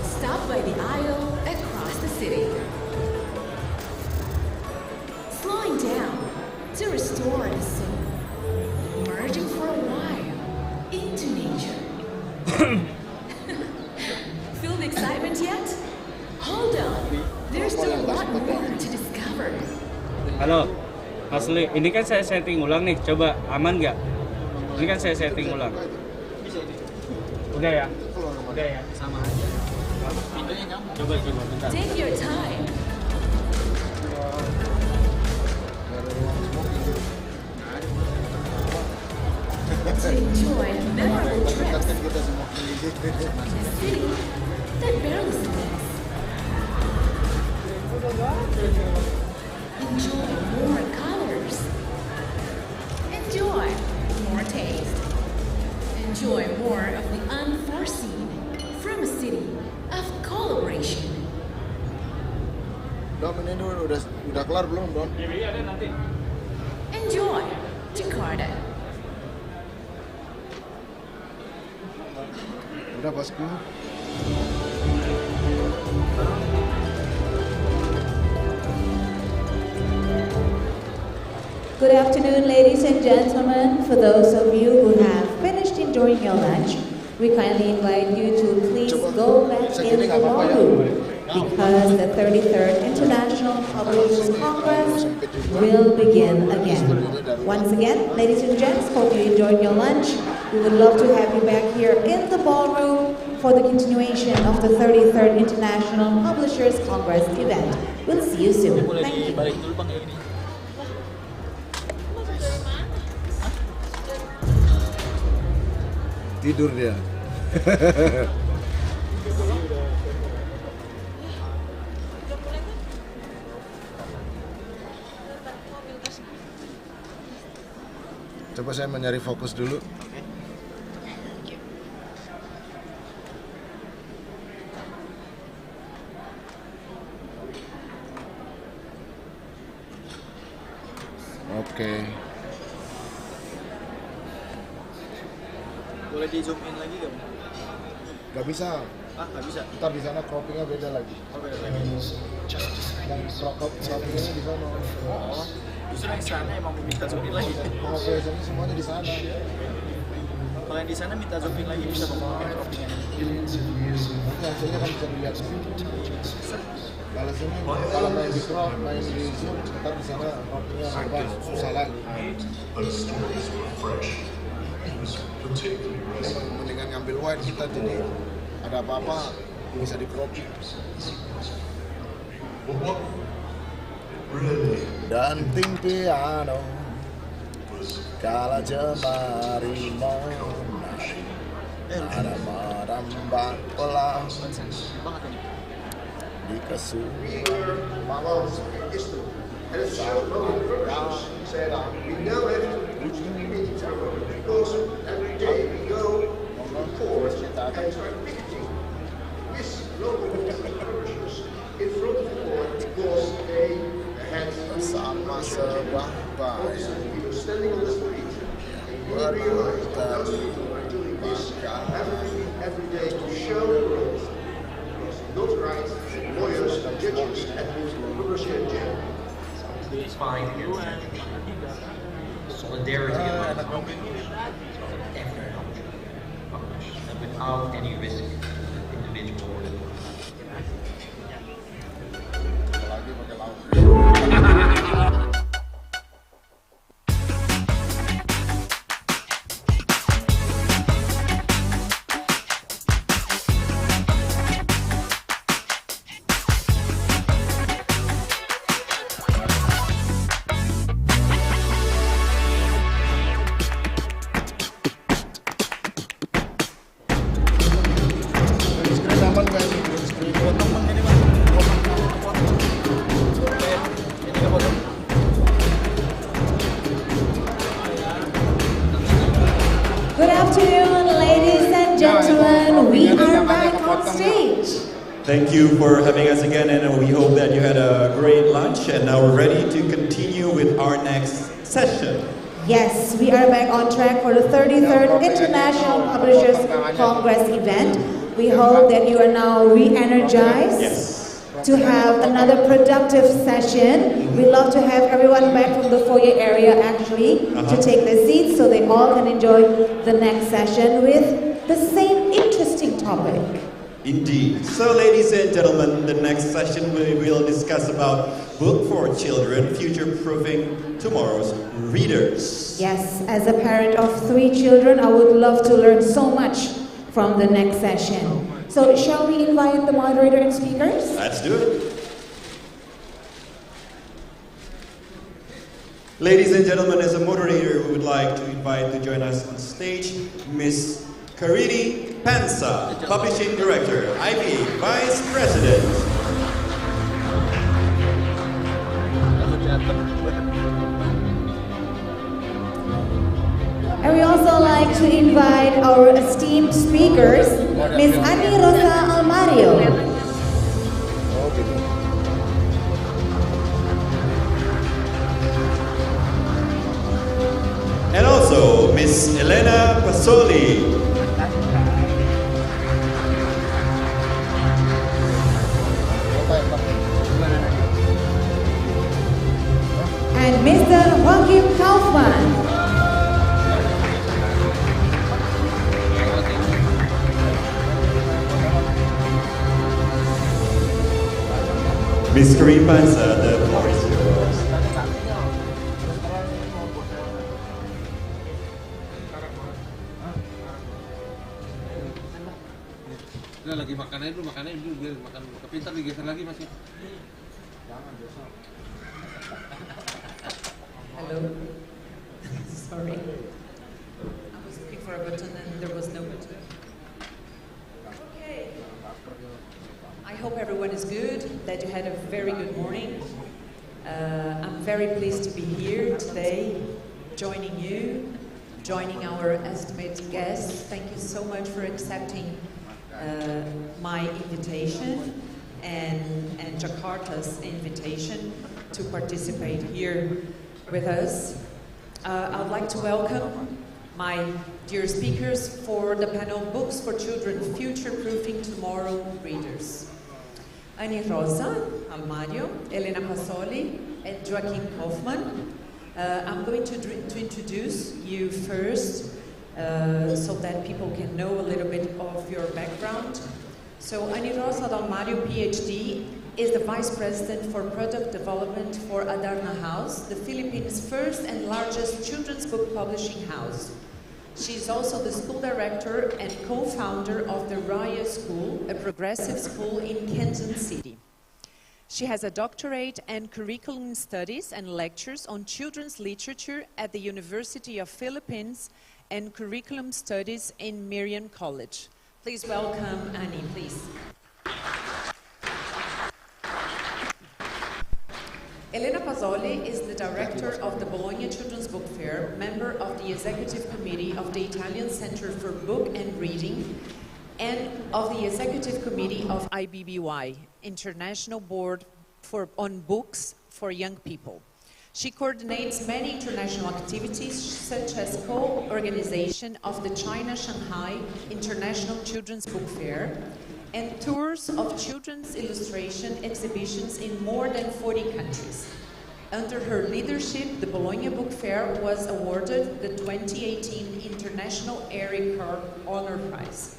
Stop by the aisle across the city. Slowing down to restore the soul. Merging for a while into nature. Feel the excitement yet? Hold on. There's still a lot more to discover. Halo, Mas Li, ini kan saya setting ulang nih, coba aman nggak? Ini kan saya setting ulang. Udah ya? Udah ya? Sama aja. Pintunya kamu. Coba bentar. Take your time. udah kelar belum, Don? Ada nanti. Enjoy Jakarta. Udah, bosku. Good afternoon, ladies and gentlemen. For those of you who have finished enjoying your lunch, we kindly invite you to please go back in the ballroom because the 33rd International Publishers Congress will begin again. Once again, ladies and gents, hope you enjoyed your lunch. We would love to have you back here in the ballroom for the continuation of the 33rd International Publishers Congress event. We'll see you soon. Thank you. Tidur dia. Coba saya mencari fokus dulu. Oke. Boleh di zoom in lagi gak? Gak bisa. Ah, gak bisa. Ntar di sana croppingnya beda lagi. Oh, beda lagi. Dan croppingnya di sana. Oh, justru yang sana emang minta zoom in lagi. Oh, biasanya semuanya di sana. Kalau yang di sana minta zoom in lagi bisa pakai croppingnya. Nanti hasilnya kan bisa dilihat. Kalau sini, kalau main di crop, main di zoom, ntar di sana croppingnya apa susah lagi. Mendingan ngambil wide kita, jadi ada apa-apa bisa di cropping. Danting piano kala jemari menari ada merambah pelan di kesu. And it's a short moment of purposes. He said, we now have to do the meeting ceremony because every day we go to court and start picketing with local publishers in front of the court because they had sama sebuah people standing on the street. And we realized that those people are doing this every day to show the world because not right lawyers and judges and publishers in jail. Find solidarity among publishers, every publisher, and without any risk individual or Good afternoon, ladies and gentlemen. We are back on stage. Thank you for having us again, and we hope that you had a great lunch, and now we're ready to continue with our next session. Yes, we are back on track for the 33rd International Publishers Congress event. We hope that you are now re-energized to have another productive session. We'd love to have everyone back from the foyer area actually to take their seats so they all can enjoy the next session with the same interesting topic. Indeed. So, ladies and gentlemen, the next session we will discuss about book for children, future-proofing tomorrow's readers. Yes, as a parent of 3 children, I would love to learn so much from the next session. So, shall we invite the moderator and speakers? Let's do it. Ladies and gentlemen, as a moderator, we would like to invite to join us on stage Ms. Karini Pansa, Publishing Director, IBA Vice President. And we also like to invite our esteemed speakers, Ms. Ani Rosa Almario. Miss Elena Pasoli. And Mr. Joachim Kaufmann. Ms. Karim Panza, the floor is yours. Udah lagi makannya dulu biar makan kepintar digeser lagi masih. Hello. Sorry. I was looking for a button and there was no button. Okay. I hope everyone is good, that you had a very good morning. I'm very pleased to be here today, joining you, joining our esteemed guests. Thank you so much for accepting my invitation and Jakarta's invitation to participate here with us. I'd like to welcome my dear speakers for the panel Books for Children, Future-Proofing Tomorrow Readers. Ani Rosa Almario, Elena Pasoli, and Joachim Kaufmann. I'm going to introduce you first so that people can know a little bit of your background. So Ani Rosa Almario, PhD, is the Vice President for Product Development for Adarna House, the Philippines' first and largest children's book publishing house. She's also the school director and co-founder of the Raya School, a progressive school in Quezon City. She has a doctorate and curriculum studies and lectures on children's literature at the University of Philippines and curriculum studies in Miriam College. Please welcome Annie, please. Elena Pasoli is the director of the Bologna Children's Book Fair, member of the Executive Committee of the Italian Center for Book and Reading, and of the Executive Committee of IBBY, International Board on Books for Young People. She coordinates many international activities, such as co-organization of the China-Shanghai International Children's Book Fair, and tours of children's illustration exhibitions in more than 40 countries. Under her leadership, the Bologna Book Fair was awarded the 2018 International Eric Carr Honor Prize.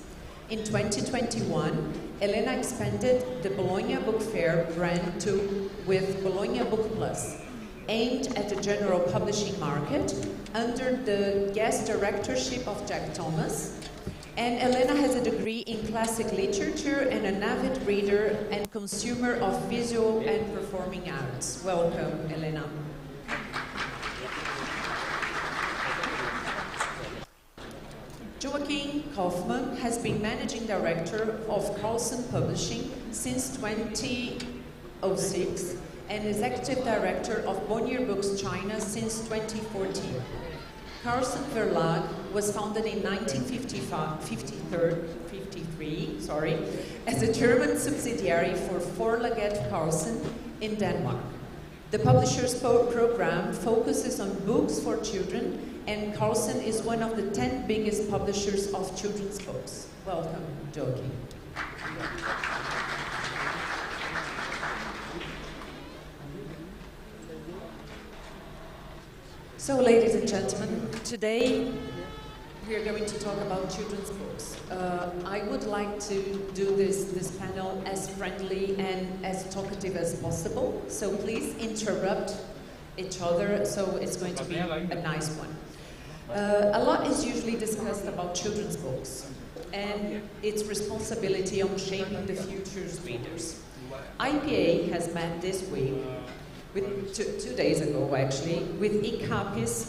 In 2021, Elena expanded the Bologna Book Fair brand with Bologna Book Plus, aimed at the general publishing market under the guest directorship of Jack Thomas. And Elena has a degree in classic literature and an avid reader and consumer of visual and performing arts. Welcome, Elena. Joachim Kaufmann has been managing director of Carlsen Publishing since 2006 and executive director of Bonnier Books China since 2014. Carlsen Verlag was founded in 1953 as a German subsidiary for Forlaget Carlsen in Denmark. The publisher's program focuses on books for children, and Carlsen is one of the 10 biggest publishers of children's books. Welcome, Joachim. So, ladies and gentlemen, today we are going to talk about children's books. I would like to do this panel as friendly and as talkative as possible, so please interrupt each other, so it's going to be a nice one. A lot is usually discussed about children's books and its responsibility on shaping the future's readers. IPA has met this week, with two days ago actually, with ICAPI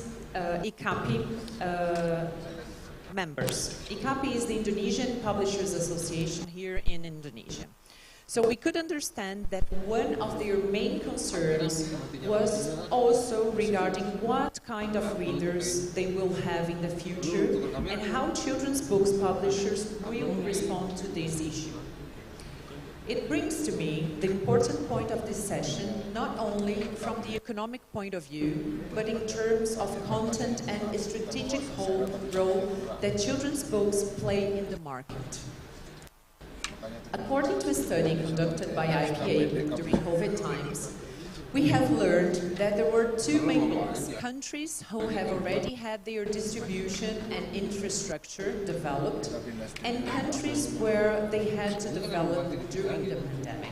members. ICAPI is the Indonesian Publishers Association here in Indonesia. So we could understand that one of their main concerns was also regarding what kind of readers they will have in the future and how children's books publishers will respond to this issue. It brings to me the important point of this session, not only from the economic point of view, but in terms of content and a strategic role that children's books play in the market. According to a study conducted by IPA during COVID times, we have learned that there were two main blocks: countries who have already had their distribution and infrastructure developed, and countries where they had to develop during the pandemic.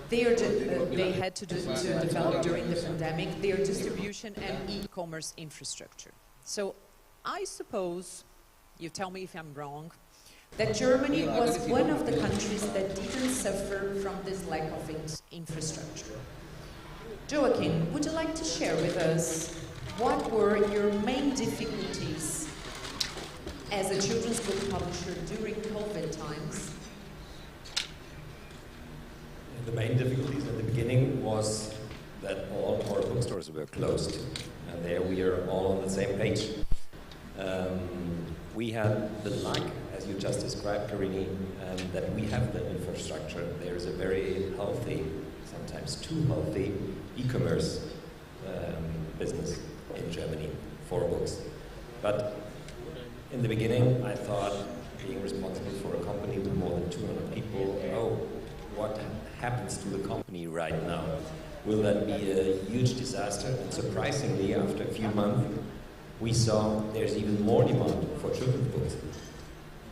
They had to develop during the pandemic their distribution and e-commerce infrastructure. So I suppose, you tell me if I'm wrong, that Germany was one of the countries that didn't suffer from this lack of infrastructure. Joachim, would you like to share with us what were your main difficulties as a children's book publisher during COVID times? The main difficulties at the beginning was that all our bookstores were closed, and there we are all on the same page. We had the luck, as you just described, Karini, that we have the infrastructure. There is a very healthy, sometimes too healthy, e-commerce business in Germany for books. But in the beginning, I thought, being responsible for a company with more than 200 people, oh, what happens to the company right now? Will that be a huge disaster? And surprisingly, after a few months, we saw there's even more demand for children's books.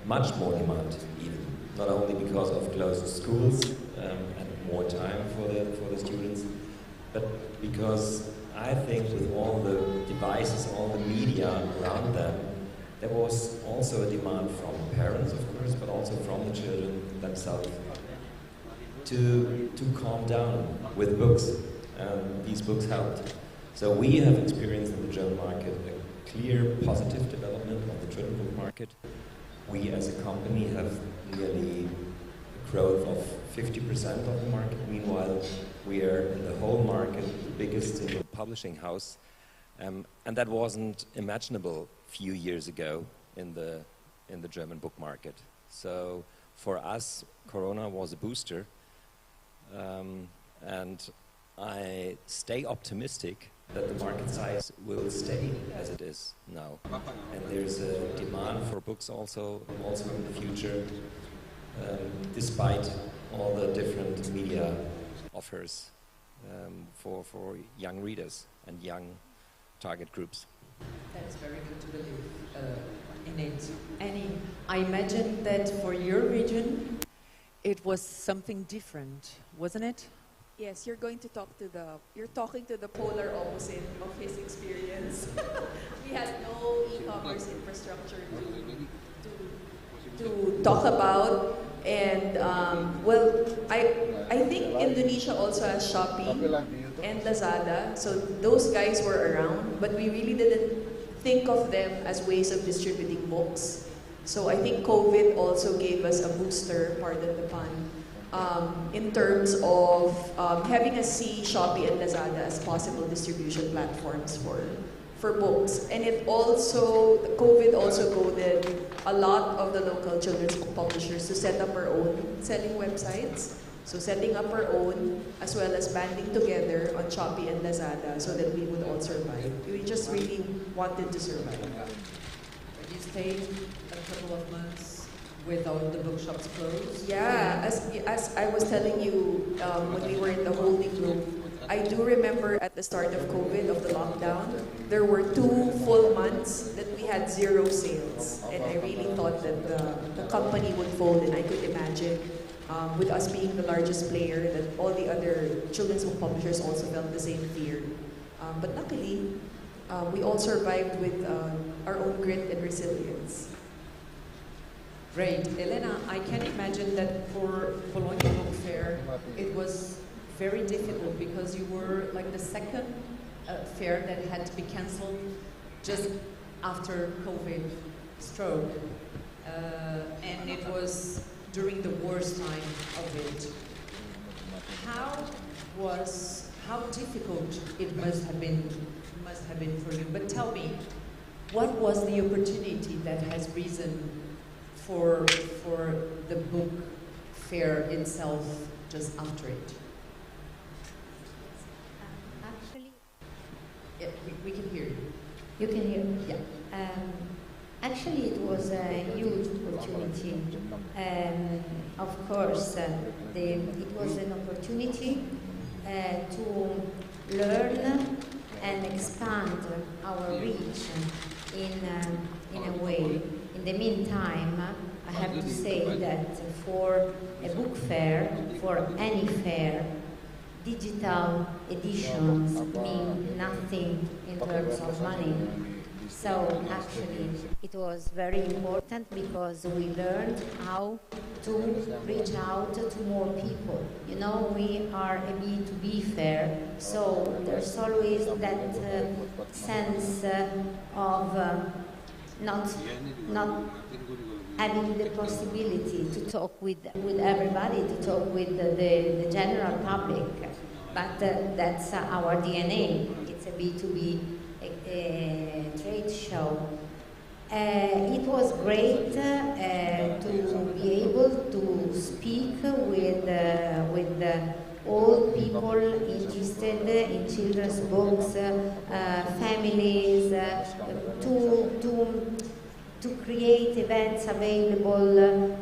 Much more demand, even. Not only because of closed schools and more time for the students, but because I think with all the devices, all the media around them, there was also a demand from parents, of course, but also from the children themselves to calm down with books. These books helped. So we have experienced in the German market a clear positive development of the children's book market. We as a company have nearly a growth of 50% of the market. Meanwhile, we are in the whole market the biggest single publishing house. And that wasn't imaginable a few years ago in the German book market. So for us, Corona was a booster. And I stay optimistic that the market size will stay as it is now. And there's a demand for books also in the future, despite all the different media offers for young readers and young target groups. That's very good to believe in it. Annie, I imagine that for your region, it was something different, wasn't it? Yes, you're talking to the polar opposite of his experience. We had no e-commerce infrastructure to talk about, and well, I think Indonesia also has Shopee and Lazada, so those guys were around, but we really didn't think of them as ways of distributing books. So I think COVID also gave us a booster, pardon the pun, in terms of having us see Shopee and Lazada as possible distribution platforms for books. And it also, COVID also goaded a lot of the local children's book publishers to set up our own selling websites. So setting up our own, as well as banding together on Shopee and Lazada so that we would all survive. We just really wanted to survive. You stayed a couple of months without the bookshops closed? Yeah, as I was telling you when we were in the holding room, I do remember at the start of COVID, of the lockdown, there were 2 full months that we had 0 sales. And I really thought that the company would fold, and I could imagine with us being the largest player, that all the other children's book publishers also felt the same fear. But luckily, we all survived with our own grit and resilience. Great. Elena, I can imagine that for Bologna Book Fair, it was very difficult because you were like the second fair that had to be cancelled just after COVID stroke. And it was during the worst time of it. How difficult it must have been for you. But tell me, what was the opportunity that has risen for the book fair itself just after it? Actually, yeah, we can hear you. You can hear me? Yeah. Actually, it was a huge opportunity. Of course, it was an opportunity to learn and expand our reach in a way. In the meantime, I have to say that for a book fair, for any fair, digital editions mean nothing in terms of money. So actually it was very important because we learned how to reach out to more people. You know, we are a B2B fair, so there's always that sense of not having the possibility to talk with everybody, to talk with the general public. But that's our DNA. It's a B2B trade show. It was great to be able to speak with all people interested in children's books, families, to create events available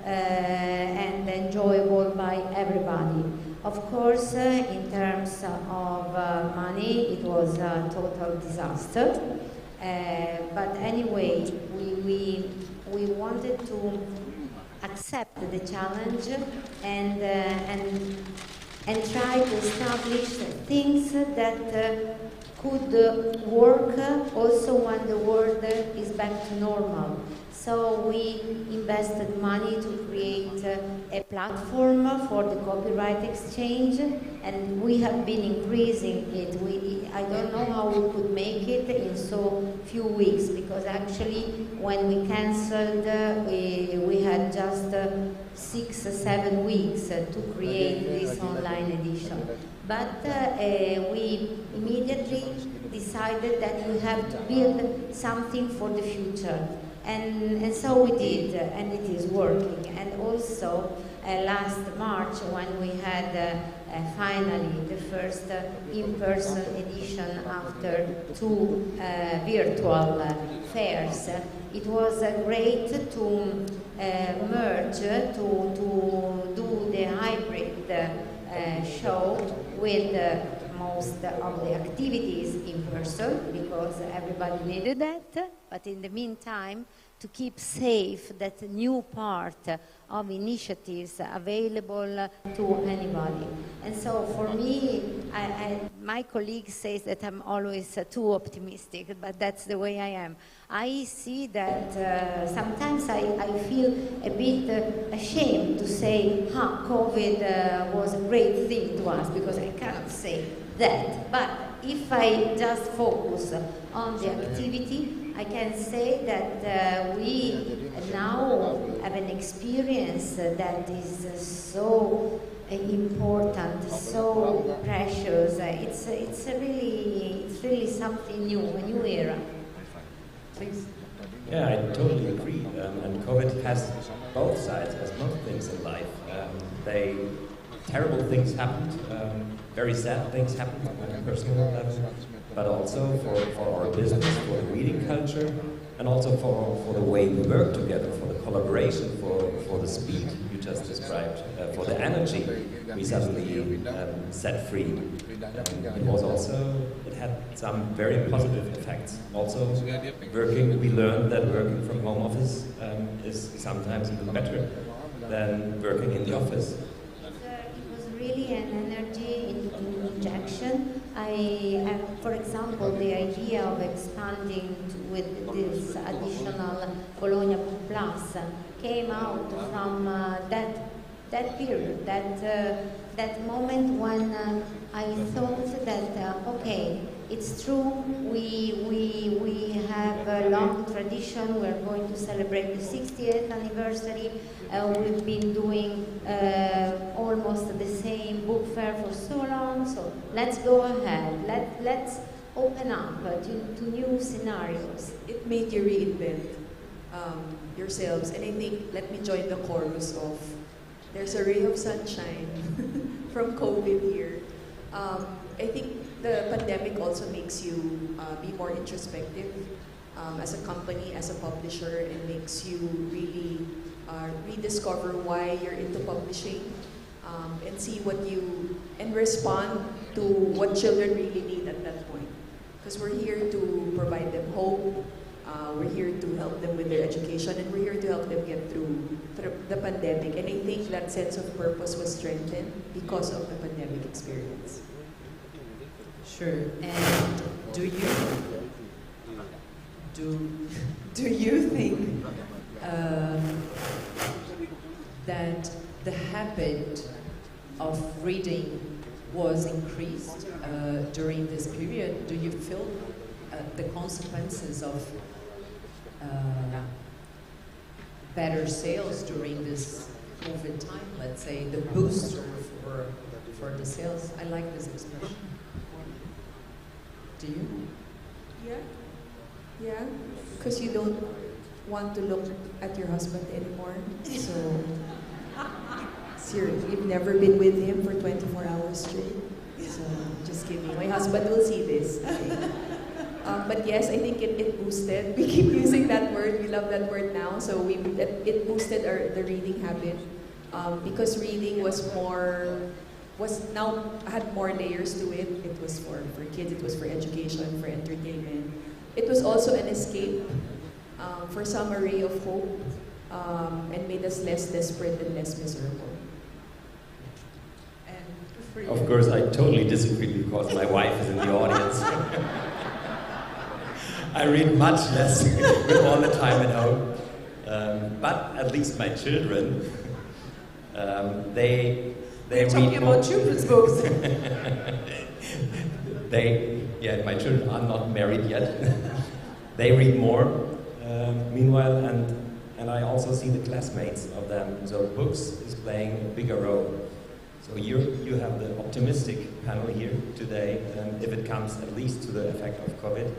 and enjoyable by everybody. Of course, in terms of money, it was a total disaster. But anyway, we wanted to accept the challenge and try to establish things that could work also when the world is back to normal. So we invested money to create a platform for the copyright exchange, and we have been increasing it. I don't know how we could make it in so few weeks, because actually when we cancelled, we had just 6 or 7 weeks to create this online edition. But we immediately decided that we have to build something for the future. And so we did, and it is working. And also, last March, when we had finally the first in-person edition after 2 virtual fairs, it was great to merge, to do the hybrid show with most of the activities in person, because everybody needed that, but in the meantime, to keep safe that new part of initiatives available to anybody. And so for me, my colleague says that I'm always too optimistic, but that's the way I am. I see that sometimes I feel a bit ashamed to say, COVID was a great thing to us, because I cannot say that. But if I just focus on the activity, I can say that we now have an experience that is so important, so precious. It's really something new, a new era. Please. Yeah, I totally agree. And COVID has both sides, as most things in life. Terrible things happened, very sad things happened on a personal level, but also for our business, for the reading culture, and also for the way we work together, for the collaboration, for the speed you just described, for the energy we suddenly set free. It had some very positive effects. Also, we learned that working from home office is sometimes even better than working in the office. Really an energy injection. For example, the idea of expanding with this additional Bologna Plus came out from that period, that moment when I thought that okay, it's true, we have a long tradition. We're going to celebrate the 60th anniversary. We've been doing almost the same book fair for so long, so let's go ahead. Let's open up to new scenarios. It made you reinvent. yourselves. And I think, let me join the chorus of, there's a ray of sunshine from COVID here. I think the pandemic also makes you be more introspective as a company, as a publisher, and makes you really rediscover why you're into publishing, and see what you, and respond to what children really need at that point. Because we're here to provide them hope, we're here to help them with their education, and we're here to help them get through the pandemic. And I think that sense of purpose was strengthened because of the pandemic experience. Sure. And do you think that the habit of reading was increased during this period? Do you feel the consequences of better sales during this COVID time? Let's say the booster for the sales. I like this expression. Do you? Yeah, because you don't want to look at your husband anymore. So, seriously, you've never been with him for 24 hours straight. So, just kidding. My husband will see this. But yes, I think it boosted. We keep using that word. We love that word now. So it boosted the reading habit because reading now had more layers to it. It was for kids. It was for education, for entertainment. It was also an escape for some, a ray of hope, and made us less desperate and less miserable. And of course, I totally disagree because my wife is in the audience. I read much less with all the time at home. But at least my children, they read talking more. about children's books. My children are not married yet. They read more. Meanwhile, and I also see the classmates of them. So books is playing a bigger role. So you have the optimistic panel here today, if it comes at least to the effect of COVID.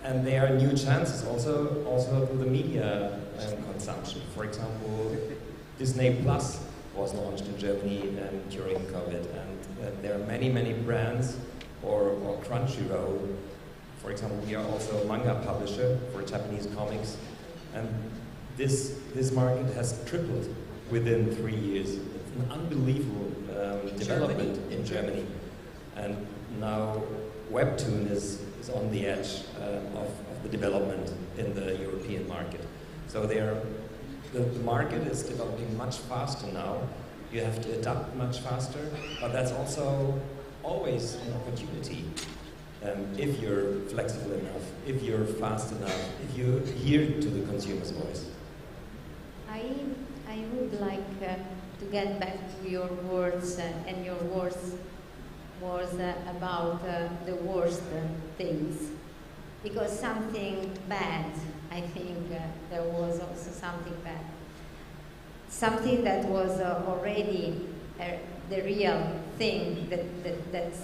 And there are new chances also to the media consumption. For example, Disney Plus was launched in Germany during COVID, and there are many brands, or Crunchyroll. For example, we are also a manga publisher for Japanese comics, and this market has tripled within 3 years. It's an unbelievable development in Germany, and now Webtoon is on the edge of the development in the European market. So the market is developing much faster now. You have to adapt much faster, but that's also always an opportunity. If you're flexible enough, if you're fast enough, if you hear to the consumer's voice. I would like to get back to your words, and your words was about the worst things. Because something bad, I think there was also something bad. Something that was already the real thing that's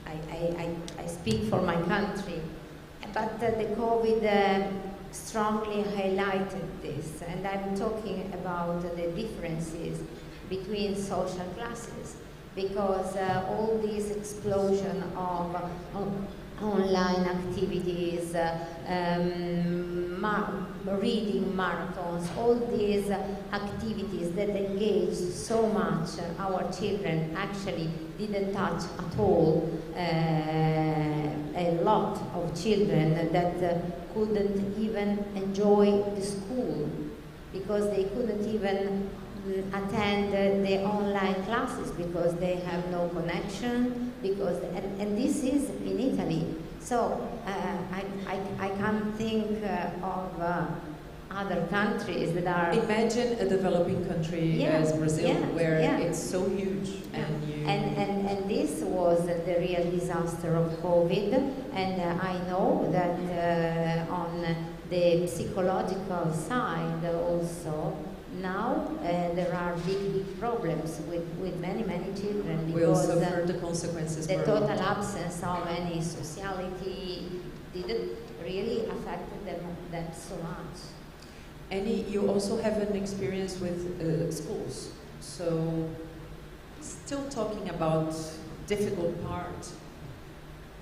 I speak for my country, but the COVID strongly highlighted this, and I'm talking about the differences between social classes, because all this explosion of online activities, reading marathons, all these activities that engage so much our children actually didn't touch at all a lot of children that couldn't even enjoy the school because they couldn't even attend the online classes because they have no connection, and this is in Italy. So I can't think of other countries that are... Imagine a developing country as Brazil, where it's so huge. And this was the real disaster of COVID, and I know that on the psychological side also, now there are big problems with many children Will because suffer the consequences. The total absence of any sociality, didn't really affect them so much. Annie, you also have an experience with schools. So, still talking about difficult part,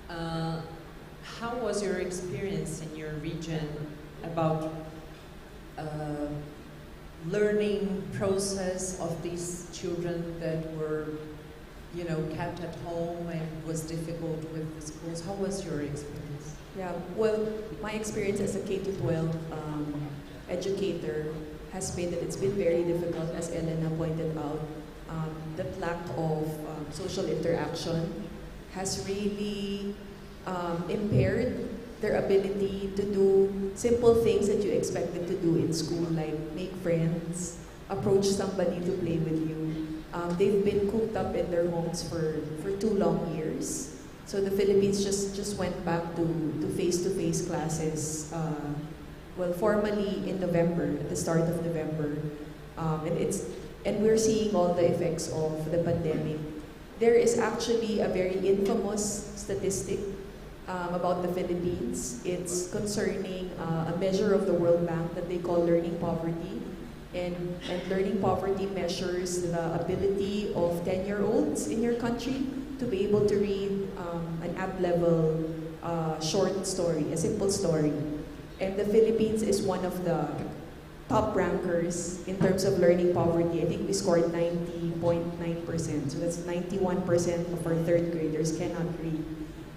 how was your experience in your region about learning process of these children that were, you know, kept at home and was difficult with the schools? How was your experience? Yeah, well, my experience as a K-12 educator has been that it's been very difficult, as Elena pointed out. The lack of social interaction has really impaired their ability to do simple things that you expect them to do in school, like make friends, approach somebody to play with you. They've been cooped up in their homes for 2 long years. So the Philippines just went back to face-to-face classes, well, formally in November, at the start of November. And we're seeing all the effects of the pandemic. There is actually a very infamous statistic about the Philippines. It's concerning a measure of the World Bank that they call learning poverty. And learning poverty measures the ability of 10-year-olds in your country to be able to read an ab-level short story, a simple story. And the Philippines is one of the top rankers in terms of learning poverty. I think we scored 90.9%. So that's 91% of our third graders cannot read.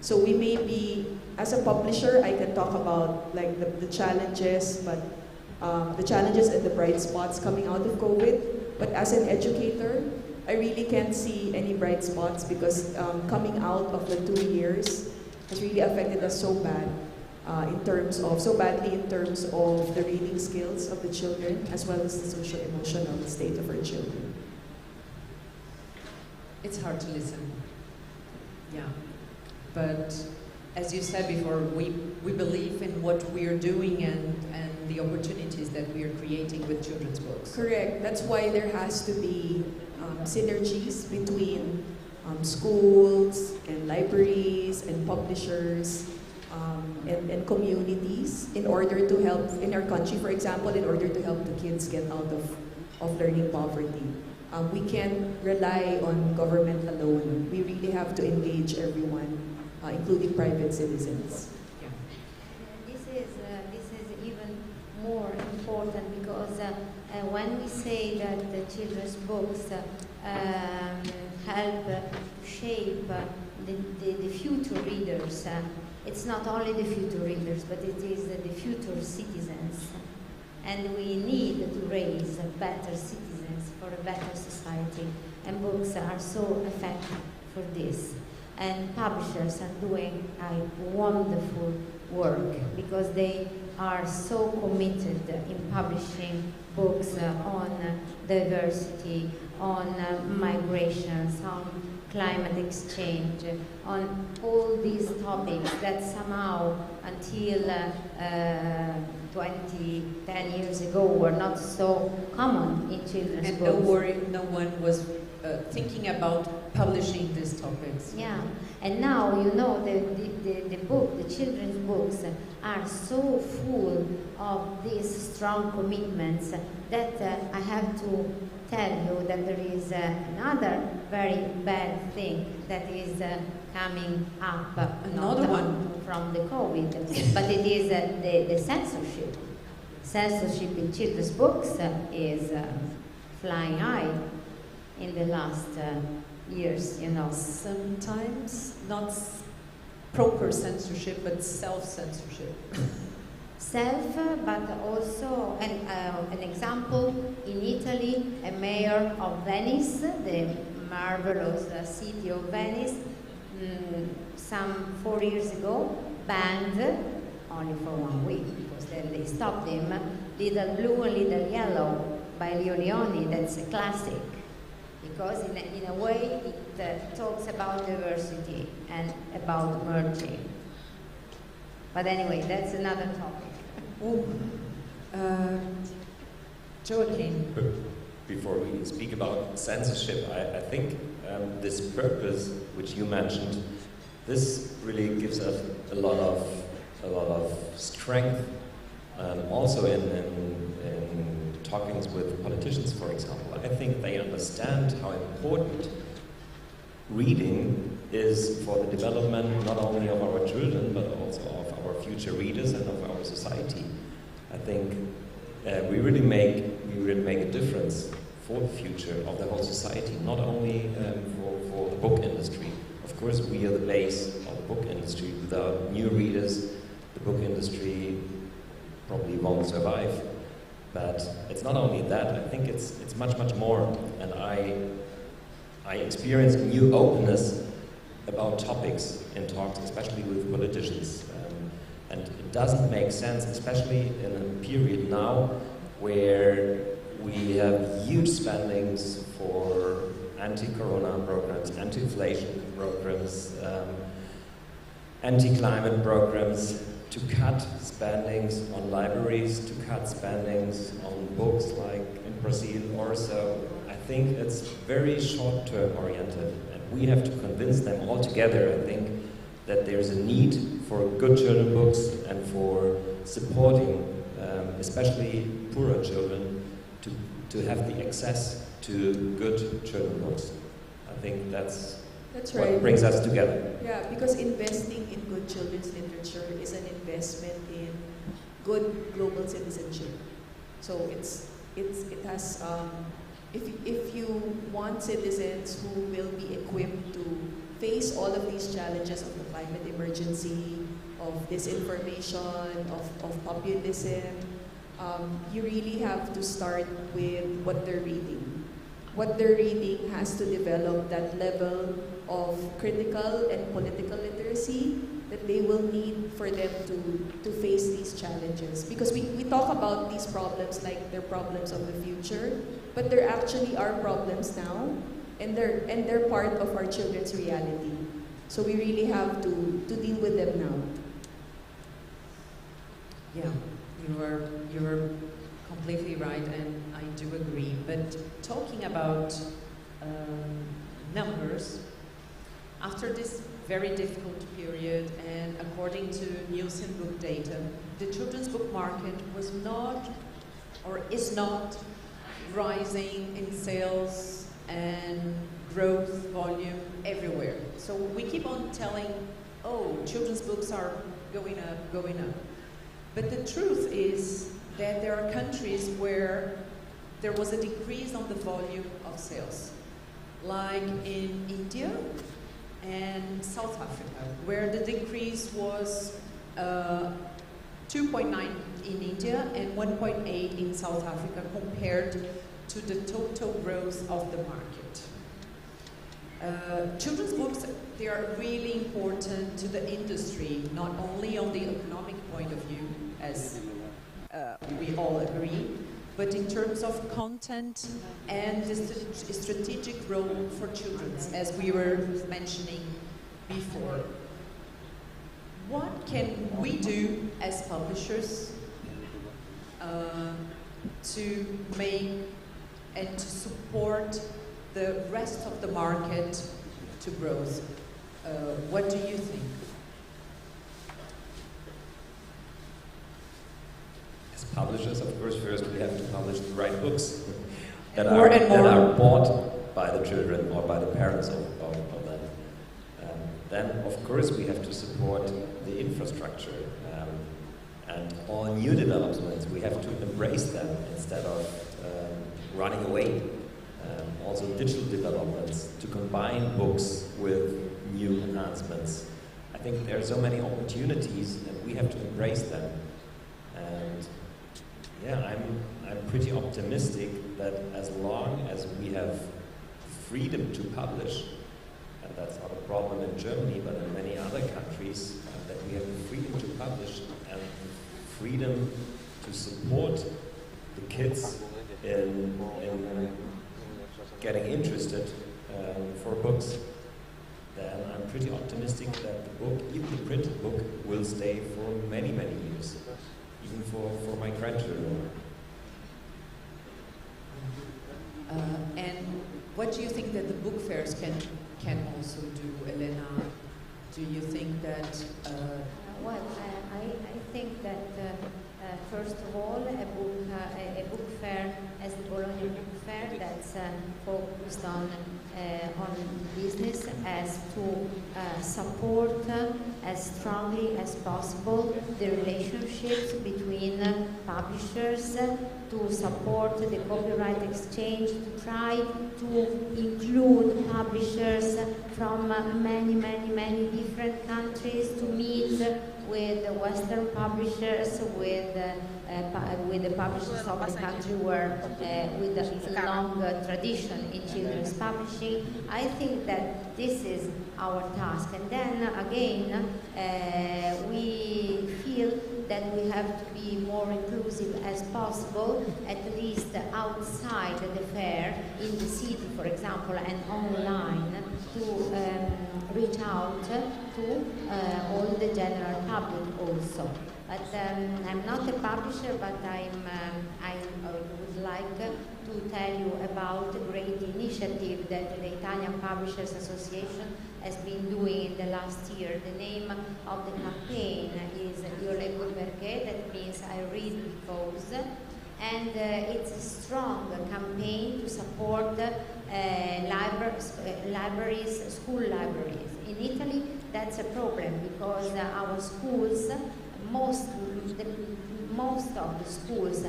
So we may be, as a publisher, I can talk about like the challenges, but the challenges and the bright spots coming out of COVID. But as an educator, I really can't see any bright spots because coming out of the 2 years has really affected us so badly in terms of the reading skills of the children as well as the social emotional state of our children. It's hard to listen. Yeah. But as you said before, we believe in what we are doing and the opportunities that we are creating with children's books. Correct. That's why there has to be synergies between schools and libraries and publishers and communities in order to help in our country, for example, in order to help the kids get out of learning poverty. We can't rely on government alone. We really have to engage everyone, including private citizens. Yeah. This is even more important because when we say that the children's books help shape the future readers, it's not only the future readers, but it is the future citizens. And we need to raise better citizens for a better society. And books are so effective for this. And publishers are doing a wonderful work because they are so committed in publishing books on diversity, on migrations, on climate exchange, on all these topics that somehow until 10 years ago were not so common in children's and books. No one was thinking about publishing these topics. Yeah, and now you know the children's books are so full of these strong commitments that I have to tell you that there is another very bad thing that is coming up. Another one from the COVID, but it is the censorship. Censorship in children's books is flying high in the last years, you know. Sometimes not proper censorship, but self-censorship. Self, but also an example in Italy, a mayor of Venice, the marvelous city of Venice, some 4 years ago, banned, only for 1 week, because then they stopped him, Little Blue and Little Yellow by Leo Leoni. That's a classic, because in a way it talks about diversity and about merging. But anyway, that's another topic. Joaquin. Before we speak about censorship, I think this purpose, which you mentioned, this really gives us a lot of a lot of strength, also in talkings with politicians, for example. I think they understand how important reading is for the development not only of our children, but also of our future readers and of our society. I think we really make a difference for the future of the whole society, not only for the book industry. Of course, we are the base of the book industry. Without new readers, the book industry probably won't survive. But it's not only that. I think it's much, much more. And I experience a new openness about topics in talks, especially with politicians. And it doesn't make sense, especially in a period now where we have huge spendings for anti-corona programs, anti-inflation programs, anti-climate programs, to cut spendings on libraries, to cut spendings on books like in Brazil or so. I think it's very short-term oriented, and we have to convince them all together, I think, that there's a need for good children books and for supporting, especially poorer children, to have the access to good children books. I think that's what right. brings us together. Yeah, because investing in good children's literature is an investment in good global citizenship. So it has if you want citizens who will be equipped to face all of these challenges of the climate emergency, of disinformation, of populism, you really have to start with what they're reading. What they're reading has to develop that level of critical and political literacy that they will need for them to face these challenges. Because we talk about these problems like they're problems of the future, but there actually are problems now, and they're part of our children's reality. So we really have to deal with them now. Yeah, you are completely right, and I do agree. But talking about numbers, after this very difficult period, and according to Nielsen book data, the children's book market was not, or is not, rising in sales and growth volume everywhere. So we keep on telling, oh, children's books are going up, going up. But the truth is that there are countries where there was a decrease on the volume of sales, like in India and South Africa, where the decrease was 2.9 in India and 1.8 in South Africa compared to the total growth of the market. Children's books, they are really important to the industry, not only on the economic point of view, as we all agree, but in terms of content and the strategic role for children, as we were mentioning before. What can we do as publishers to make and to support the rest of the market to growth? What do you think? As publishers, of course, first we have to publish the right books that are bought by the children or by the parents of them. Then, of course, we have to support the infrastructure and all new developments. We have to embrace them instead of running away. Also digital developments, to combine books with new enhancements. I think there are so many opportunities and we have to embrace them. And yeah, I'm pretty optimistic that as long as we have freedom to publish, and that's not a problem in Germany, but in many other countries, that we have the freedom to publish and freedom to support the kids in getting interested for books, then I'm pretty optimistic that the book, even the printed book, will stay for many, many years, even for my grandchildren. And what do you think that the book fairs can also do, Elena? Do you think that Well, I think that first of all, a book fair as the Bologna Book Fair that's focused on business as to support as strongly as possible the relationships between publishers, to support the copyright exchange, to try to include publishers from many different countries, to meet with the Western publishers, with the publishers of the country with a long tradition in children's publishing. I think that this is our task. And then again, we feel that we have to be more inclusive as possible, at least outside the fair, in the city, for example, and online, to reach out to all the general public also. But I'm not a publisher, but I would like to tell you about a great initiative that the Italian Publishers Association has been doing in the last year. The name of the campaign is Io leggo perché, that means I read because, and it's a strong campaign to support libraries, school libraries. In Italy, that's a problem because our schools, most of the schools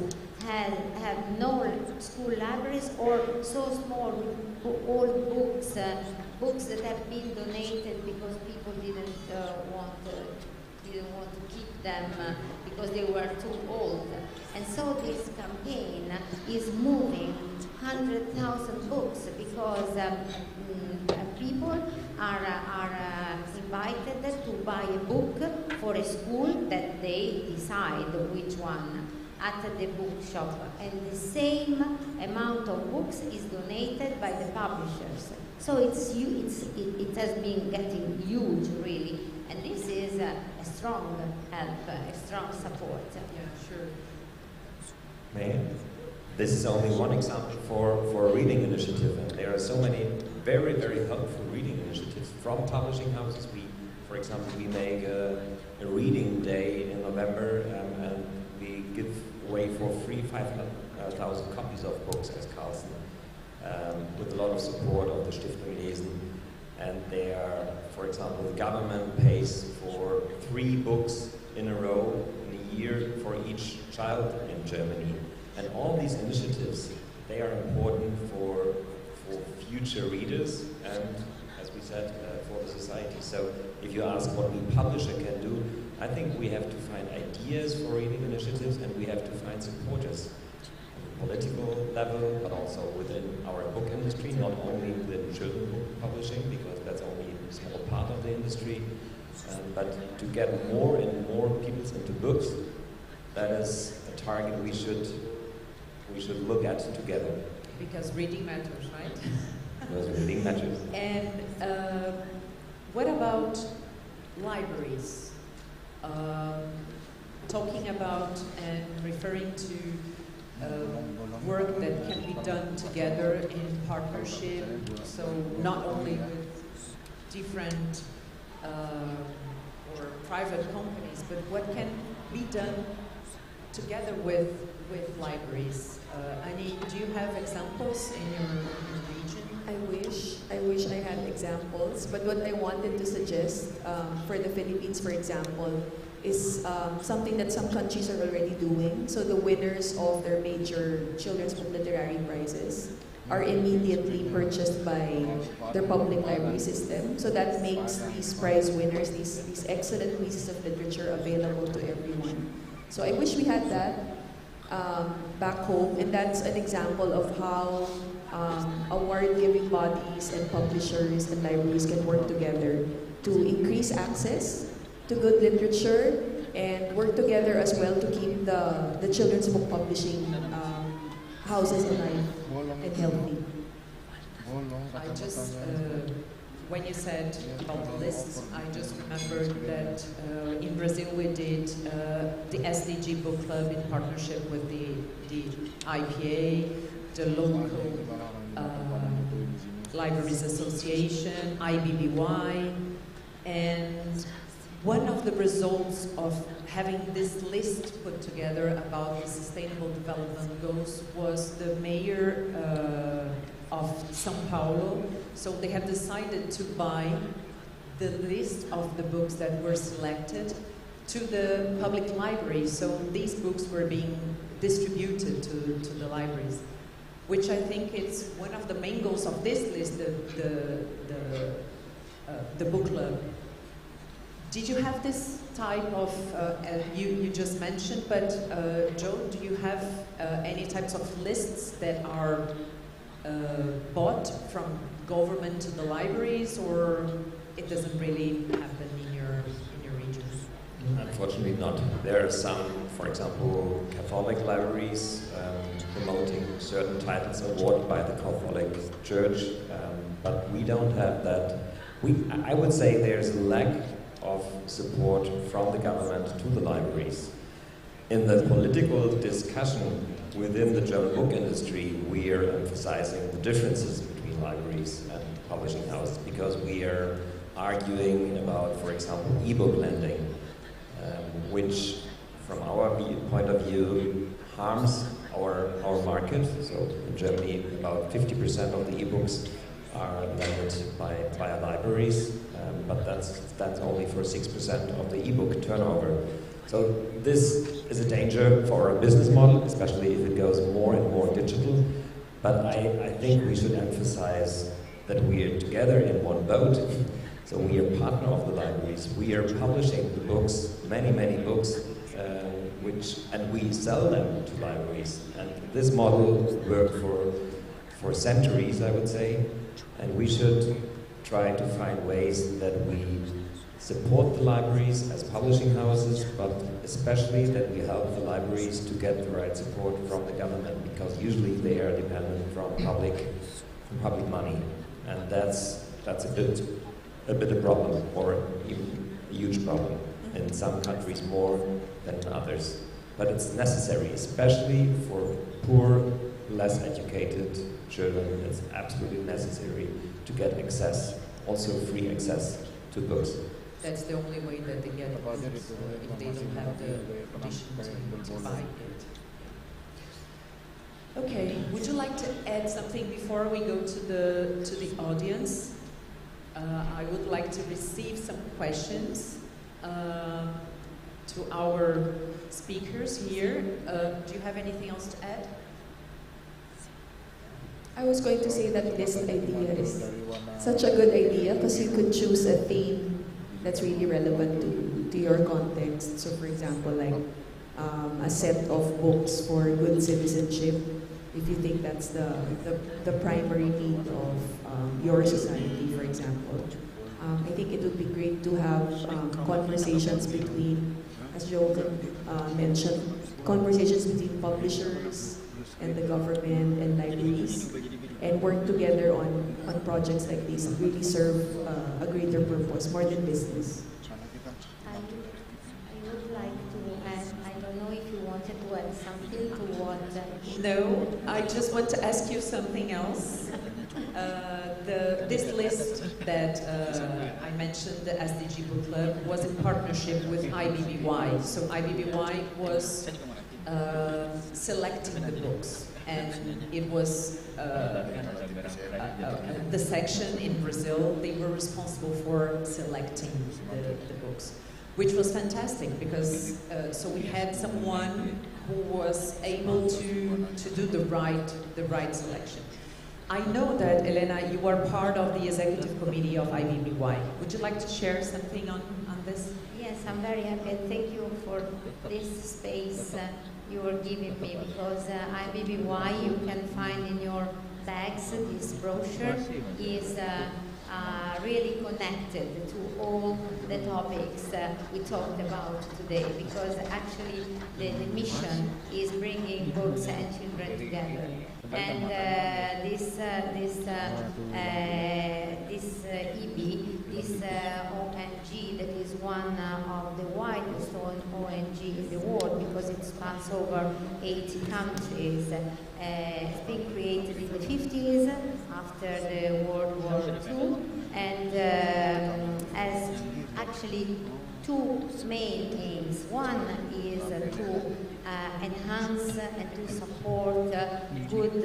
have no school libraries, or so small old books, books that have been donated because people didn't want to keep them because they were too old. And so this campaign is moving 100,000 books because people are invited to buy a book for a school that they decide which one at the bookshop, and the same amount of books is donated by the publishers. So it has been getting huge, really, and this is a strong help, a strong support. Yeah, sure. May I? This is only one example for a reading initiative, and there are so many very helpful reading initiatives from publishing houses. For example, we make a reading day in November, and we give away for free 5,000 copies of books as Carlsen, with a lot of support of the Stiftung Lesen. And they are, for example, the government pays for 3 books in a row in a year for each child in Germany. And all these initiatives, they are important for future readers and, as we said, for the society. So if you ask what a publisher can do, I think we have to find ideas for reading initiatives, and we have to find supporters at the political level, but also within our book industry, not only within children's book publishing, because that's only a small part of the industry, but to get more and more people into books. That is a target we should look at together. Because reading matters, right? Because reading matters. And what about libraries? Talking about and referring to work that can be done together in partnership, so not only with different or private companies, but what can be done together with libraries. Annie, do you have examples in your region? I wish I had examples, but what I wanted to suggest for the Philippines, for example, is something that some countries are already doing. So the winners of their major children's book literary prizes are immediately purchased by their public library system. So that makes these prize winners, these excellent pieces of literature available to everyone. So I wish we had that back home, and that's an example of how award-giving bodies and publishers and libraries can work together to increase access to good literature and work together as well to keep the children's book publishing houses alive and healthy. I just, when you said about the lists, I just remembered that in Brazil we did the SDG Book Club in partnership with the IPA, the local Libraries Association, IBBY, and one of the results of having this list put together about the Sustainable Development Goals was the mayor of São Paulo. So they have decided to buy the list of the books that were selected to the public library. So these books were being distributed to the libraries, which I think is one of the main goals of this list, the book club. Did you have this type of, you just mentioned, but Joe, do you have any types of lists that are bought from government to the libraries, or it doesn't really happen in your region? Unfortunately not. There are some, for example, Catholic libraries promoting certain titles awarded by the Catholic Church, but we don't have that. I would say there's a lack of support from the government to the libraries. In the political discussion within the German book industry, we are emphasizing the differences between libraries and publishing houses, because we are arguing about, for example, e-book lending, which from our point of view harms our market. So in Germany, about 50% of the e-books are lended by libraries, but that's only for 6% of the e-book turnover. So this is a danger for our business model, especially if it goes more and more digital. But I think we should emphasize that we are together in one boat. So we are partner of the libraries. We are publishing the books, many books, and we sell them to libraries. And this model worked for centuries, I would say. And we should try to find ways that we support the libraries as publishing houses, but especially that we help the libraries to get the right support from the government, because usually they are dependent from public money, and that's a bit of problem, or even a huge problem in some countries more than in others. But it's necessary, especially for poor, less educated children. It's absolutely necessary to get access, also free access to books. That's the only way that they get books, if they don't have the condition to buy it. Okay, would you like to add something before we go to the audience? I would like to receive some questions to our speakers here. Do you have anything else to add? I was going to say that this idea is such a good idea, because you could choose a theme that's really relevant to your context. So for example, like a set of books for good citizenship, if you think that's the primary need of your society, for example. I think it would be great to have conversations between, as Joe mentioned, conversations between publishers and the government and libraries, and work together on projects like this and really serve a greater purpose, more than business. I would like to add, I don't know if you wanted to add something to what... No, I just want to ask you something else. This list that I mentioned, the SDG Book Club, was in partnership with IBBY. So IBBY was selecting the books, and it was the section in Brazil. They were responsible for selecting the books, which was fantastic, because so we had someone who was able to do the right selection. I know that, Elena, you are part of the executive committee of IBBY. Would you like to share something on this? Yes, I'm very happy. Thank you for this space you are giving me, because IBBY, you can find in your bags, this brochure is really connected to all the topics we talked about today, because actually the mission is bringing books and children together. And this EB, this ONG, that is one of the widest ONG in the world, because it spans over 80 countries. It's been created in the 50s after the World War II, and has actually actually two main aims. One is to enhance and to support good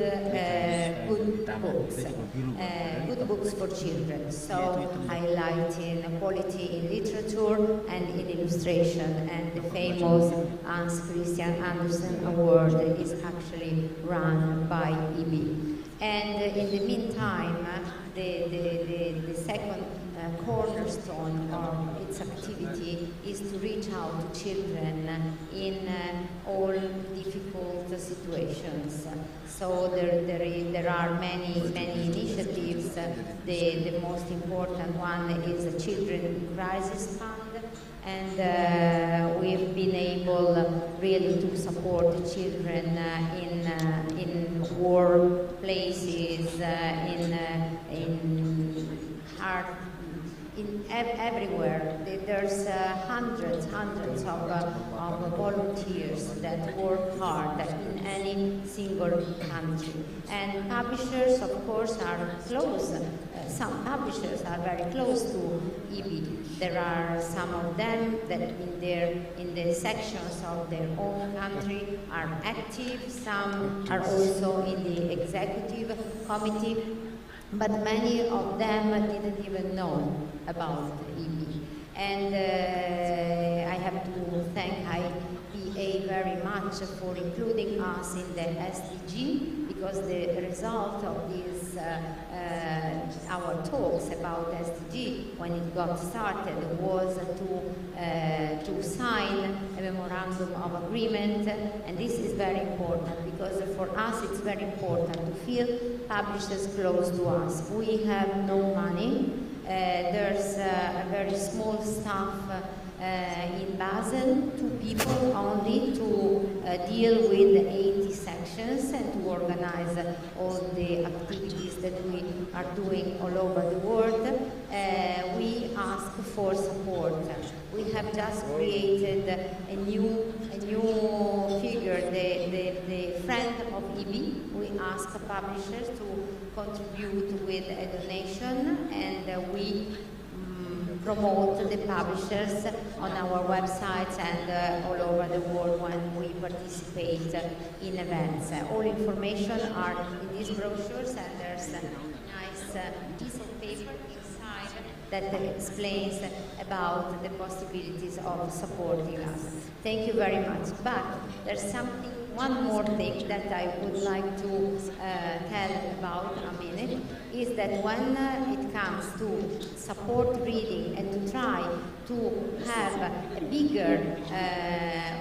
books for children. So highlighting quality in literature and in illustration, and the famous Hans Christian Andersen Award is actually run by EB. And in the meantime, the second cornerstone of its activity is to reach out to children in all difficult situations. So there are many initiatives. The most important one is the Children Crisis Fund, and we've been able really to support children in war places, everywhere. There's hundreds of volunteers that work hard in any single country. And publishers, of course, are close. Some publishers are very close to EB. There are some of them that in the sections of their own country are active. Some are also in the executive committee. But many of them didn't even know about EB. And I have to thank IPA very much for including us in the SDG, because the result of these our talks about SDG when it got started was to sign a memorandum of agreement, and this is very important because for us it's very important to feel publishers close to us. We have no money. There's a very small staff in Basel, 2 people only to deal with 80 sections and to organize all the activities that we are doing all over the world. We ask for support. We have just created a new figure, the friend of EB. We ask publishers to contribute with a donation, and we promote the publishers on our websites and all over the world when we participate in events. All information are in these brochures, and there's a nice piece of paper inside that explains about the possibilities of supporting us. Thank you very much. But there's one more thing that I would like to tell about a minute, is that when it comes to support reading and to try to have a bigger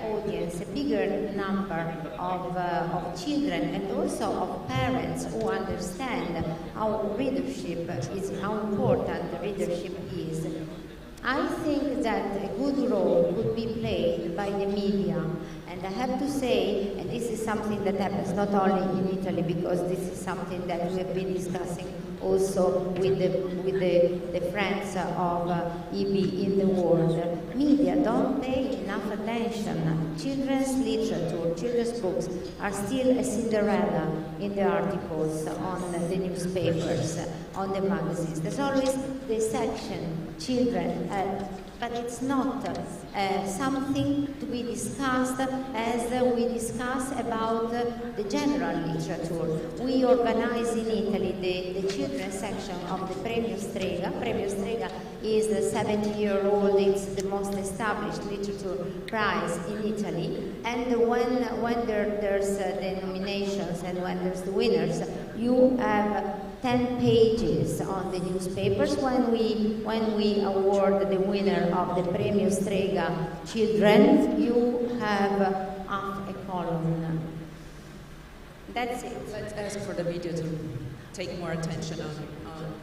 audience, a bigger number of children and also of parents who understand how readership is, how important readership is, I think that a good role could be played by the media. And I have to say, and this is something that happens not only in Italy, because this is something that we have been discussing also with the friends of EB in the world. Media don't pay enough attention. Children's literature, children's books are still a Cinderella in the articles, on the newspapers, on the magazines. There's always the section, children, but it's not something to be discussed as we discuss about the general literature. We organize in Italy the children's section of the Premio Strega. Premio Strega is a 70-year-old, it's the most established literature prize in Italy. And when there's the nominations and when there's the winners, you have 10 pages on the newspapers. When we award the winner of the Premio Strega Children, you have half a column. That's it. Let's ask for the media to take more attention on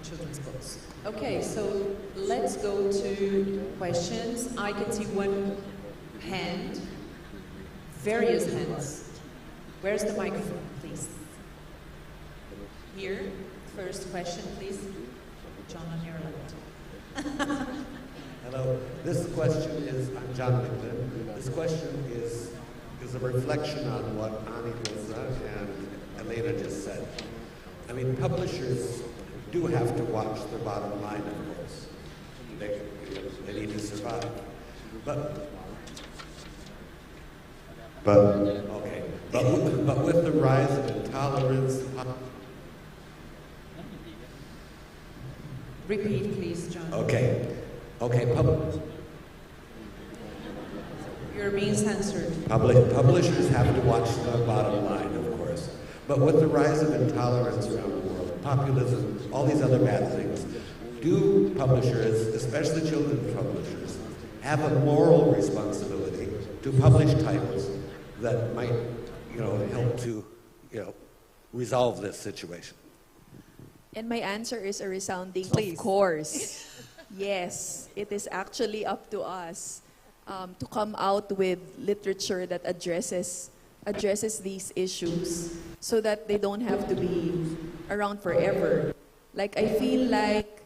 children's books. Okay, so let's go to questions. I can see one hand, various hands. Where's the microphone, please? Here, first question, please. John, on your left. Hello. This question is, I'm John Micklin. This question is a reflection on what Ani Rosa and Elena just said. I mean, publishers do have to watch their bottom line, of course. They need to survive. But with the rise of intolerance. Repeat, please, John. Okay. You're being censored. Publishers have to watch the bottom line, of course. But with the rise of intolerance around the world, populism, all these other bad things, do publishers, especially children's publishers, have a moral responsibility to publish titles that might, help to, resolve this situation? And my answer is a resounding, of course. Yes, it is actually up to us to come out with literature that addresses these issues so that they don't have to be around forever. Like, I feel like,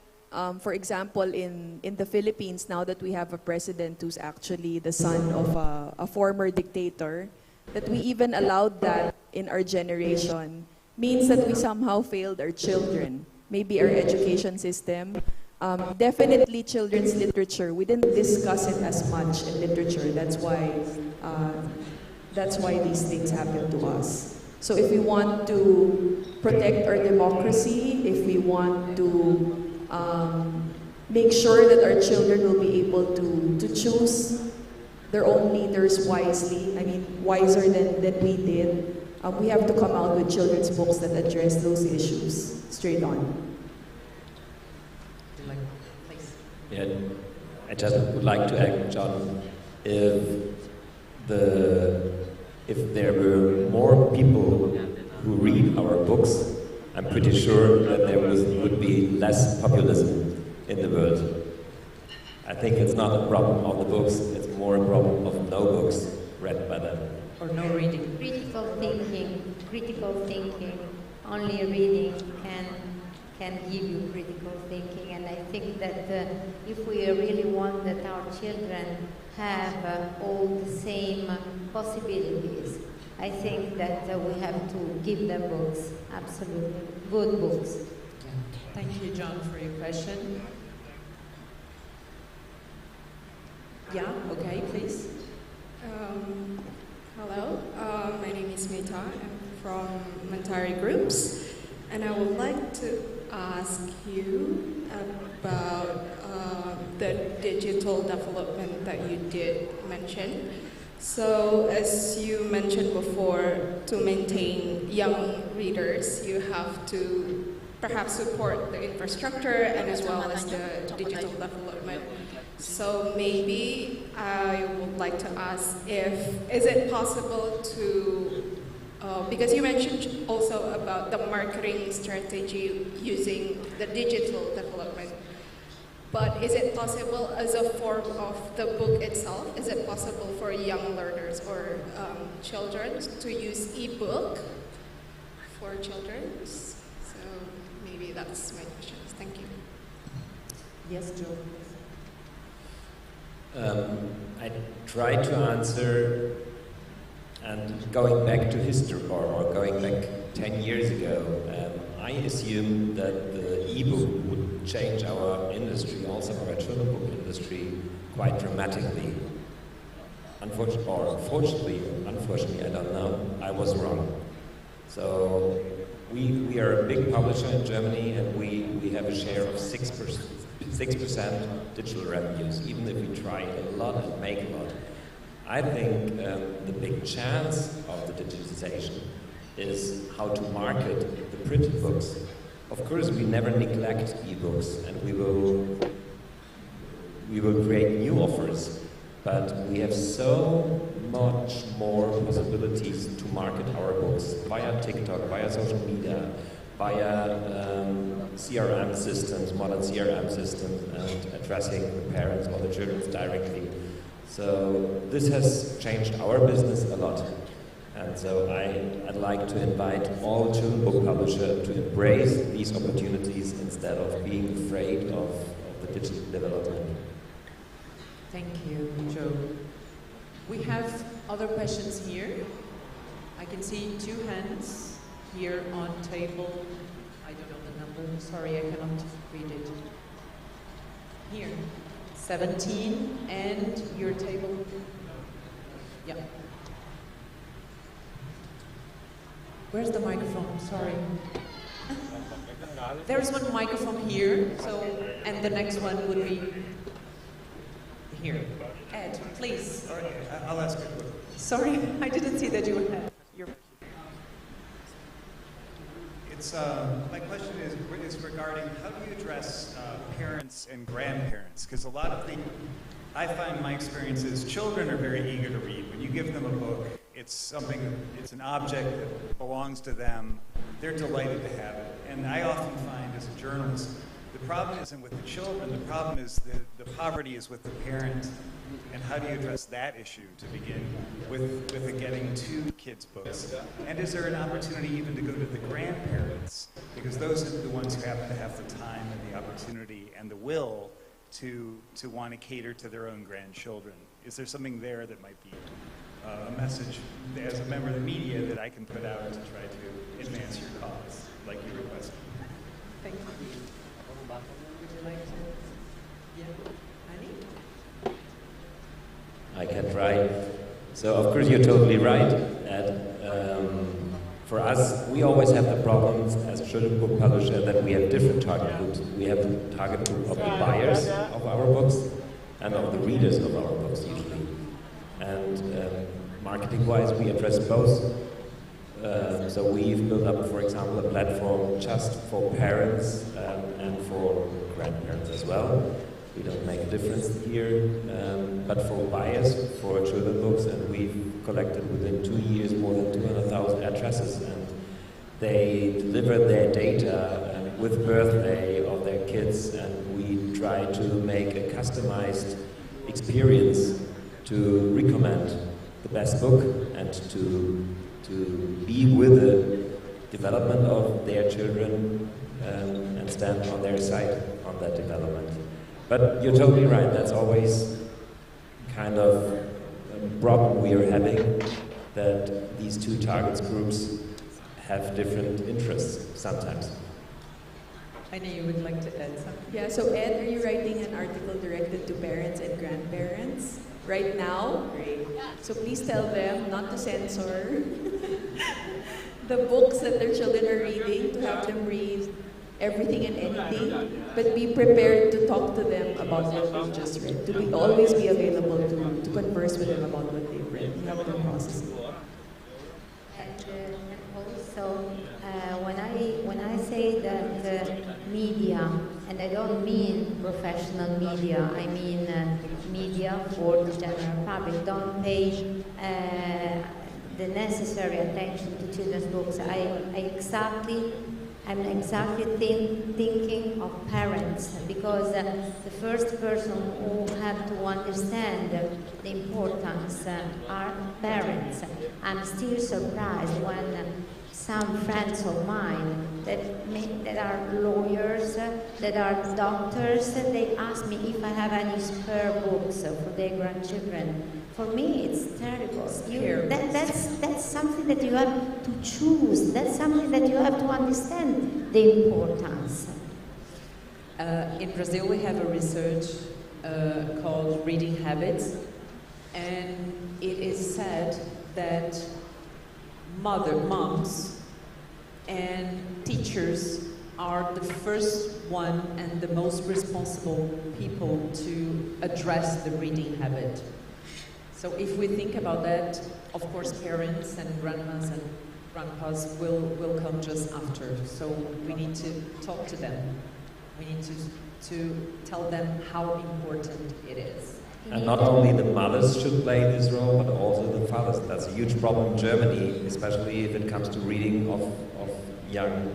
for example, in the Philippines, now that we have a president who's actually the son of a former dictator, that we even allowed that in our generation means that we somehow failed our children. Maybe our education system. Definitely children's literature. We didn't discuss it as much in literature. That's why these things happen to us. So if we want to protect our democracy, if we want to make sure that our children will be able to choose their own leaders wisely, wiser than we did, we have to come out with children's books that address those issues straight on. Yeah, I just would like to add, John, if there were more people who read our books, I'm pretty sure that there would be less populism in the world. I think it's not a problem of the books, it's more a problem of no books read by them. Or no reading. Critical thinking, only reading can give you critical thinking. And I think that if we really want that our children have all the same possibilities, I think that we have to give them books, absolutely, good books. Thank you, John, for your question. Yeah, okay, please. Hello, my name is Meta. I'm from Mentari Groups, and I would like to ask you about the digital development that you did mention. So, as you mentioned before, to maintain young readers, you have to perhaps support the infrastructure and as well as the digital development. So maybe I would like to ask is it possible to, because you mentioned also about the marketing strategy using the digital development, but is it possible as a form of the book itself, is it possible for young learners or children to use e-book for children? So maybe that's my question. Thank you. Yes, Joe. I try to answer, and going back to history or going back 10 years ago, I assumed that the e-book would change our industry, also our children's book industry, quite dramatically. Unfortunately, I don't know, I was wrong. So we are a big publisher in Germany, and we have a share of 6% digital revenues, even if we try a lot and make a lot. I think the big chance of the digitization is how to market the printed books. Of course, we never neglect e-books, and we will create new offers, but we have so much more possibilities to market our books via TikTok, via social media, via CRM systems, modern CRM systems, and addressing the parents or the children directly. So this has changed our business a lot. And so I'd like to invite all children's book publishers to embrace these opportunities instead of being afraid of the digital development. Thank you, Joe. We have other questions here. I can see 2 hands here on table. I don't know the number. Sorry, I cannot read it. Here. 17, and your table. Yeah. Where's the microphone? Sorry. There is one microphone here, so, and the next one would be here. Ed, please. I'll ask it. Sorry, I didn't see that you had your. It's my question is regarding how do you address parents and grandparents? Because a lot of the, I find my experience is children are very eager to read. When you give them a book, it's something, it's an object that belongs to them. They're delighted to have it. And I often find as a journalist, the problem isn't with the children, the problem is the poverty is with the parent. And how do you address that issue to begin with getting to kids' books? And is there an opportunity even to go to the grandparents? Because those are the ones who happen to have the time and the opportunity and the will to want to cater to their own grandchildren. Is there something there that might be a message as a member of the media that I can put out to try to advance your cause, like you requested? Thank you. Would you like to? Yeah. Annie? I can try. So of course you're totally right. For us, we always have the problems as a children's book publisher that we have different target groups. We have the target group of the buyers of our books and of the readers of our books usually. And marketing-wise, we address both. So we've built up, for example, a platform just for parents and for grandparents as well. We don't make a difference here, but for buyers, for children's books, and we've collected within 2 years more than 200,000 addresses, and they deliver their data with birthday of their kids, and we try to make a customized experience to recommend the best book and to be with the development of their children and stand on their side on that development. But you're totally right, that's always kind of a problem we are having, that these two target groups have different interests sometimes. I know you would like to add something. Yeah, so Ed, are you writing an article directed to parents and grandparents right now? Great. So please tell them not to censor the books that their children are reading, to have them read everything and anything, but be prepared to talk to them about what they've just read, to always be available to converse with them about what they've read, to help them process it. And also, when I say that media, and I don't mean professional media, I mean media for the general public, don't pay the necessary attention to children's books. I'm exactly thinking of parents, because the first person who have to understand the importance are parents. I'm still surprised when some friends of mine that are lawyers, that are doctors, they ask me if I have any spare books for their grandchildren. For me, it's terrible. That's something that you have to choose. That's something that you have to understand the importance. In Brazil, we have a research called Reading Habits, and it is said that moms and teachers are the first one and the most responsible people to address the reading habit. So if we think about that, of course parents and grandmas and grandpas will come just after. So we need to talk to them. We need to tell them how important it is. And not only the mothers should play this role, but also the fathers. That's a huge problem in Germany, especially if it comes to reading of young,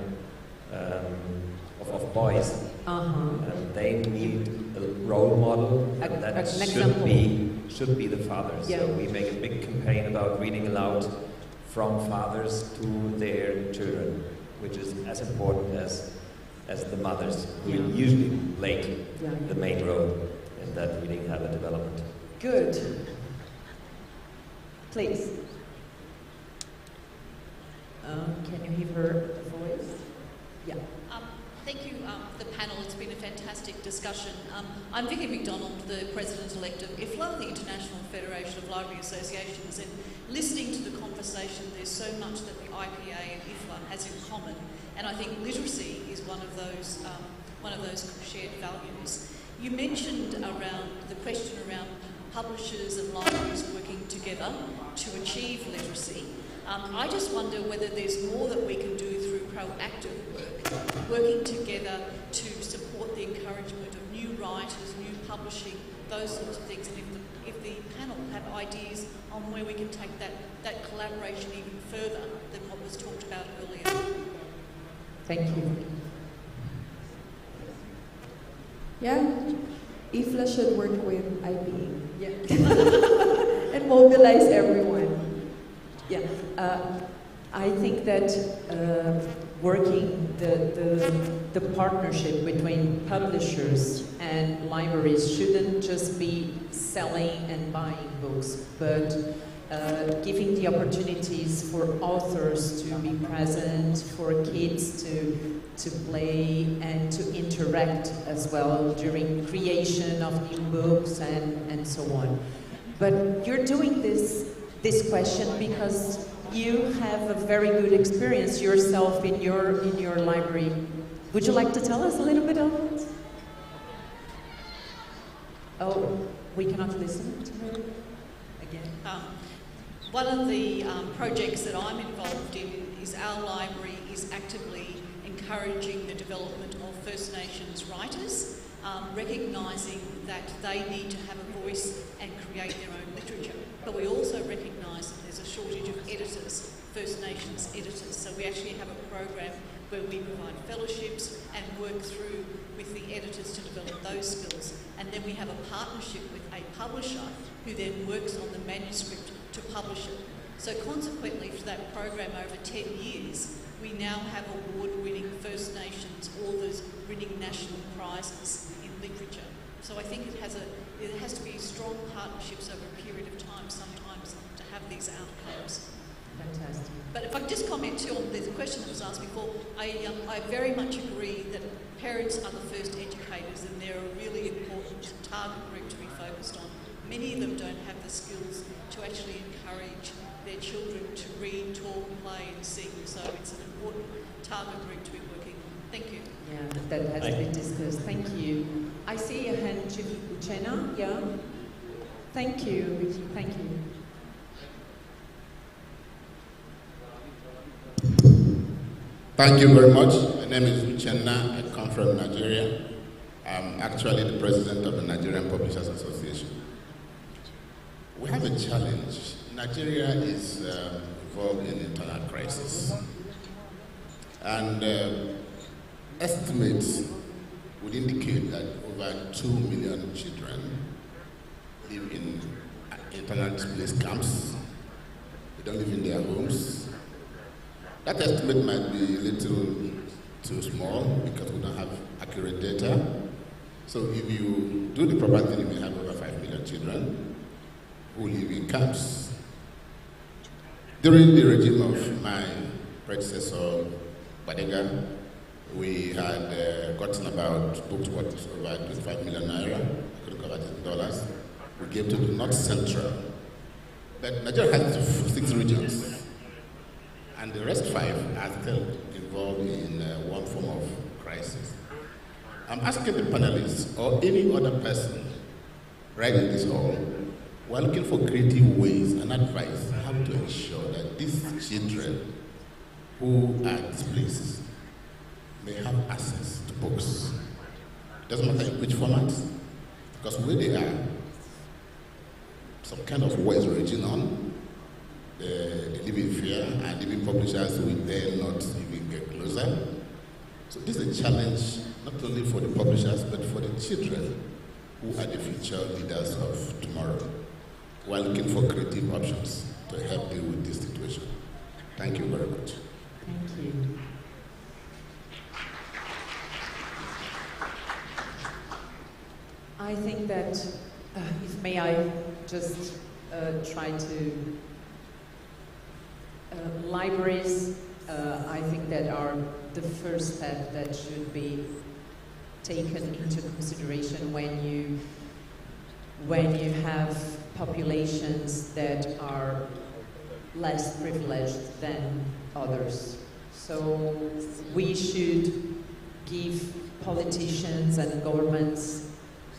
of boys. And they need a role model, and that should be the fathers. Yeah. So we make a big campaign about reading aloud from fathers to their children, which is as important as the mothers, who usually play the main role in that reading habit development. Good. Please. Can you hear her voice? Yeah. Thank you, the panel. It's been a fantastic discussion. I'm Vicky McDonald, the President-elect of IFLA, the International Federation of Library Associations, and listening to the conversation, there's so much that the IPA and IFLA has in common, and I think literacy is one of those shared values. You mentioned around the question around publishers and libraries working together to achieve literacy. I just wonder whether there's more that we can do through proactive work, working together to support the encouragement of new writers, new publishing, those sorts of things. And if the panel have ideas on where we can take that collaboration even further than what was talked about earlier. Thank you. Yeah, IFLA should work with IPA. Yeah. And mobilize everyone. Yeah, I think that working the partnership between publishers and libraries shouldn't just be selling and buying books, but giving the opportunities for authors to be present, for kids to play and to interact as well during creation of new books and so on. But you're doing this question because you have a very good experience yourself in your library. Would you like to tell us a little bit of it? Oh, we cannot listen to her again. One of the projects that I'm involved in is our library is actively encouraging the development of First Nations writers, recognising that they need to have a voice and create their own literature. But we also recognise that there's a shortage of editors, First Nations editors. So we actually have a program where we provide fellowships and work through with the editors to develop those skills. And then we have a partnership with a publisher who then works on the manuscript to publish it. So consequently, for that program over 10 years, we now have award-winning First Nations authors winning national prizes in literature. So I think it has to be strong partnerships over a period of time sometimes to have these outcomes. Fantastic. But if I can just comment too on the question that was asked before, I very much agree that parents are the first educators and they're a really important target group to be focused on. Many of them don't have the skills to actually encourage their children to read, talk, play and sing, so it's an important target group to be working on. Thank you. Yeah, that has been discussed. Thank you. I see a hand, Uchenna. Yeah. Thank you, Vicky. Thank you. Thank you very much. My name is Uchenna. I come from Nigeria. I'm actually the president of the Nigerian Publishers Association. We have a challenge. Nigeria is involved in internal crisis. And estimates would indicate that over 2 million children live in internal displaced camps. They don't live in their homes. That estimate might be a little too small because we don't have accurate data. So if you do the proper thing, you may have over 5 million children who live in camps. During the regime of my predecessor, Badega, we had gotten about books worth over 25 million naira. I couldn't cover it in dollars. We gave to the North Central. But Nigeria has 6 regions. And the rest 5 are still involved in one form of crisis. I'm asking the panelists or any other person right in this hall, we're looking for creative ways and advice how to ensure that these children who are displaced may have access to books. It doesn't matter in which format, because where they are, some kind of war is raging on. They live in fear, and even publishers will dare not even get closer. So this is a challenge not only for the publishers, but for the children who are the future leaders of tomorrow. We're looking for creative options to help deal with this situation. Thank you very much. Thank you. I think that, if may I just try to, libraries I think that are the first step that should be taken into consideration when you have populations that are less privileged than others. So we should give politicians and governments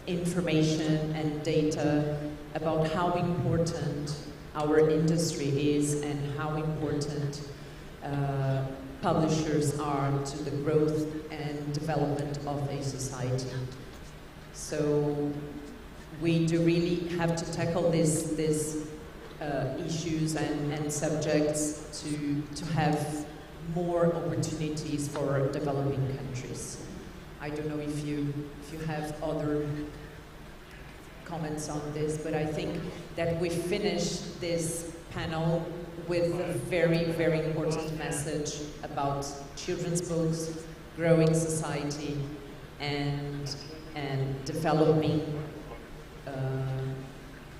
information and data about how important our industry is and how important publishers are to the growth and development of a society. So we do really have to tackle these issues and subjects to have more opportunities for developing countries. I don't know if you have other comments on this, but I think that we finished this panel with a very, very important message about children's books, growing society, and developing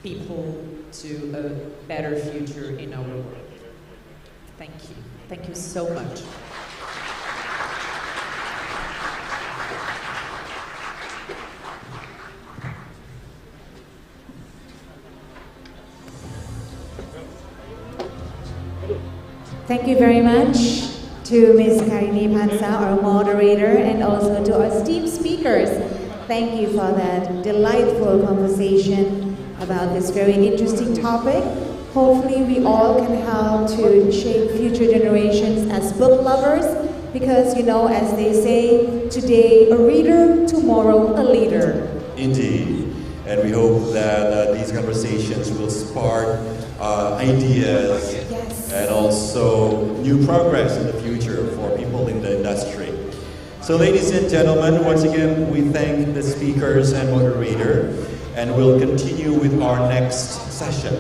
people to a better future in our world. Thank you. Thank you so much. Thank you very much to Ms. Karini Pansa, our moderator, and also to our esteemed speakers. Thank you for that delightful conversation about this very interesting topic. Hopefully we all can help to shape future generations as book lovers, because, you know, as they say, today a reader, tomorrow a leader. Indeed. And we hope that these conversations will spark ideas and also new progress in the future for people in the industry. So ladies and gentlemen, once again, we thank the speakers and moderator, and we'll continue with our next session.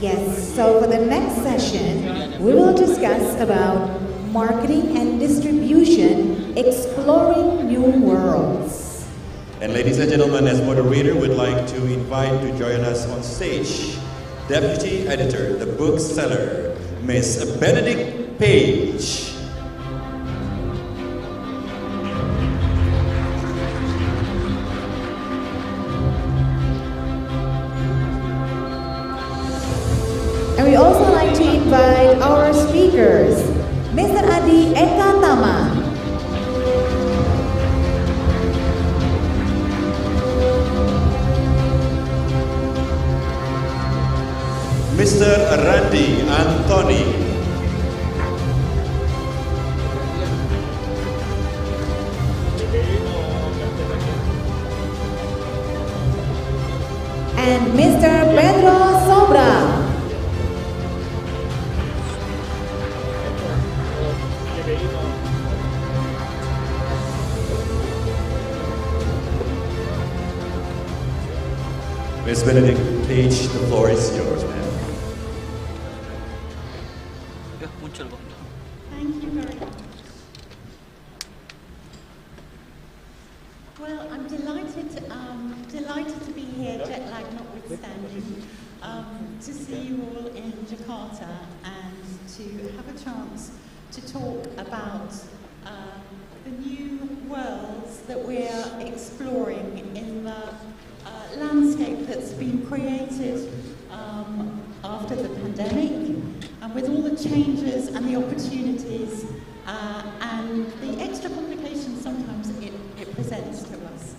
Yes, so for the next session, we will discuss about marketing and distribution, exploring new worlds. And ladies and gentlemen, as moderator, we'd like to invite to join us on stage Deputy Editor, the bookseller, Miss Benedict Page. And we also like to invite our speakers, Mr. Adi Ekatama, Mr. Randy Anthony, and Mr. Pedro Sombra. Miss Benedict Page, the floor is yours, ma'am. Thank you very much. Well, I'm delighted to be here, jet lag notwithstanding, to see you all in Jakarta and to have a chance to talk about the new worlds that we're exploring in the landscape that's been created after the pandemic, and with all the changes and the opportunities and the extra complications sometimes it presents to us.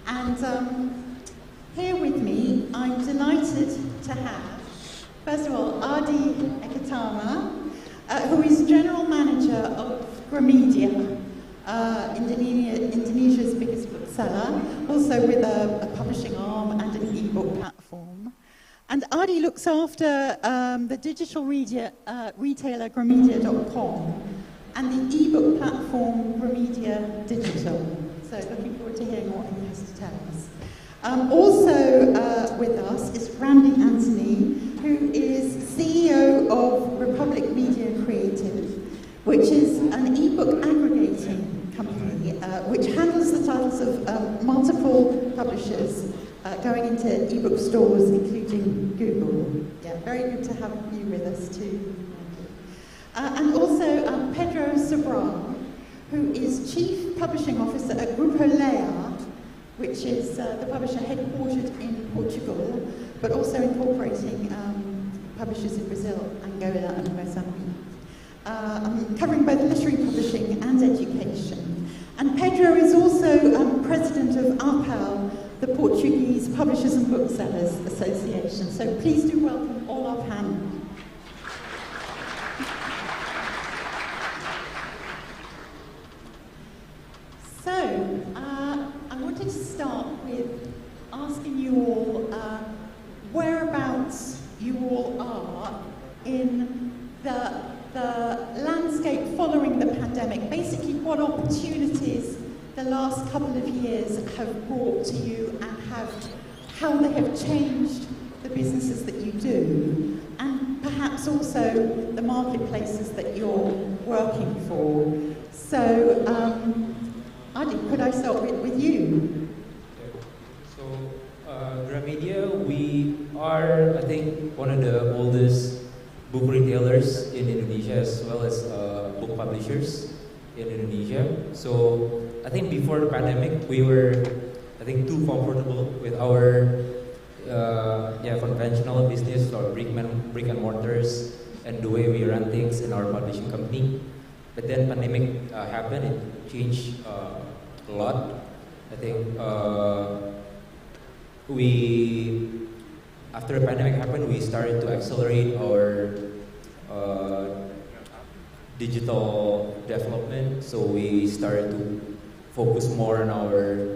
And here with me, I'm delighted to have, first of all, Adi Ekatama, who is General Manager of Gramedia, Indonesia's biggest bookseller, also with a publishing arm and an e-book platform. And Adi looks after the digital retailer Gramedia.com and the e-book platform Gramedia Digital. So looking forward to hearing what he has to tell us. Also with us is Randy Anthony, who is CEO of Republic Media Creative, which is an e-book aggregating company which handles the titles of multiple publishers going into e-book stores, including Google. Yeah, very good to have you with us too. And also Pedro Sobral, who is Chief Publishing Officer at Grupo Leia, which is the publisher headquartered in Portugal, but also incorporating publishers in Brazil, Angola and Mozambique. Covering both literary publishing and education. And Pedro is also president of APAL, the Portuguese Publishers and Booksellers Association. So please do welcome all our panel. So, I wanted to start with asking you all whereabouts you all are in the landscape following the pandemic. Basically, what opportunities the last couple of years have brought to you and how they have changed the businesses that you do, and perhaps also the marketplaces that you're working for. So, Adi, could I start with you? So, Gramedia, we are, I think, one of the oldest book retailers in Indonesia, as well as book publishers in Indonesia. So, I think before the pandemic, we were, I think, too comfortable with our conventional business or brick and mortars and the way we run things in our publishing company. But then pandemic happened, it changed a lot. I think after the pandemic happened, we started to accelerate our digital development. So we started to focus more on our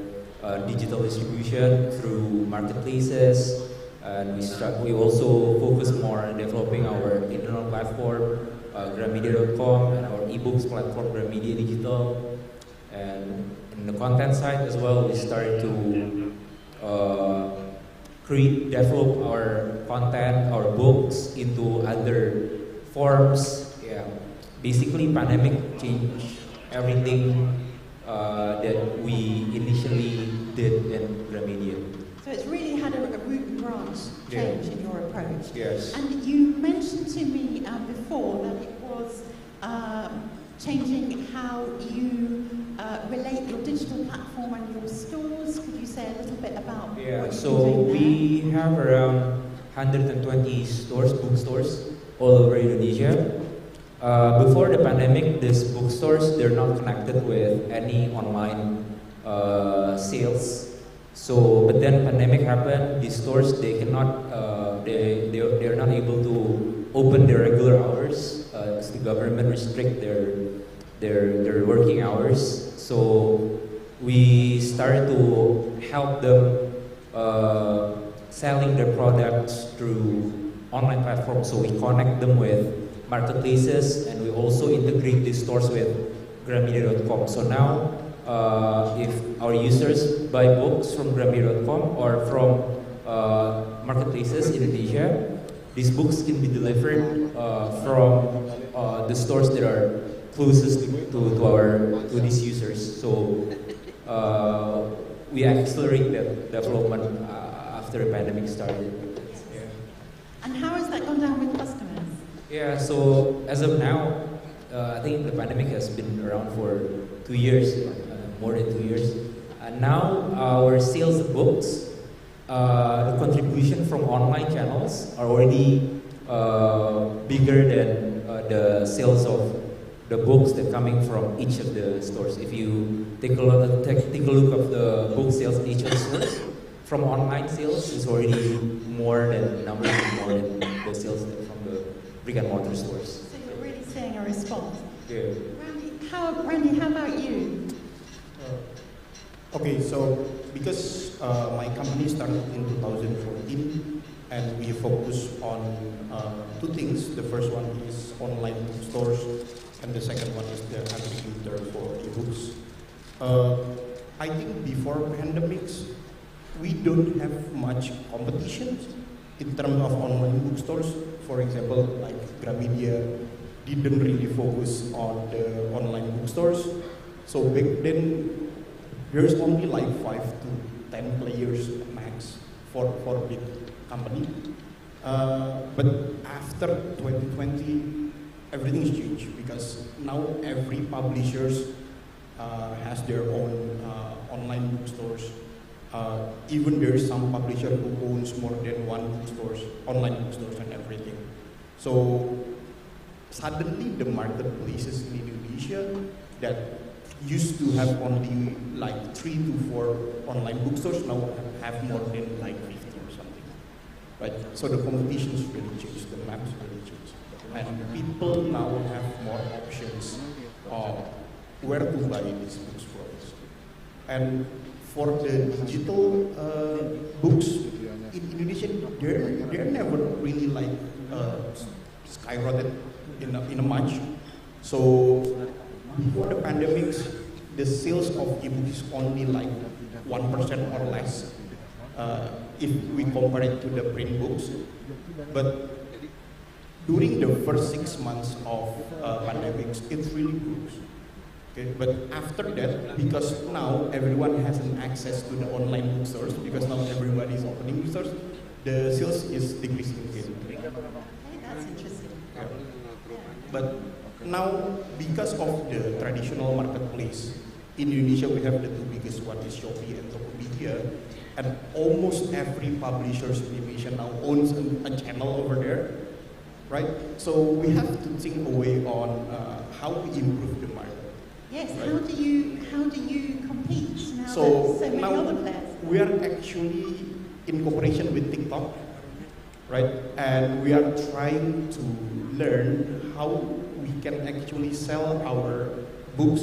digital distribution through marketplaces, and we also focus more on developing our internal platform, Gramedia.com, and our ebooks platform, Gramedia Digital. And in the content side as well, we started to develop our content, our books into other forms. Yeah, basically, pandemic changed everything that we initially did in Gramedia. So it's really had a root and branch change in your approach. Yes. And you mentioned to me before that it was changing how you relate your digital platform and your stores. Could you say a little bit about what you've so been doing we have around 120 stores, bookstores, all over Indonesia. Before the pandemic, these bookstores, they're not connected with any online sales. So, but then pandemic happened, these stores, they cannot, they're not able to open their regular hours because the government restrict their working hours. So we started to help them selling their products through online platforms. So we connect them with marketplaces, and we also integrate these stores with Gramedia.com. So now, if our users buy books from Gramedia.com or from marketplaces in Indonesia, these books can be delivered from the stores that are closest to these users. So we accelerate that development after the pandemic started. Yeah. And how has that gone down with customers? Yeah, so as of now, I think the pandemic has been around for 2 years, more than 2 years. And now our sales of books, the contribution from online channels are already bigger than the sales of the books that coming from each of the stores. If you take a look of the book sales in each of the stores, from online sales, it's already more than the sales from the brick and mortar stores. So you're really seeing a response. Yeah. Randy, how about you? Okay, so because my company started in 2014, and we focus on 2 things. The first one is online stores, and the second one is the aggregator for ebooks. I think before pandemics, we don't have much competition in terms of online bookstores. For example, like Gramedia didn't really focus on the online bookstores. So back then, there's only like 5 to 10 players max for a big company. But after 2020, everything's changed because now every publishers has their own online bookstores. Even there is some publisher who owns more than one bookstores, online bookstores and everything. So suddenly the marketplaces in Indonesia that used to have only like 3 to 4 online bookstores now have more than like 50 or something, right? So the competition's really changed, the map's really changed, and people now have more options of where to buy these books from. And for the digital books in Indonesia, they're never really like skyrocketed in a much. So before the pandemics, the sales of ebooks is only like 1% or less if we compare it to the print books. But during the first 6 months of pandemics, it really grows. Okay, but after that, because now everyone has an access to the online bookstores, because now everybody is opening bookstores, the sales is decreasing again. That's interesting. Yeah. But now, because of the traditional marketplace, in Indonesia we have the 2 biggest one is Shopee and Tokopedia, and almost every publisher in Indonesia now owns a channel over there, right? So we have to think a way on how we improve the market. Yes, right? How do you compete now So that so many now other players? we are actually in cooperation with TikTok, right? And we are trying to learn how we can actually sell our books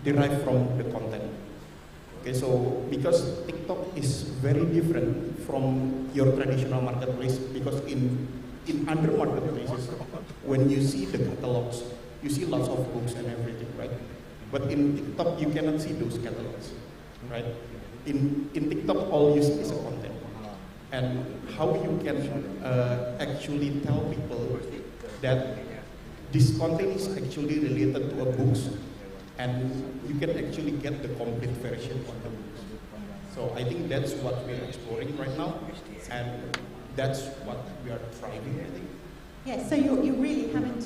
derived from the content. Okay, so because TikTok is very different from your traditional marketplace, because in other marketplaces, when you see the catalogs, you see lots of books and everything, right? But in TikTok, you cannot see those catalogs, right? In TikTok, all you see is a content. And how you can actually tell people that this content is actually related to a books, and you can actually get the complete version of the books. So I think that's what we are exploring right now, and that's what we are trying, I think. Yes, so you're really having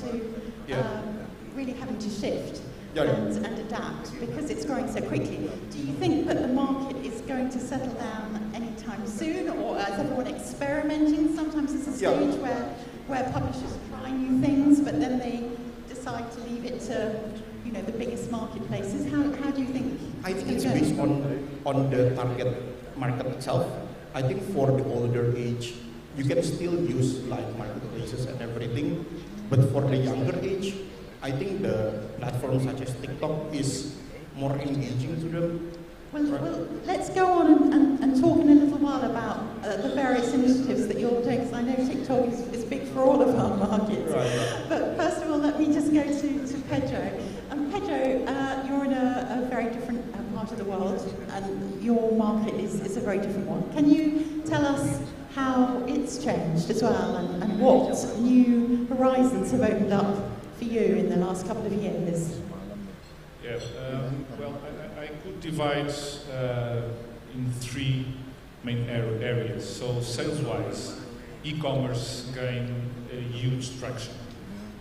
to shift and adapt because it's growing so quickly. Do you think that the market is going to settle down anytime soon, or is everyone experimenting? Sometimes it's a stage where publishers try new things, but then they decide to leave it to the biggest marketplaces. How do you think? I think it's based on the target market itself. I think for the older age, you can still use like marketplaces and everything, but for the younger age, I think the platforms such as TikTok is more engaging to them. Well, let's go on and talk in a little while about the various initiatives that you're doing, because I know TikTok is big for all of our markets. Right. But first of all, let me just go to Pedro. Pedro, you're in a very different part of the world, and your market is a very different one. Can you tell us how it's changed as well, and what new horizons have opened up for you in the last couple of years? Yes, well, I could divide in 3 main areas. So sales-wise, e-commerce gained a huge traction.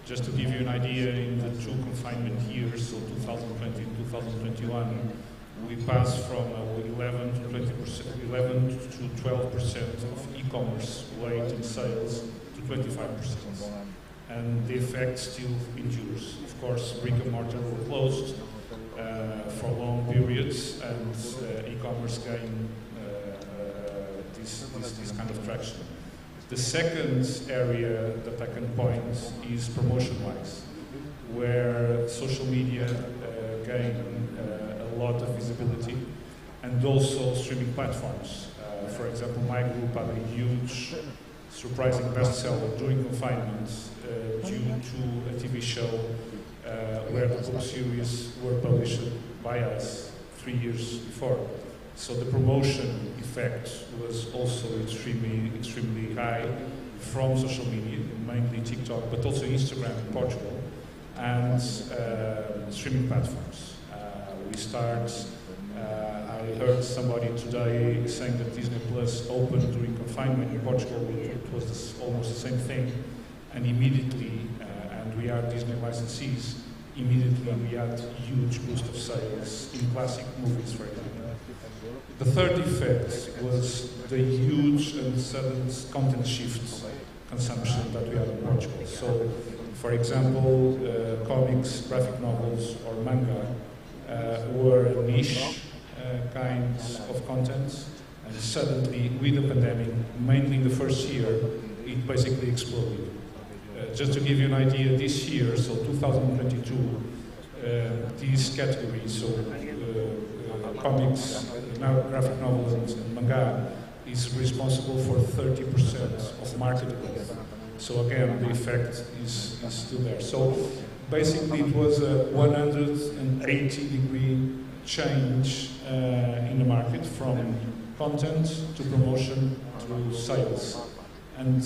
Just to give you an idea, in the 2 confinement years, so 2020 and 2021, we passed from 11 to 12% of e-commerce weight in sales to 25%. And the effect still endures. Of course, brick and mortar were closed for long periods, and e-commerce gained this kind of traction. The second area that I can point is promotion-wise, where social media gained a lot of visibility, and also streaming platforms. For example, my group had a huge, surprising bestseller during confinement due to a TV show where the book series were published by us 3 years before. So the promotion effect was also extremely high from social media, mainly TikTok, but also Instagram in Portugal, and streaming platforms. I heard somebody today saying that Disney Plus opened during confinement in Portugal. It was almost the same thing, and immediately, and and we are Disney licensees, immediately we had huge boost of sales in classic movies, for example. The third effect was the huge and sudden content shift consumption that we had in Portugal. So, for example, comics, graphic novels, or manga were niche kinds of content, and suddenly, with the pandemic, mainly in the first year, it basically exploded. Just to give you an idea, this year, so 2022, these categories, so comics, graphic novels, and manga, is responsible for 30% of market growth. So again, the effect is still there. So basically, it was a 180-degree change in the market from content to promotion to sales. And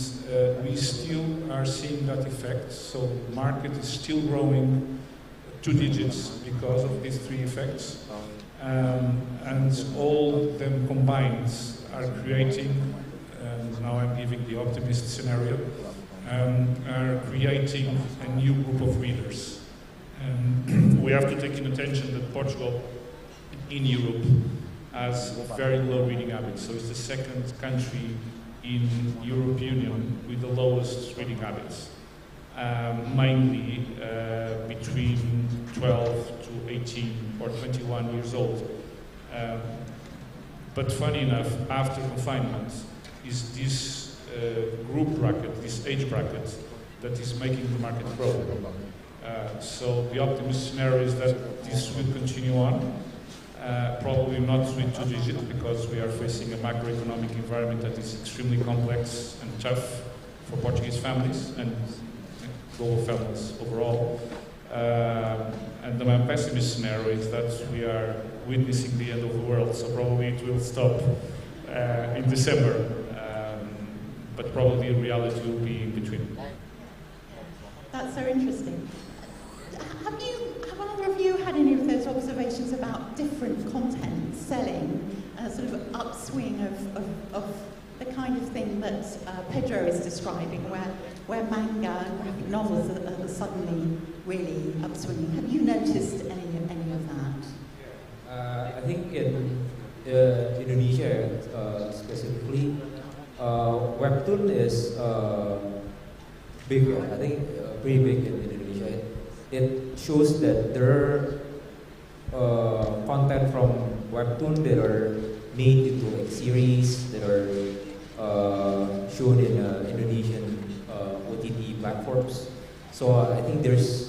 we still are seeing that effect. So the market is still growing 2 digits because of these 3 effects. And all of them combined are creating, and now I'm giving the optimist scenario, are creating a new group of readers. We have to take in attention that Portugal in Europe has very low reading habits. So it's the second country in European Union with the lowest reading habits, mainly between 12 to 18 or 21 years old. But funny enough, after confinement, is this group bracket, this age bracket, that is making the market grow. So the optimist scenario is that this will continue on. Probably not with 2 digits, because we are facing a macroeconomic environment that is extremely complex and tough for Portuguese families and global families overall. And the pessimist scenario is that we are witnessing the end of the world, so probably it will stop in December, but probably reality will be in between. That's so interesting. Have either of you had any of those observations about different content selling, a sort of upswing of the kind of thing that Pedro is describing, where manga and graphic novels are suddenly really upswinging? Have you noticed any of that? I think in Indonesia specifically, webtoon is big. I think pretty big in Indonesia. It shows that there are content from webtoon that are made into like series that are shown in Indonesian OTT platforms. So I think there's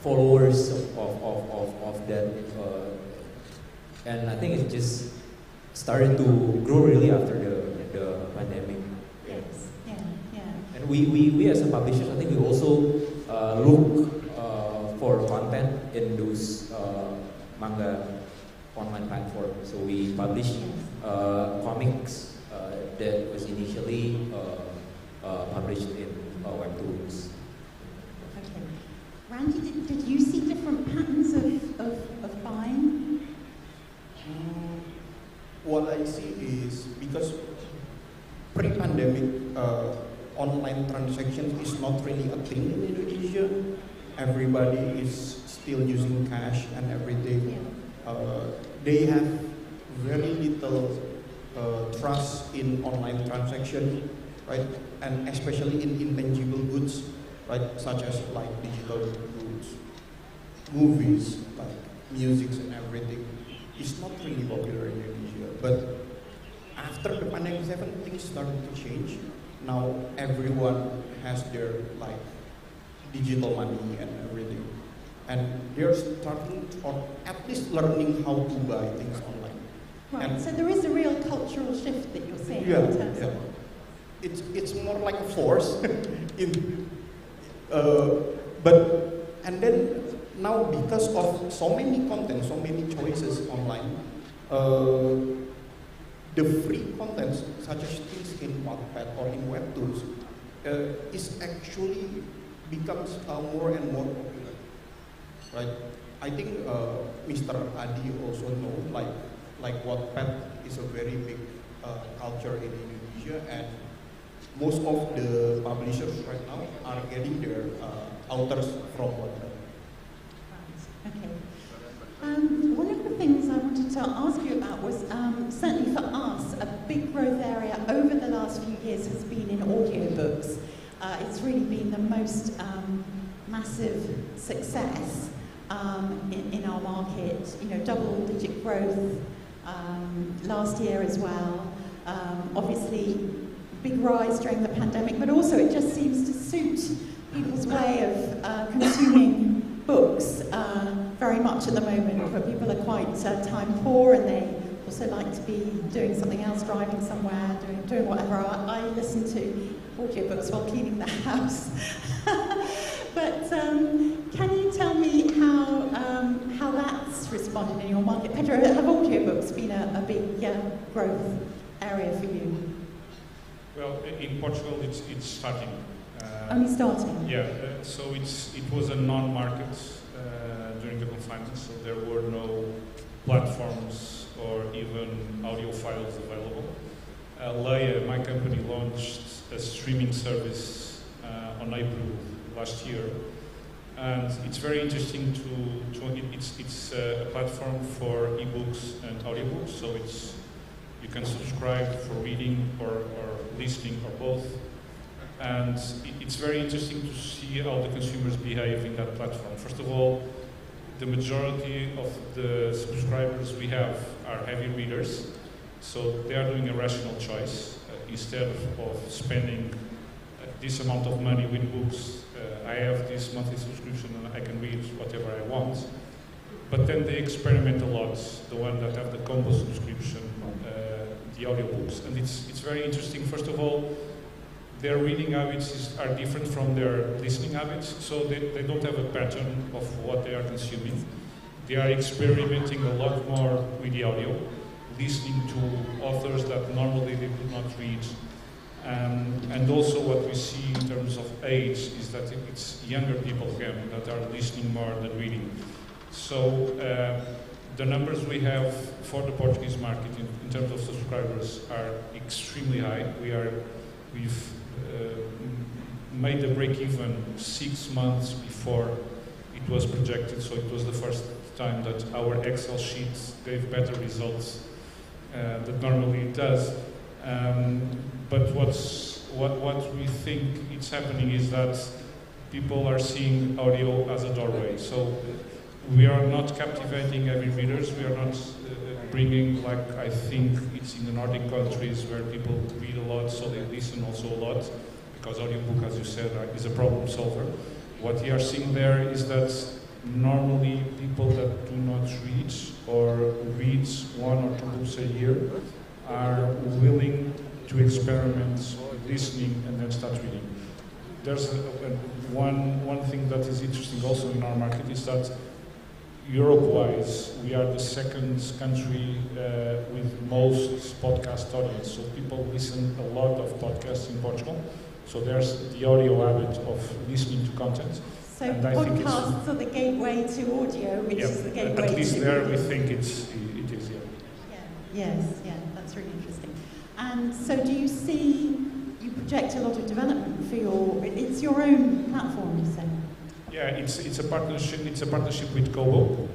followers of that, and I think it just started to grow really after the pandemic. Yes. Yeah. And we as a publishers, I think we also look for content in those manga online platforms. So we publish comics that was initially published in webtoons. Okay. Randy, did you see different patterns of buying? What I see is because pre-pandemic, online transaction is not really a thing in Indonesia. Everybody is still using cash and everything. They have very little trust in online transaction, right? And especially in intangible goods, right? Such as like digital goods, movies, like music and everything. It's not really popular in Indonesia. But after the pandemic, things started to change. Now everyone has their like digital money and everything, and they're starting or at least learning how to buy things online. Right. And so there is a real cultural shift that you're seeing yeah, in terms of. It's more like a force in, but and then now because of so many content, so many choices online. The free content, such as things in Wattpad or in webtoons, is actually becomes more and more popular, right? I think Mr. Adi also know, like Wattpad is a very big culture in Indonesia, and most of the publishers right now are getting their authors from Wattpad. Okay. One of the things I wanted to ask you about was, certainly for us, a big growth area over the last few years has been in audiobooks. It's really been the most massive success in our market. You know, double-digit growth last year as well. Obviously, big rise during the pandemic, but also it just seems to suit people's way of consuming books very much at the moment, where people are quite time poor and they also like to be doing something else, driving somewhere, doing whatever. I listen to audiobooks while cleaning the house. But can you tell me how that's responded in your market? Pedro, have audiobooks been a big growth area for you? Well, in Portugal, it's starting. Only starting? Yeah, so it was a non-market during the confinement, so there were no platforms or even audio files available. Leia, my company, launched a streaming service on April last year, and it's very interesting it's a platform for ebooks and audiobooks, so you can subscribe for reading or listening or both. And it's very interesting to see how the consumers behave in that platform. First of all, the majority of the subscribers we have are heavy readers, so they are doing a rational choice. Instead of spending this amount of money with books, I have this monthly subscription and I can read whatever I want. But then they experiment a lot, the one that have the combo subscription, the audiobooks. And it's very interesting. First of all, their reading habits are different from their listening habits, so they don't have a pattern of what they are consuming. They are experimenting a lot more with the audio, listening to authors that normally they would not read. And also what we see in terms of age is that it's younger people again that are listening more than reading. So the numbers we have for the Portuguese market in terms of subscribers are extremely high. We've made the break-even 6 months before it was projected, so it was the first time that our Excel sheets gave better results than normally it does. But what we think is happening is that people are seeing audio as a doorway. So we are not captivating every readers. We are not bringing, like I think it's in the Nordic countries where people read a lot, so they listen also a lot, because audiobook, as you said, is a problem solver. What we are seeing there is that normally people that do not read or read 1 or 2 books a year are willing to experiment with listening and then start reading. There's one thing that is interesting also in our market is that Europe-wise, we are the second country with most podcast audience. So people listen a lot of podcasts in Portugal. So there's the audio habit of listening to content. So podcasts are the gateway to audio, which is the gateway to... At least there we think it is, yeah. Yes, that's really interesting. And so do you see, you project a lot of development for it's your own platform, you say? Yeah, it's a partnership. It's a partnership with Kobo.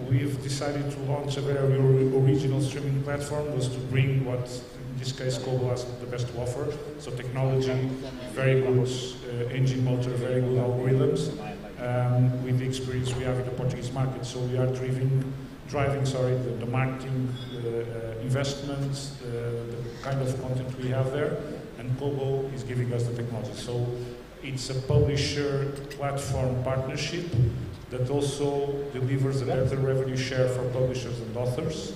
We've decided to launch a very original streaming platform, was to bring what, in this case, Kobo has the best to offer. So technology, very good engine motor, very good algorithms, with the experience we have in the Portuguese market. So we are driving the marketing, investments, the kind of content we have there, and Kobo is giving us the technology. So it's a publisher platform partnership that also delivers a better revenue share for publishers and authors.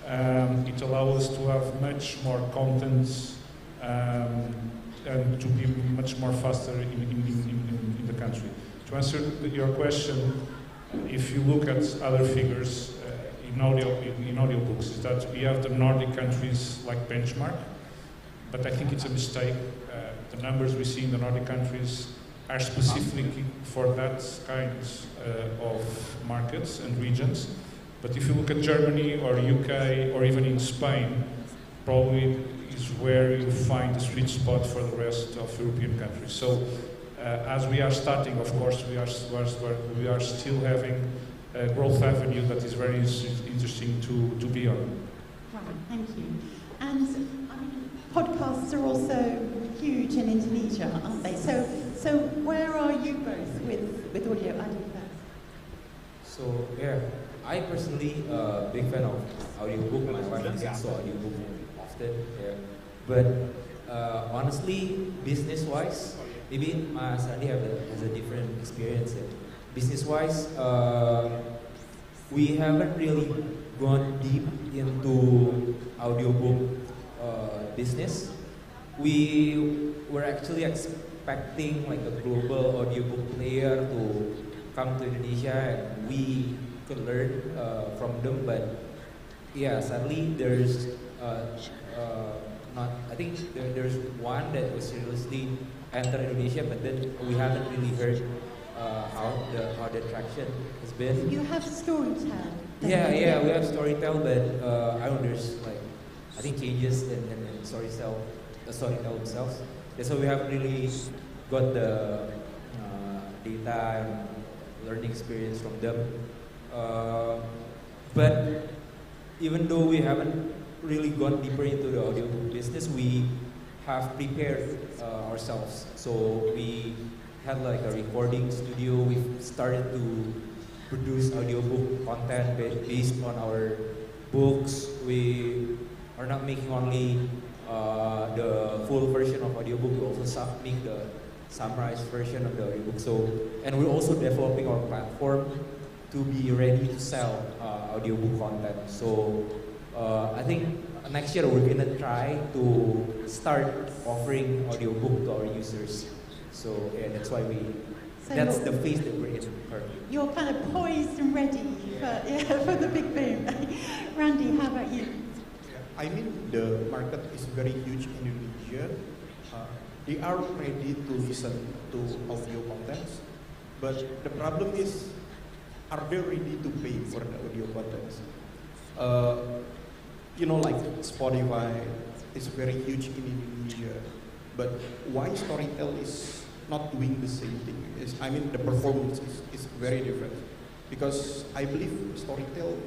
It allows us to have much more content and to be much more faster in the country. To answer your question, if you look at other figures in audiobooks, is that we have the Nordic countries like benchmark, but I think it's a mistake. The numbers we see in the Nordic countries are specifically for that kind of markets and regions. But if you look at Germany or UK or even in Spain, probably is where you find the sweet spot for the rest of European countries. So as we are starting, of course, we are still having a growth avenue that is very interesting to be on. Right, thank you. And I mean, podcasts are also huge in Indonesia, aren't they? So where are you both with audio? I do that. So yeah, I personally big fan of audiobook. My wife listens to audiobook often. Yeah. But honestly, business-wise, maybe Sandy has a different experience. Business-wise, we haven't really gone deep into audiobook business. We were actually expecting like a global audiobook player to come to Indonesia and we could learn from them, but yeah, sadly there's not. I think there's one that was seriously entered Indonesia, but then we haven't really heard how the traction has been. You have Storytel. Yeah, we have Storytel, but I don't know, there's like I think changes in Storytel themselves. So we haven't really got the data and learning experience from them. But even though we haven't really gone deeper into the audiobook business, we have prepared ourselves. So we had like a recording studio. We've started to produce audiobook content based on our books. We are not making only the full version of audiobook, we also make the summarized version of the audiobook. So, and we're also developing our platform to be ready to sell audiobook content. So I think next year we're gonna try to start offering audiobook to our users. So yeah, that's why that's the phase that we're in currently. You're kind of poised and ready for the big boom. Randy, how about you? I mean, the market is very huge in Indonesia. They are ready to listen to audio contents, but the problem is, are they ready to pay for the audio contents? You know, like Spotify is very huge in Indonesia, but why Storytel is not doing the same thing? I mean, the performance is very different, because I believe Storytel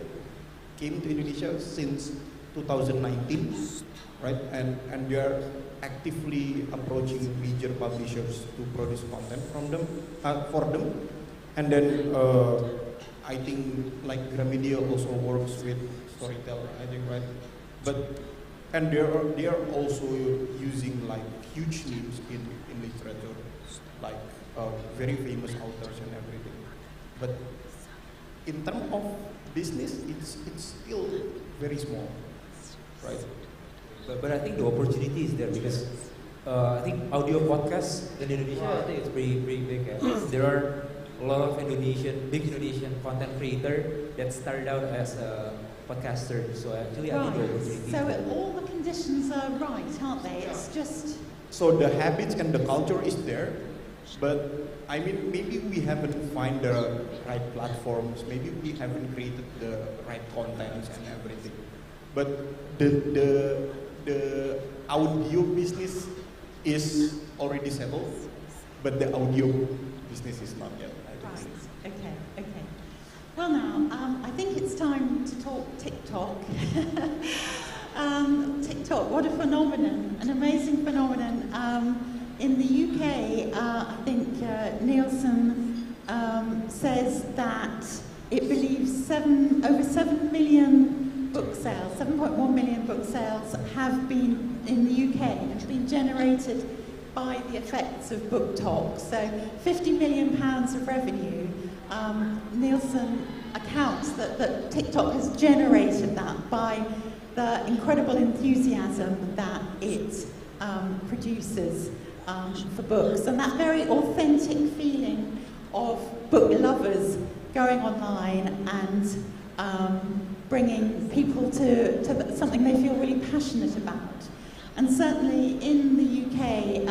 came to Indonesia since 2019, right? And they are actively approaching major publishers to produce content from them, for them. And then I think like Gramedia also works with Storytel, I think, right? And they are also using like huge names in literature, like very famous authors and everything. But in terms of business, it's still very small. Right. But I think the opportunity is there because I think audio podcasts in Indonesia, I think it's pretty big. There are a lot of big Indonesian content creator that started out as a podcaster. So actually, I think the opportunity. So all the conditions are right, aren't they? It's just. So the habits and the culture is there, but I mean, maybe we haven't find the right platforms. Maybe we haven't created the right contents and everything. But the audio business is already settled, but the audio business is not yet. Right. Okay. Well, now I think it's time to talk TikTok. TikTok, what a phenomenon! An amazing phenomenon. In the UK, I think Nielsen says that it believes over 7 million. Book sales, 7.1 million book sales have been in the UK, have been generated by the effects of BookTok. So £50 million of revenue. Nielsen accounts that TikTok has generated that by the incredible enthusiasm that it produces for books. And that very authentic feeling of book lovers going online and bringing people to something they feel really passionate about. And certainly in the UK,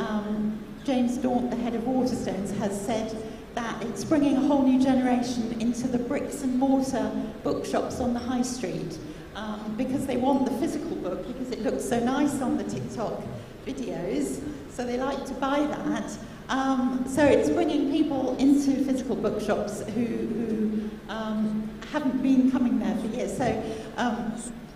James Daunt, the head of Waterstones, has said that it's bringing a whole new generation into the bricks and mortar bookshops on the high street. because they want the physical book because it looks so nice on the TikTok videos, so they like to buy that. So it's bringing people into physical bookshops who haven't been coming there for years. So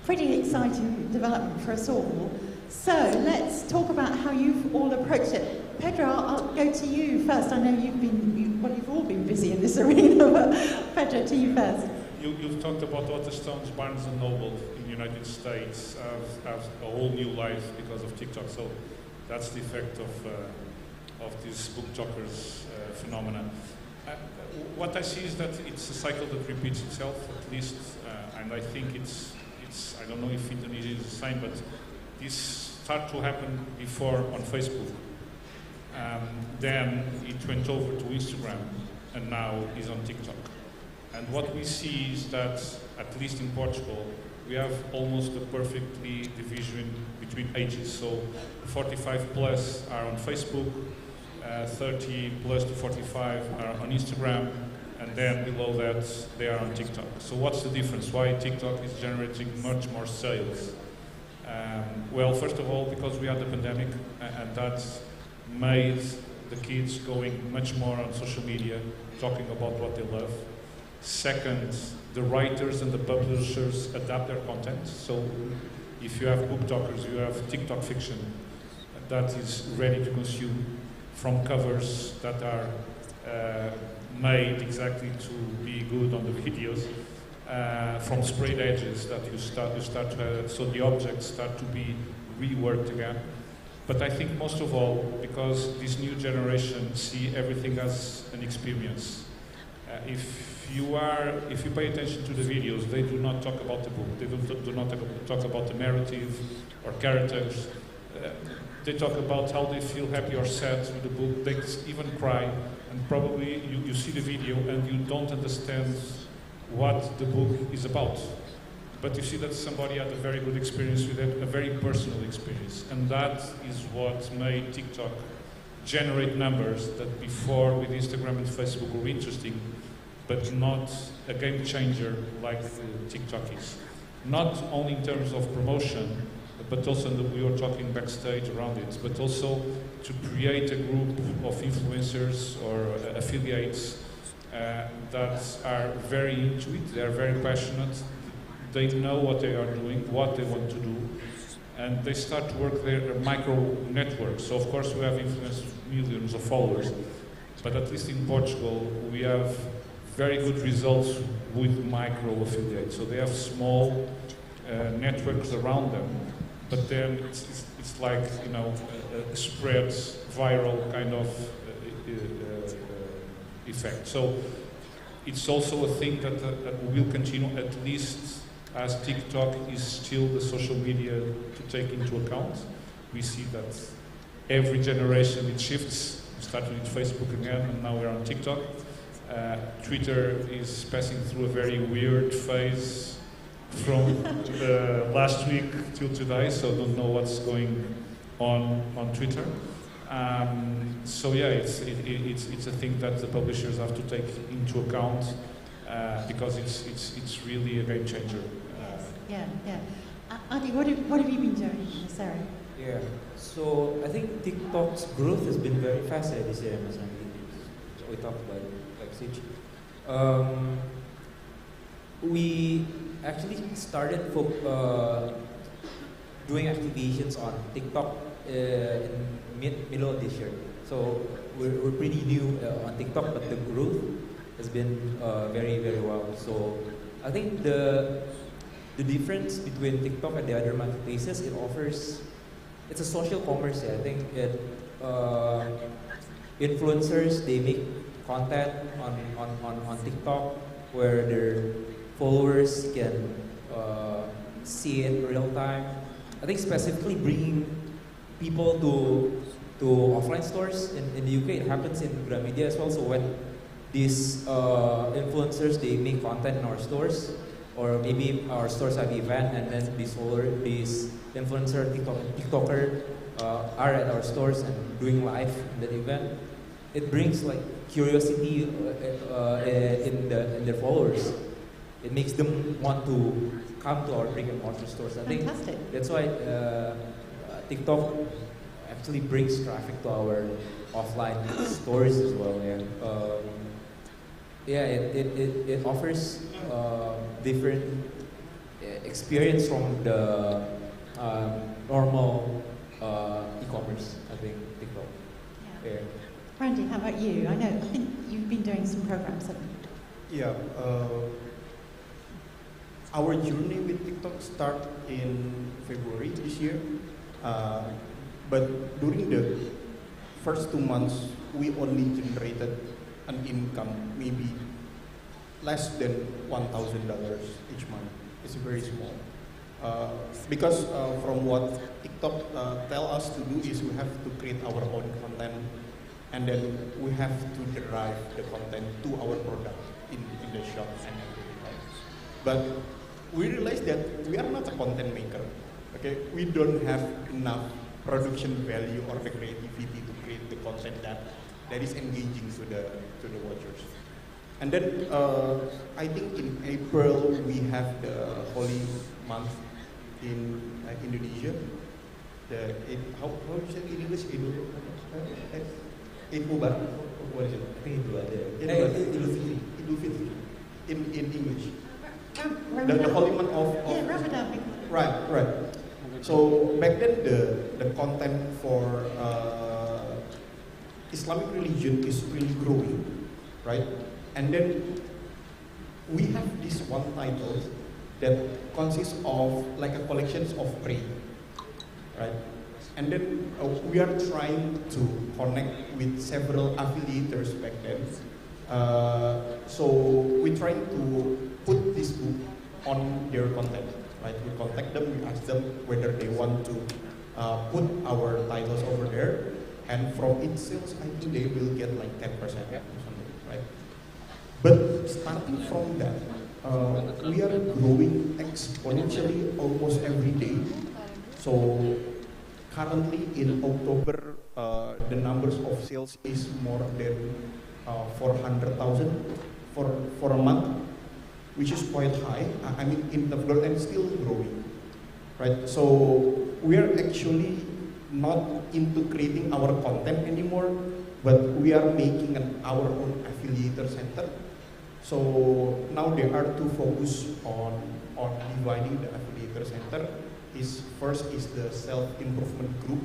pretty exciting development for us all. So let's talk about how you've all approached it. Pedro, I'll go to you first. I know you've all been busy in this arena, but Pedro, to you first. You've talked about Waterstones, Barnes & Noble in the United States have a whole new life because of TikTok. So that's the effect of this BookTokers phenomenon. What I see is that it's a cycle that repeats itself, at least, and I think it's I don't know if Indonesia is the same, but this started to happen before on Facebook. Then it went over to Instagram, and now is on TikTok. And what we see is that, at least in Portugal, we have almost a perfectly division between ages. So 45 plus are on Facebook, 30 plus to 45 are on Instagram, and then below that they are on TikTok. So what's the difference? Why TikTok is generating much more sales? Well, first of all, because we had the pandemic, and that made the kids going much more on social media, talking about what they love. Second, the writers and the publishers adapt their content. So if you have BookTokers, you have TikTok fiction that is ready to consume, from covers that are made exactly to be good on the videos, from sprayed edges that you start to, so the objects start to be reworked again. But I think most of all, because this new generation see everything as an experience. If you pay attention to the videos, they do not talk about the book. They do not talk about the narrative or characters. They talk about how they feel happy or sad with the book. They even cry, and probably you see the video and you don't understand what the book is about. But you see that somebody had a very good experience with it, a very personal experience. And that is what made TikTok generate numbers that before with Instagram and Facebook were interesting, but not a game changer like TikTok is. Not only in terms of promotion, but also we were talking backstage around it, but also to create a group of influencers or affiliates that are very into it, they are very passionate, they know what they are doing, what they want to do, and they start to work their micro networks. So of course we have influenced millions of followers, but at least in Portugal we have very good results with micro affiliates. So they have small networks around them, but then it's like, you know, a spread viral kind of effect. So it's also a thing that will continue, at least as TikTok is still the social media to take into account. We see that every generation it shifts. We started with Facebook again, and now we're on TikTok. Twitter is passing through a very weird phase from last week till today, so don't know what's going on Twitter. So yeah, it's a thing that the publishers have to take into account because it's really a game changer. Yeah. Adi, what have you been doing in this area? Yeah, so I think TikTok's growth has been very fast this year, we talked about it backstage. We actually started doing activations on TikTok in middle of this year. So we're pretty new on TikTok, but the growth has been very, very well. So I think the difference between TikTok and the other marketplaces, it's a social commerce. I think influencers, they make content on TikTok where their followers can see it in real time. I think specifically bringing people to offline stores in the UK. It happens in Gramedia as well. So when these influencers, they make content in our stores, or maybe our stores have an event and then these influencer, TikToker are at our stores and doing live in that event, it brings like curiosity in their followers. It makes them want to come to our brick and mortar stores. I think Fantastic. that's why TikTok actually brings traffic to our offline stores as well. It offers different experience from the normal e-commerce. I think TikTok. Yeah. Randy, how about you? I think you've been doing some programs, haven't you? Yeah. Our journey with TikTok started in February this year. But during the first 2 months, we only generated an income maybe less than $1,000 each month. It's very small. Because from what TikTok tell us to do is we have to create our own content, and then we have to derive the content to our product in the shops and everything. Right? But we realized that we are not a content maker. Okay, we don't have enough production value or the creativity to create the content that is engaging to the watchers. And then I think in April we have the Holy Month in Indonesia. How do you say in English? Eid Mubarak. What is it? Idul Fitri. In English. The Holy Month of Ramadan. Right. So back then the content for Islamic religion is really growing, right? And then we have this one title that consists of like a collection of prayer, right? And then we are trying to connect with several affiliators back then. So we try to put this book on their content, right? We contact them, we ask them whether they want to put our titles over there, and from its sales, I think they will get like 10% or something, right? But starting from that, we are growing exponentially almost every day. So currently in October, the numbers of sales is more than 400,000 for a month, which is quite high. I mean, in the world, and still growing, right? So we are actually not into creating our content anymore, but we are making our own affiliator center. So now there are two focus on dividing the affiliator center. First is the self-improvement group.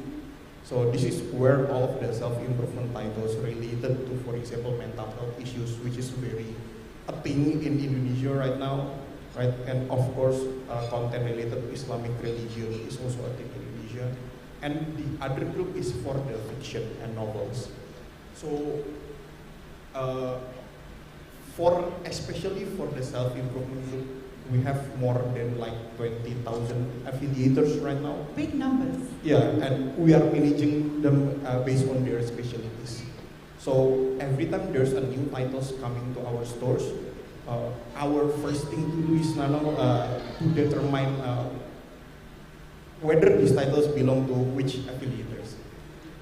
So this is where all of the self-improvement titles related to, for example, mental health issues, which is very a thing in Indonesia right now, right? And of course, content related to Islamic religion is also a thing in Indonesia. And the other group is for the fiction and novels. So, especially for the self-improvement group, we have more than like 20,000 affiliators right now. Big numbers. Yeah, and we are managing them based on their specialties. So every time there's a new titles coming to our stores, our first thing to do is to determine whether these titles belong to which affiliators.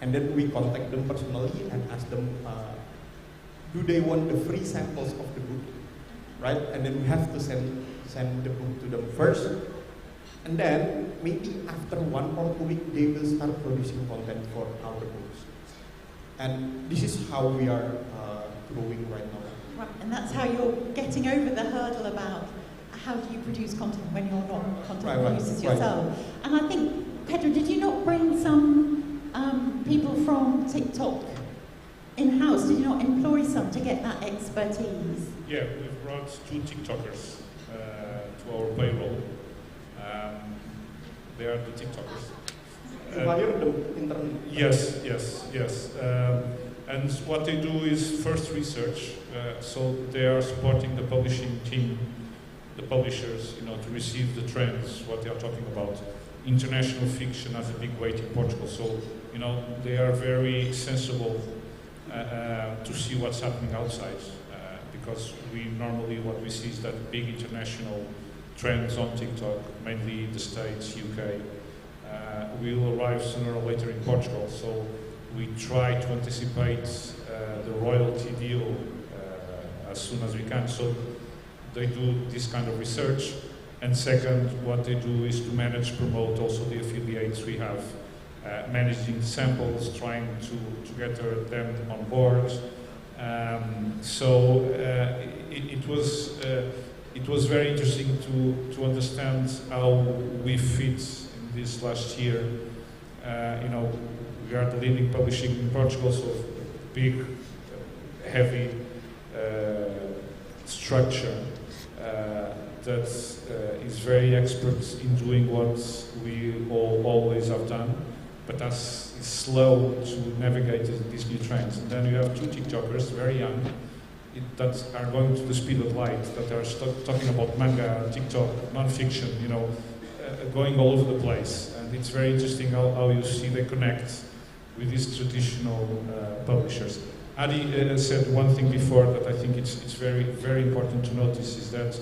And then we contact them personally and ask them, do they want the free samples of the book, right? And then we have to send the book to them first. And then maybe after 1 or 2 weeks, they will start producing content for our books. And this is how we are growing right now. Right, and that's how you're getting over the hurdle about how do you produce content when you're not content producers yourself. And I think, Pedro, did you not bring some people from TikTok in-house? Did you not employ some to get that expertise? Yeah, we've brought 2 TikTokers to our payroll. They are the TikTokers. Yes. And what they do is first research. So they are supporting the publishing team, the publishers, to receive the trends, what they are talking about. International fiction has a big weight in Portugal, so they are very sensible to see what's happening outside. Because what we see is that big international trends on TikTok, mainly the States, UK, will arrive sooner or later in Portugal. So we try to anticipate the royalty deal as soon as we can. So they do this kind of research, And second, what they do is to manage, promote also the affiliates we have, managing samples, trying to get them on board. It was very interesting to understand how we fit in this last year. We are the leading publishing in Portugal, so big, heavy structure that is very expert in doing what we always have done, but is slow to navigate these new trends. And then you have two TikTokers, very young, that are going to the speed of light, that are talking about manga, TikTok, non-fiction, going all over the place. And it's very interesting how you see they connect with these traditional publishers. Adi said one thing before that I think it's very, very important to notice, is that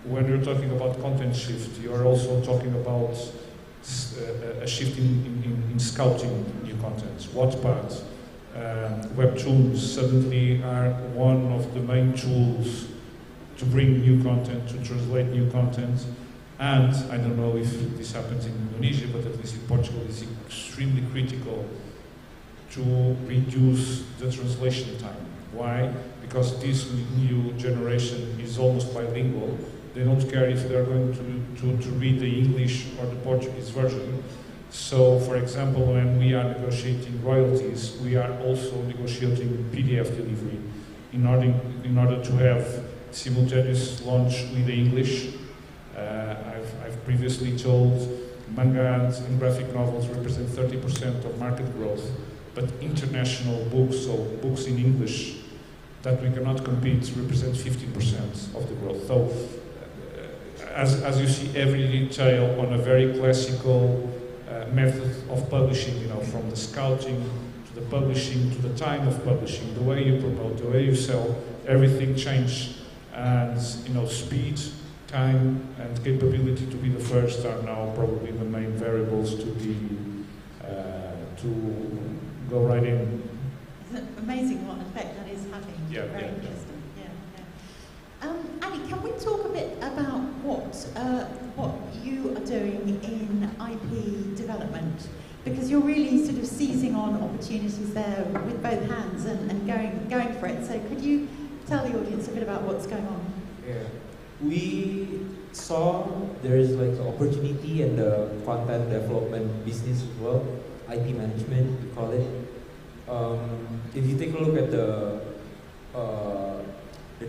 when you're talking about content shift, you're also talking about a shift in scouting new content. Wattpad, Webtoons suddenly are one of the main tools to bring new content, to translate new content. And I don't know if this happens in Indonesia, but at least in Portugal, it's extremely critical to reduce the translation time. Why? Because this new generation is almost bilingual. They don't care if they're going to read the English or the Portuguese version. So, for example, when we are negotiating royalties, we are also negotiating PDF delivery in order to have simultaneous launch with the English. I've previously told manga and graphic novels represent 30% of market growth, but international books, so books in English that we cannot compete, represent 15% of the growth. So, as you see, every detail on a very classical method of publishing, from the scouting to the publishing to the time of publishing, the way you promote, the way you sell, everything changed. And speed, time, and capability to be the first are now probably the main variables to go right in. It's amazing what effect that is having. Yeah, very yeah. interesting. Ali, can we talk a bit about what you are doing in IP development? Because you're really sort of seizing on opportunities there with both hands and going for it. So could you tell the audience a bit about what's going on? Yeah, we saw there is like an opportunity in the content development business as well, IP management we call it. If you take a look at the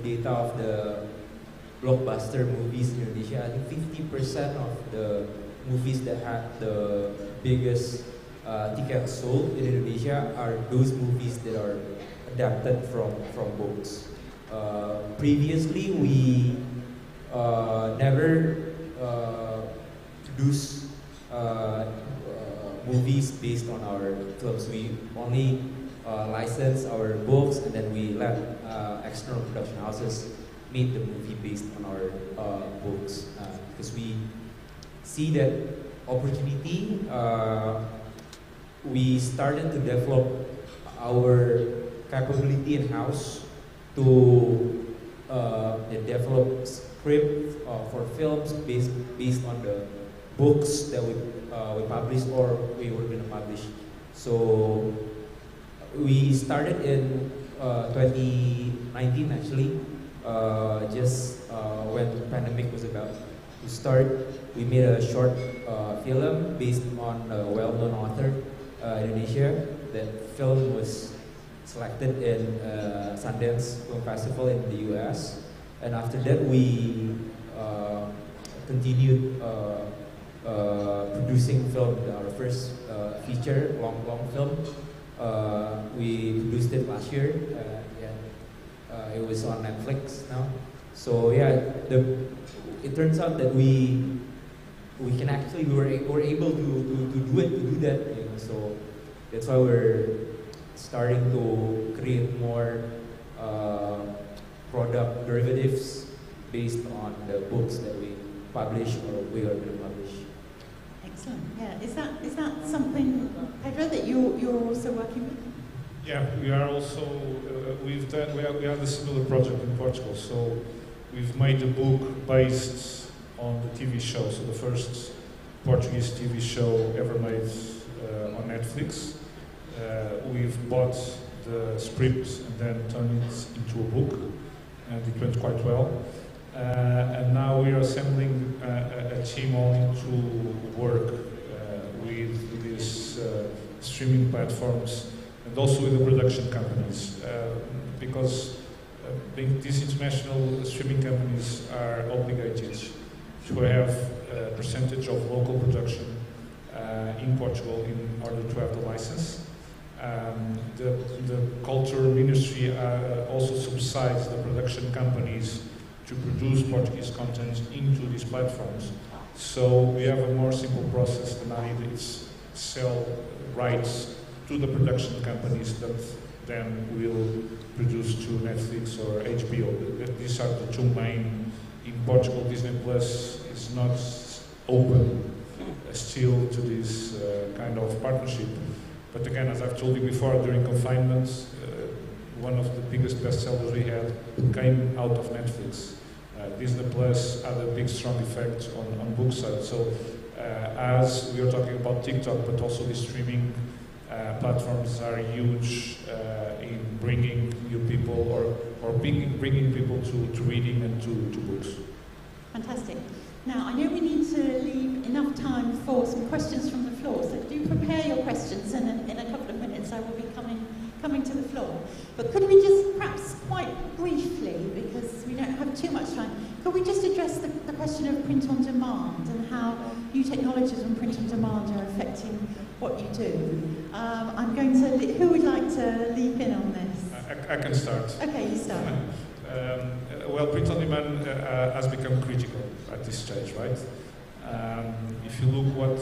data of the blockbuster movies in Indonesia, I think 50% of the movies that had the biggest tickets sold in Indonesia are those movies that are adapted from books. Previously, we never produce movies based on our films. We only license our books, and then we let external production houses make the movie based on our books, because we see that opportunity. We started to develop our capability in-house to develop script for films based on the books that we published or we were going to publish. So we started in 2019 actually, just when the pandemic was about to start. We made a short film based on a well-known author in Indonesia. That film was selected in Sundance Film Festival in the US, and after that we continued producing film. Our first feature long film, we produced it last year. It was on Netflix now. So yeah, it turns out that we can actually we're able to do that. So that's why we're starting to create more product derivatives based on the books that we publish or we are going to publish. Excellent. Yeah. Is that something, Pedro, that you're also working with? Yeah, we are also we have a similar project in Portugal. So we've made a book based on the TV show. So the first Portuguese TV show ever made on Netflix. We've bought the script and then turned it into a book, and it went quite well. And now we are assembling a team only to work with these streaming platforms and also with the production companies, because these international streaming companies are obligated to have a percentage of local production in Portugal in order to have the license. The culture ministry also subsidies the production companies to produce Portuguese content into these platforms. So we have a more simple process than it's sell rights to the production companies that then will produce to Netflix or HBO. These are the two main. In Portugal, Disney Plus is not open still to this kind of partnership. But again, as I've told you before, during confinement, one of the biggest bestsellers we had came out of Netflix. Disney Plus had a big, strong effect on book sales. So as we are talking about TikTok, but also the streaming platforms are huge in bringing new people or bringing people to reading and to books. Fantastic. Now, I know we need to leave enough time for some questions from the floor, so do prepare your questions, and in a couple of minutes I will be coming to the floor. But could we just, perhaps quite briefly, because we don't have too much time, could we just address the question of print on demand and how new technologies and print on demand are affecting what you do? I'm going to, who would like to leap in on this? I can start. Okay, you start. Well, print on demand has become critical at this stage, right? If you look what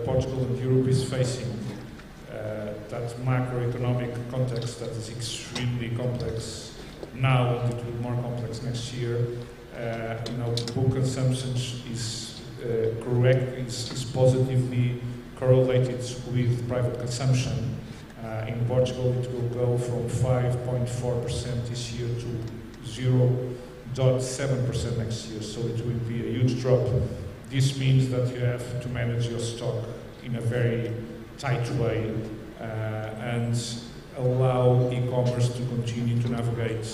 Portugal and Europe is facing, that macroeconomic context that is extremely complex now and it will be more complex next year, book consumption is positively correlated with private consumption. In Portugal, it will go from 5.4% this year to 0.7% next year, so it will be a huge drop. This means that you have to manage your stock in a very tight way and allow e-commerce to continue to navigate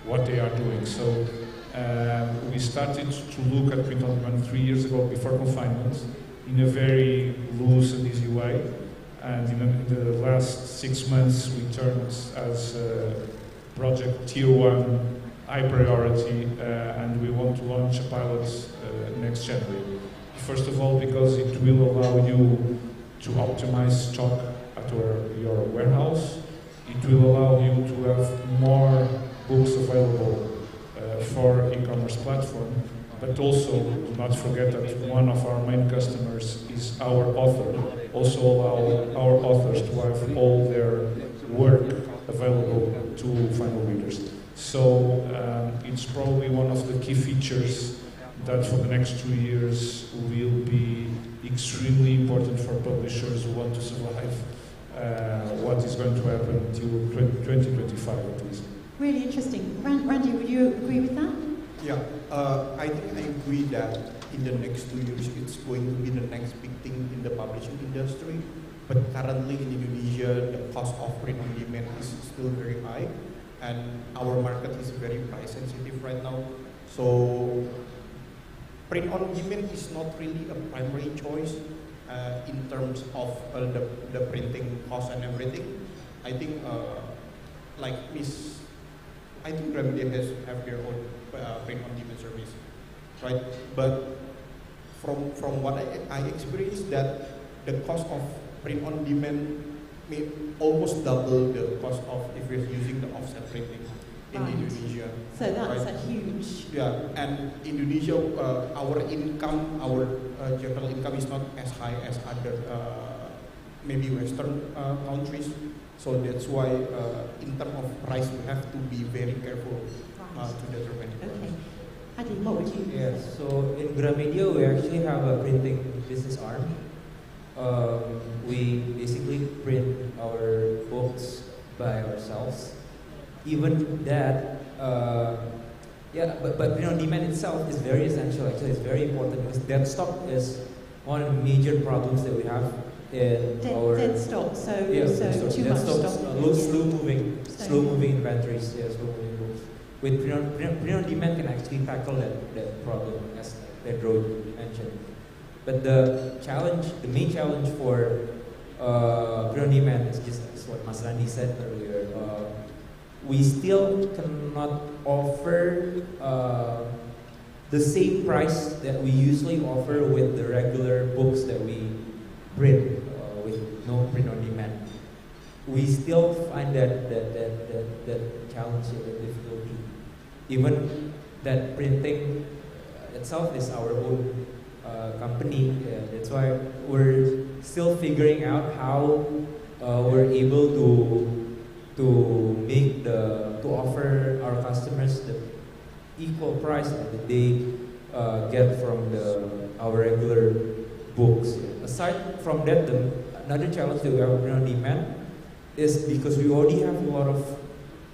what they are doing. So we started to look at print on demand 3 years ago before confinement in a very loose and easy way. And in the last 6 months, we turned as project Tier 1 high priority, and we want to launch a pilot next January. First of all, because it will allow you to optimize stock at your warehouse. It will allow you to have more books available for e-commerce platform, but also do not forget that one of our main customers is our author. Also allow our authors to have all their work available to final readers. So it's probably one of the key features that for the next 2 years will be extremely important for publishers who want to survive what is going to happen until 2025 at least. Really interesting. Randy, would you agree with that? Yeah, I think I agree that in the next 2 years it's going to be the next big thing in the publishing industry. But currently in Indonesia, the cost of print on demand is still very high, and our market is very price sensitive right now. So print on demand is not really a primary choice in terms of the printing cost and everything. I think I think Gramedia have their own print on demand service, right? But from what I experienced, that the cost of print on demand may almost double the cost of if you're using the offset printing in Indonesia. So that's right? a huge... Yeah, and Indonesia, our income, our general income is not as high as other maybe Western countries. So that's why in terms of price, we have to be very careful to determine it. Okay. Adi, what would you... Yes, so in Gramedia, we actually have a printing business arm. We basically print our books by ourselves. Even that, Yeah, but print-on-demand itself is very essential. Actually, it's very important because dead stock is one of the major problems that we have in our dead stock. So yeah, so too dead much stock, stock. slow moving inventories. Yeah, slow moving books. With print-on-demand can actually tackle that problem, as Pedro mentioned. But the main challenge for print-on-demand is just what Mas Randi said earlier. We still cannot offer the same price that we usually offer with the regular books that we print with no print on demand. We still find that challenge and difficulty. Even that printing itself is our own company. That's why we're still figuring out how we're able to offer our customers the equal price that they get from our regular books. Aside from that, another challenge that we have on demand is because we already have a lot of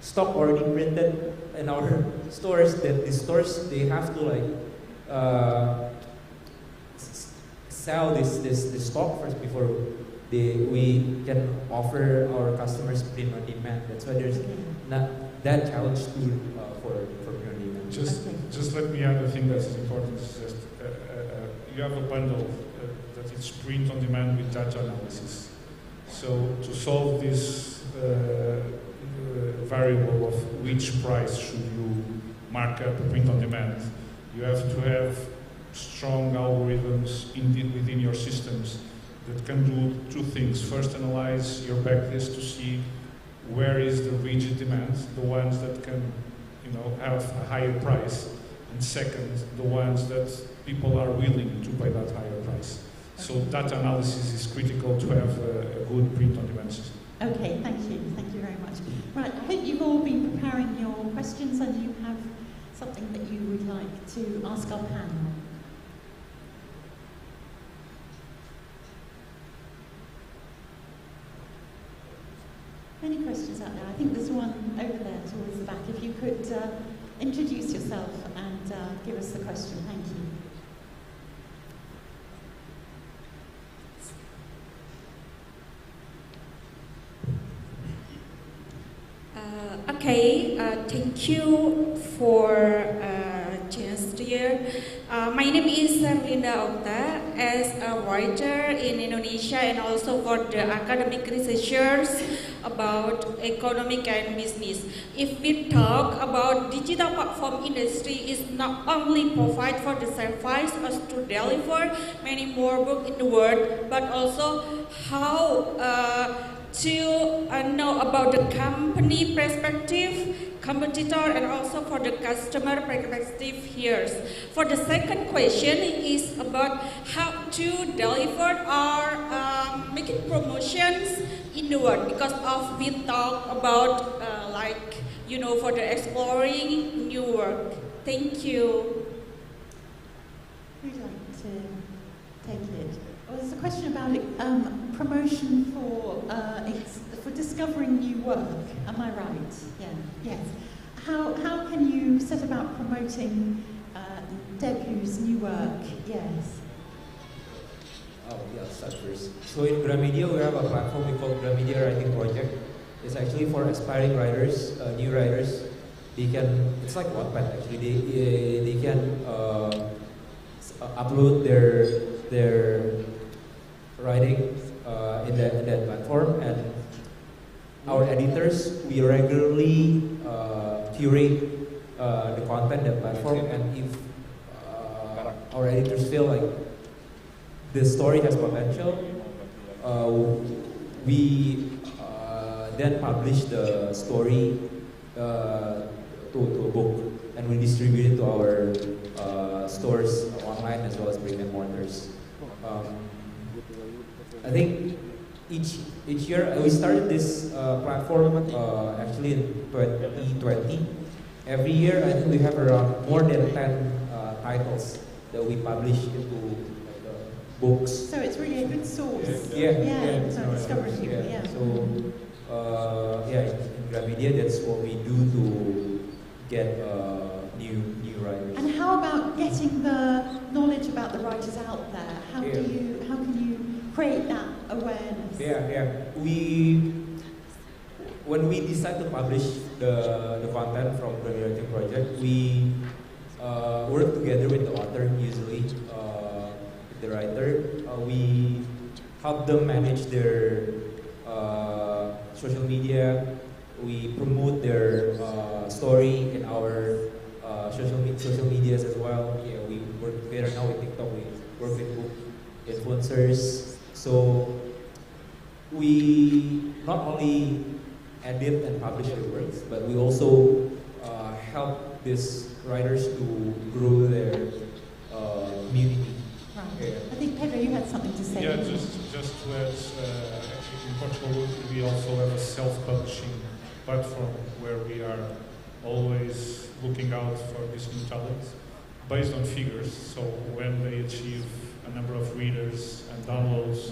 stock already printed in our stores, that the stores, they have to sell this stock first before we can offer our customers print on demand. That's why there's not that challenge too for print on demand. Just let me add a thing that's important. Is just, you have a bundle that is print on demand with data analysis. So to solve this variable of which price should you mark up a print on demand, you have to have strong algorithms within your systems that can do two things. First, analyze your backlist to see where is the rigid demand, the ones that can, have a higher price, and second, the ones that people are willing to pay that higher price. So data analysis is critical to have a good print-on-demand system. Okay, thank you very much. Right, I hope you've all been preparing your questions and you have something that you would like to ask our panel. Any questions out there? I think there's one over there towards the back. If you could introduce yourself and give us the question. Thank you. Thank you for chance here. My name is Linda Okta, as a writer in Indonesia and also for the academic researchers about economic and business. If we talk about digital platform industry, is not only provide for the service or to deliver many more books in the world, but also how to know about the company perspective, competitor, and also for the customer perspective here. For the second question is about how to deliver or making promotions in the world, because of we talk about for the exploring new work. Thank you. Who'd like to take it? Well, there's a question about promotion for discovering new work. Am I right? Yeah. Yes. How can you set about promoting debuts, new work? Yes. Oh yeah, I'll start first. So in Gramedia, we have a platform we call Gramedia Writing Project. It's actually for aspiring writers, new writers. It's like Wattpad actually. They can upload their writing in that platform, and our editors, we regularly curate the content in the platform, and if our editors feel like the story has potential, we then publish the story to a book, and we distribute it to our stores online as well as brick and mortars. I think each year we started this platform actually in 2020. Every year I think we have around more than 10 titles that we publish into books. So it's really a good source. Yeah. Discovering people. Yeah. So in Gramedia, that's what we do to get new writers. And how about getting the knowledge about the writers out there? How can you create that awareness? When we decide to publish the content from the writing project, we work together with the author, usually the writer. We help them manage their social media. We promote their story in our social medias as well. Yeah, we work together now with TikTok. We work with book influencers. So we not only edit and publish their works, but we also help these writers to grow their community. Right. Yeah. I think Pedro, you had something to say. Yeah, just to add, in Portugal we also have a self-publishing platform where we are always looking out for these new talents based on figures. So when they achieve a number of readers and downloads,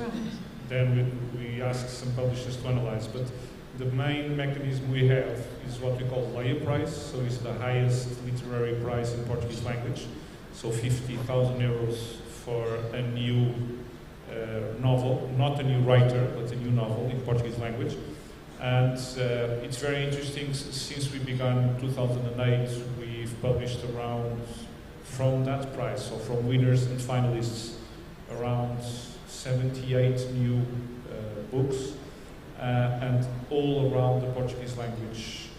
then we ask some publishers to analyze. But the main mechanism we have is what we call Leia Prize, so it's the highest literary prize in Portuguese language. So 50,000 euros for a new novel, not a new writer, but a new novel in Portuguese language. And it's very interesting, since we began in 2008, we've published around, from that prize, so from winners and finalists, around 78 new books, and all around the Portuguese language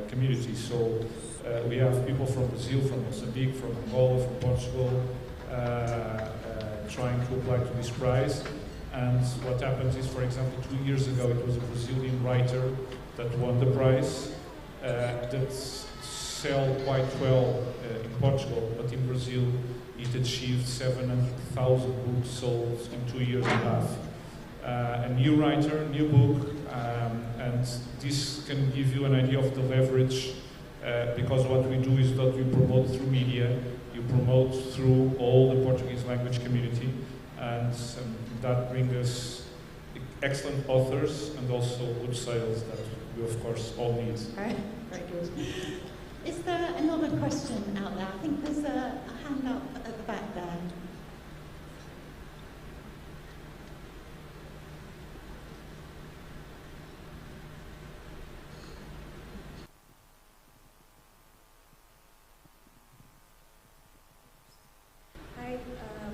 community. So we have people from Brazil, from Mozambique, from Angola, from Portugal, trying to apply to this prize. And what happens is, for example, 2 years ago, it was a Brazilian writer that won the prize, that sell quite well in Portugal, but in Brazil it achieved 700,000 books sold in 2 years and a half. A new writer, new book, and this can give you an idea of the leverage, because what we do is that we promote through media, you promote through all the Portuguese language community, and that brings us excellent authors and also good sales that we of course all need. All right, very good. Is there another question out there? I think there's a hand up at the back there. Hi,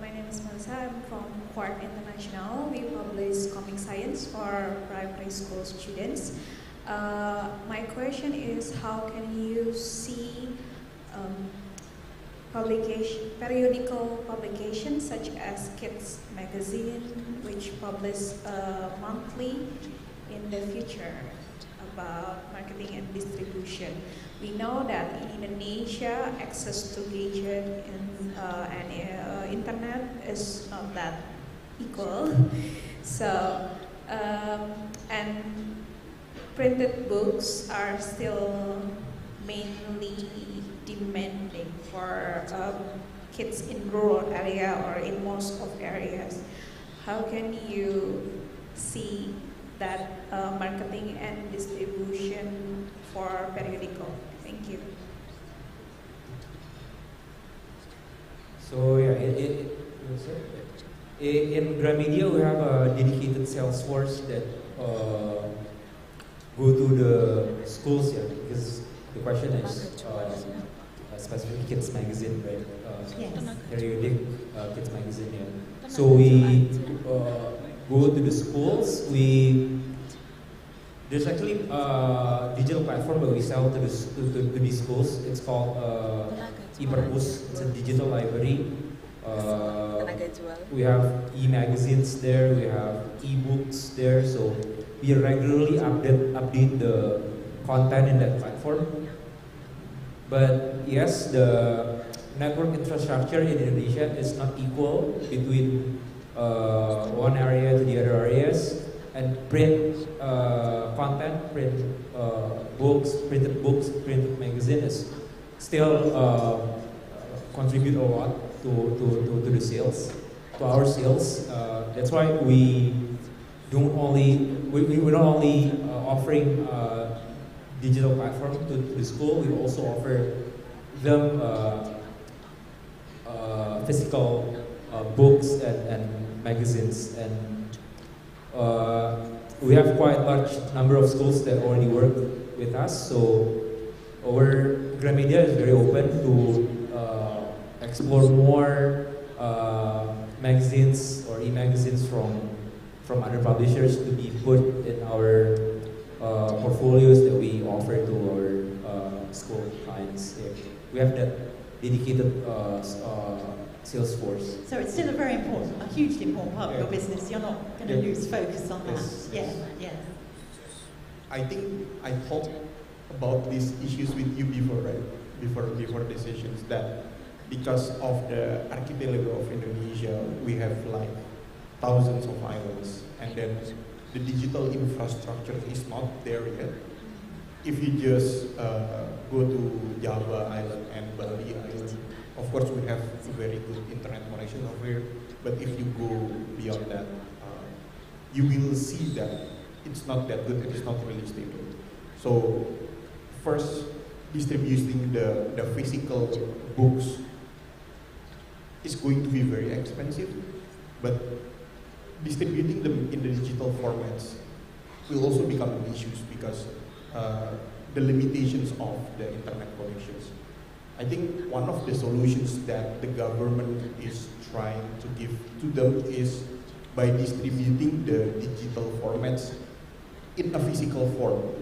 my name is Melissa. I'm from Quark International. We publish comic science for primary school students. My question is, how can you see periodical publications such as Kids Magazine, which publish monthly in the future about marketing and distribution? We know that in Indonesia, access to gadget and internet is not that equal. So, and printed books are still mainly demanding for kids in rural area or in most of areas. How can you see that marketing and distribution for periodical? Thank you. So yeah, in Gramedia we have a dedicated sales force that go to the schools, yeah, because the question is specifically Kids Magazine, right? Periodic Kids Magazine, yeah. So we go to the schools. There's actually a digital platform that we sell to these schools. It's called ePerpus. It's a digital library. We have e-magazines there. We have e-books there. So we regularly update the content in that platform. But yes, the network infrastructure in Indonesia is not equal between one area to the other areas. And print content, printed books, printed magazine is still contribute a lot to the sales, to our sales. That's why we're not only offering digital platform to the school. We also offer them physical books and magazines, and we have quite a large number of schools that already work with us. So our Gramedia is very open to explore more magazines or e-magazines from other publishers to be put in our portfolios that we offer to our school clients. Yeah. We have that dedicated sales force. So it's still a very important, a hugely important part of your business. You're not going to lose focus on that. Yeah, yeah. I think I talked about these issues with you before, right? Before the sessions, that because of the archipelago of Indonesia, we have like thousands of islands, and then the digital infrastructure is not there yet. If you just go to Java Island and Bali Island, of course we have very good internet connection over here, but if you go beyond that, you will see that it's not that good, it's not really stable. So first, distributing the physical books is going to be very expensive, but distributing them in the digital formats will also become an issue because the limitations of the internet connections. I think one of the solutions that the government is trying to give to them is by distributing the digital formats in a physical form,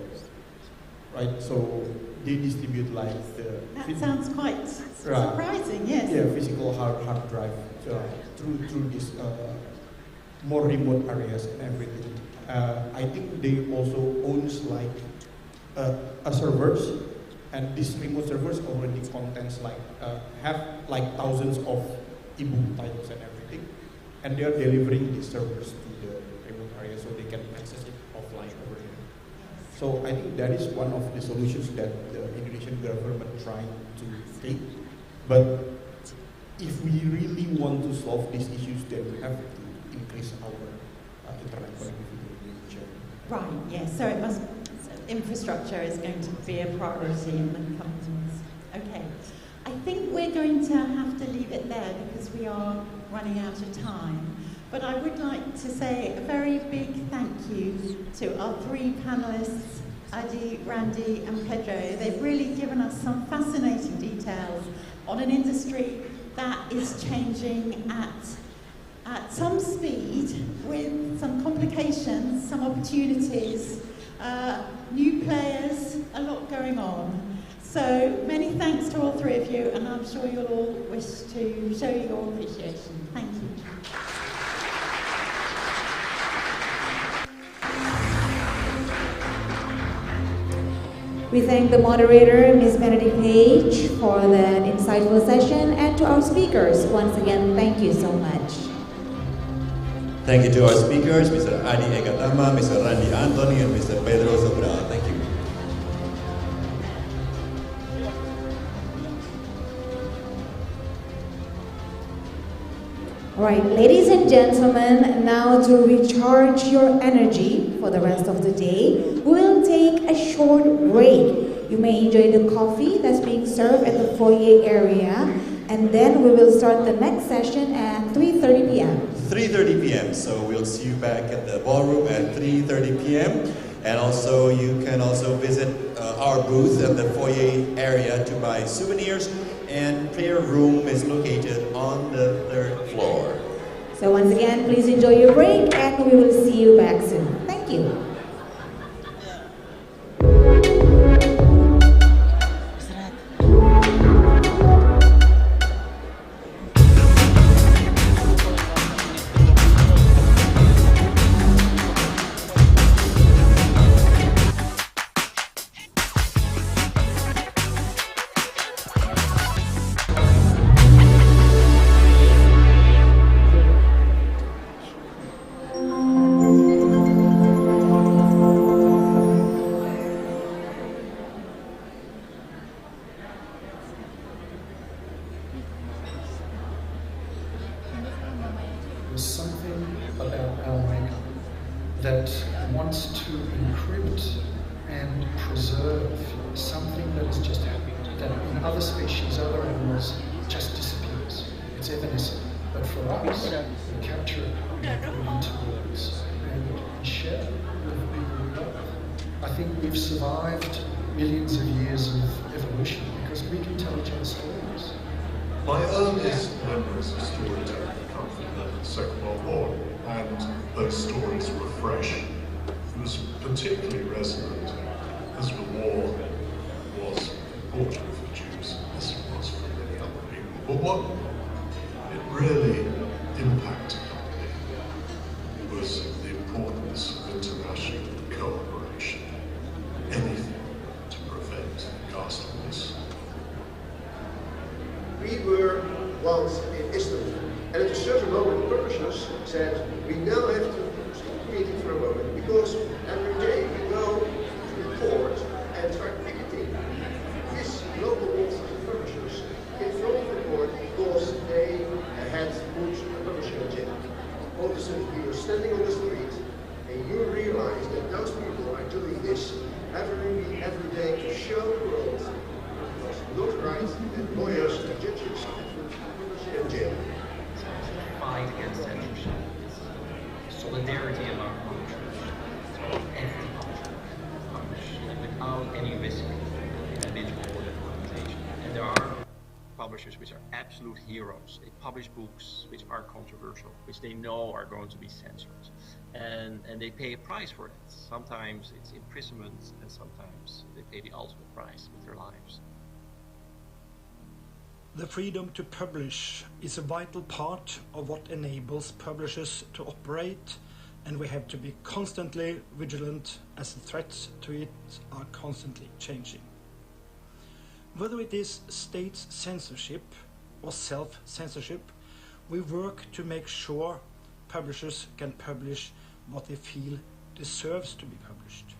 right? So they distribute like the... That sounds quite surprising, yes. Yeah, physical hard drive through this more remote areas and everything. I think they also owns like a servers, and these remote servers already contains like have like thousands of ebook titles and everything, and they are delivering these servers to the remote area so they can access it offline over here. So I think that is one of the solutions that the Indonesian government trying to take. But if we really want to solve these issues, then we have to increase our internet connectivity in Indonesia. Right, yes, so it must, infrastructure is going to be a priority in the companies. Okay, I think we're going to have to leave it there because we are running out of time. But I would like to say a very big thank you to our three panelists, Adi, Randy and Pedro. They've really given us some fascinating details on an industry that is changing at some speed with some complications, some opportunities, new players, a lot going on. So many thanks to all three of you, and I'm sure you'll all wish to show your appreciation. Thank you. We thank the moderator, Ms. Benedict Page, for that insightful session, and to our speakers, once again, thank you so much. Thank you to our speakers, Mr. Adi Ekatama, Mr. Randy Anthony, and Mr. Pedro Sobral. Thank you. All right, ladies and gentlemen, now to recharge your energy for the rest of the day, we will take a short break. You may enjoy the coffee that's being served at the foyer area, and then we will start the next session at 3:30 p.m. 3:30 p.m. So we'll see you back at the ballroom at 3:30 p.m. And also, you can also visit our booth at the foyer area to buy souvenirs. And prayer room is located on the 3rd floor. So once again, please enjoy your break, and we will see you back soon. Thank you. That wants to encrypt and preserve something that has just happened. that in other species, other animals, just disappears. It's evanescent. But for us, we capture it, we put it into words, and we share it with people we love. I think we've survived millions of years of evolution because we can tell each other stories. My earliest memories of storytelling come from the Second World War, and those stories were fresh. It was particularly resonant as the war was important for Jews, as it was for many other people. But what it really impacted on me was the importance of international cooperation, anything to prevent ghastliness. We were once in Istanbul, and at a certain moment publishers said, we now have to stop creating for a moment, because every day we go to the court and start picketing these local authors and publishers in front of the court because they had put a publisher in jail. All of a sudden we were standing on the street, and you realize that those people are doing this every day to show the world it was not right that lawyers and judges had put publishers in jail. Fight against censorship. Solidarity among publishers. Anti-publishers. Without any risk to individual organization. And there are publishers which are absolute heroes. They publish books which are controversial, which they know are going to be censored. And they pay a price for it. Sometimes it's imprisonment, and sometimes they pay the ultimate price with their lives. The freedom to publish is a vital part of what enables publishers to operate, and we have to be constantly vigilant as the threats to it are constantly changing. Whether it is state censorship or self-censorship, we work to make sure publishers can publish what they feel deserves to be published.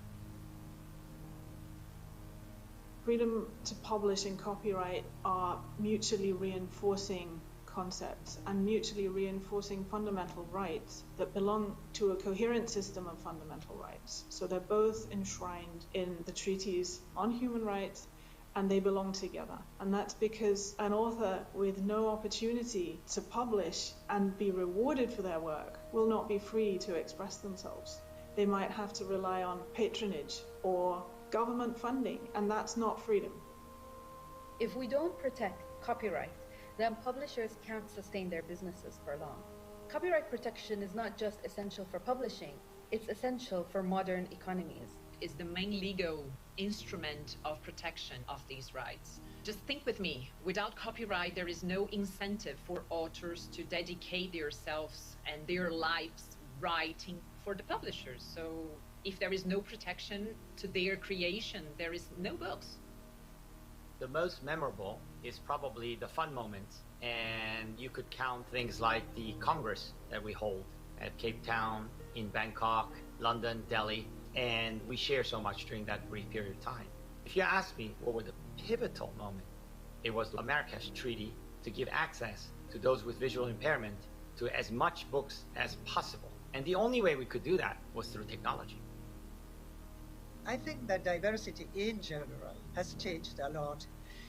Freedom to publish and copyright are mutually reinforcing concepts and mutually reinforcing fundamental rights that belong to a coherent system of fundamental rights. So they're both enshrined in the treaties on human rights, and they belong together. And that's because an author with no opportunity to publish and be rewarded for their work will not be free to express themselves. They might have to rely on patronage or government funding, and that's not freedom. If we don't protect copyright, then publishers can't sustain their businesses for long. Copyright protection is not just essential for publishing, it's essential for modern economies. Is the main legal instrument of protection of these rights. Just think with me, without copyright there is no incentive for authors to dedicate themselves and their lives writing for the publishers. So if there is no protection to their creation, there is no books. The most memorable is probably the fun moments, and you could count things like the Congress that we hold at Cape Town, in Bangkok, London, Delhi, and we share so much during that brief period of time. If you ask me what was the pivotal moment, it was the Marrakesh Treaty to give access to those with visual impairment to as much books as possible. And the only way we could do that was through technology. I think that diversity in general has changed a lot.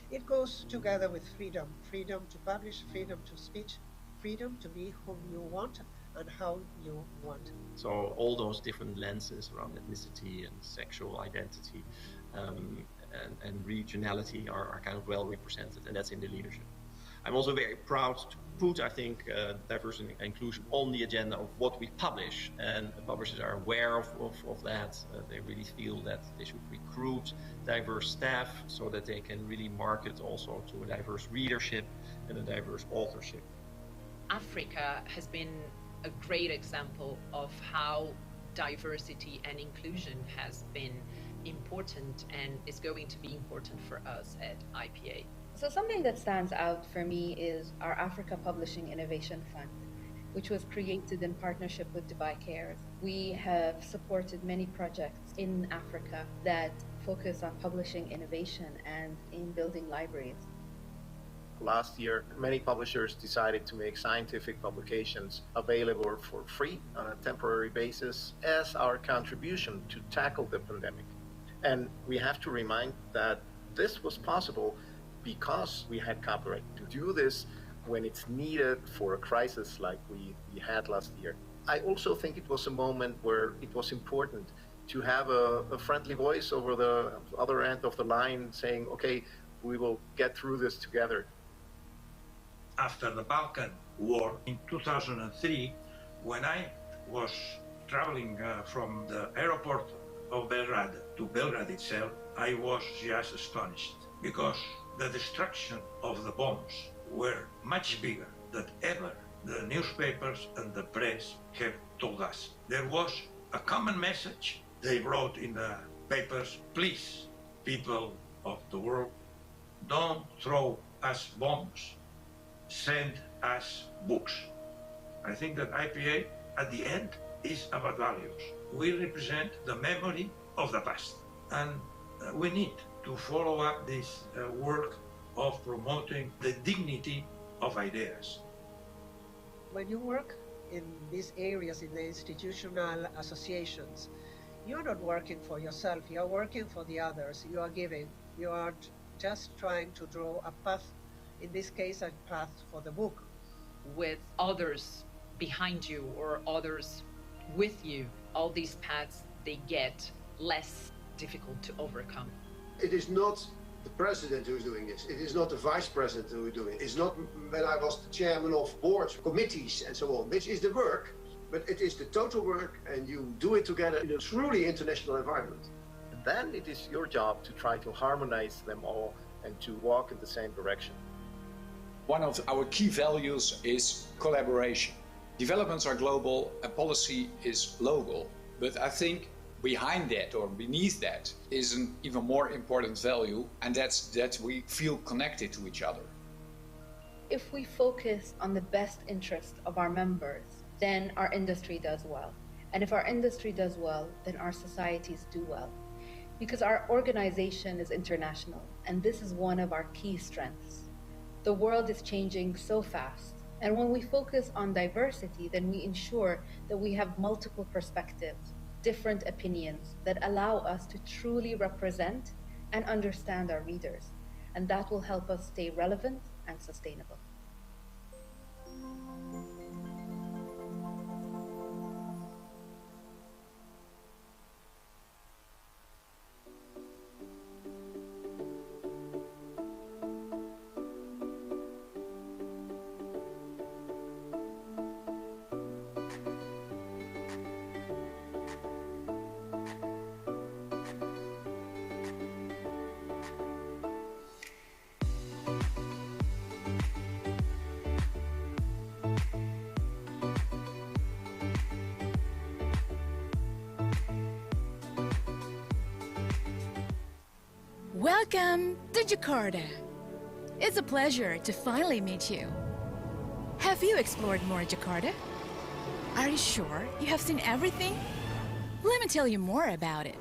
It goes together with freedom. Freedom to publish, freedom to speech, freedom to be whom you want and how you want. So all those different lenses around ethnicity and sexual identity and regionality are kind of well represented, and that's in the leadership. I'm also very proud to put, I think, diversity and inclusion on the agenda of what we publish, and the publishers are aware of that. They really feel that they should recruit diverse staff so that they can really market also to a diverse readership and a diverse authorship. Africa has been a great example of how diversity and inclusion has been important and is going to be important for us at IPA. So something that stands out for me is our Africa Publishing Innovation Fund, which was created in partnership with Dubai Cares. We have supported many projects in Africa that focus on publishing innovation and in building libraries. Last year, many publishers decided to make scientific publications available for free on a temporary basis as our contribution to tackle the pandemic. And we have to remind that this was possible because we had copyright to do this when it's needed for a crisis like we had last year. I also think it was a moment where it was important to have a friendly voice over the other end of the line saying, okay, we will get through this together. After the Balkan War in 2003, when I was traveling from the airport of Belgrade to Belgrade itself, I was just astonished because the destruction of the bombs were much bigger than ever the newspapers and the press have told us. There was a common message they wrote in the papers: please, people of the world, don't throw us bombs, send us books. I think that IPA at the end is about values. We represent the memory of the past, and we need to follow up this work of promoting the dignity of ideas. When you work in these areas, in the institutional associations, you're not working for yourself, you're working for the others, you are giving, you are just trying to draw a path, in this case a path for the book. With others behind you or others with you, all these paths, they get less difficult to overcome. It is not the president who is doing this. It is not the vice president who is doing it. It's not when I was the chairman of boards, committees, and so on. This is the work, but it is the total work, and you do it together in a truly international environment. And then it is your job to try to harmonize them all and to walk in the same direction. One of our key values is collaboration. Developments are global and policy is local, but I think behind that or beneath that is an even more important value, and that's that we feel connected to each other. If we focus on the best interest of our members, then our industry does well. And if our industry does well, then our societies do well. Because our organization is international, and this is one of our key strengths. The world is changing so fast, and when we focus on diversity, then we ensure that we have multiple perspectives, different opinions that allow us to truly represent and understand our readers, and that will help us stay relevant and sustainable. Welcome to Jakarta. It's a pleasure to finally meet you. Have you explored more Jakarta? Are you sure you have seen everything? Let me tell you more about it.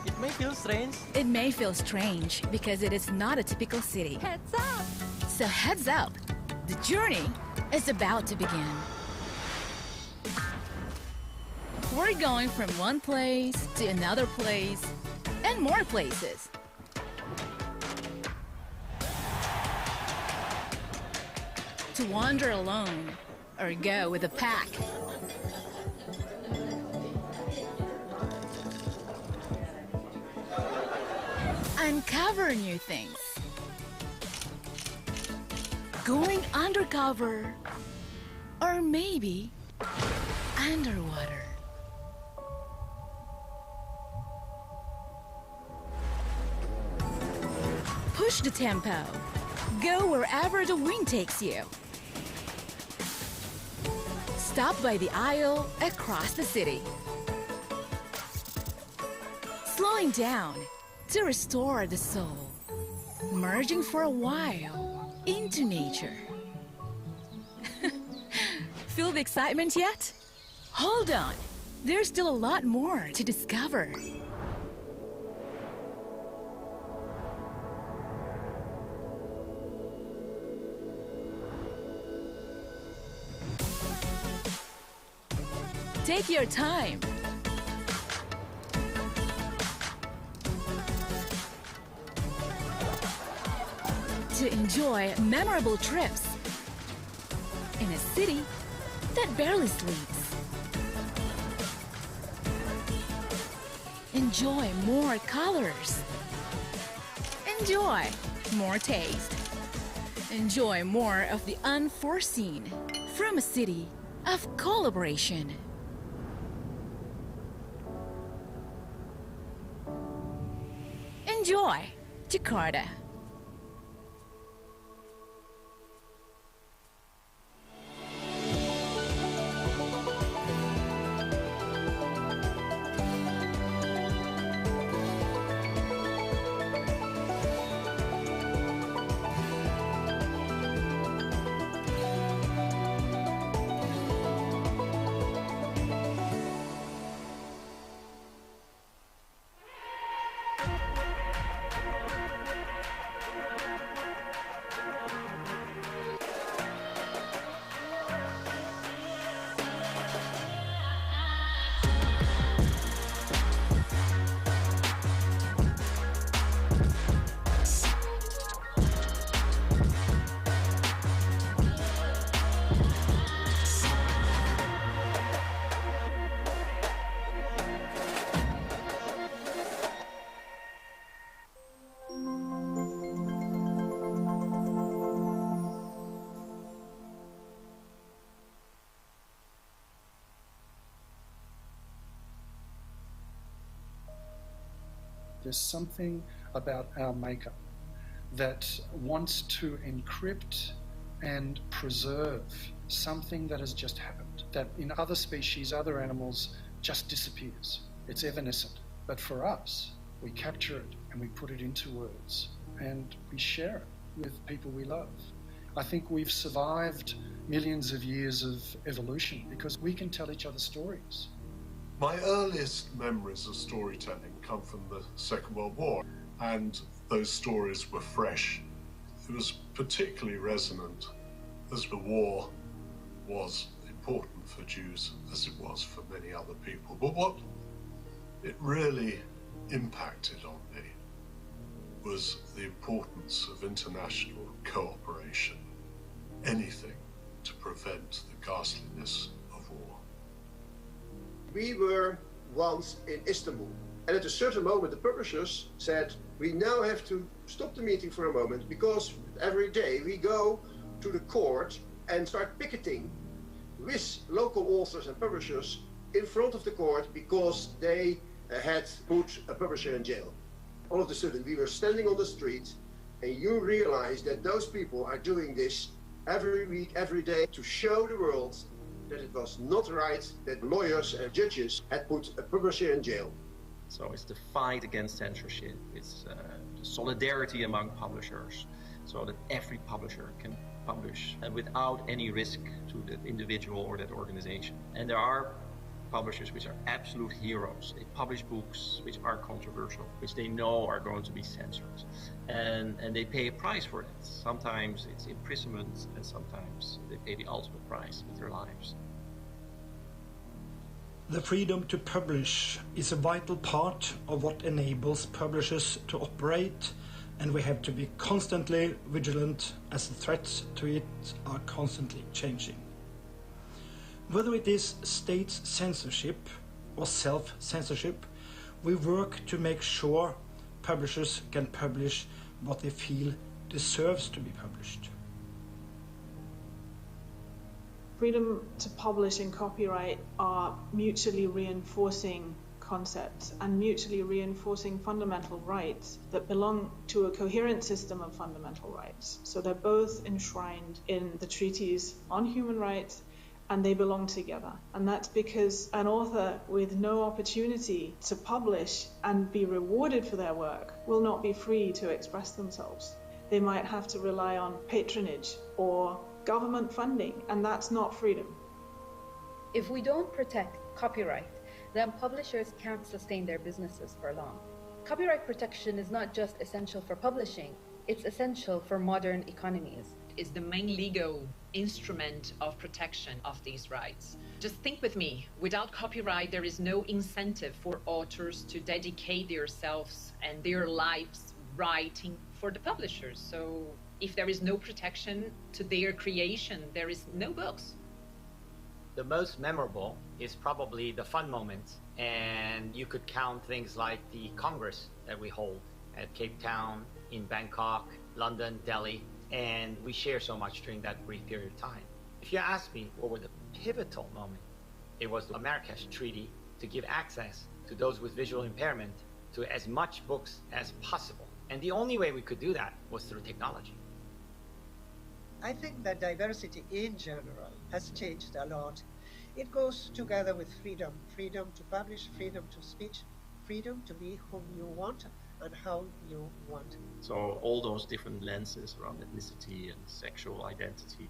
It may feel strange. It may feel strange because it is not a typical city. Heads up! So heads up, the journey is about to begin. We're going from one place to another place and more places. To wander alone or go with a pack. Uncover new things. Going undercover or maybe underwater. Push the tempo. Go wherever the wind takes you. Stop by the aisle across the city. Slowing down to restore the soul. Merging for a while into nature. Feel the excitement yet? Hold on. There's still a lot more to discover. Take your time. to enjoy memorable trips in a city that barely sleeps. Enjoy more colors. Enjoy more taste. Enjoy more of the unforeseen from a city of collaboration. Enjoy Jakarta. There's something about our makeup that wants to encrypt and preserve something that has just happened, that in other species, other animals, just disappears. It's evanescent. But for us, we capture it and we put it into words and we share it with people we love. I think we've survived millions of years of evolution because we can tell each other stories. My earliest memories of storytelling come from the Second World War, and those stories were fresh. It was particularly resonant as the war was important for Jews as it was for many other people. But what it really impacted on me was the importance of international cooperation, anything to prevent the ghastliness of war. We were once in Istanbul, and at a certain moment the publishers said, we now have to stop the meeting for a moment because every day we go to the court and start picketing with local authors and publishers in front of the court because they had put a publisher in jail. All of a sudden we were standing on the street and you realize that those people are doing this every week, every day to show the world that it was not right that lawyers and judges had put a publisher in jail. So it's the fight against censorship, it's the solidarity among publishers, so that every publisher can publish without any risk to the individual or that organization. And there are publishers which are absolute heroes. They publish books which are controversial, which they know are going to be censored. And they pay a price for that. Sometimes it's imprisonment, and sometimes they pay the ultimate price with their lives. The freedom to publish is a vital part of what enables publishers to operate, and we have to be constantly vigilant as the threats to it are constantly changing. Whether it is state censorship or self-censorship, we work to make sure publishers can publish what they feel deserves to be published. Freedom to publish and copyright are mutually reinforcing concepts and mutually reinforcing fundamental rights that belong to a coherent system of fundamental rights. So they're both enshrined in the treaties on human rights, and they belong together. And that's because an author with no opportunity to publish and be rewarded for their work will not be free to express themselves. They might have to rely on patronage or government funding, and that's not freedom. If we don't protect copyright, then publishers can't sustain their businesses for long. Copyright protection is not just essential for publishing, it's essential for modern economies. Is the main legal instrument of protection of these rights. Just think with me, without copyright there is no incentive for authors to dedicate themselves and their lives writing for the publishers. So If there is no protection to their creation, there is no books. The most memorable is probably the fun moments, and you could count things like the Congress that we hold at Cape Town, in Bangkok, London, Delhi, and we share so much during that brief period of time. If you ask me what were the pivotal moment, it was the Marrakesh Treaty to give access to those with visual impairment to as much books as possible. And the only way we could do that was through technology. I think that diversity in general has changed a lot. It goes together with freedom. Freedom to publish, freedom to speech, freedom to be whom you want and how you want. So all those different lenses around ethnicity and sexual identity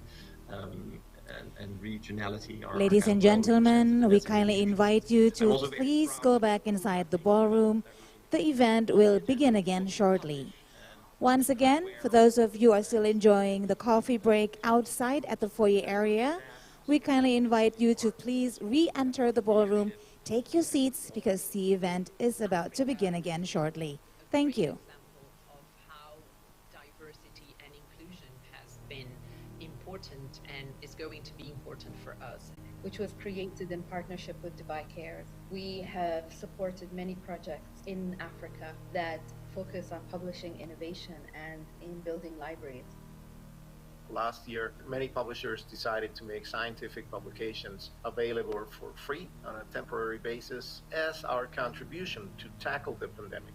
and regionality are... Ladies and gentlemen, we kindly invite you to please go back inside the ballroom. The event will begin again shortly. Once again, for those of you who are still enjoying the coffee break outside at the foyer area, we kindly invite you to please re-enter the ballroom, take your seats because the event is about to begin again shortly. Thank you. Of how diversity and inclusion has been important and is going to be important for us. Which was created in partnership with Dubai Cares. We have supported many projects in Africa that focus on publishing innovation and in building libraries. Last year, many publishers decided to make scientific publications available for free on a temporary basis as our contribution to tackle the pandemic.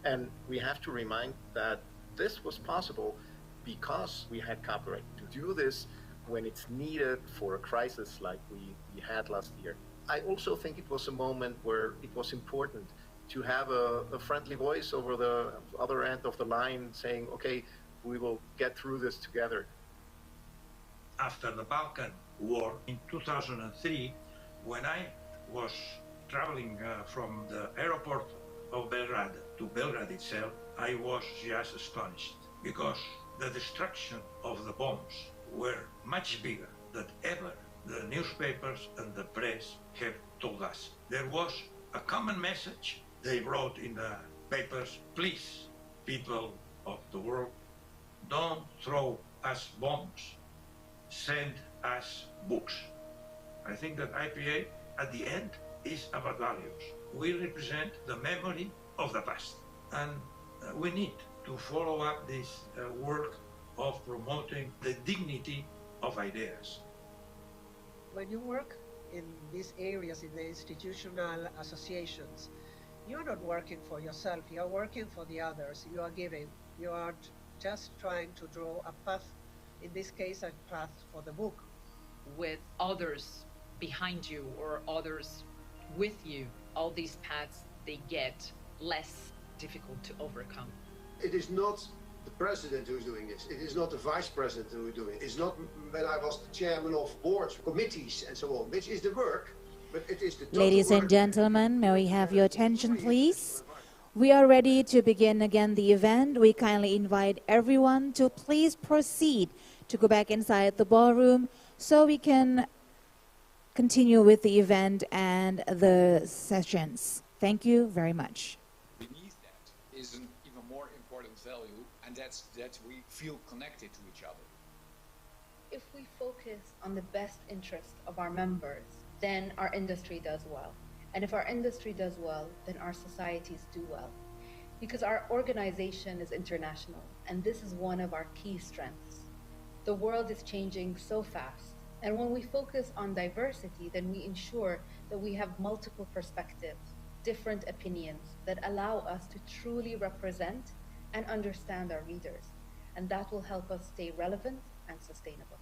And we have to remind that this was possible because we had copyright. To do this when it's needed for a crisis like we had last year. I also think it was a moment where it was important to have a friendly voice over the other end of the line saying, okay, we will get through this together. After the Balkan War in 2003, when I was traveling from the airport of Belgrade to Belgrade itself, I was just astonished because the destruction of the bombs were much bigger than ever the newspapers and the press have told us. There was a common message they wrote in the papers: please, people of the world, don't throw us bombs, send us books. I think that IPA at the end is about values. We represent the memory of the past, and we need to follow up this work of promoting the dignity of ideas. When you work in these areas, in the institutional associations, you're not working for yourself, you're working for the others, you are giving, you are just trying to draw a path, in this case a path for the book. With others behind you or others with you, all these paths, they get less difficult to overcome. It is not the president who's doing this. It is not the vice president who is doing it. It's not when I was the chairman of boards, committees, and so on, which is the work, but it is the total Ladies and gentlemen, may we have your attention, please? We are ready to begin again the event. We kindly invite everyone to please proceed to go back inside the ballroom so we can continue with the event and the sessions. Thank you very much. Beneath that is an even more important value, and that's that we feel connected to each other. If we focus on the best interest of our members, then our industry does well. And if our industry does well, then our societies do well. Because our organization is international, and this is one of our key strengths. The world is changing so fast, and when we focus on diversity, then we ensure that we have multiple perspectives, different opinions that allow us to truly represent and understand our readers. And that will help us stay relevant and sustainable.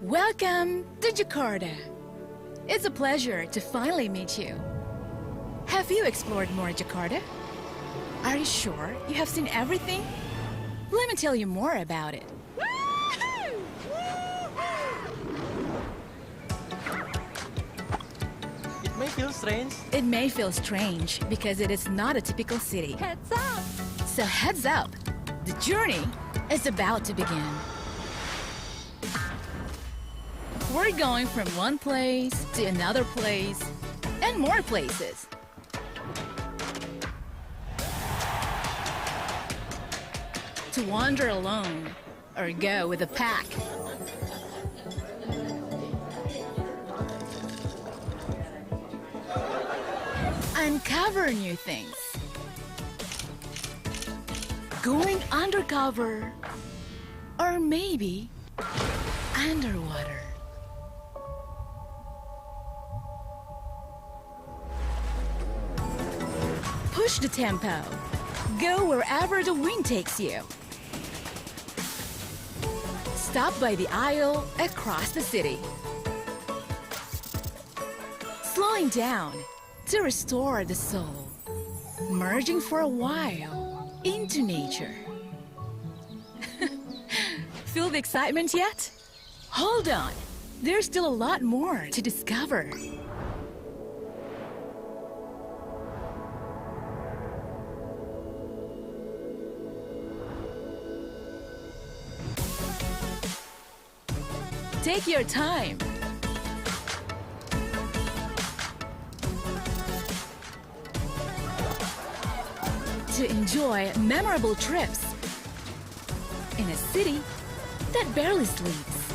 Welcome to Jakarta. It's a pleasure to finally meet you. Have you explored more Jakarta? Are you sure you have seen everything? Let me tell you more about it. It may feel strange. It may feel strange because it is not a typical city. Heads up! So heads up, the journey is about to begin. We're going from one place to another place and more places. To wander alone or go with a pack. Uncover new things. Going undercover or maybe underwater. Push the tempo. Go wherever the wind takes you. Stop by the aisle across the city. Slowing down to restore the soul. Merging for a while into nature. Feel the excitement yet? Hold on. There's still a lot more to discover. Take your time. To enjoy memorable trips in a city that barely sleeps.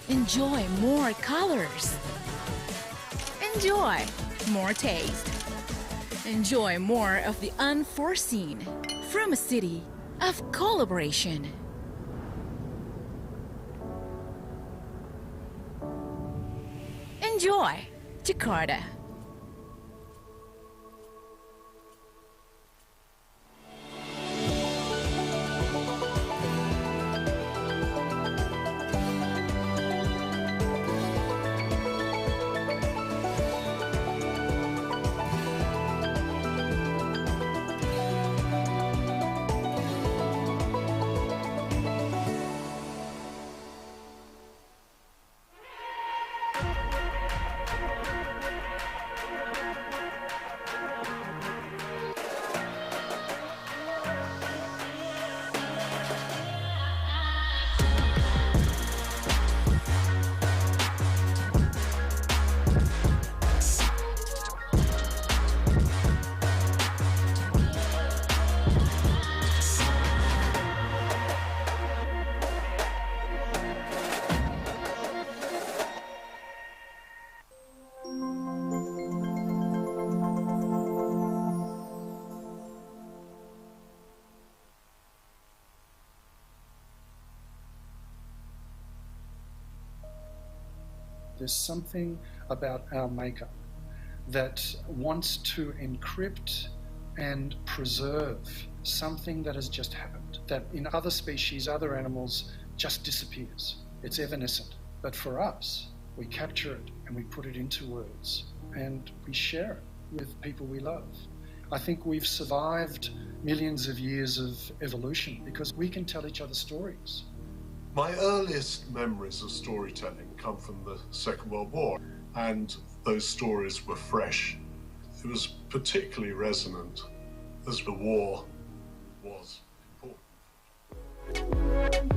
Enjoy more colors. Enjoy more taste. Enjoy more of the unforeseen from a city of collaboration. Enjoy Jakarta. There's something about our makeup that wants to encrypt and preserve something that has just happened, that in other species, other animals, just disappears. It's evanescent. But for us, we capture it and we put it into words and we share it with people we love. I think we've survived millions of years of evolution because we can tell each other stories. My earliest memories of storytelling come from the Second World War, and those stories were fresh. It was particularly resonant as the war was important.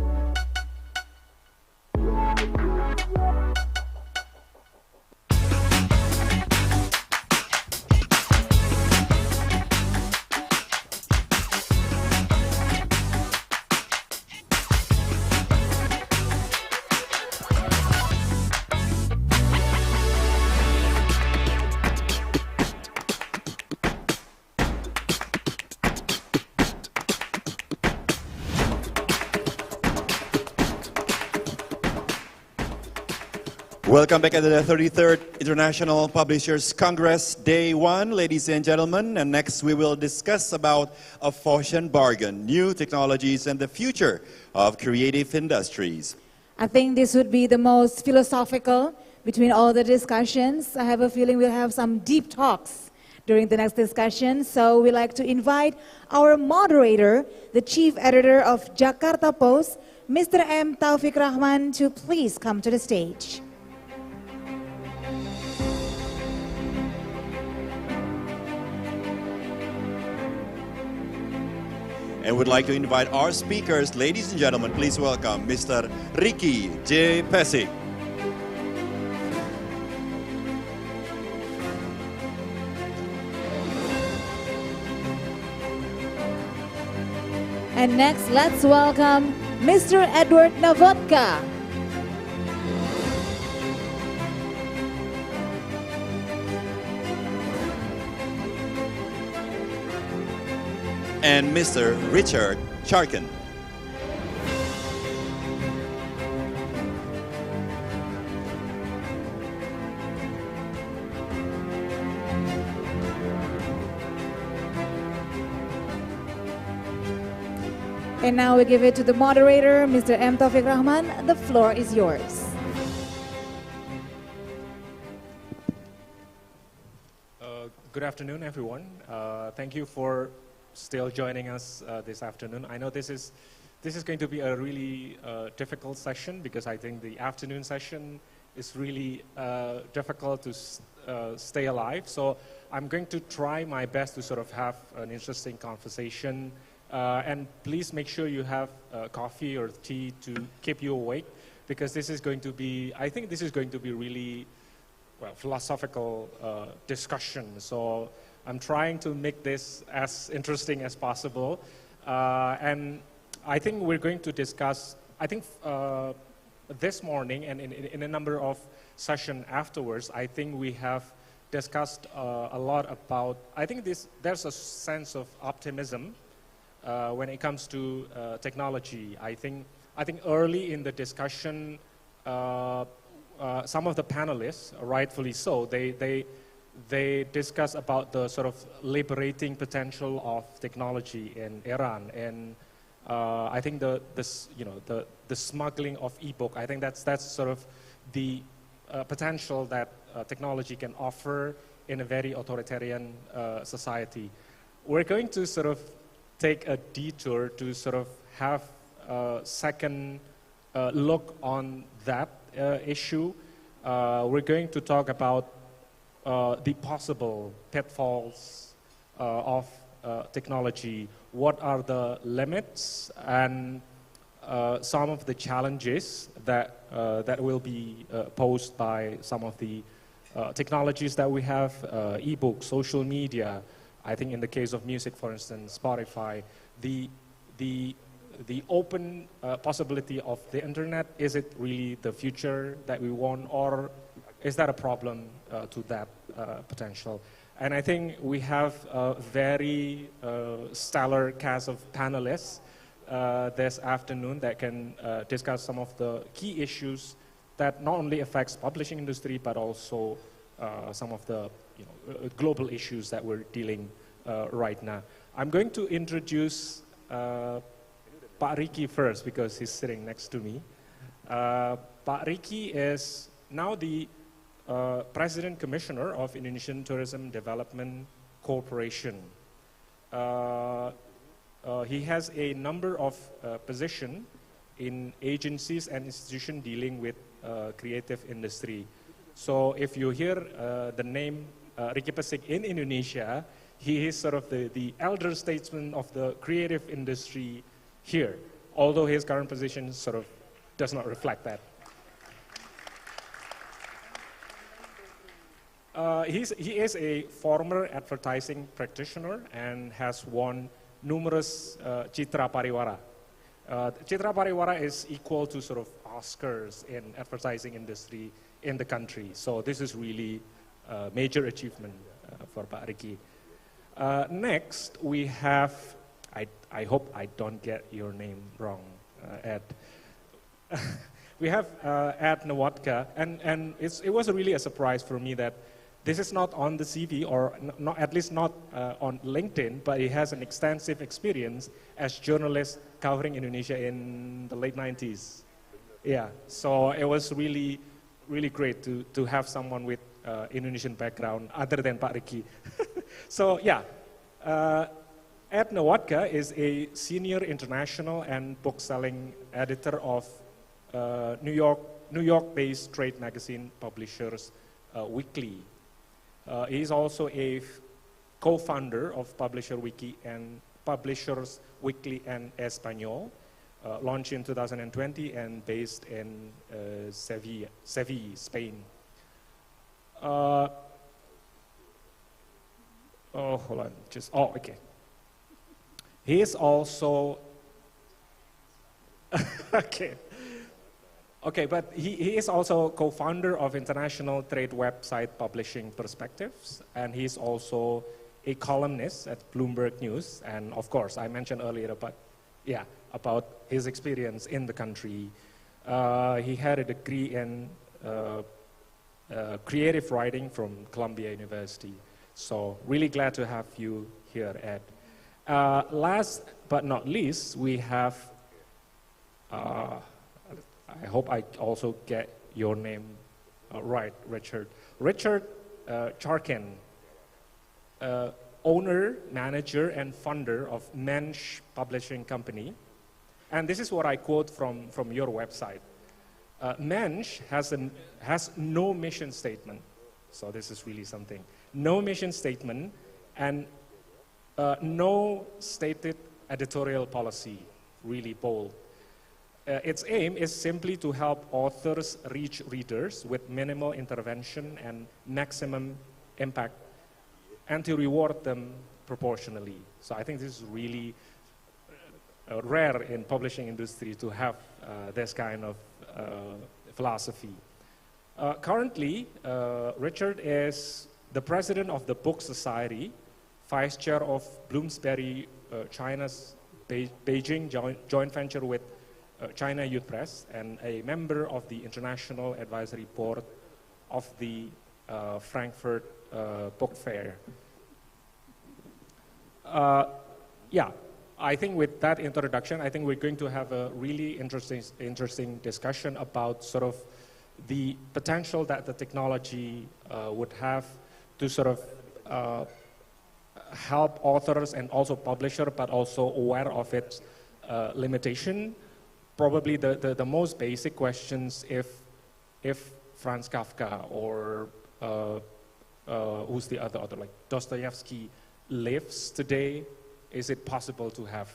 Welcome back to the 33rd International Publishers Congress, Day 1, ladies and gentlemen. And next we will discuss about a Foshan bargain, new technologies and the future of creative industries. I think this would be the most philosophical between all the discussions. I have a feeling we'll have some deep talks during the next discussion. So we'd like to invite our moderator, the chief editor of Jakarta Post, Mr. M. Taufik Rahman, to please come to the stage. And would like to invite our speakers, ladies and gentlemen, please welcome Mr. Ricky J. Pesik. And next, let's welcome Mr. Edward Navotka. And Mr. Richard Charkin. And now we give it to the moderator, Mr. M. Taufik Rahman. The floor is yours. Good afternoon, everyone. Thank you for still joining us this afternoon. I know this is going to be a really difficult session because I think the afternoon session is really difficult to stay alive. So I'm going to try my best to sort of have an interesting conversation. And please make sure you have coffee or tea to keep you awake, because this is going to be, I think this is going to be really, well, philosophical discussion. So I'm trying to make this as interesting as possible. And I think we're going to discuss, I think this morning and in a number of sessions afterwards, I think we have discussed a lot about, I think there's a sense of optimism when it comes to technology. I think early in the discussion, some of the panelists, rightfully so, they discuss about the sort of liberating potential of technology in Iran, and I think the smuggling of e-book. I think that's sort of the potential that technology can offer in a very authoritarian society. We're going to sort of take a detour to sort of have a second look on that issue. We're going to talk about the possible pitfalls of technology. What are the limits and some of the challenges that will be posed by some of the technologies that we have, e-books, social media. I think in the case of music, for instance, Spotify, the open possibility of the internet, is it really the future that we want, or is that a problem to that potential? And I think we have a very stellar cast of panelists this afternoon that can discuss some of the key issues that not only affects publishing industry, but also some of the global issues that we're dealing right now. I'm going to introduce Pak Ricky first because he's sitting next to me. Pak Ricky is now the President Commissioner of Indonesian Tourism Development Corporation. He has a number of positions in agencies and institutions dealing with creative industry. So if you hear the name Ricky Pesik in Indonesia, he is sort of the elder statesman of the creative industry here, although his current position sort of does not reflect that. He is a former advertising practitioner and has won numerous Citra Pariwara. Citra Pariwara is equal to sort of Oscars in advertising industry in the country. So this is really a major achievement for Pak Ricky. Next, we have, I hope I don't get your name wrong, Ed. We have Ed Navotka, and it was really a surprise for me that this is not on the CV, or not, at least not on LinkedIn, but he has an extensive experience as journalist covering Indonesia in the late 90s. Yeah, so it was really, really great to have someone with Indonesian background other than Pak Ricky. So yeah, Ed Nowodka is a senior international and book-selling editor of New York-based trade magazine Publishers Weekly. He is also a co-founder of Publisher Wiki and Publishers Weekly and Espanol, launched in 2020 and based in Seville, Spain. Oh, hold on, okay. He is also, okay, but he is also co-founder of international trade website Publishing Perspectives, and he's also a columnist at Bloomberg News, and of course, I mentioned earlier about his experience in the country. He had a degree in creative writing from Columbia University, so really glad to have you here, Ed. Last but not least, we have, I hope I also get your name right, Richard. Richard Charkin, owner, manager, and funder of Mensch Publishing Company. And this is what I quote from your website. Mensch has no mission statement, so this is really something. No mission statement and no stated editorial policy, really bold. Its aim is simply to help authors reach readers with minimal intervention and maximum impact, and to reward them proportionally. So I think this is really rare in publishing industry to have this kind of philosophy. Currently, Richard is the president of the Book Society, vice chair of Bloomsbury China's Beijing joint venture with China Youth Press, and a member of the International Advisory Board of the Frankfurt Book Fair. I think with that introduction, I think we're going to have a really interesting discussion about sort of the potential that the technology would have to sort of help authors and also publisher, but also aware of its limitation. Probably the most basic questions, if Franz Kafka or who's the other author, like Dostoevsky lives today, is it possible to have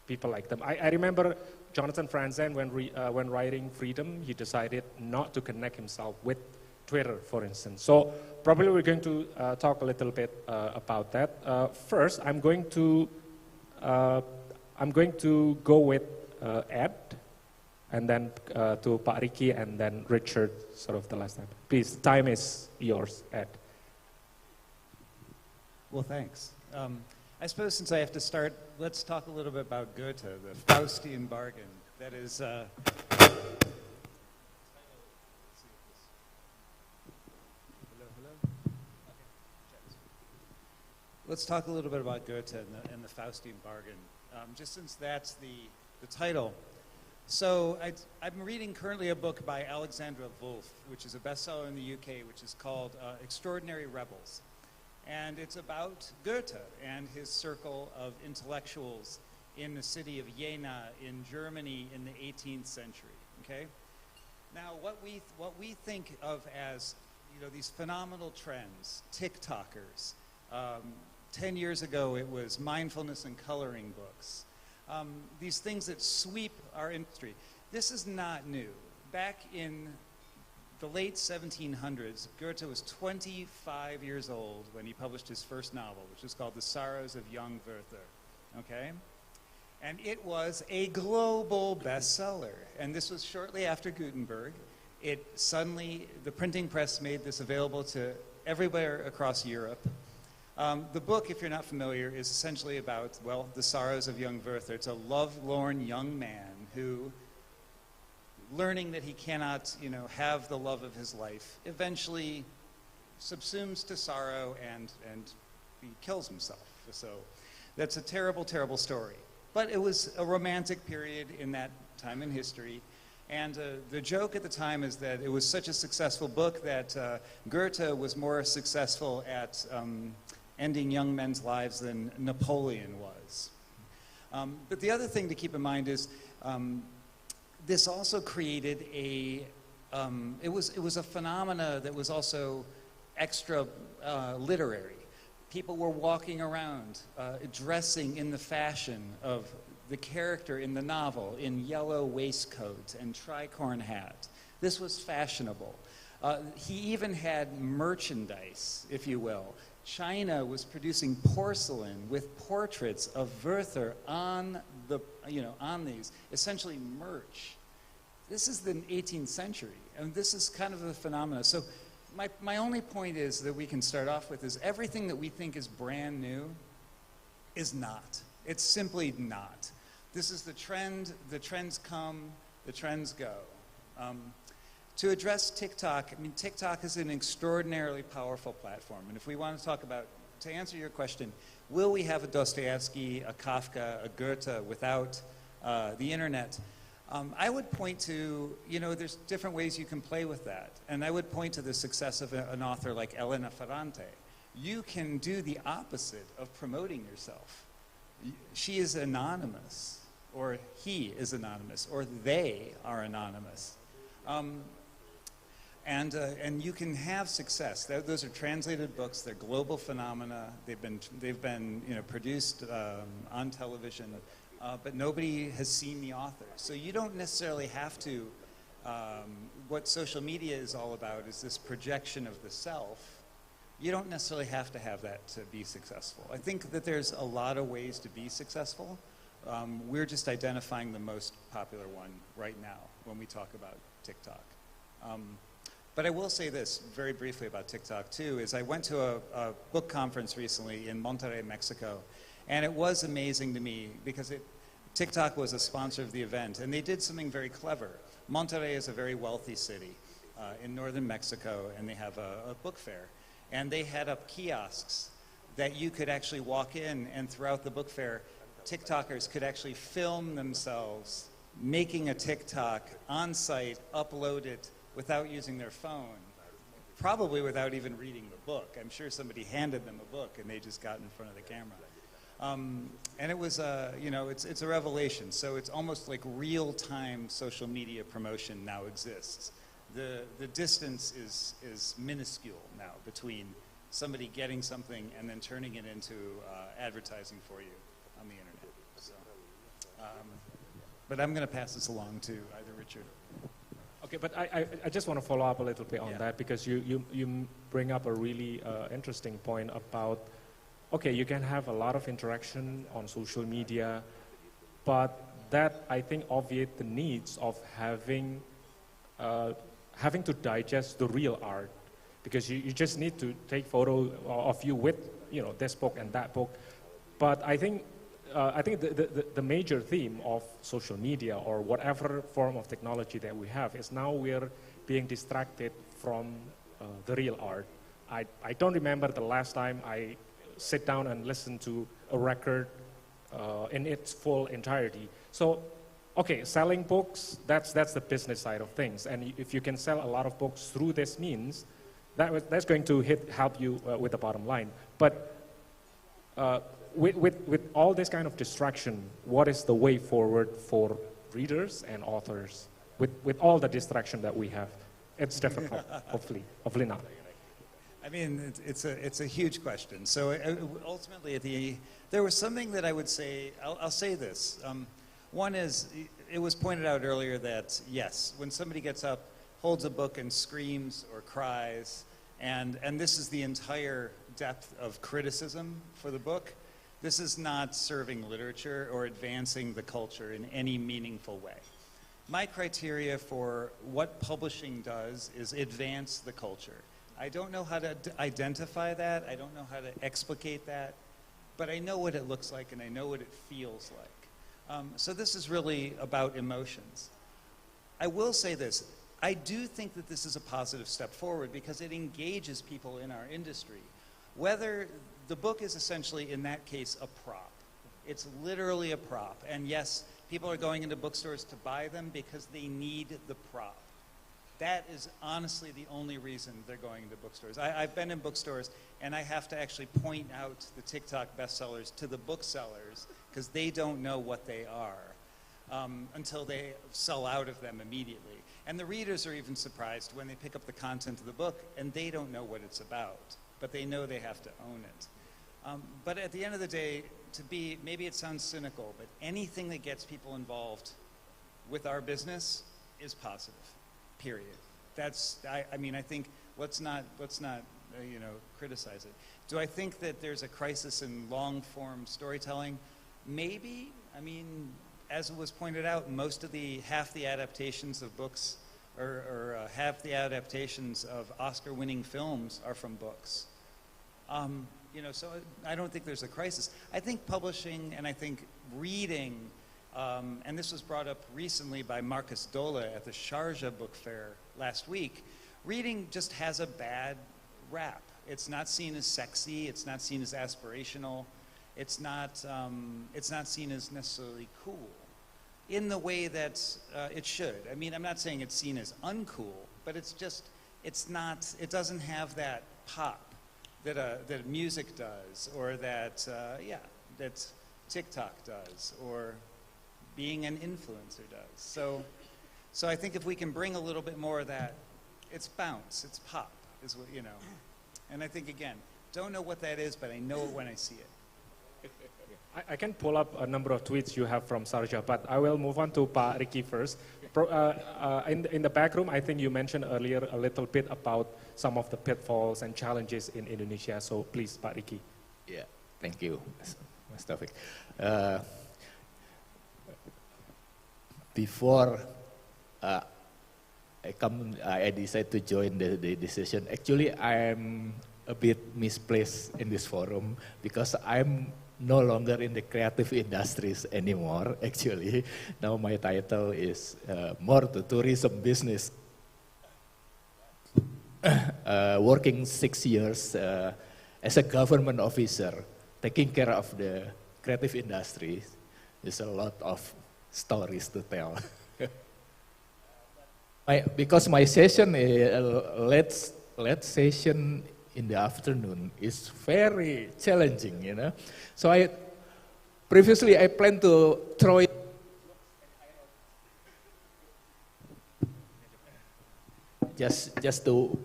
people like them? I remember Jonathan Franzen, when writing Freedom, he decided not to connect himself with Twitter, for instance. So probably we're going to talk a little bit about that. First, I'm going to go with Ed, and then to Pak Ricky, and then Richard, sort of the last time. Please, time is yours, Ed. Well, thanks. I suppose since I have to start, let's talk a little bit about Goethe, the Faustian bargain. That is, let's talk a little bit about Goethe and the Faustian bargain, just since that's the title. So I'm reading currently a book by Alexandra Wolff, which is a bestseller in the UK, which is called Extraordinary Rebels. And it's about Goethe and his circle of intellectuals in the city of Jena in Germany in the 18th century, okay? Now, what we think of as, these phenomenal trends, TikTokers. 10 years ago, it was mindfulness and coloring books. These things that sweep our industry. This is not new. Back in the late 1700s, Goethe was 25 years old when he published his first novel, which is called The Sorrows of Young Werther, okay? And it was a global bestseller. And this was shortly after Gutenberg. The printing press made this available to everywhere across Europe. The book, if you're not familiar, is essentially about, well, the sorrows of young Werther. It's a lovelorn young man who, learning that he cannot, have the love of his life, eventually subsumes to sorrow and he kills himself. So that's a terrible, terrible story. But it was a romantic period in that time in history. And the joke at the time is that it was such a successful book that Goethe was more successful at ending young men's lives than Napoleon was. But the other thing to keep in mind is this also created a, it was a phenomena that was also extra literary. People were walking around dressing in the fashion of the character in the novel in yellow waistcoat and tricorn hat. This was fashionable. He even had merchandise, if you will. China was producing porcelain with portraits of Werther on the, on these, essentially merch. This is the 18th century, and this is kind of a phenomenon. So my only point is that we can start off with is everything that we think is brand new is not. It's simply not. This is the trend. The trends come, the trends go. To address TikTok, I mean, TikTok is an extraordinarily powerful platform. And if we want to talk about, to answer your question, will we have a Dostoevsky, a Kafka, a Goethe without the internet? I would point to, there's different ways you can play with that. And I would point to the success of an author like Elena Ferrante. You can do the opposite of promoting yourself. She is anonymous, or he is anonymous, or they are anonymous. And you can have success. Those are translated books. They're global phenomena. They've been produced on television, but nobody has seen the author. So you don't necessarily have to. What social media is all about is this projection of the self. You don't necessarily have to have that to be successful. I think that there's a lot of ways to be successful. We're just identifying the most popular one right now when we talk about TikTok. But I will say this very briefly about TikTok too, is I went to a book conference recently in Monterrey, Mexico, and it was amazing to me because TikTok was a sponsor of the event, and they did something very clever. Monterrey is a very wealthy city in northern Mexico, and they have a book fair. And they had up kiosks that you could actually walk in, and throughout the book fair, TikTokers could actually film themselves making a TikTok on site, upload it without using their phone, probably without even reading the book. I'm sure somebody handed them a book and they just got in front of the camera. And it was, it's a revelation. So it's almost like real-time social media promotion now exists. The distance is minuscule now between somebody getting something and then turning it into advertising for you on the internet. So, but I'm going to pass this along to either Richard. Okay, but I just want to follow up a little bit on that because you bring up a really interesting point about, okay, you can have a lot of interaction on social media, but that I think obviates the needs of having to digest the real art, because you just need to take photo of you with this book and that book. But I think the major theme of social media or whatever form of technology that we have is now we're being distracted from the real art. I don't remember the last time I sit down and listen to a record in its full entirety. So, okay, selling books, that's the business side of things. And if you can sell a lot of books through this means, that's going to help you with the bottom line. But with all this kind of distraction, what is the way forward for readers and authors with all the distraction that we have? It's difficult, hopefully not. I mean, it's a huge question. So ultimately, there was something that I would say, I'll say this. One is, it was pointed out earlier that, yes, when somebody gets up, holds a book and screams or cries, and this is the entire depth of criticism for the book, this is not serving literature or advancing the culture in any meaningful way. My criteria for what publishing does is advance the culture. I don't know how to identify that, I don't know how to explicate that, but I know what it looks like and I know what it feels like. So this is really about emotions. I will say this, I do think that this is a positive step forward because it engages people in our industry. Whether the book is essentially, in that case, a prop. It's literally a prop. And yes, People are going into bookstores to buy them because they need the prop. That is honestly the only reason they're going into bookstores. I've been in bookstores, and I have to actually point out the TikTok bestsellers to the booksellers because they don't know what they are until they sell out of them immediately. And the readers are even surprised when they pick up the content of the book and they don't know what it's about, but they know they have to own it. But at the end of the day, maybe it sounds cynical, but anything that gets people involved with our business is positive. Period. I mean, I think let's not criticize it. Do I think that there's a crisis in long-form storytelling? Maybe. I mean, as it was pointed out, half the adaptations of books or half the adaptations of Oscar-winning films are from books. So I don't think there's a crisis. I think publishing and I think reading. And this was brought up recently by Marcus Dole at the Sharjah Book Fair last week. Reading just has a bad rap. It's not seen as sexy. It's not seen as aspirational. It's not seen as necessarily cool in the way that it should. I mean, I'm not saying it's seen as uncool, but it doesn't have that pop that music does, or that TikTok does, or being an influencer does. So I think if we can bring a little bit more of that, it's bounce, it's pop, is what, And I think, again, don't know what that is, but I know it when I see it. I can pull up a number of tweets you have from Sharjah, but I will move on to Pak Ricky first. In the back room, I think you mentioned earlier a little bit about some of the pitfalls and challenges in Indonesia. So please, Pak Ricky. Yeah, thank you, Mas Taufik. Before I decided to join the session. Actually, I'm a bit misplaced in this forum because I'm no longer in the creative industries anymore. Actually, now my title is more to tourism business. Working 6 years as a government officer, taking care of the creative industries. There's a lot of stories to tell. Because my session, late session in the afternoon is very challenging, So previously I planned to throw it. Just to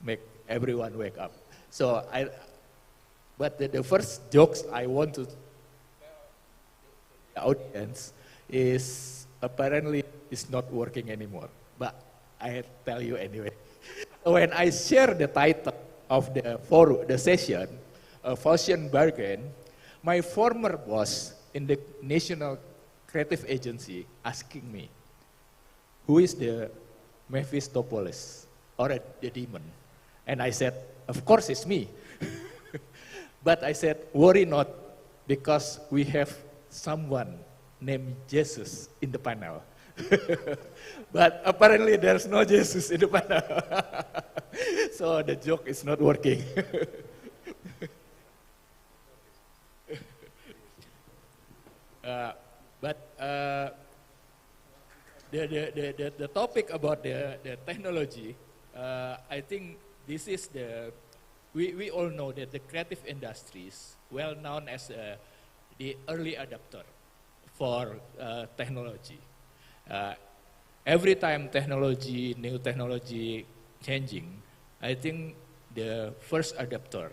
make everyone wake up. But the first jokes I want to the audience is apparently it's not working anymore. But I tell you anyway. When I share the title of the session, Faustian Bargain, my former boss in the National Creative Agency asking me, who is the Mephistopheles or the demon? And I said, of course it's me. But I said, worry not, because we have someone named Jesus in the panel. But apparently there's no Jesus in the panel. So the joke is not working. The topic about the technology, I think this is we all know that the creative industries, well known as the early adopter for technology. Every time new technology changing, I think the first adopter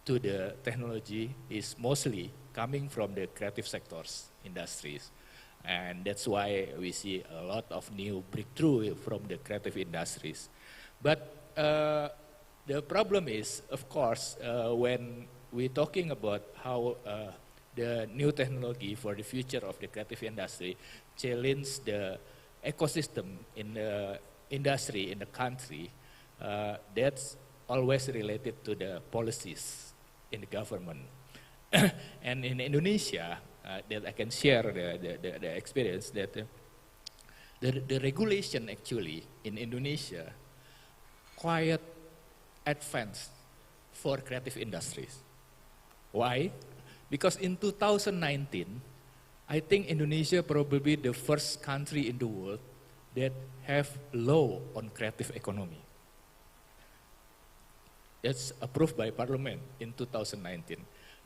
to the technology is mostly coming from the creative sectors, industries. And that's why we see a lot of new breakthrough from the creative industries. But the problem is, of course, when we're talking about how the new technology for the future of the creative industry challenge the ecosystem in the industry, in the country, that's always related to the policies in the government. And in Indonesia, that I can share the experience that the regulation actually in Indonesia quite advanced for creative industries. Why? Because in 2019, I think Indonesia probably the first country in the world that have law on creative economy. That's approved by Parliament in 2019.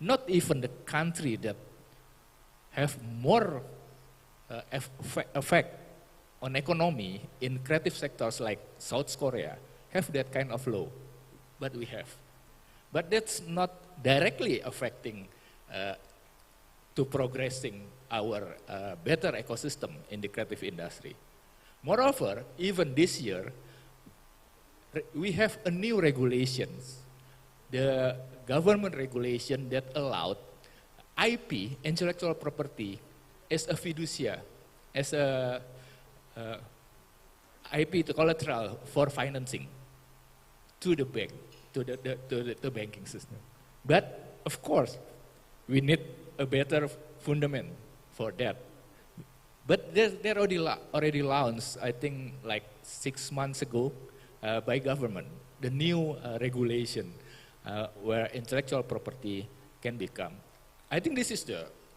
Not even the country that have more effect on economy in creative sectors like South Korea have that kind of law, but we have. But that's not directly affecting to progressing our better ecosystem in the creative industry. Moreover, even this year, we have a new regulations, the government regulation that allowed IP, intellectual property, as a fiducia, as a IP to collateral for financing to the bank, to the banking system. But of course, we need a better fundament for that. But they're already launched, I think, like 6 months ago by government, the new regulation where intellectual property can become. I think this is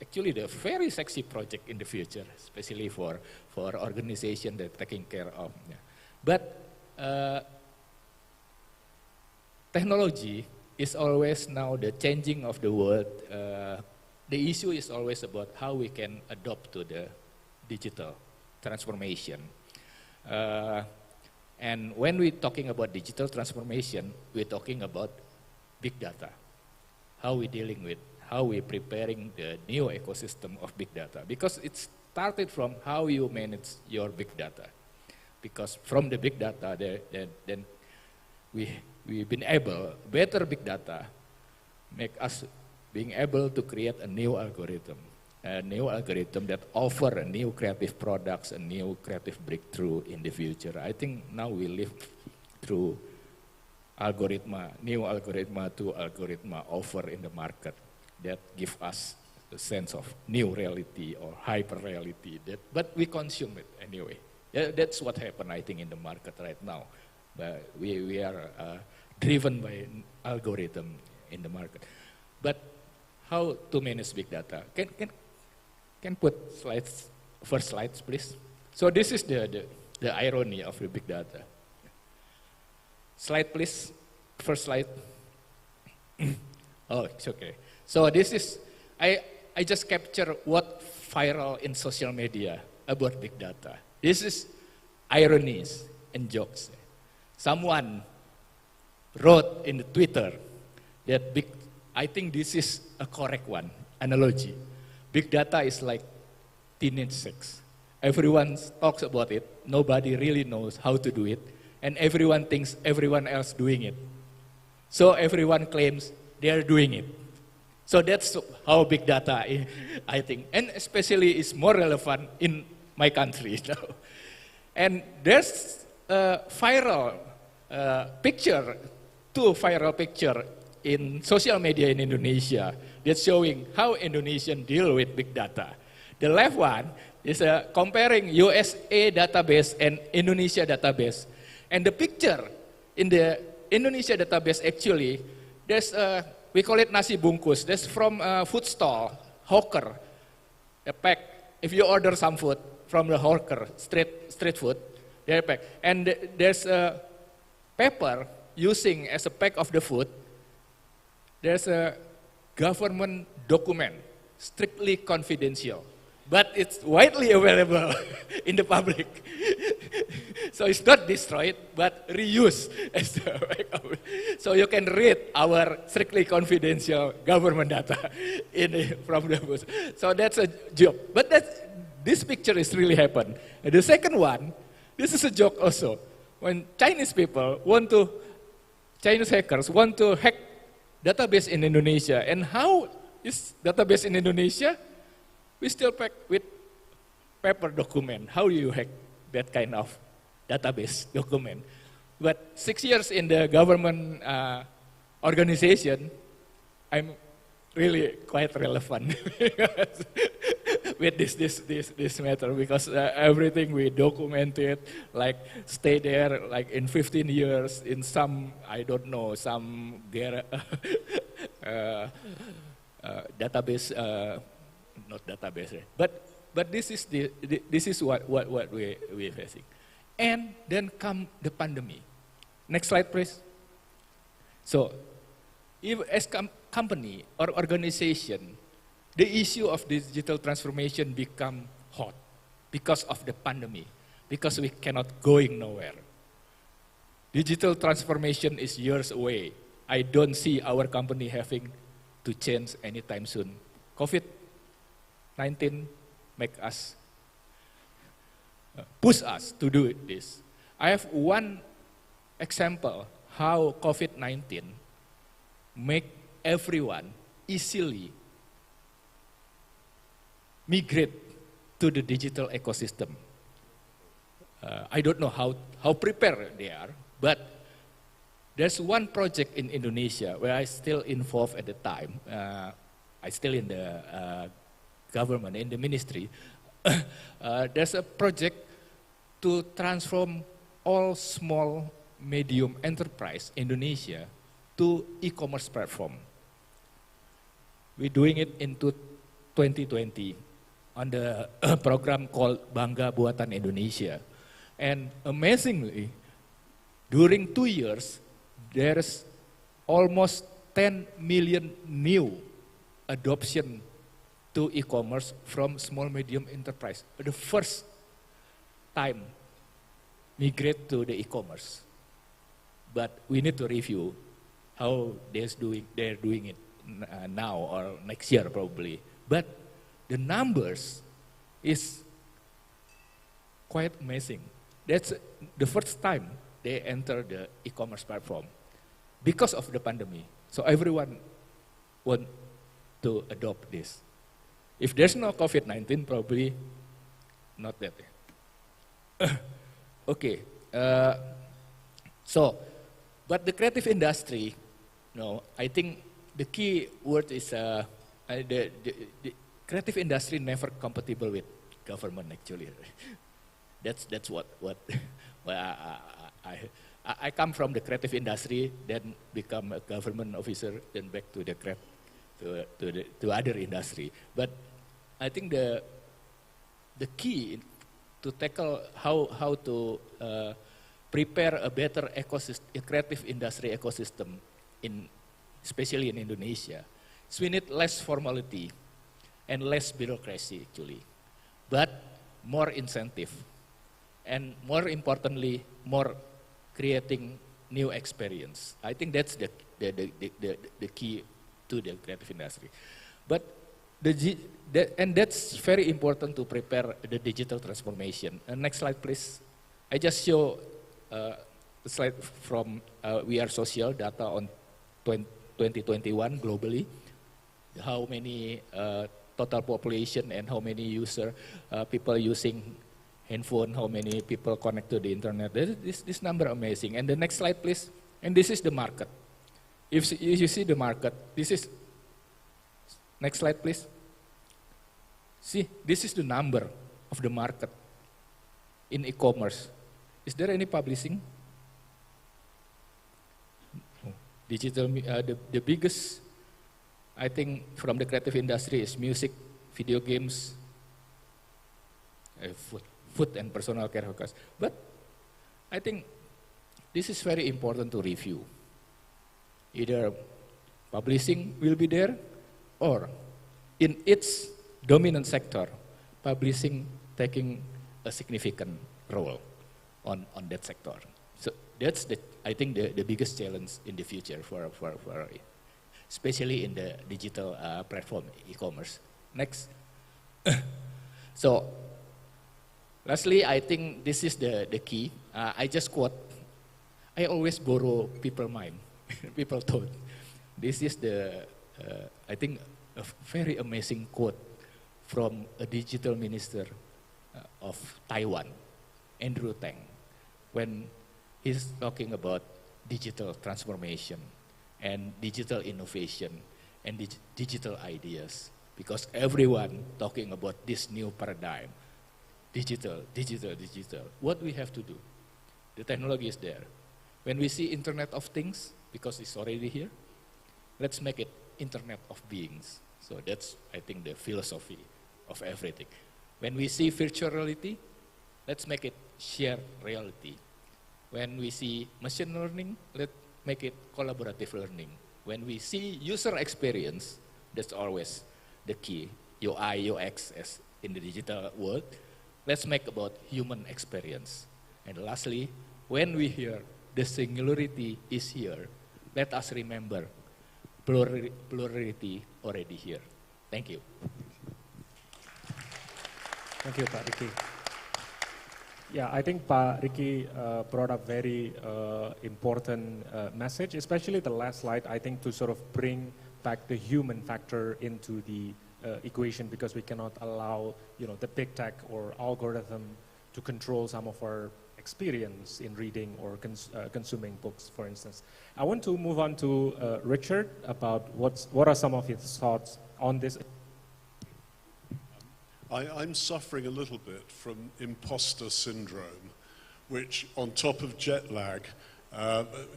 actually the very sexy project in the future, especially for organizations that are taking care of. Yeah. But technology is always now the changing of the world. The issue is always about how we can adopt to the digital transformation. And when we're talking about digital transformation, we're talking about big data. How we're dealing with, how we're preparing the new ecosystem of big data. Because it started from how you manage your big data. Because from the big data, then we've been able, better big data, make us being able to create a new algorithm that offer a new creative products, a new creative breakthrough in the future. I think now we live through new algorithm offer in the market that give us a sense of new reality or hyper reality, but we consume it anyway. That's what happened, I think, in the market right now. But we are driven by an algorithm in the market. But how to manage big data? Can put slides, first slides, please. So this is the irony of the big data. Slide, please. First slide. Oh, it's okay. So this is, I just capture what viral in social media about big data. This is ironies and jokes. Someone wrote in the Twitter that I think this is a correct one, analogy. Big data is like teenage sex. Everyone talks about it, nobody really knows how to do it, and everyone thinks everyone else doing it. So everyone claims they are doing it. So that's how big data, I think, and especially is more relevant in my country now. And there's a viral picture, two viral picture in social media in Indonesia that's showing how Indonesians deal with big data. The left one is comparing USA database and Indonesia database. And the picture in the Indonesia database actually, there's we call it nasi bungkus. That's from a food stall, hawker, a pack. If you order some food from the hawker, street food, they're packed. And there's a paper using as a pack of the food. There's a government document, strictly confidential, but it's widely available in the public. So it's not destroyed, but reused as the backup. So you can read our strictly confidential government data from the booth. So that's a joke. But this picture is really happened. And the second one, this is a joke also. When Chinese hackers want to hack database in Indonesia. And how is database in Indonesia? We still pack with paper document. How do you hack that kind of database document? But 6 years in the government organization, I'm really quite relevant with this matter because everything we documented, like stay there like in 15 years in some, I don't know, some database not database, but this is this is what we're facing. And then come the pandemic. Next slide, please. So, if as company or organization, the issue of digital transformation become hot because of the pandemic, because we cannot going nowhere. Digital transformation is years away. I don't see our company having to change anytime soon. COVID-19 make us, push us to do this. I have one example how COVID-19 make everyone easily migrate to the digital ecosystem. I don't know how prepared they are, but there's one project in Indonesia where I still involved at the time. I still in the government, in the ministry. There's a project to transform all small, medium enterprise Indonesia to e-commerce platform. We're doing it in 2020 on the program called Bangga Buatan Indonesia. And amazingly, during 2 years, there's almost 10 million new adoption to e-commerce from small medium enterprise. The first time migrate to the e-commerce. But we need to review how they're doing it now or next year probably. But the numbers is quite amazing. That's the first time they enter the e-commerce platform because of the pandemic. So everyone want to adopt this. If there's no COVID-19, probably not that. Okay. But the creative industry, I think the key word is the creative industry never compatible with government actually. That's what I come from the creative industry, then become a government officer, then back to the to other industry. But I think the key to tackle how to prepare a better ecosystem, a creative industry ecosystem especially in Indonesia, so we need less formality and less bureaucracy actually, but more incentive. And more importantly, more creating new experience. I think that's the key to the creative industry. But and that's very important to prepare the digital transformation. Next slide, please. I just show a slide from We Are Social data on 2021 globally. How many total population and how many people using handphone, how many people connect to the internet. This number amazing. And the next slide, please. And this is the market. If you see the market, this is, next slide, please. See, this is the number of the market in e-commerce. Is there any publishing? Digital, the biggest, I think, from the creative industry is music, video games, food and personal care hookers. But I think this is very important to review. Either publishing will be there, or in its dominant sector, publishing taking a significant role on that sector. So that's I think the biggest challenge in the future for especially in the digital platform e-commerce. Next. So lastly, I think this is the key. I just quote, I always borrow people mind, people thought. This is I think, a very amazing quote from a digital minister of Taiwan, Andrew Tang, when he's talking about digital transformation and digital innovation and digital ideas. Because everyone talking about this new paradigm, digital. What we have to do? The technology is there. When we see Internet of Things, because it's already here, let's make it Internet of Beings. So that's, I think, the philosophy of everything. When we see virtual reality, let's make it shared reality. When we see machine learning, let's make it collaborative learning. When we see user experience, that's always the key, UI, UX as in the digital world. Let's make about human experience. And lastly, when we hear the singularity is here, let us remember plurality already here. Thank you. Thank you, Pak Ricky. Yeah, I think Pak Ricky brought up very important message, especially the last slide, I think, to sort of bring back the human factor into the equation, because we cannot allow, you know, the big tech or algorithm to control some of our experience in reading or consuming books, for instance. I want to move on to Richard about what are some of his thoughts on this. I'm suffering a little bit from imposter syndrome, which on top of jet lag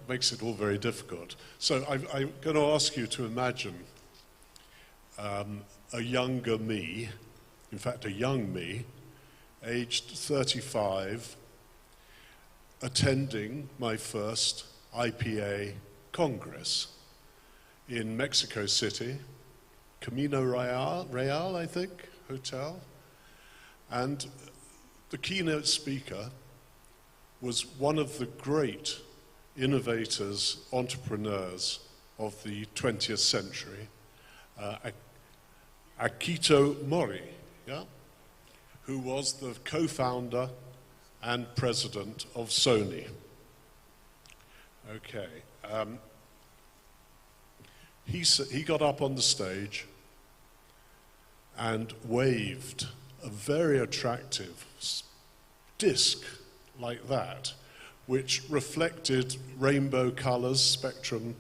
makes it all very difficult. So I'm going to ask you to imagine a younger me, in fact a young me, aged 35, attending my first IPA Congress in Mexico City, Camino Real, I think, hotel. And the keynote speaker was one of the great innovators, entrepreneurs of the 20th century, Akito Mori, yeah? Who was the co-founder and president of Sony. Okay. He got up on the stage and waved a very attractive disc like that, which reflected rainbow colors, spectrum,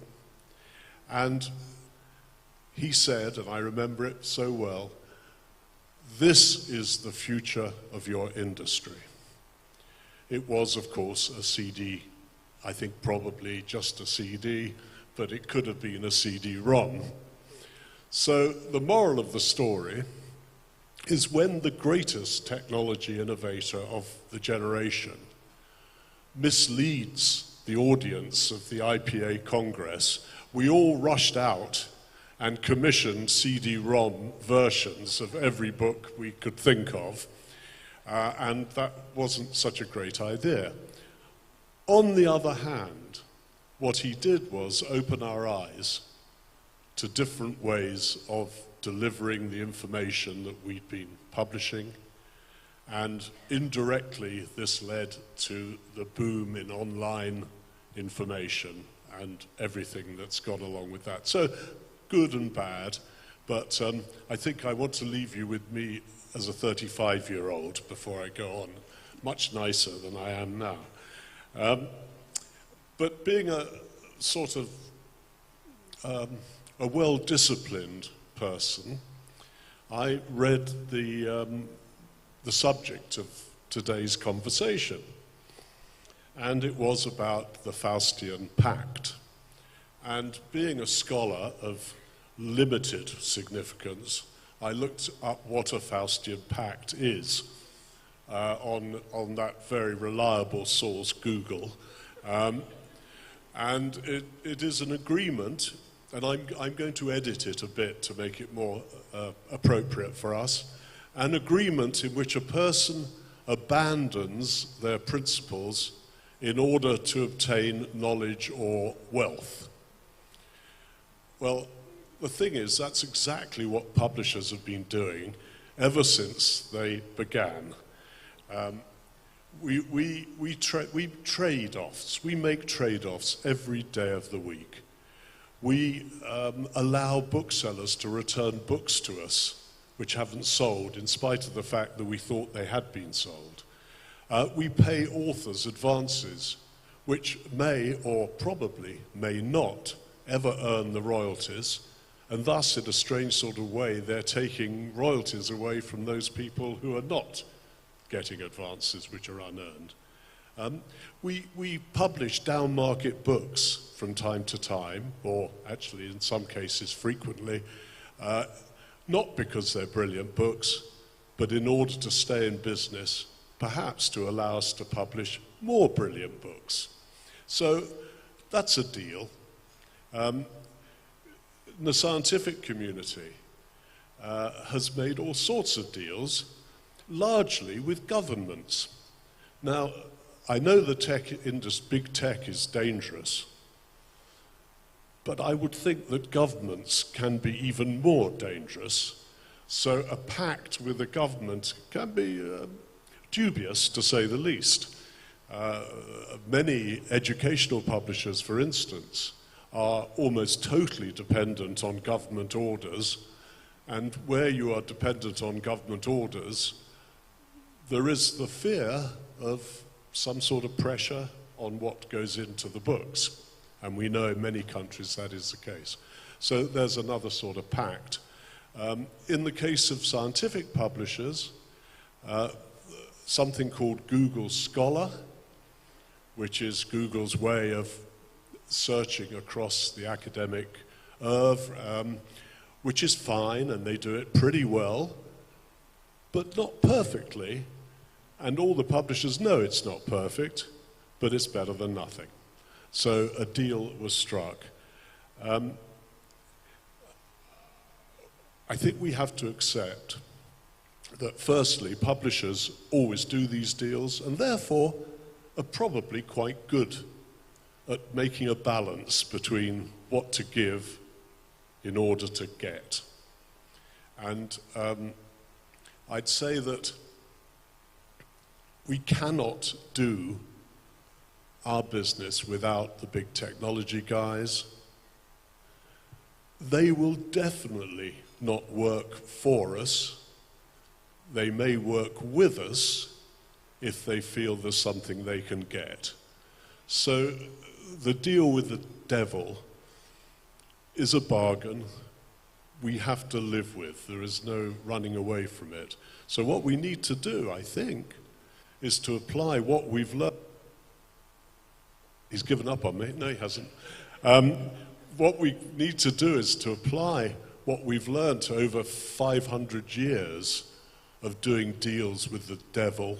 and he said, and I remember it so well, "This is the future of your industry." It was, of course, a CD, I think probably just a CD, but it could have been a CD-ROM. So the moral of the story is, when the greatest technology innovator of the generation misleads the audience of the IPA Congress, we all rushed out and commissioned CD-ROM versions of every book we could think of, and that wasn't such a great idea. On the other hand, what he did was open our eyes to different ways of delivering the information that we'd been publishing, and indirectly this led to the boom in online information and everything that's gone along with that. So good and bad, but I think I want to leave you with me as a 35-year-old before I go on, much nicer than I am now. But being a sort of a well-disciplined person, I read the subject of today's conversation, and it was about the Faustian Pact. And being a scholar of limited significance, I looked up what a Faustian Pact is on that very reliable source, Google. And it is an agreement, and I'm going to edit it a bit to make it more appropriate for us, an agreement in which a person abandons their principles in order to obtain knowledge or wealth. Well, the thing is, that's exactly what publishers have been doing ever since they began. We trade-offs. We make trade-offs every day of the week. We allow booksellers to return books to us which haven't sold, in spite of the fact that we thought they had been sold. We pay authors advances which may, or probably may not, ever earn the royalties, and thus, in a strange sort of way, they're taking royalties away from those people who are not getting advances which are unearned. We publish down-market books from time to time, or actually in some cases frequently, not because they're brilliant books, but in order to stay in business, perhaps to allow us to publish more brilliant books. So that's a deal. The scientific community has made all sorts of deals, largely with governments. Now, I know the big tech is dangerous, but I would think that governments can be even more dangerous. So a pact with a government can be dubious, to say the least. Many educational publishers, for instance, are almost totally dependent on government orders, and where you are dependent on government orders, there is the fear of some sort of pressure on what goes into the books. And we know in many countries that is the case. So there's another sort of pact. In the case of scientific publishers, something called Google Scholar, which is Google's way of searching across the academic oeuvre, which is fine, and they do it pretty well, but not perfectly. And all the publishers know it's not perfect, but it's better than nothing. So a deal was struck. I think we have to accept that, firstly, publishers always do these deals, and therefore are probably quite good at making a balance between what to give in order to get. And I'd say that we cannot do our business without the big technology guys. They will definitely not work for us. They may work with us if they feel there's something they can get. So the deal with the devil is a bargain we have to live with. There is no running away from it. So what we need to do, I think, is to apply what we've learned. He's given up on me. No, he hasn't. What we need to do is to apply what we've learned over 500 years of doing deals with the devil,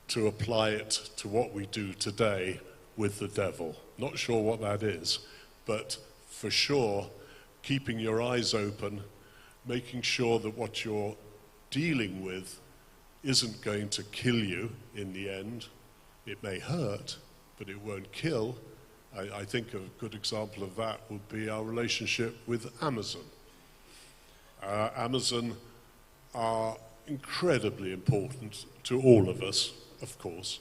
to apply it to what we do today with the devil. Not sure what that is, but for sure, keeping your eyes open, making sure that what you're dealing with isn't going to kill you in the end. It may hurt, but it won't kill. I think a good example of that would be our relationship with Amazon. Amazon are incredibly important to all of us, of course,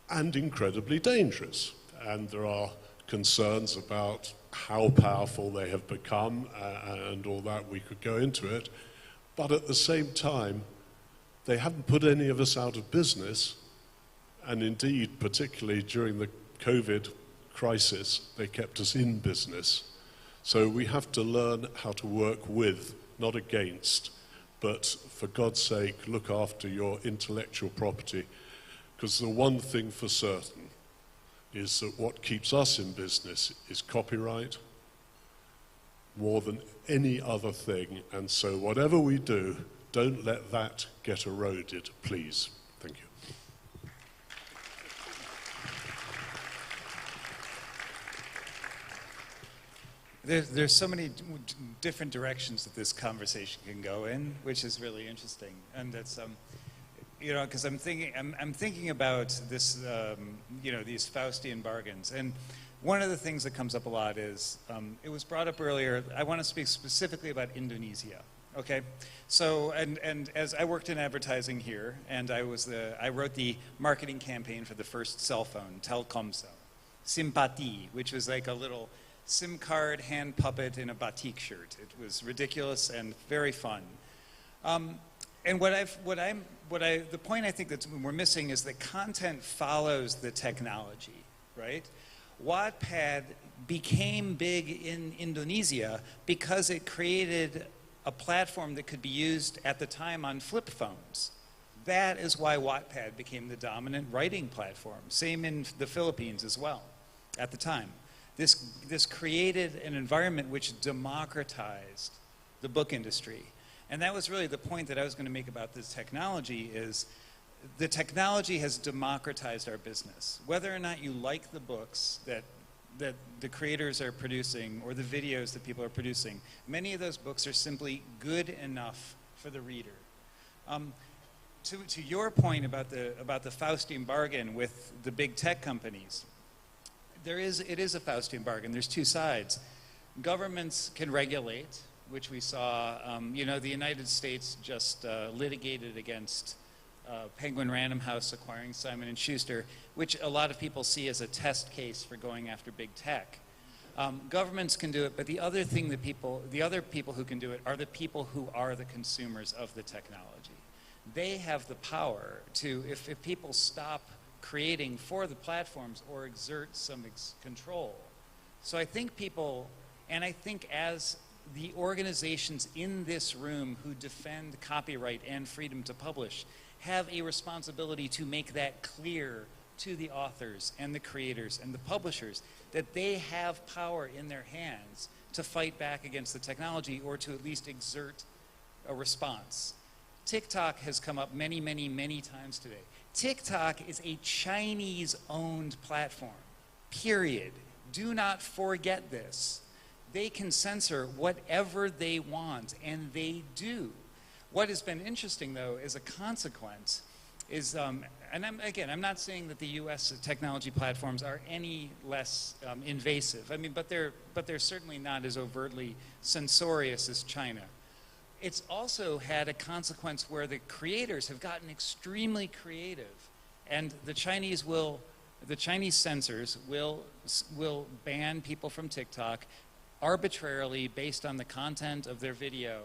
and incredibly dangerous. And there are concerns about how powerful they have become and all that. We could go into it. But at the same time, they haven't put any of us out of business. And indeed, particularly during the COVID crisis, they kept us in business. So we have to learn how to work with, not against, but for God's sake, look after your intellectual property. Because the one thing for certain is that what keeps us in business is copyright more than any other thing. And so whatever we do, don't let that get eroded, please. Thank you. There's so many different directions that this conversation can go in, which is really interesting. And that's, you know, because I'm thinking about this, you know, these Faustian bargains. And one of the things that comes up a lot is, it was brought up earlier, I want to speak specifically about Indonesia. Okay, so and as I worked in advertising here, and I wrote the marketing campaign for the first cell phone, Telkomsel, Simpati, which was like a little SIM card hand puppet in a batik shirt. It was ridiculous and very fun. And the point I think that we're missing is that content follows the technology, right? Wattpad became big in Indonesia because it created a platform that could be used at the time on flip phones. That is why Wattpad became the dominant writing platform. Same in the Philippines as well, at the time. This created an environment which democratized the book industry. And that was really the point that I was going to make about this technology is the technology has democratized our business. Whether or not you like the books that the creators are producing or the videos that people are producing, many of those books are simply good enough for the reader. To your point about the Faustian bargain with the big tech companies, it is a Faustian bargain. There's two sides. Governments can regulate, which we saw, the United States just litigated against Penguin Random House acquiring Simon & Schuster, which a lot of people see as a test case for going after big tech. Governments can do it, but the other people who can do it are the people who are the consumers of the technology. They have the power to, if people stop creating for the platforms or exert some control. So I think and I think as the organizations in this room who defend copyright and freedom to publish have a responsibility to make that clear to the authors and the creators and the publishers that they have power in their hands to fight back against the technology or to at least exert a response. TikTok has come up many, many, many times today. TikTok is a Chinese-owned platform, period. Do not forget this. They can censor whatever they want, and they do. What has been interesting, though, as a consequence is, and I'm not saying that the U.S. technology platforms are any less invasive. I mean, but they're certainly not as overtly censorious as China. It's also had a consequence where the creators have gotten extremely creative, and the Chinese censors will ban people from TikTok arbitrarily based on the content of their video,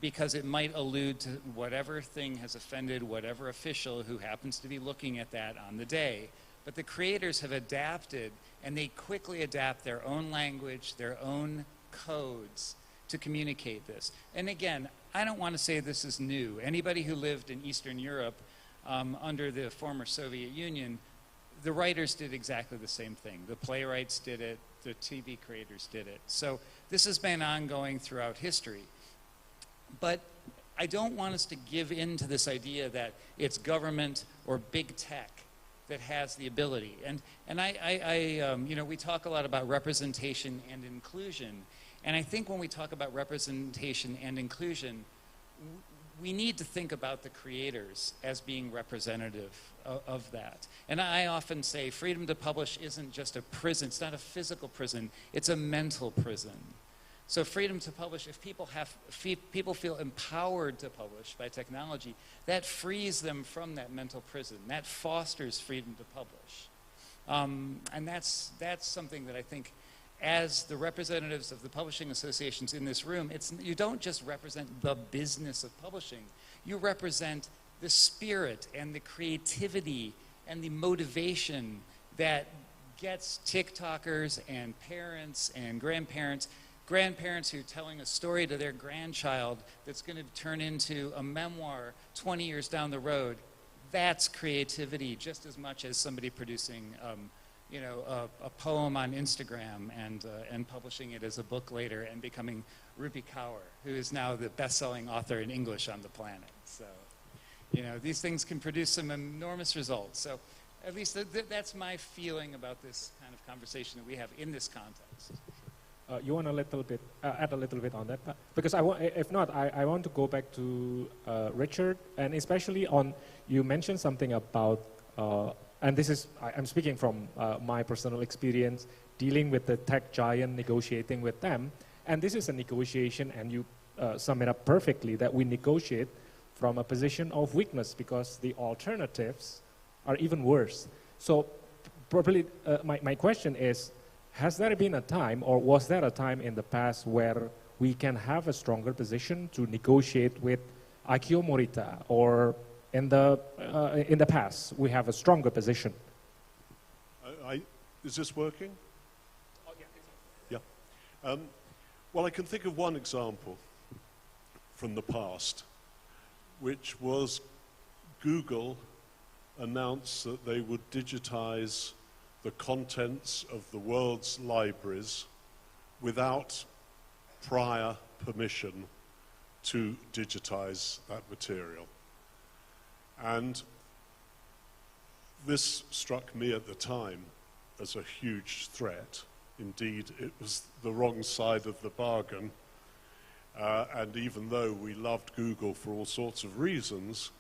because it might allude to whatever thing has offended whatever official who happens to be looking at that on the day. But the creators have adapted, and they quickly adapt their own language, their own codes to communicate this. And again, I don't want to say this is new. Anybody who lived in Eastern Europe under the former Soviet Union, the writers did exactly the same thing. The playwrights did it, the TV creators did it. So this has been ongoing throughout history. But I don't want us to give in to this idea that it's government or big tech that has the ability. And we talk a lot about representation and inclusion. And I think when we talk about representation and inclusion, we need to think about the creators as being representative of that. And I often say freedom to publish isn't just a prison. It's not a physical prison. It's a mental prison. So freedom to publish, if people feel empowered to publish by technology, that frees them from that mental prison. That fosters freedom to publish. And that's something that I think, as the representatives of the publishing associations in this room, you don't just represent the business of publishing. You represent the spirit and the creativity and the motivation that gets TikTokers and parents and grandparents who are telling a story to their grandchild that's going to turn into a memoir 20 years down the road. That's creativity just as much as somebody producing a poem on Instagram and publishing it as a book later and becoming Rupi Kaur, who is now the best-selling author in English on the planet. So, these things can produce some enormous results. So, at least that's my feeling about this kind of conversation that we have in this context. You want add a little bit on that? Because I want to go back to Richard, and especially on, you mentioned something about, and this is, I'm speaking from my personal experience dealing with the tech giant, negotiating with them, and this is a negotiation, and you sum it up perfectly, that we negotiate from a position of weakness because the alternatives are even worse. So probably my question is, has there been a time, or was there a time in the past where we can have a stronger position to negotiate with Akio Morita, or in the past we have a stronger position? Is this working? Oh, yeah. Yeah. Well, I can think of one example from the past, which was Google announced that they would digitize the contents of the world's libraries without prior permission to digitize that material. And this struck me at the time as a huge threat. Indeed, it was the wrong side of the bargain. And even though we loved Google for all sorts of reasons,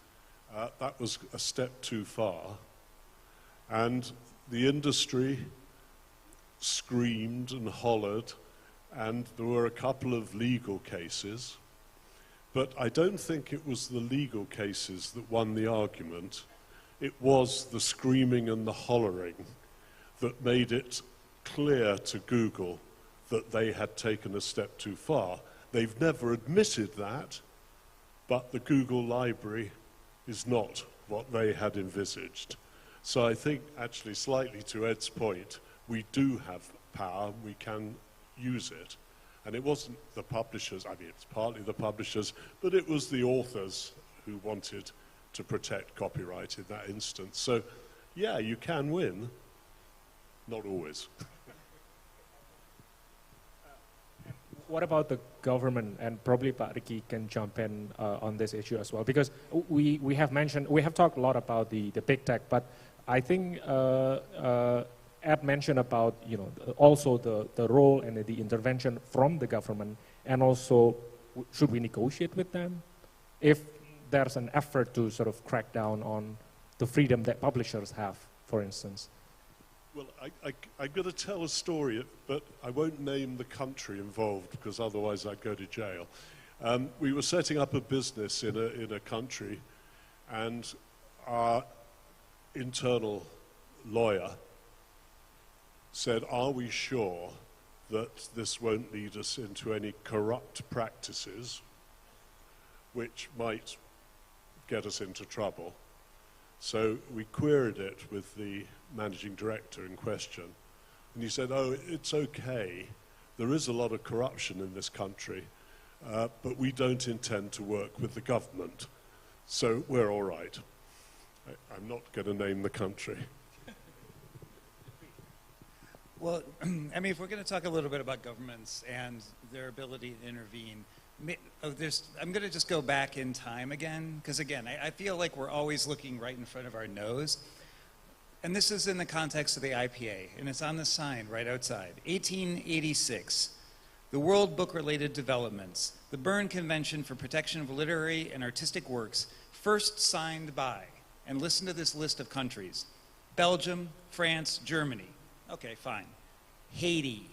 that was a step too far. And the industry screamed and hollered, and there were a couple of legal cases. But I don't think it was the legal cases that won the argument. It was the screaming and the hollering that made it clear to Google that they had taken a step too far. They've never admitted that, but the Google library is not what they had envisaged. So I think, actually, slightly to Ed's point, we do have power, we can use it. And it wasn't the publishers, I mean, it's partly the publishers, but it was the authors who wanted to protect copyright in that instance. So, yeah, you can win, not always. What about the government? And probably Pak Ricky can jump in on this issue as well, because we have talked a lot about the big tech, but I think Ed mentioned about, you know, also the role and the intervention from the government, and also should we negotiate with them if there's an effort to sort of crack down on the freedom that publishers have, for instance? Well, I'm going to tell a story, but I won't name the country involved because otherwise I'd go to jail. We were setting up a business in a country, and our internal lawyer said, "Are we sure that this won't lead us into any corrupt practices which might get us into trouble?" So we queried it with the managing director in question, and he said, "Oh, it's okay. There is a lot of corruption in this country, but we don't intend to work with the government, so we're all right." I'm not going to name the country. Well, I mean, if we're going to talk a little bit about governments and their ability to intervene, I'm going to just go back in time again, because again, I feel like we're always looking right in front of our nose. And this is in the context of the IPA, and it's on the sign right outside. 1886, the World Book-Related Developments, the Berne Convention for Protection of Literary and Artistic Works, first signed by, and listen to this list of countries: Belgium, France, Germany. Okay, fine. Haiti,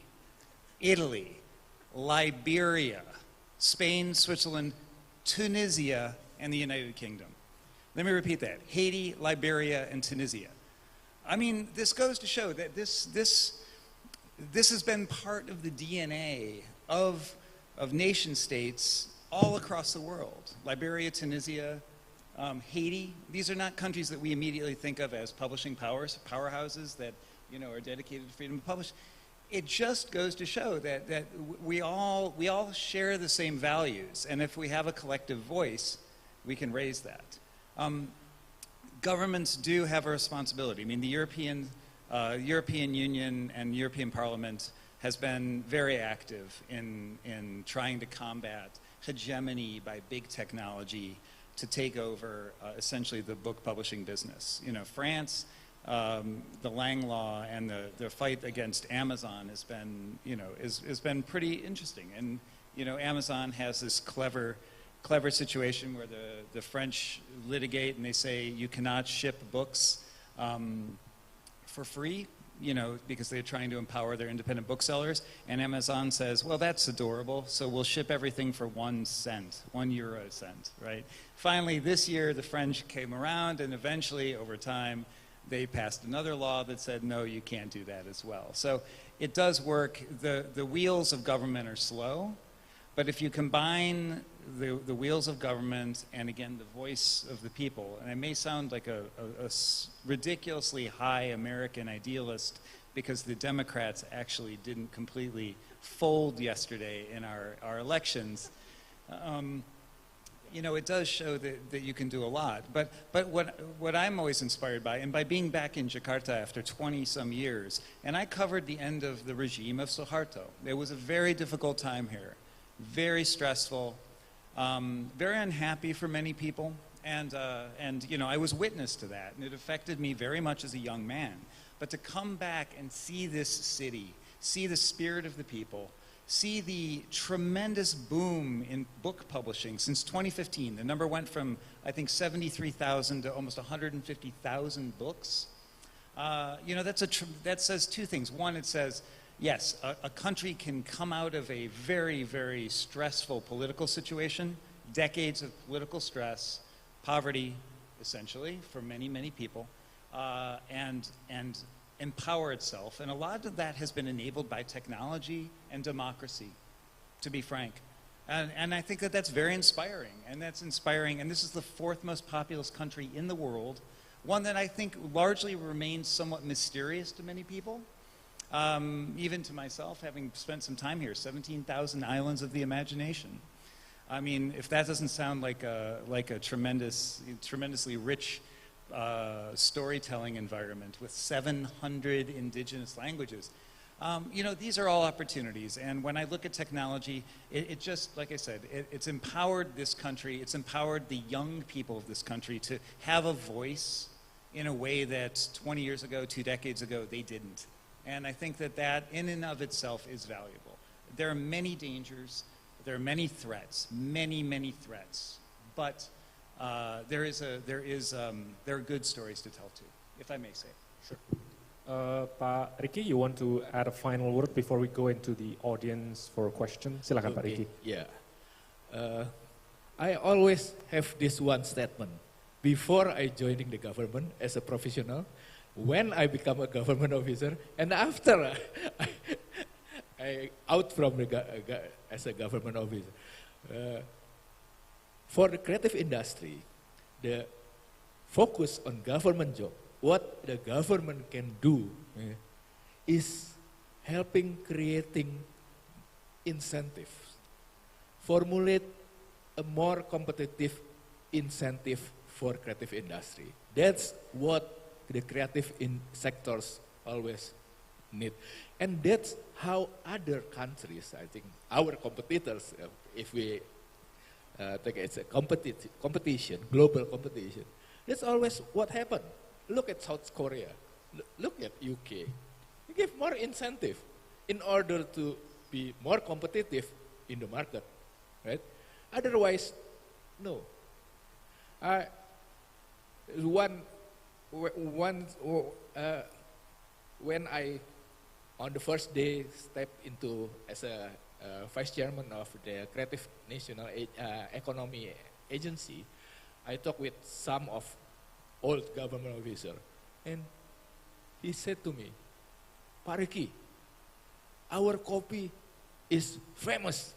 Italy, Liberia, Spain, Switzerland, Tunisia, and the United Kingdom. Let me repeat that: Haiti, Liberia, and Tunisia. I mean, this goes to show that this has been part of the DNA of nation states all across the world. Liberia, Tunisia, Haiti. These are not countries that we immediately think of as publishing powerhouses that, you know, are dedicated to freedom to publish. It just goes to show that we all share the same values, and if we have a collective voice, we can raise that. Governments do have a responsibility. I mean, the European Union and European Parliament has been very active in trying to combat hegemony by big technology to take over essentially the book publishing business. You know, France, the Lang Law and the fight against Amazon has been, you know, has been pretty interesting. And, you know, Amazon has this clever situation where the French litigate and they say you cannot ship books for free, you know, because they're trying to empower their independent booksellers. And Amazon says, well, that's adorable, so we'll ship everything for 1 cent, 1 euro cent, right? Finally, this year, the French came around, and eventually, over time, they passed another law that said, no, you can't do that as well. So it does work. The wheels of government are slow, but if you combine the wheels of government and, again, the voice of the people, and I may sound like a ridiculously high American idealist because the Democrats actually didn't completely fold yesterday in our elections, you know, it does show that you can do a lot. But what I'm always inspired by, and by being back in Jakarta after 20-some years, and I covered the end of the regime of Suharto. It was a very difficult time here. very stressful, very unhappy for many people. And you know, I was witness to that, and it affected me very much as a young man. But to come back and see this city, see the spirit of the people, see the tremendous boom in book publishing since 2015. The number went from, I think, 73,000 to almost 150,000 books. You know, that says two things. One, it says, yes, a country can come out of a very, very stressful political situation, decades of political stress, poverty, essentially, for many, many people, and empower itself. And a lot of that has been enabled by technology and democracy, to be frank. And I think that that's very inspiring. And that's inspiring. And this is the fourth most populous country in the world, one that I think largely remains somewhat mysterious to many people. Even to myself, having spent some time here, 17,000 islands of the imagination. I mean, if that doesn't sound like a tremendously rich storytelling environment with 700 indigenous languages. You know, these are all opportunities. And when I look at technology, it just, like I said, it's empowered this country. It's empowered the young people of this country to have a voice in a way that 20 years ago, 2 decades ago, they didn't. And I think that that in and of itself is valuable. There are many dangers. There are many threats, many threats. But there are good stories to tell too, if I may say. Sure. Pak Ricky, you want to add a final word before we go into the audience for a question? Silakan, Pak Ricky. Yeah. I always have this one statement. Before I joining the government as a professional, when I become a government officer, and after I out from as a government officer. For the creative industry, the focus on government job, what the government can do is helping creating incentives, formulate a more competitive incentive for creative industry. That's what the creative sectors always need. And that's how other countries, I think, our competitors, if we take it as a competition, global competition, that's always what happened. Look at South Korea, look at UK. You give more incentive in order to be more competitive in the market, right? Otherwise, no. When I, on the first day, stepped into as a vice chairman of the Creative National Economy Agency, I talked with some of old government officer, and he said to me, Pak Ricky, our kopi is famous,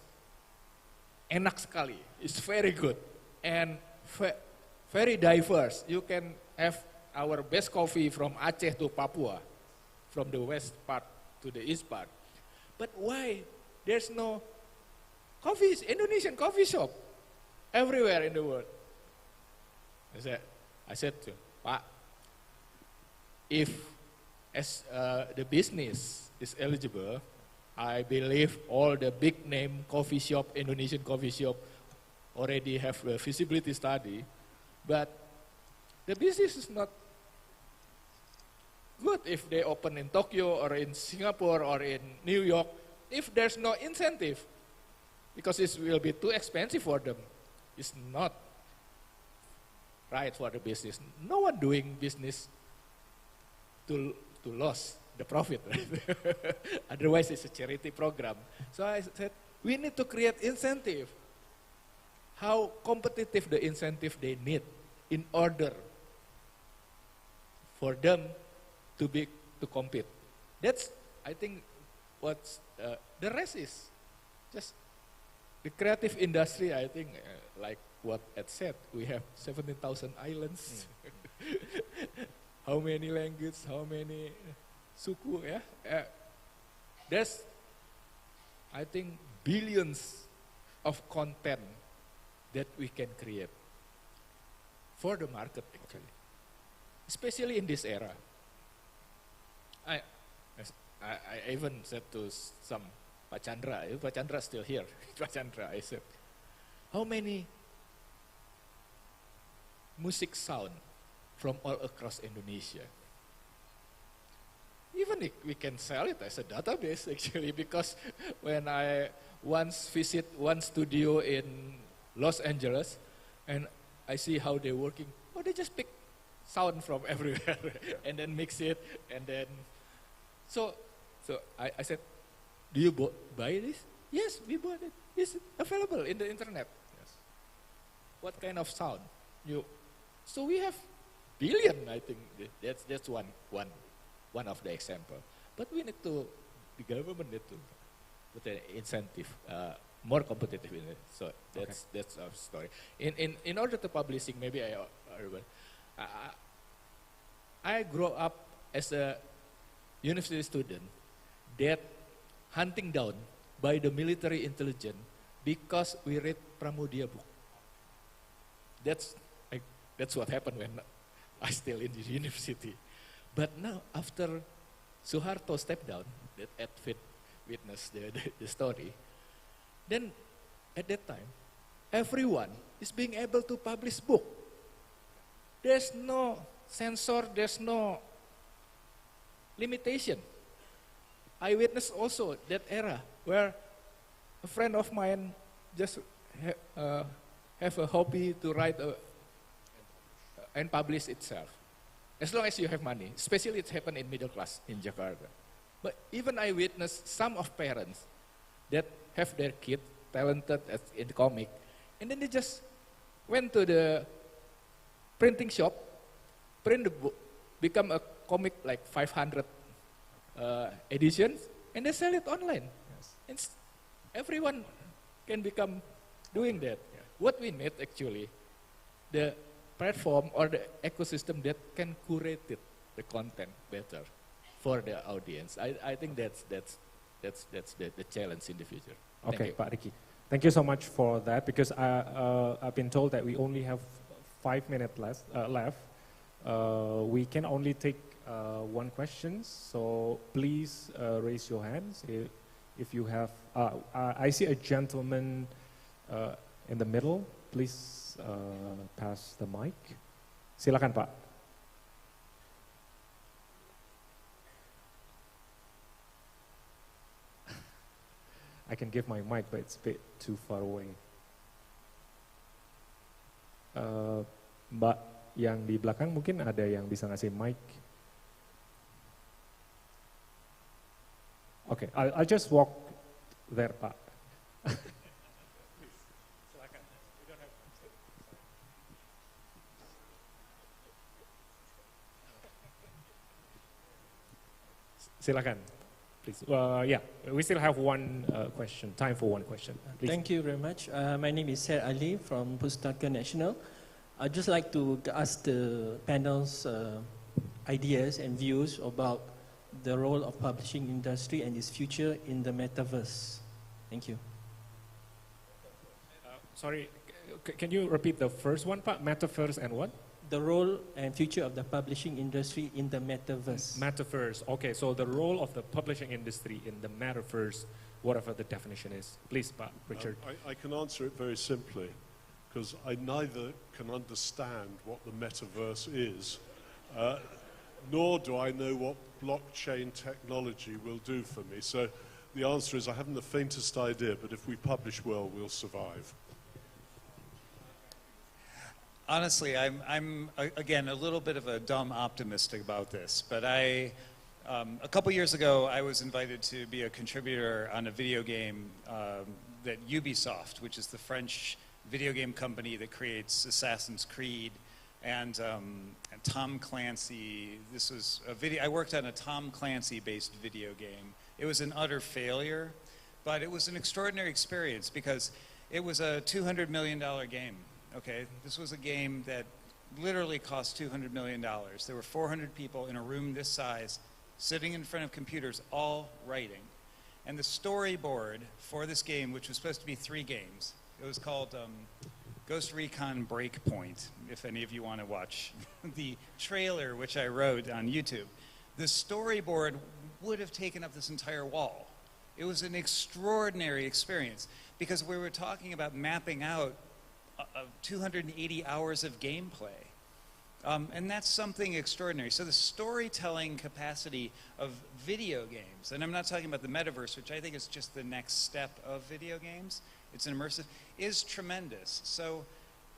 enak sekali, it's very good, and very diverse. You can have our best coffee from Aceh to Papua, from the west part to the east part. But why there's no coffee, Indonesian coffee shop everywhere in the world? I said to him, Pak, if as the business is eligible, I believe all the big name coffee shop, Indonesian coffee shop, already have a feasibility study, but the business is not good if they open in Tokyo or in Singapore or in New York, if there's no incentive, because it will be too expensive for them. It's not right for the business. No one doing business to lose the profit. Right? Otherwise, it's a charity program. So I said, we need to create incentive. How competitive the incentive they need in order for them to compete. That's, I think, what's the rest is just the creative industry. I think, like what Ed said, we have 17,000 islands. How many languages? How many suku? Yeah, there's, I think, billions of content that we can create for the market, actually, especially in this era. I even said to some Pak Chandra, if Pak Chandra still here, Pak Chandra, I said, how many music sound from all across Indonesia? Even if we can sell it as a database actually, because when I once visit one studio in Los Angeles and I see how they're working, oh, they just pick sound from everywhere and then mix it, and then, so I said, do you buy this? Yes, we bought it. It's available in the internet. Yes. What kind of sound? So we have billion, I think. That's one of the example. But we need to, the government need to put an incentive, more competitive in it. So that's our story. In order to publishing, maybe I grew up as a university student that hunting down by the military intelligence because we read Pramudia book. That's what happened when I still in the university. But now, after Suharto stepped down, that Edfit witnessed the story, then at that time, everyone is being able to publish book. There's no censor, there's no limitation. I witnessed also that era where a friend of mine just have a hobby to write and publish itself. As long as you have money, especially it's happened in middle class in Jakarta. But even I witnessed some of parents that have their kid talented in comic, and then they just went to the printing shop, print the book, become a comic like 500 editions, and they sell it online. Yes. And everyone can become doing that. Yeah. What we need actually, the platform or the ecosystem that can curate it, the content better for the audience. I think that's the challenge in the future. Okay, Pak Ricky. Thank you so much for that, because I've been told that we only have 5 minutes left. We can only take one question, so please raise your hands if you have. I see a gentleman in the middle. Please pass the mic. Silakan, Pak. I can give my mic, but it's a bit too far away. Mbak yang di belakang mungkin ada yang bisa ngasih mic. Okay, I'll just walk there, Pak. Silakan, please. Yeah, we still have one question, time for one question. Please. Thank you very much. My name is Syed Ali from Pustaka Nasional. I'd just like to ask the panel's ideas and views about the role of publishing industry and its future in the metaverse. Thank you. Sorry, can you repeat the first one, Pak? Metaverse and what? The role and future of the publishing industry in the metaverse. Metaverse, okay, so the role of the publishing industry in the metaverse, whatever the definition is. Please, Pak Richard. I can answer it very simply, because I neither can understand what the metaverse is, nor do I know what blockchain technology will do for me. So the answer is I haven't the faintest idea, but if we publish well, we'll survive. Honestly, I'm again a little bit of a dumb optimist about this, but a couple years ago I was invited to be a contributor on a video game that Ubisoft, which is the French video game company that creates Assassin's Creed and Tom Clancy. This was a video. I worked on a Tom Clancy-based video game. It was an utter failure, but it was an extraordinary experience because it was a $200 million game. Okay, this was a game that literally cost $200 million. There were 400 people in a room this size, sitting in front of computers, all writing. And the storyboard for this game, which was supposed to be 3 games, it was called Ghost Recon Breakpoint, if any of you want to watch the trailer, which I wrote on YouTube. The storyboard would have taken up this entire wall. It was an extraordinary experience because we were talking about mapping out 280 hours of gameplay. And that's something extraordinary. So the storytelling capacity of video games, and I'm not talking about the metaverse, which I think is just the next step of video games, it's an immersive, is tremendous. So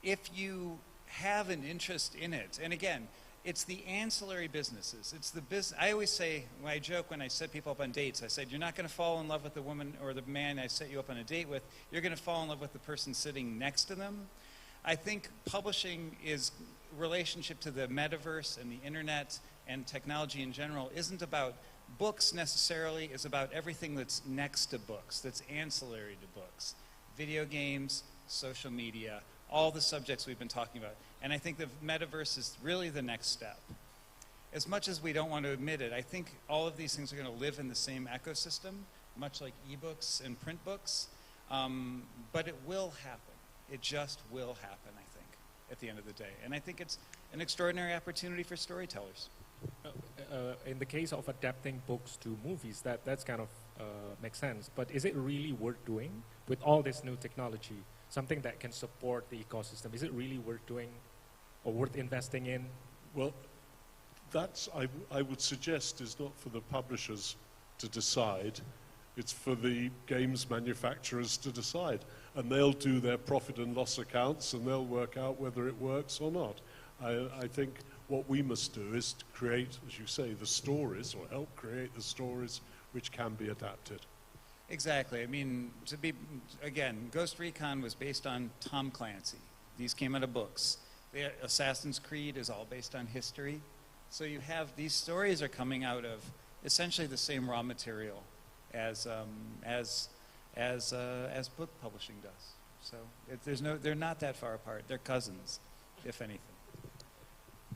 if you have an interest in it, and again, it's the ancillary businesses. It's the business. I always say, when I joke when I set people up on dates, I said, you're not going to fall in love with the woman or the man I set you up on a date with. You're going to fall in love with the person sitting next to them. I think publishing is relationship to the metaverse and the internet and technology in general isn't about books necessarily. It's about everything that's next to books, that's ancillary to books. Video games, social media, all the subjects we've been talking about. And I think the metaverse is really the next step. As much as we don't want to admit it, I think all of these things are going to live in the same ecosystem, much like ebooks and print books. But it will happen. It just will happen, I think, at the end of the day. And I think it's an extraordinary opportunity for storytellers. In the case of adapting books to movies, that's kind of makes sense. But is it really worth doing with all this new technology? Something that can support the ecosystem. Is it really worth doing or worth investing in? Well, that's, I would suggest, is not for the publishers to decide. It's for the games manufacturers to decide. And they'll do their profit and loss accounts and they'll work out whether it works or not. I think what we must do is to create, as you say, the stories, or help create the stories which can be adapted. Exactly. I mean, to be, again, Ghost Recon was based on Tom Clancy. These came out of books. Assassin's Creed is all based on history. So you have, these stories are coming out of essentially the same raw material as book publishing does. So they're not that far apart. They're cousins, if anything.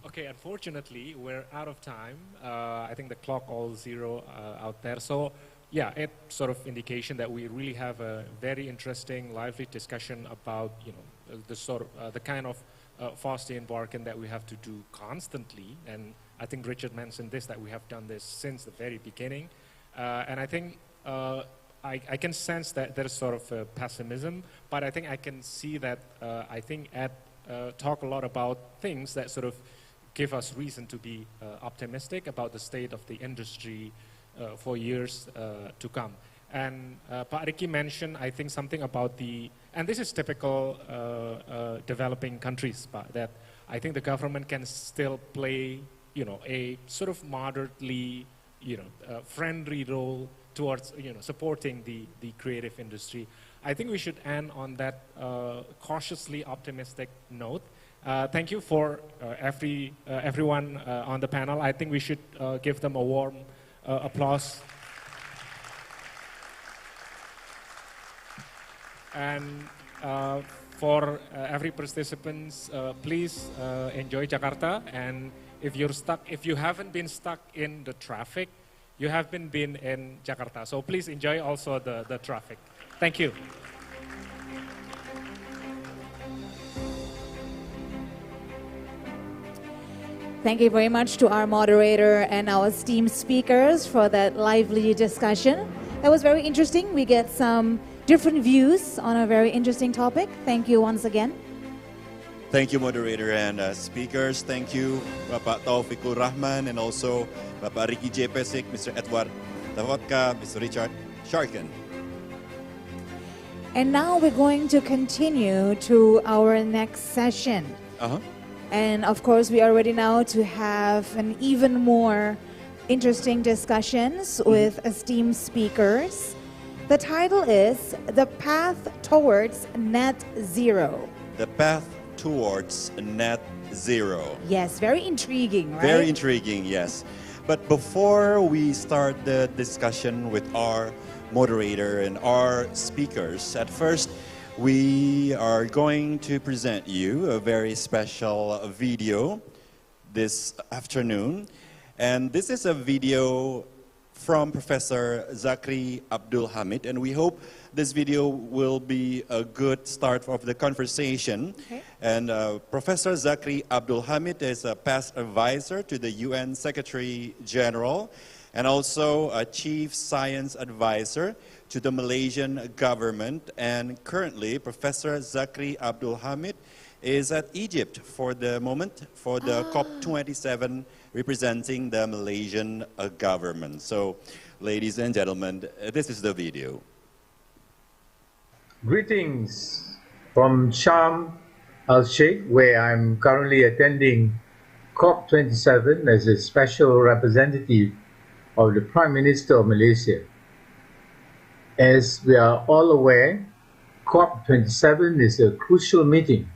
Okay, unfortunately, we're out of time. I think the clock all zero out there. So yeah, it's sort of indication that we really have a very interesting, lively discussion about, you know, the sort of the kind of Faustian bargain that we have to do constantly. And I think Richard mentioned this, that we have done this since the very beginning. And I think I can sense that there's sort of a pessimism, but I think I can see that I think Ed talk a lot about things that sort of give us reason to be optimistic about the state of the industry for years to come. And Pak Ricky mentioned, I think, something about the, and this is typical developing countries, but that I think the government can still play, you know, a sort of moderately, you know, friendly role towards, you know, supporting the creative industry. I think we should end on that cautiously optimistic note. Thank you for everyone on the panel. I think we should give them a warm applause. And for every participants, please enjoy Jakarta. And if you're stuck, if you haven't been stuck in the traffic, you have been in Jakarta. So please enjoy also the traffic. Thank you. Thank you very much to our moderator and our esteemed speakers for that lively discussion. That was very interesting. We get some different views on a very interesting topic. Thank you once again. Thank you, moderator and speakers. Thank you, Bapak Taufikur Rahman, and also Bapak Ricky J. Pesik, Mr. Edward Tavodka, Mr. Richard Sharkin. And now we're going to continue to our next session. And of course, we are ready now to have an even more interesting discussions with esteemed speakers. The title is The Path Towards Net Zero. The Path Towards Net Zero. Yes, very intriguing, right? Very intriguing, yes. But before we start the discussion with our moderator and our speakers, at first, we are going to present you a very special video this afternoon. And this is a video from Professor Zakri Abdul Hamid, and we hope this video will be a good start of the conversation. Okay. And Professor Zakri Abdul Hamid is a past advisor to the UN Secretary General, and also a Chief Science Advisor to the Malaysian government. And currently, Professor Zakri Abdul Hamid is at Egypt for the moment for the COP27, representing the Malaysian government. So, ladies and gentlemen, this is the video. Greetings from Sharm el-Sheikh, where I'm currently attending COP27 as a special representative of the Prime Minister of Malaysia. As we are all aware, COP27 is a crucial meeting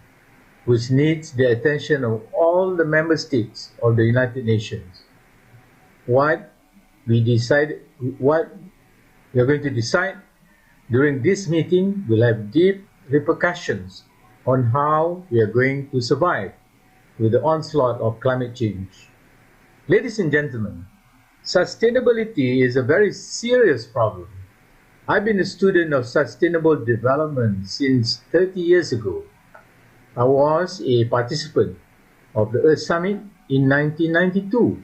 which needs the attention of all the member states of the United Nations. What we are going to decide during this meeting will have deep repercussions on how we are going to survive with the onslaught of climate change. Ladies and gentlemen, sustainability is a very serious problem. I've been a student of sustainable development since 30 years ago. I was a participant of the Earth Summit in 1992.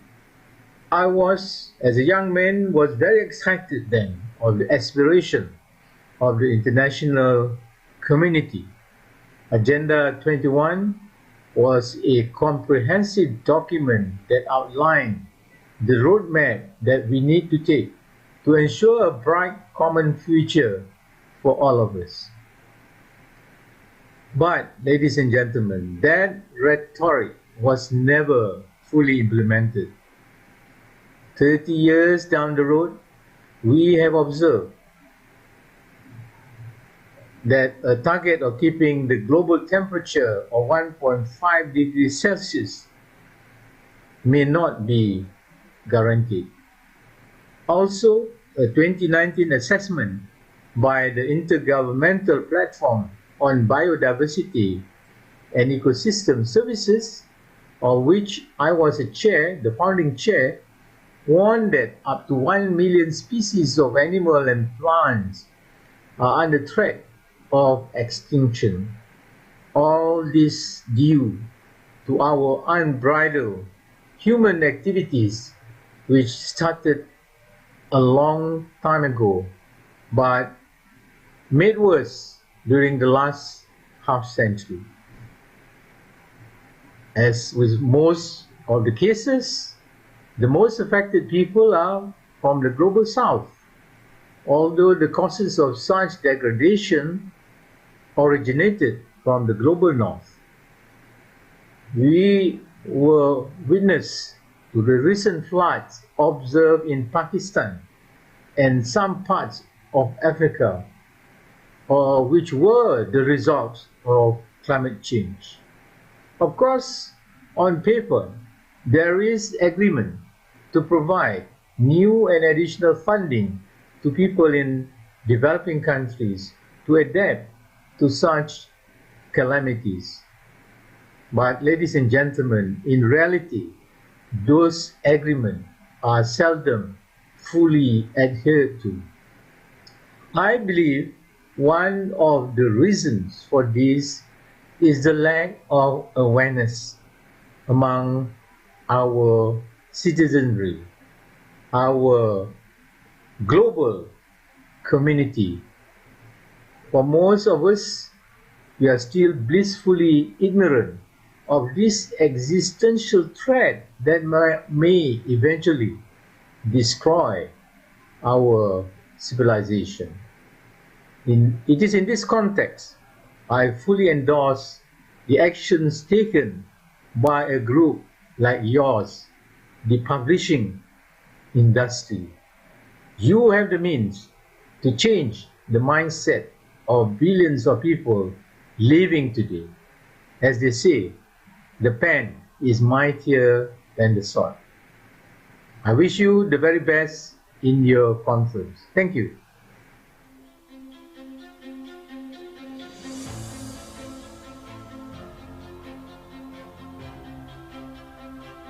I was, as a young man, was very excited then of the aspiration of the international community. Agenda 21 was a comprehensive document that outlined the roadmap that we need to take to ensure a bright common future for all of us. But, ladies and gentlemen, that rhetoric was never fully implemented. 30 years down the road, we have observed that a target of keeping the global temperature of 1.5 degrees Celsius may not be guaranteed. Also, a 2019 assessment by the Intergovernmental Platform on Biodiversity and Ecosystem Services, of which I was a chair, the founding chair, warned that up to 1 million species of animal and plants are under threat of extinction. All this due to our unbridled human activities, which started a long time ago, but made worse during the last half-century. As with most of the cases, the most affected people are from the global south, although the causes of such degradation originated from the global north. We were witness to the recent floods observed in Pakistan and some parts of Africa, which were the result of climate change. Of course, on paper, there is agreement to provide new and additional funding to people in developing countries to adapt to such calamities. But, ladies and gentlemen, in reality, those agreements are seldom fully adhered to. I believe one of the reasons for this is the lack of awareness among our citizenry, our global community. For most of us, we are still blissfully ignorant of this existential threat that may eventually destroy our civilization. It is in this context I fully endorse the actions taken by a group like yours, the publishing industry. You have the means to change the mindset of billions of people living today. As they say, the pen is mightier than the sword. I wish you the very best in your conference. Thank you.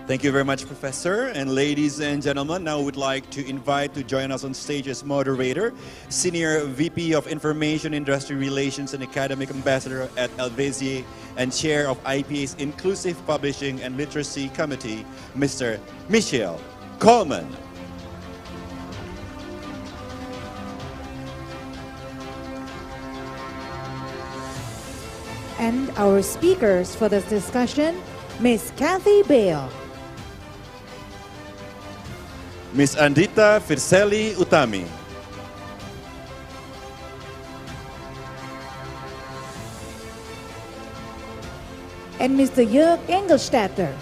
Thank you very much, Professor. And ladies and gentlemen, now I would like to invite to join us on stage as moderator, Senior VP of Information, Industry Relations and Academic Ambassador at Elsevier and Chair of IPA's Inclusive Publishing and Literacy Committee, Mr. Michel Coleman. And our speakers for this discussion, Ms. Kathy Bale, Ms. Andita Fircelli Utami, and Mr. Jörg Engelstadter.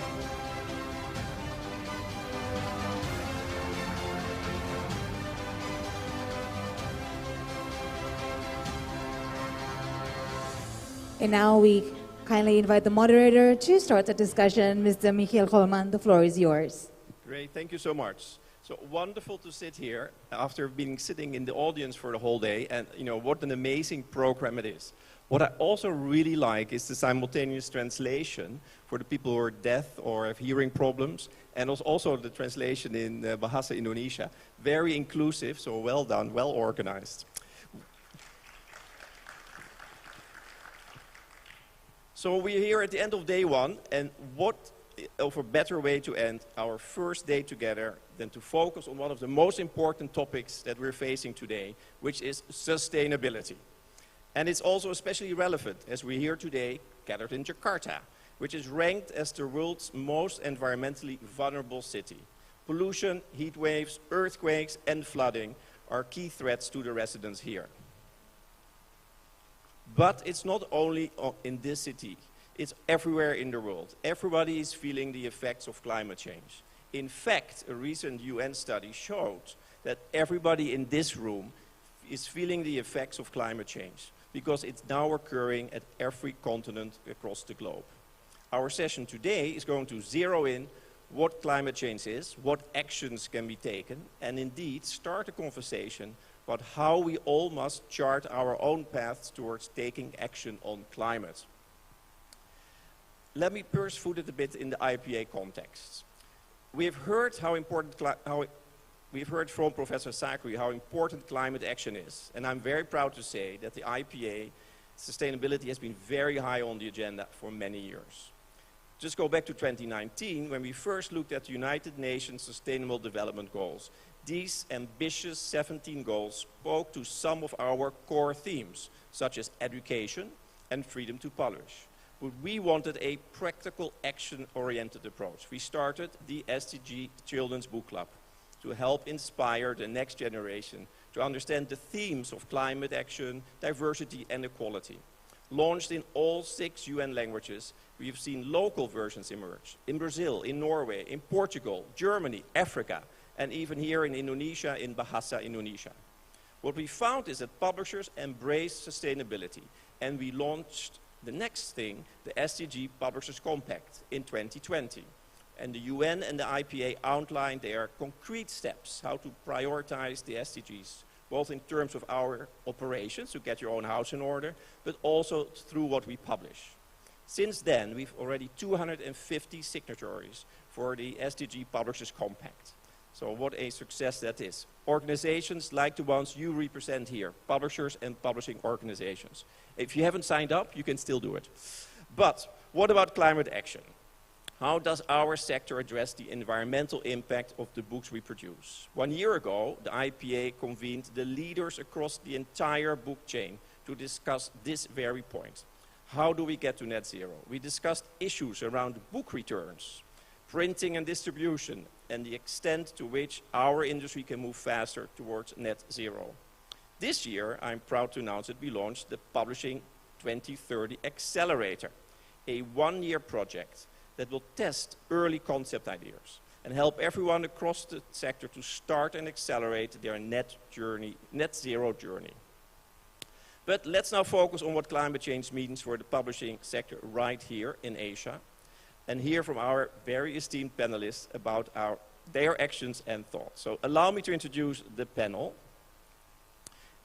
And now we kindly invite the moderator to start the discussion. Mr. Michiel Holman, the floor is yours. Great, thank you so much. So wonderful to sit here after being sitting in the audience for the whole day, and you know what an amazing program it is. What I also really like is the simultaneous translation for the people who are deaf or have hearing problems, and also the translation in Bahasa Indonesia. Very inclusive, so well done, well organized. So we're here at the end of day one, and what of a better way to end our first day together than to focus on one of the most important topics that we're facing today, which is sustainability. And it's also especially relevant as we're here today, gathered in Jakarta, which is ranked as the world's most environmentally vulnerable city. Pollution, heat waves, earthquakes, and flooding are key threats to the residents here. But it's not only in this city, it's everywhere in the world. Everybody is feeling the effects of climate change. In fact, a recent UN study showed that everybody in this room is feeling the effects of climate change because it's now occurring at every continent across the globe. Our session today is going to zero in what climate change is, what actions can be taken, and indeed start a conversation about how we all must chart our own paths towards taking action on climate. Let me first put it a bit in the IPA context. We've heard from Professor Sakri how important climate action is, and I'm very proud to say that the IPA sustainability has been very high on the agenda for many years. Just go back to 2019 when we first looked at the United Nations Sustainable Development Goals. These ambitious 17 goals spoke to some of our core themes, such as education and freedom to publish. But we wanted a practical, action-oriented approach. We started the SDG Children's Book Club to help inspire the next generation to understand the themes of climate action, diversity, and equality. Launched in all 6 UN languages, we have seen local versions emerge. In Brazil, in Norway, in Portugal, Germany, Africa, and even here in Indonesia, in Bahasa Indonesia. What we found is that publishers embrace sustainability, and we launched the next thing, the SDG Publishers Compact in 2020. And the UN and the IPA outlined their concrete steps how to prioritize the SDGs, both in terms of our operations to get your own house in order, but also through what we publish. Since then, we've already 250 signatories for the SDG Publishers Compact. So what a success that is. Organizations like the ones you represent here, publishers and publishing organizations. If you haven't signed up, you can still do it. But what about climate action? How does our sector address the environmental impact of the books we produce? 1 year ago, the IPA convened the leaders across the entire book chain to discuss this very point. How do we get to net zero? We discussed issues around book returns, printing and distribution, and the extent to which our industry can move faster towards net zero. This year, I'm proud to announce that we launched the Publishing 2030 Accelerator, a 1-year project that will test early concept ideas and help everyone across the sector to start and accelerate their net zero journey. But let's now focus on what climate change means for the publishing sector right here in Asia, and hear from our very esteemed panelists about their actions and thoughts. So allow me to introduce the panel.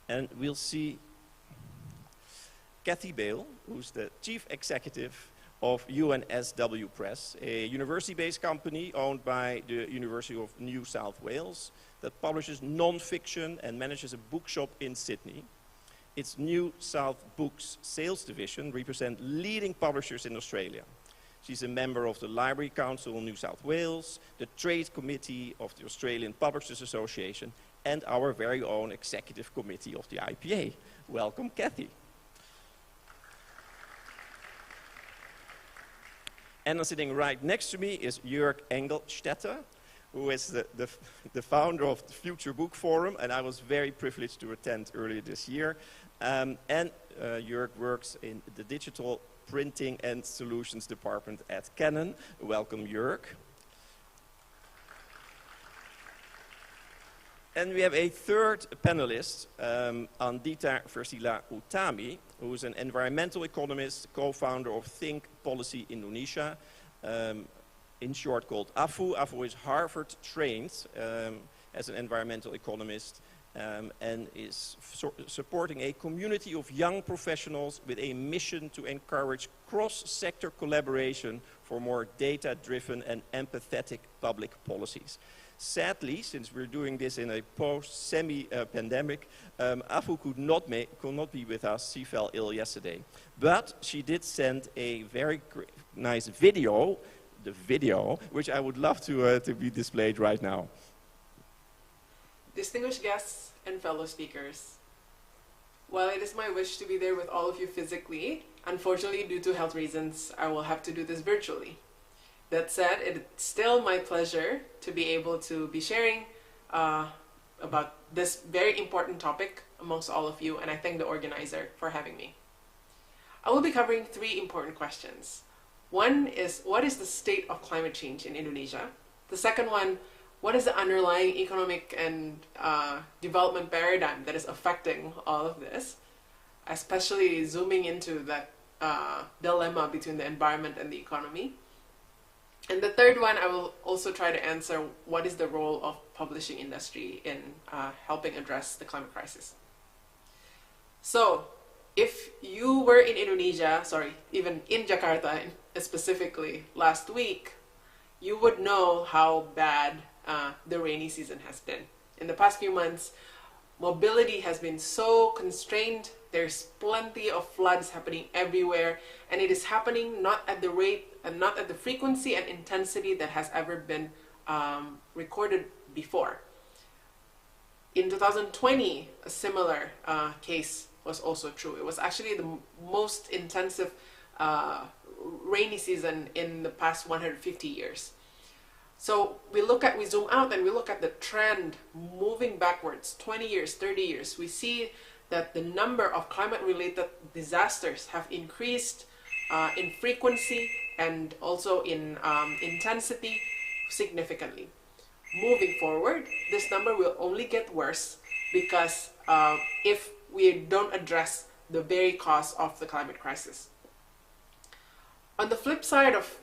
And we'll see Kathy Bale, who's the Chief Executive of UNSW Press, a university-based company owned by the University of New South Wales that publishes non-fiction and manages a bookshop in Sydney. Its New South Books sales division represents leading publishers in Australia. She's a member of the Library Council in New South Wales, the Trade Committee of the Australian Publishers Association, and our very own Executive Committee of the IPA. Welcome, Kathy. And sitting right next to me is Jörg Engelstetter, who is the founder of the Future Book Forum, and I was very privileged to attend earlier this year. Jörg works in the Digital Printing and Solutions Department at Canon. Welcome, Jörg. And we have a third panelist, Andita Versila Utami, who is an environmental economist, co-founder of Think Policy Indonesia, in short called AFU. AFU is Harvard trained as an environmental economist and is supporting a community of young professionals with a mission to encourage cross-sector collaboration for more data-driven and empathetic public policies. Sadly, since we're doing this in a post-semi-pandemic, Afu could not be with us. She fell ill yesterday. But she did send a very nice video, which I would love to be displayed right now. Distinguished guests and fellow speakers, while it is my wish to be there with all of you physically, unfortunately, due to health reasons, I will have to do this virtually. That said, it's still my pleasure to be able to be sharing about this very important topic amongst all of you, and I thank the organizer for having me. I will be covering 3 important questions. One is, what is the state of climate change in Indonesia? The second one, what is the underlying economic and development paradigm that is affecting all of this, especially zooming into that dilemma between the environment and the economy? And the third one, I will also try to answer what is the role of publishing industry in helping address the climate crisis. So, if you were in Indonesia, even in Jakarta specifically last week, you would know how bad the rainy season has been. In the past few months, mobility has been so constrained. There's plenty of floods happening everywhere, and it is happening not at the rate and not at the frequency and intensity that has ever been recorded before. In 2020, a similar case was also true. It was actually the most intensive rainy season in the past 150 years. So we zoom out and we look at the trend moving backwards, 20 years, 30 years. We see that the number of climate-related disasters have increased in frequency and also in intensity significantly. Moving forward, this number will only get worse because if we don't address the very cause of the climate crisis. On the flip side of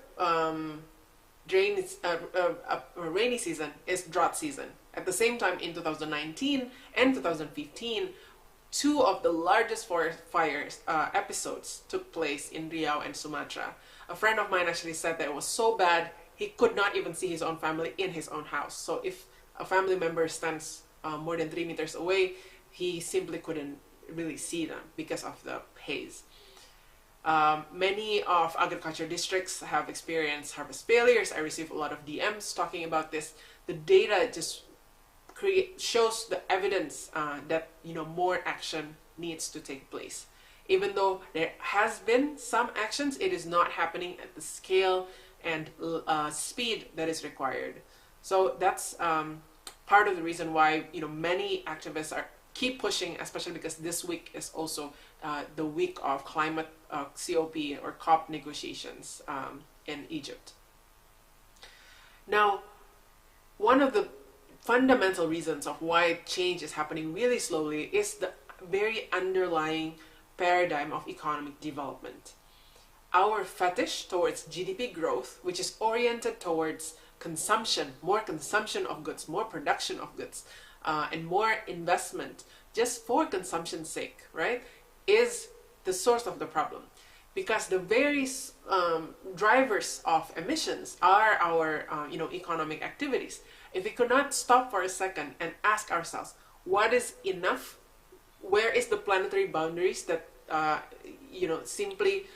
rainy season is drought season. At the same time, in 2019 and 2015, 2 of the largest forest fires episodes took place in Riau and Sumatra. A friend of mine actually said that it was so bad he could not even see his own family in his own house. So if a family member stands more than 3 meters away, he simply couldn't really see them because of the haze. Many of agriculture districts have experienced harvest failures. I receive a lot of DMs talking about this. The data just shows the evidence that more action needs to take place. Even though there has been some actions, it is not happening at the scale and speed that is required. So that's part of the reason why many activists keep pushing, especially because this week is also the week of climate COP or COP negotiations in Egypt. Now, one of the fundamental reasons of why change is happening really slowly is the very underlying paradigm of economic development. Our fetish towards GDP growth, which is oriented towards consumption, more consumption of goods, more production of goods, and more investment just for consumption's sake, right, is the source of the problem. Because the very drivers of emissions are our economic activities. If we could not stop for a second and ask ourselves, what is enough? Where is the planetary boundaries that simply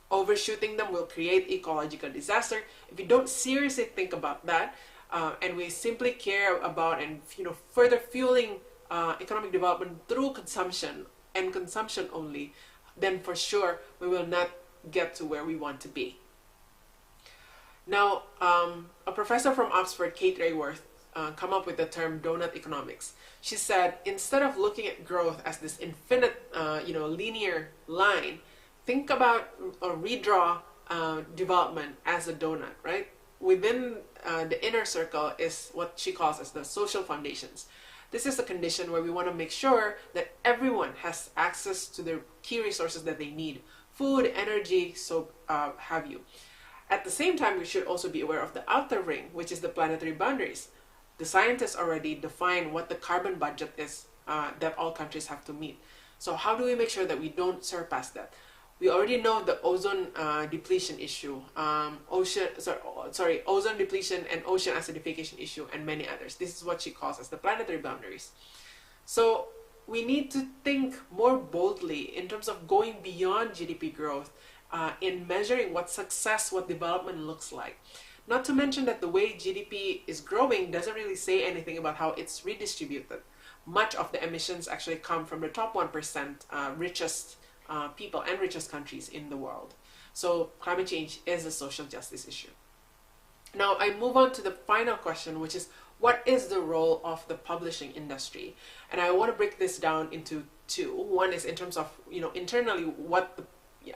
overshooting them will create ecological disaster? If we don't seriously think about that, and we simply care about and further fueling economic development through consumption and consumption only, then for sure we will not get to where we want to be. Now, a professor from Oxford, Kate Raworth, come up with the term donut economics. She said, instead of looking at growth as this infinite, linear line, think about or redraw development as a donut, right? Within the inner circle is what she calls as the social foundations. This is a condition where we want to make sure that everyone has access to the key resources that they need: food, energy, so have you. At the same time, we should also be aware of the outer ring, which is the planetary boundaries. The scientists already define what the carbon budget is that all countries have to meet. So how do we make sure that we don't surpass that? We already know the ozone depletion issue, ozone depletion and ocean acidification issue, and many others. This is what she calls as the planetary boundaries. So we need to think more boldly in terms of going beyond GDP growth in measuring what success, what development looks like. Not to mention that the way GDP is growing doesn't really say anything about how it's redistributed. Much of the emissions actually come from the top 1% richest people and richest countries in the world. So climate change is a social justice issue. Now I move on to the final question, which is, what is the role of the publishing industry? And I want to break this down into two. One is in terms of, internally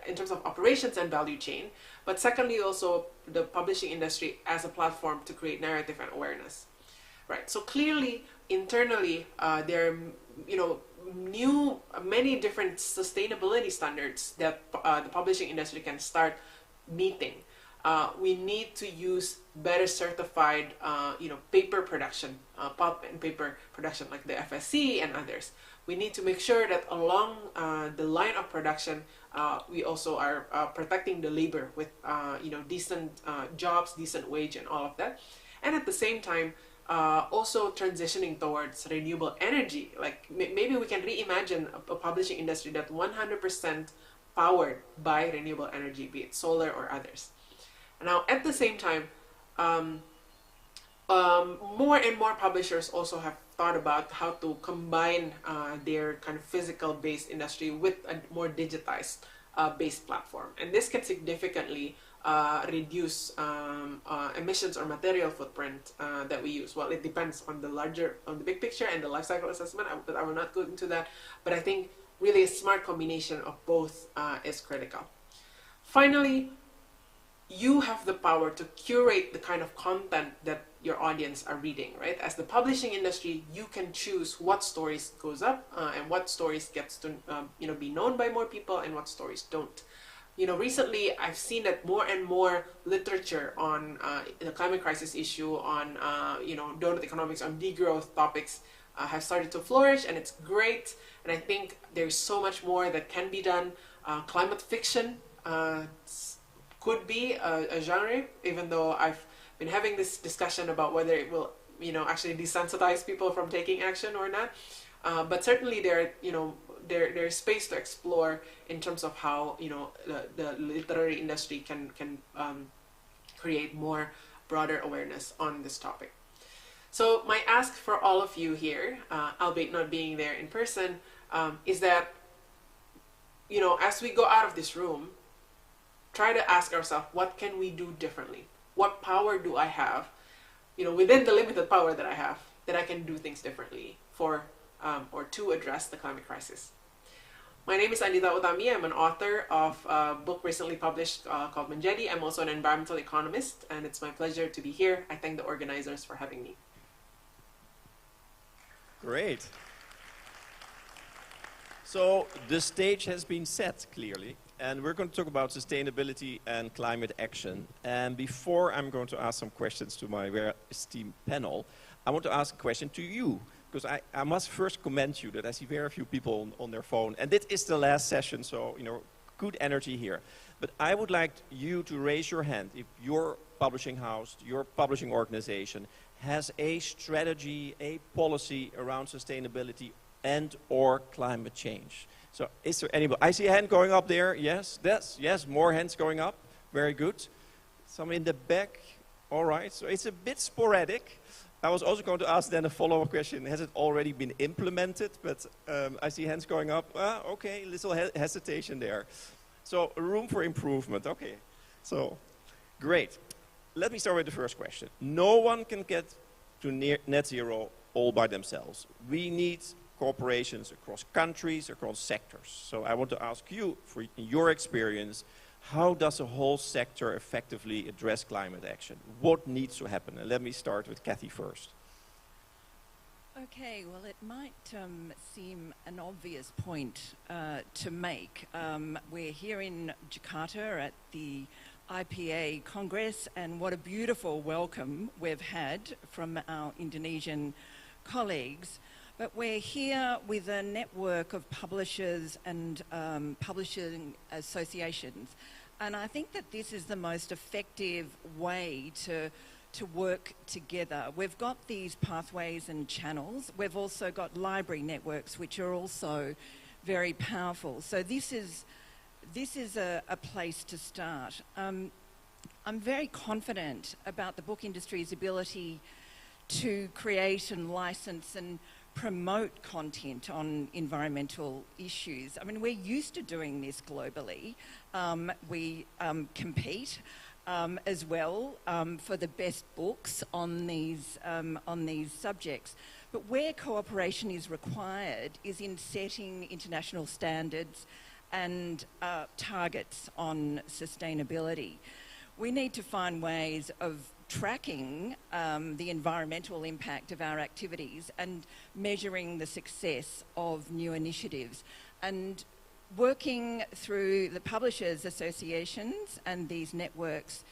in terms of operations and value chain, but secondly also the publishing industry as a platform to create narrative and awareness. Right. So clearly, internally, there are many different sustainability standards that the publishing industry can start meeting. We need to use better certified, paper production, pulp and paper production, like the FSC and others. We need to make sure that along the line of production, we also are protecting the labor with, decent jobs, decent wage, and all of that. And at the same time, also transitioning towards renewable energy. Like maybe we can reimagine a publishing industry that 100% powered by renewable energy, be it solar or others. Now, at the same time, more and more publishers also have thought about how to combine their kind of physical-based industry with a more digitized based platform. And this can significantly reduce emissions or material footprint that we use. Well, it depends on the big picture and the life cycle assessment, but I will not go into that. But I think really a smart combination of both is critical. Finally, you have the power to curate the kind of content that your audience are reading, right? As the publishing industry, you can choose what stories goes up and what stories gets to be known by more people and what stories don't. Recently I've seen that more and more literature on the climate crisis issue, on donut economics, on degrowth topics have started to flourish, and it's great. And I think there's so much more that can be done. Climate fiction could be a genre, even though I've been having this discussion about whether it will, actually desensitize people from taking action or not. But certainly there's space to explore in terms of how the literary industry can create more broader awareness on this topic. So my ask for all of you here, albeit not being there in person, is that as we go out of this room, try to ask ourselves, what can we do differently? What power do I have, within the limited power that I have, that I can do things differently for or to address the climate crisis? My name is Anita Utami. I'm an author of a book recently published called Menjadi. I'm also an environmental economist, and it's my pleasure to be here. I thank the organizers for having me. Great. So the stage has been set, clearly, and we're going to talk about sustainability and climate action. And before I'm going to ask some questions to my very esteemed panel, I want to ask a question to you, because I must first commend you that I see very few people on their phone. And this is the last session, so good energy here. But I would like you to raise your hand if your publishing house, your publishing organization has a strategy, a policy around sustainability and or climate change. So is there anybody? I see a hand going up there. Yes, yes, more hands going up. Very good. Some in the back. All right, so it's a bit sporadic. I was also going to ask then a follow-up question. Has it already been implemented? But I see hands going up. Okay, little hesitation there. So room for improvement. Okay, so great. let me start with the first question. No one can get to net zero all by themselves. We need cooperations across countries, across sectors. So I want to ask you, in your experience, how does a whole sector effectively address climate action? What needs to happen? And let me start with Kathy first. Okay, well, it might seem an obvious point to make. We're here in Jakarta at the IPA Congress, and what a beautiful welcome we've had from our Indonesian colleagues. But we're here with a network of publishers and publishing associations. And I think that this is the most effective way to work together. We've got these pathways and channels. We've also got library networks, which are also very powerful. So this is a place to start. I'm very confident about the book industry's ability to create and license and promote content on environmental issues. I mean, we're used to doing this globally. We compete as well for the best books on these subjects. But where cooperation is required is in setting international standards and targets on sustainability. We need to find ways of tracking the environmental impact of our activities and measuring the success of new initiatives. And working through the publishers' associations and these networks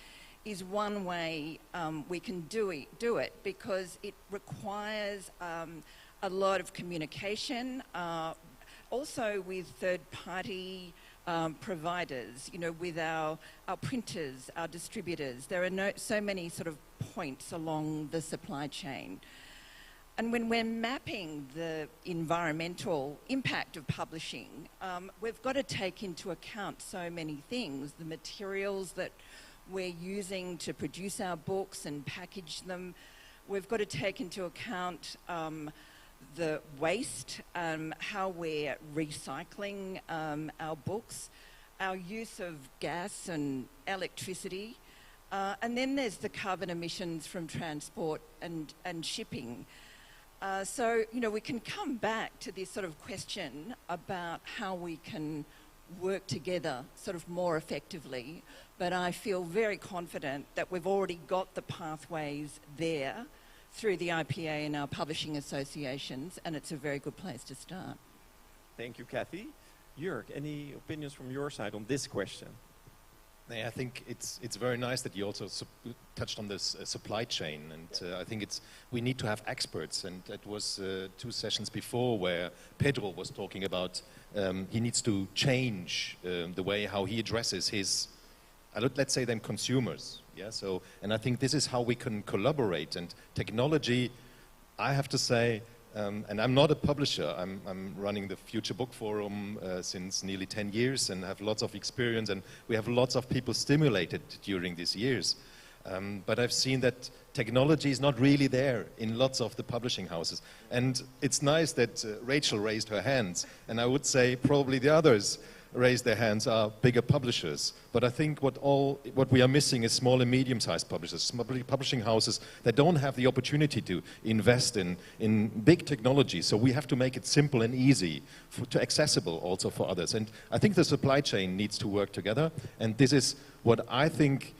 is one way we can do it because it requires a lot of communication, also with third-party providers, with our printers, our distributors. There are so many sort of points along the supply chain. And when we're mapping the environmental impact of publishing, we've got to take into account so many things, the materials that we're using to produce our books and package them. We've got to take into account the waste, how we're recycling our books, our use of gas and electricity, and then there's the carbon emissions from transport and shipping. So, we can come back to this sort of question about how we can work together sort of more effectively, but I feel very confident that we've already got the pathways there through the IPA and our publishing associations, and it's a very good place to start. Thank you, Kathy. Jörg, any opinions from your side on this question? I think it's very nice that you also touched on this supply chain, and I think we need to have experts, and it was 2 sessions before where Pedro was talking about he needs to change the way how he addresses his, let's say them consumers. Yeah, so, and I think this is how we can collaborate, and technology, I have to say, and I'm not a publisher, I'm running the Future Book Forum since nearly 10 years and have lots of experience, and we have lots of people stimulated during these years. But I've seen that technology is not really there in lots of the publishing houses. And it's nice that Rachel raised her hands, and I would say probably the others raise their hands are bigger publishers. But I think what we are missing is small and medium-sized publishers, publishing houses that don't have the opportunity to invest in big technology. So we have to make it simple and easy, to accessible also for others. And I think the supply chain needs to work together. And this is what I think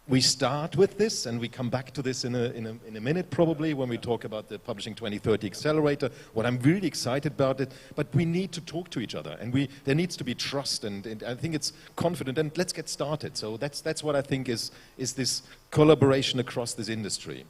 we start with this, and we come back to this in a minute probably when we talk about the Publishing 2030 Accelerator, what I'm really excited about it, but we need to talk to each other, and there needs to be trust, and I think it's confident, and let's get started. So that's what I think is this collaboration across this industry.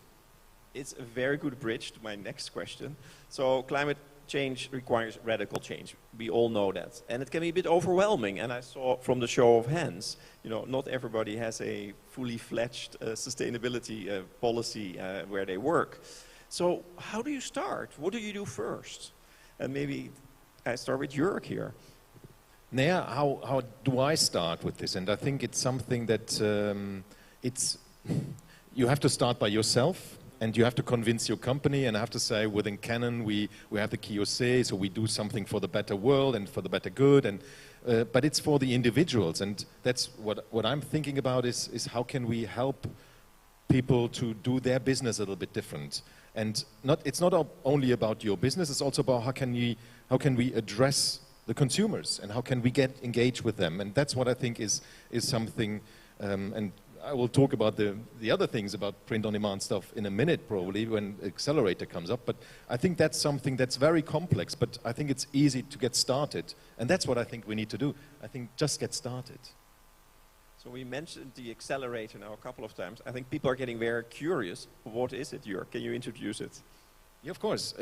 It's a very good bridge to my next question. So climate change requires radical change. We all know that. And it can be a bit overwhelming. And I saw from the show of hands, not everybody has a fully fledged sustainability policy where they work. So how do you start? What do you do first? And maybe I start with Jörg here. Now, how do I start with this? And I think it's something that you have to start by yourself. And you have to convince your company, and I have to say within Canon we have the KIOC, so we do something for the better world and for the better good, and but it's for the individuals, and that's what I'm thinking about is how can we help people to do their business a little bit different. And it's not only about your business, it's also about how can we address the consumers and how can we get engaged with them. And that's what I think is something, and I will talk about the other things about print-on-demand stuff in a minute probably when Accelerator comes up, but I think that's something that's very complex, but I think it's easy to get started. And that's what I think we need to do. I think just get started. So we mentioned the Accelerator now a couple of times. I think people are getting very curious. What is it, Jörg? Can you introduce it? Yeah, of course.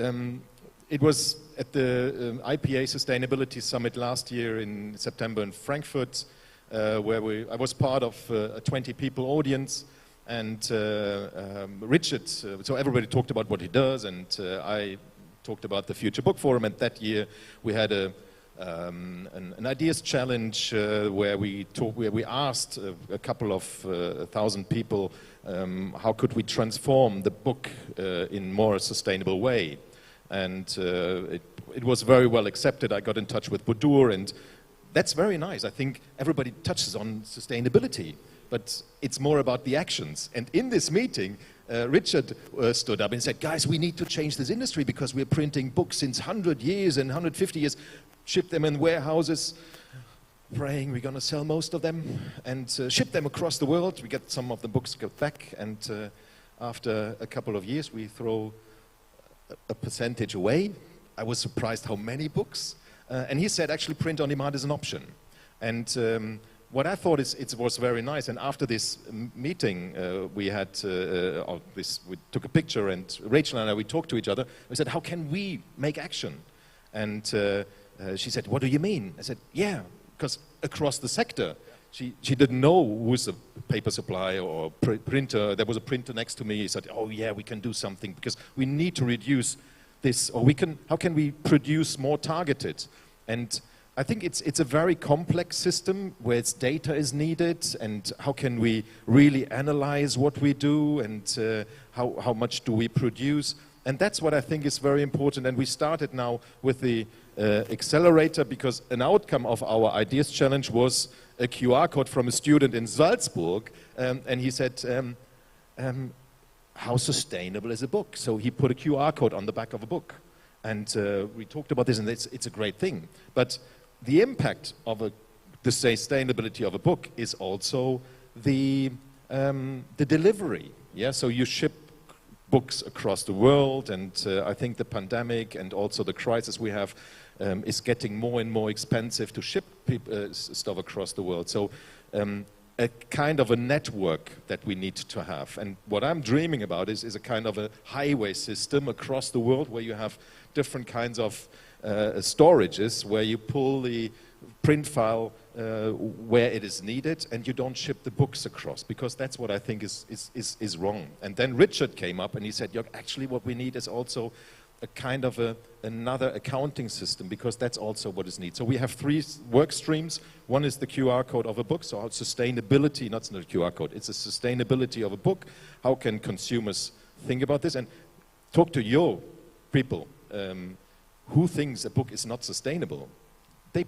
It was at the IPA Sustainability Summit last year in September in Frankfurt, where I was part of a 20-people audience, and Richard, so everybody talked about what he does, and I talked about the Future Book Forum, and that year we had an ideas challenge where we asked a couple of thousand people how could we transform the book in more sustainable way, and it was very well accepted. I got in touch with Budur, and that's very nice. I think everybody touches on sustainability, but it's more about the actions. And in this meeting, Richard stood up and said, guys, we need to change this industry because we're printing books since 100 years and 150 years, ship them in warehouses, praying we're going to sell most of them, and ship them across the world. We get some of the books back, and after a couple of years, we throw a percentage away. I was surprised how many books. And he said, actually, print on demand is an option. And what I thought is it was very nice. And after this meeting, we took a picture, and Rachel and I, we talked to each other. We said, how can we make action? And she said, what do you mean? I said, yeah, because across the sector, she didn't know who's a paper supplier or printer. There was a printer next to me. He said, oh yeah, we can do something because we need to reduce this, or how can we produce more targeted? And I think it's a very complex system where its data is needed, and how can we really analyze what we do, and how much do we produce? And that's what I think is very important. And we started now with the Accelerator because an outcome of our ideas challenge was a QR code from a student in Salzburg, and he said, how sustainable is a book? So he put a QR code on the back of a book. And we talked about this, and it's a great thing. But the impact of the sustainability of a book is also the delivery. Yeah, so you ship books across the world, and I think the pandemic and also the crisis we have is getting more and more expensive to ship stuff across the world. So a kind of a network that we need to have. And what I'm dreaming about is a kind of a highway system across the world where you have different kinds of storages where you pull the print file where it is needed, and you don't ship the books across, because that's what I think is wrong. And then Richard came up and he said, actually what we need is also a kind of another accounting system, because that's also what is needed. So we have 3 work streams. One is the QR code of a book, so sustainability, not a QR code, it's a sustainability of a book. How can consumers think about this? And talk to your people who thinks a book is not sustainable.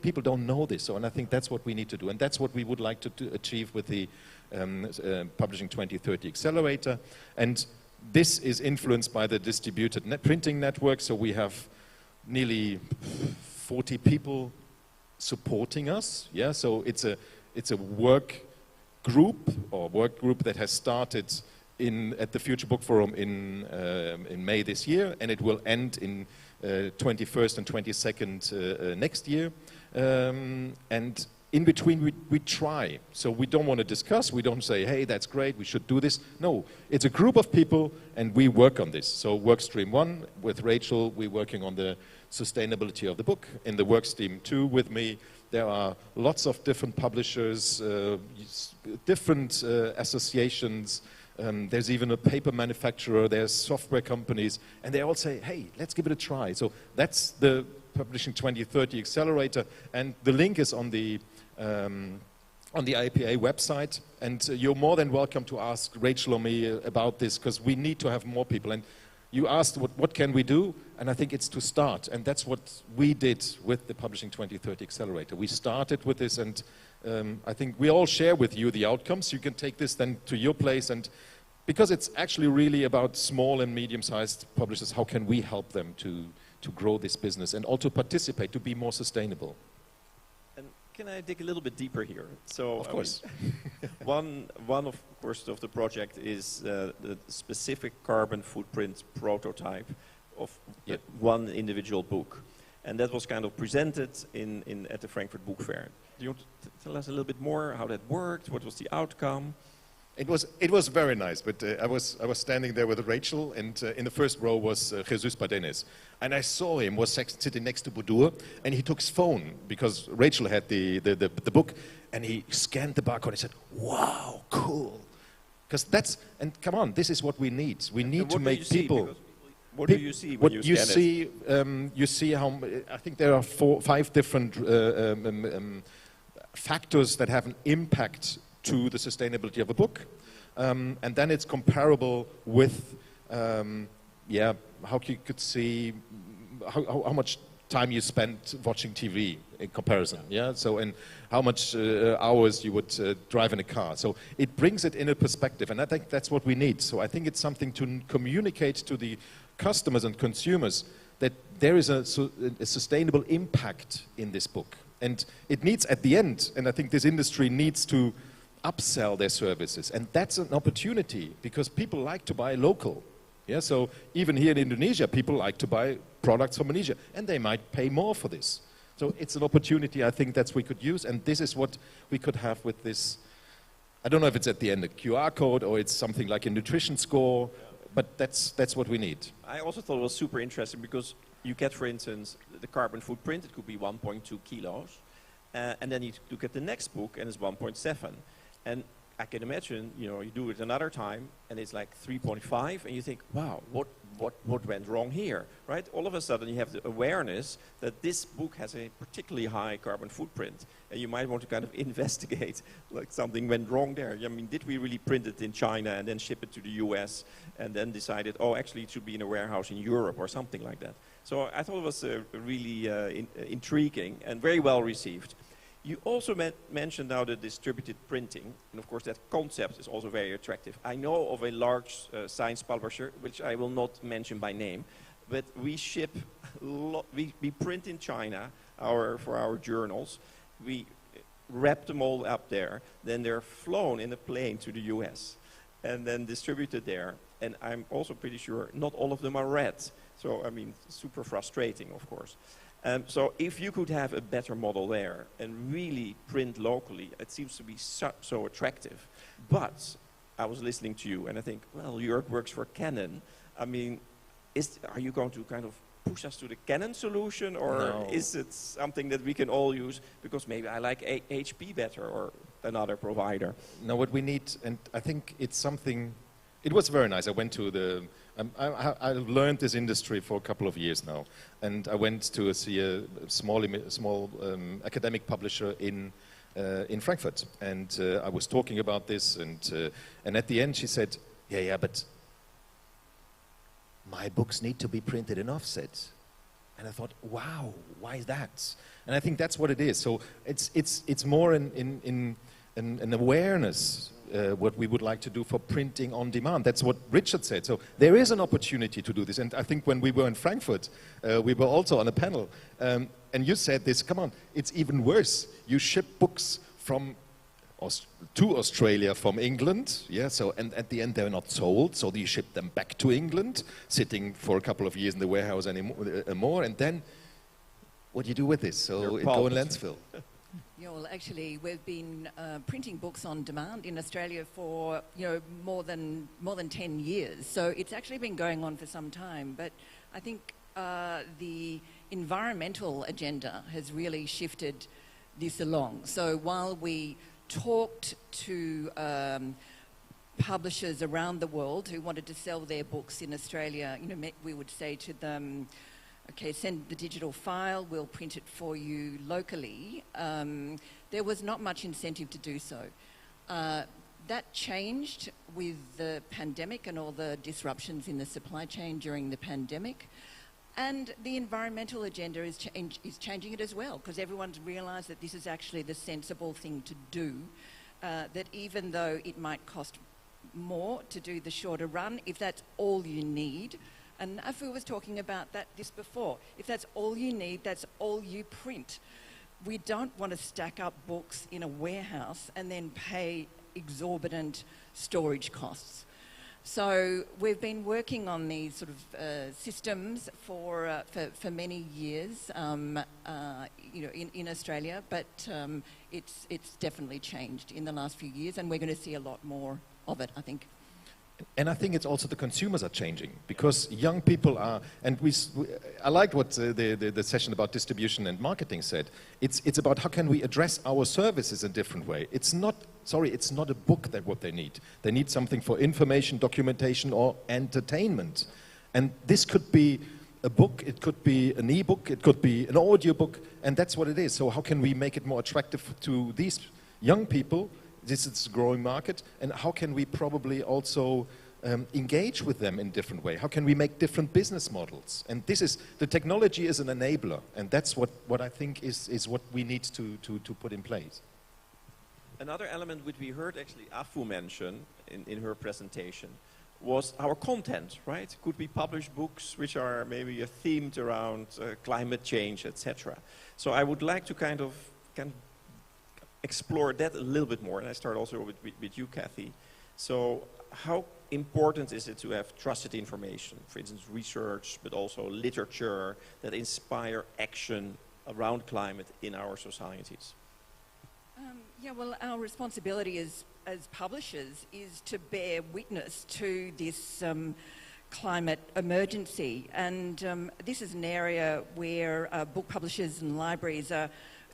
People don't know this, and I think that's what we need to do, and that's what we would like to achieve with the Publishing 2030 Accelerator. And this is influenced by the distributed printing network, so we have nearly 40 people supporting us. Yeah, so it's a work group that has started at the Future Book Forum in May this year, and it will end in 21st and 22nd next year. And in between we try. So we don't want to discuss, we don't say, hey, that's great, we should do this. No, it's a group of people and we work on this. So work stream 1 with Rachel, we're working on the sustainability of the book. In the work stream 2 with me, there are lots of different publishers, different associations. There's even a paper manufacturer, there's software companies, and they all say, hey, let's give it a try. So that's the Publishing 2030 Accelerator, and the link is on the IPA website, and you're more than welcome to ask Rachel or me about this, because we need to have more people. And you asked what can we do, and I think it's to start, and that's what we did with the Publishing 2030 Accelerator. We started with this, and I think we all share with you the outcomes. You can take this then to your place, and because it's actually really about small and medium-sized publishers, how can we help them to grow this business and also participate to be more sustainable? And can I dig a little bit deeper here? So, of course. One of course of the project is the specific carbon footprint prototype of one individual book, and that was kind of presented at the Frankfurt Book Fair. Do you want to tell us a little bit more how that worked? What was the outcome? It was very nice, but I was standing there with Rachel, and in the first row was Jesus Padenes, and I saw him was sitting next to Budur, and he took his phone because Rachel had the book, and he scanned the barcode and said, "Wow, cool," because and come on, this is what we need. We need to make people. What do you see when you scan it? You see how I think there are 5 different factors that have an impact to the sustainability of a book, and then it's comparable with, how you could see how much time you spent watching TV in comparison, so and how much hours you would drive in a car. So it brings it in a perspective, and I think that's what we need. So I think it's something to communicate to the customers and consumers that there is a sustainable impact in this book, and it needs at the end, and I think this industry needs to upsell their services, and that's an opportunity because people like to buy local. So even here in Indonesia, people like to buy products from Indonesia, and they might pay more for this. So it's an opportunity I think that we could use, and this is what we could have with this. I don't know if it's at the end a QR code or it's something like a nutrition score, but that's what we need. I also thought it was super interesting because you get, for instance, the carbon footprint. It could be 1.2 kilos, and then you look at the next book, and it's 1.7. And I can imagine, you do it another time, and it's like 3.5, and you think, wow, what went wrong here, right? All of a sudden, you have the awareness that this book has a particularly high carbon footprint, and you might want to kind of investigate, like something went wrong there. I mean, did we really print it in China and then ship it to the US, and then decided, oh, actually, it should be in a warehouse in Europe or something like that? So I thought it was really intriguing and very well received. You also mentioned now the distributed printing, and of course that concept is also very attractive. I know of a large science publisher, which I will not mention by name, but we ship, we print in China for our journals, we wrap them all up there, then they're flown in a plane to the US, and then distributed there, and I'm also pretty sure not all of them are read. So, I mean, super frustrating, of course. So if you could have a better model there and really print locally, it seems to be so attractive. But I was listening to you and I think, well, Jörg works for Canon. I mean, are you going to kind of push us to the Canon solution, or is it something that we can all use because maybe I like HP better or another provider? No, what we need, and I think it's something, it was very nice. I went to the, I learned this industry for a couple of years now, and I went to see a small academic publisher in Frankfurt, and I was talking about this, and at the end she said, yeah, but my books need to be printed in offset. And I thought, wow, why is that? And I think that's what it is. So it's more an awareness. What we would like to do for printing on demand. That's what Richard said. So there is an opportunity to do this. And I think when we were in Frankfurt, we were also on a panel. And you said this, come on, it's even worse. You ship books to Australia from England. So, and at the end they're not sold. So you ship them back to England, sitting for a couple of years in the warehouse anymore. And then what do you do with this? So it go in landfill. Yeah, well, actually, we've been printing books on demand in Australia for more than 10 years. So it's actually been going on for some time. But I think the environmental agenda has really shifted this along. So while we talked to publishers around the world who wanted to sell their books in Australia, we would say to them, okay, send the digital file, we'll print it for you locally. There was not much incentive to do so. That changed with the pandemic and all the disruptions in the supply chain during the pandemic. And the environmental agenda is changing it as well, because everyone's realised that this is actually the sensible thing to do, that even though it might cost more to do the shorter run, if that's all you need, and Afu was talking about this before, if that's all you need, that's all you print. We don't want to stack up books in a warehouse and then pay exorbitant storage costs. So we've been working on these sort of systems for many years, you know, in Australia, but it's definitely changed in the last few years, and we're going to see a lot more of it, I think. And I think it's also the consumers are changing, because young people are, and I liked what the session about distribution and marketing said. It's about how can we address our services in a different way. It's not a book that what they need. They need something for information, documentation, or entertainment. And this could be a book, it could be an e-book, it could be an audio book, and that's what it is. So how can we make it more attractive to these young people? This is a growing market, and how can we probably also engage with them in a different way? How can we make different business models? And the technology is an enabler, and that's what I think is what we need to put in place. Another element which we heard actually Afu mention in her presentation was our content, right? Could we publish books which are maybe themed around climate change, etc.? So I would like to kind of explore that a little bit more, and I start also with you, Kathy. So how important is it to have trusted information, for instance, research, but also literature that inspire action around climate in our societies? Yeah, well, our responsibility as publishers is to bear witness to this climate emergency, and this is an area where book publishers and libraries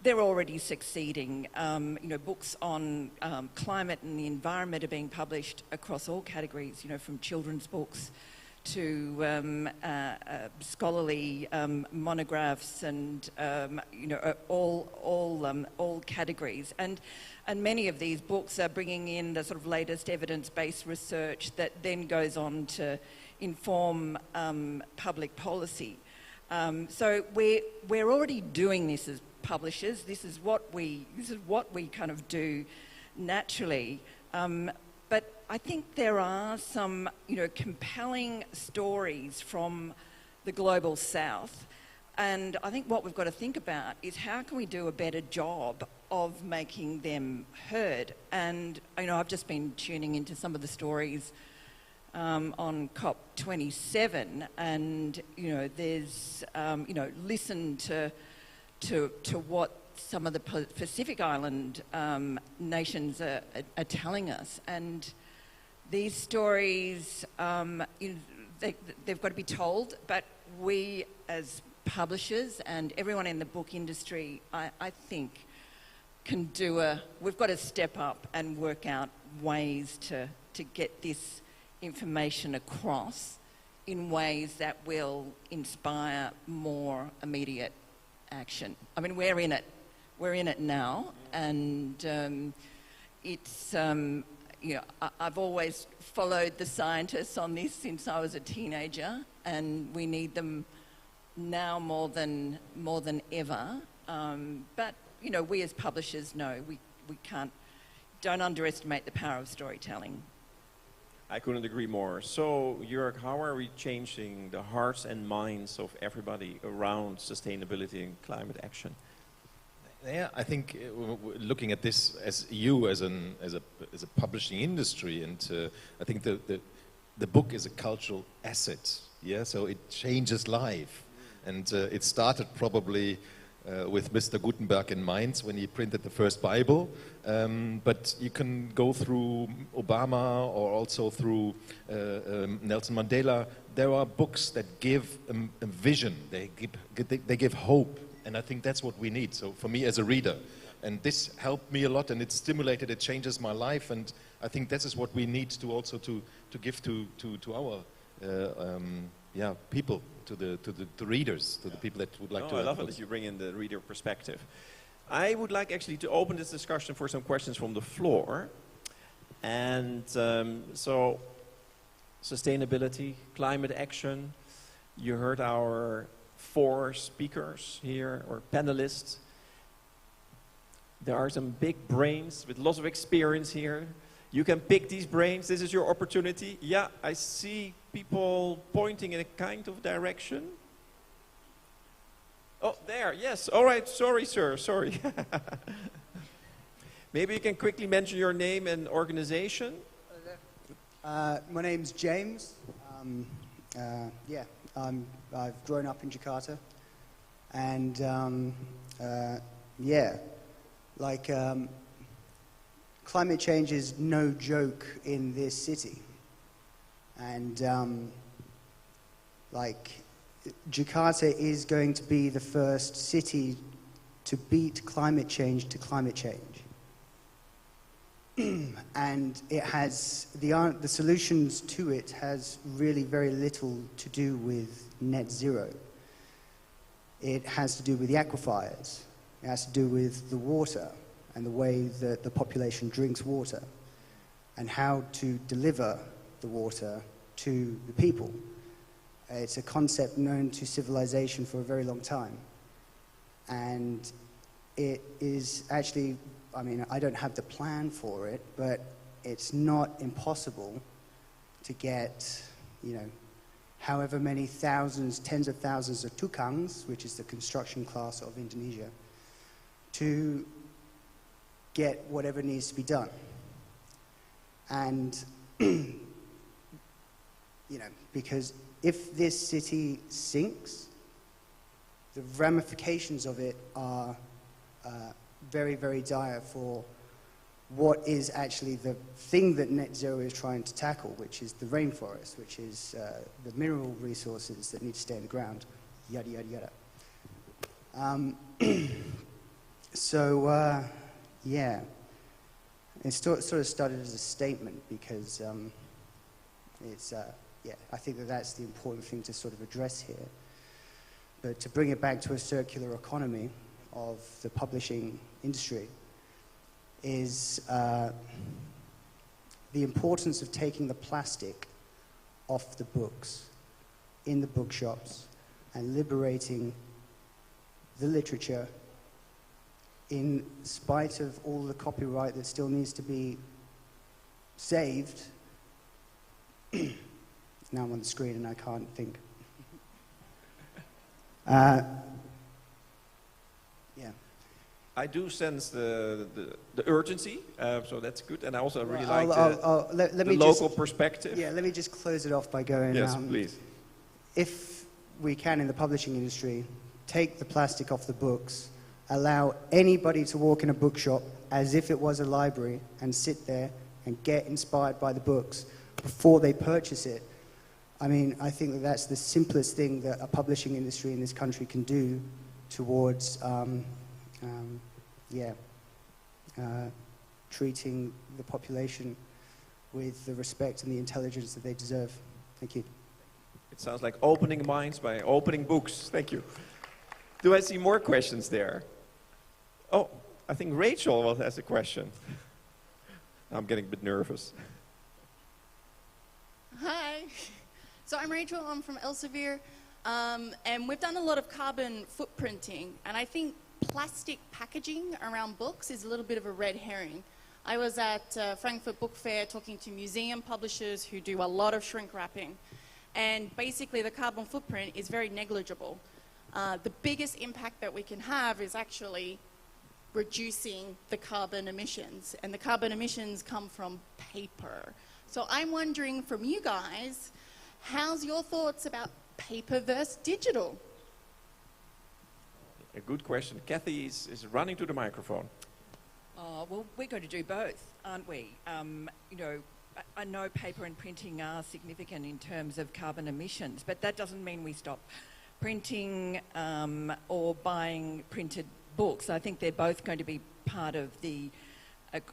they're already succeeding. You know, books on climate and the environment are being published across all categories, you know, from children's books to scholarly monographs and, you know, all categories. And many of these books are bringing in the sort of latest evidence-based research that then goes on to inform public policy. So we're already doing this as publishers. This is what we kind of do naturally. But I think there are some, you know, compelling stories from the global south, and I think what we've got to think about is how can we do a better job of making them heard. And you know, I've just been tuning into some of the stories on COP27, and you know, there's you know, listen to what some of the Pacific Island nations are telling us, and these stories, you know, they've got to be told. But we, as publishers and everyone in the book industry, I think, we've got to step up and work out ways to get this information across in ways that will inspire more immediate action. I mean, we're in it now, and it's you know, I've always followed the scientists on this since I was a teenager, and we need them now more than ever. But you know, we as publishers know we don't underestimate the power of storytelling. I couldn't agree more. So, Jörg, how are we changing the hearts and minds of everybody around sustainability and climate action? Yeah, I think looking at this as a publishing industry, and I think the book is a cultural asset. Yeah, so it changes life, and it started probably with Mr. Gutenberg in Mainz when he printed the first Bible. But you can go through Obama or also through Nelson Mandela. There are books that give a vision. They give hope, and I think that's what we need. So for me as a reader, and this helped me a lot, and it stimulated, it changes my life, and I think this is what we need to also to give to our people, to the readers, to the people that would like to. I love it that you bring in the reader perspective. I would like actually to open this discussion for some questions from the floor. And so sustainability, climate action. You heard our 4 speakers here, or panelists. There are some big brains with lots of experience here. You can pick these brains. This is your opportunity. Yeah, I see people pointing in a kind of direction. Oh, there, yes. All right, sorry, sir, sorry. Maybe you can quickly mention your name and organization. My name's James. I've grown up in Jakarta. And climate change is no joke in this city. And Jakarta is going to be the first city to beat climate change to climate change. And it has, the solutions to it has really very little to do with net zero. It has to do with the aquifers. It has to do with the water and the way that the population drinks water and how to deliver the water to the people. It's a concept known to civilization for a very long time. And it is actually, I mean, I don't have the plan for it, but it's not impossible to get, you know, however many thousands, tens of thousands of tukangs, which is the construction class of Indonesia, to get whatever needs to be done. And, you know, because if this city sinks, the ramifications of it are very, very dire for what is actually the thing that net zero is trying to tackle, which is the rainforest, which is the mineral resources that need to stay in the ground, yada, yada, yada. Yeah, it sort of started as a statement because yeah, I think that that's the important thing to sort of address here. But to bring it back to a circular economy of the publishing industry is the importance of taking the plastic off the books in the bookshops and liberating the literature in spite of all the copyright that still needs to be saved. Now I'm on the screen and I can't think. Yeah. I do sense the urgency, so that's good. And I also really like the local perspective. Yeah, let me just close it off by going, yes, please. If we can, in the publishing industry, take the plastic off the books, allow anybody to walk in a bookshop as if it was a library and sit there and get inspired by the books before they purchase it. I mean, I think that that's the simplest thing that a publishing industry in this country can do towards treating the population with the respect and the intelligence that they deserve. Thank you. It sounds like opening minds by opening books. Thank you. Do I see more questions there? Oh, I think Rachel has a question. I'm getting a bit nervous. Hi. So I'm Rachel, I'm from Elsevier, and we've done a lot of carbon footprinting, and I think plastic packaging around books is a little bit of a red herring. I was at Frankfurt Book Fair talking to museum publishers who do a lot of shrink wrapping, and basically the carbon footprint is very negligible. The biggest impact that we can have is actually reducing the carbon emissions, and the carbon emissions come from paper. So I'm wondering from you guys, how's your thoughts about paper versus digital? A good question. Kathy is running to the microphone. Well, we're going to do both, aren't we? You know, I know paper and printing are significant in terms of carbon emissions, but that doesn't mean we stop printing or buying printed books. I think they're both going to be part of the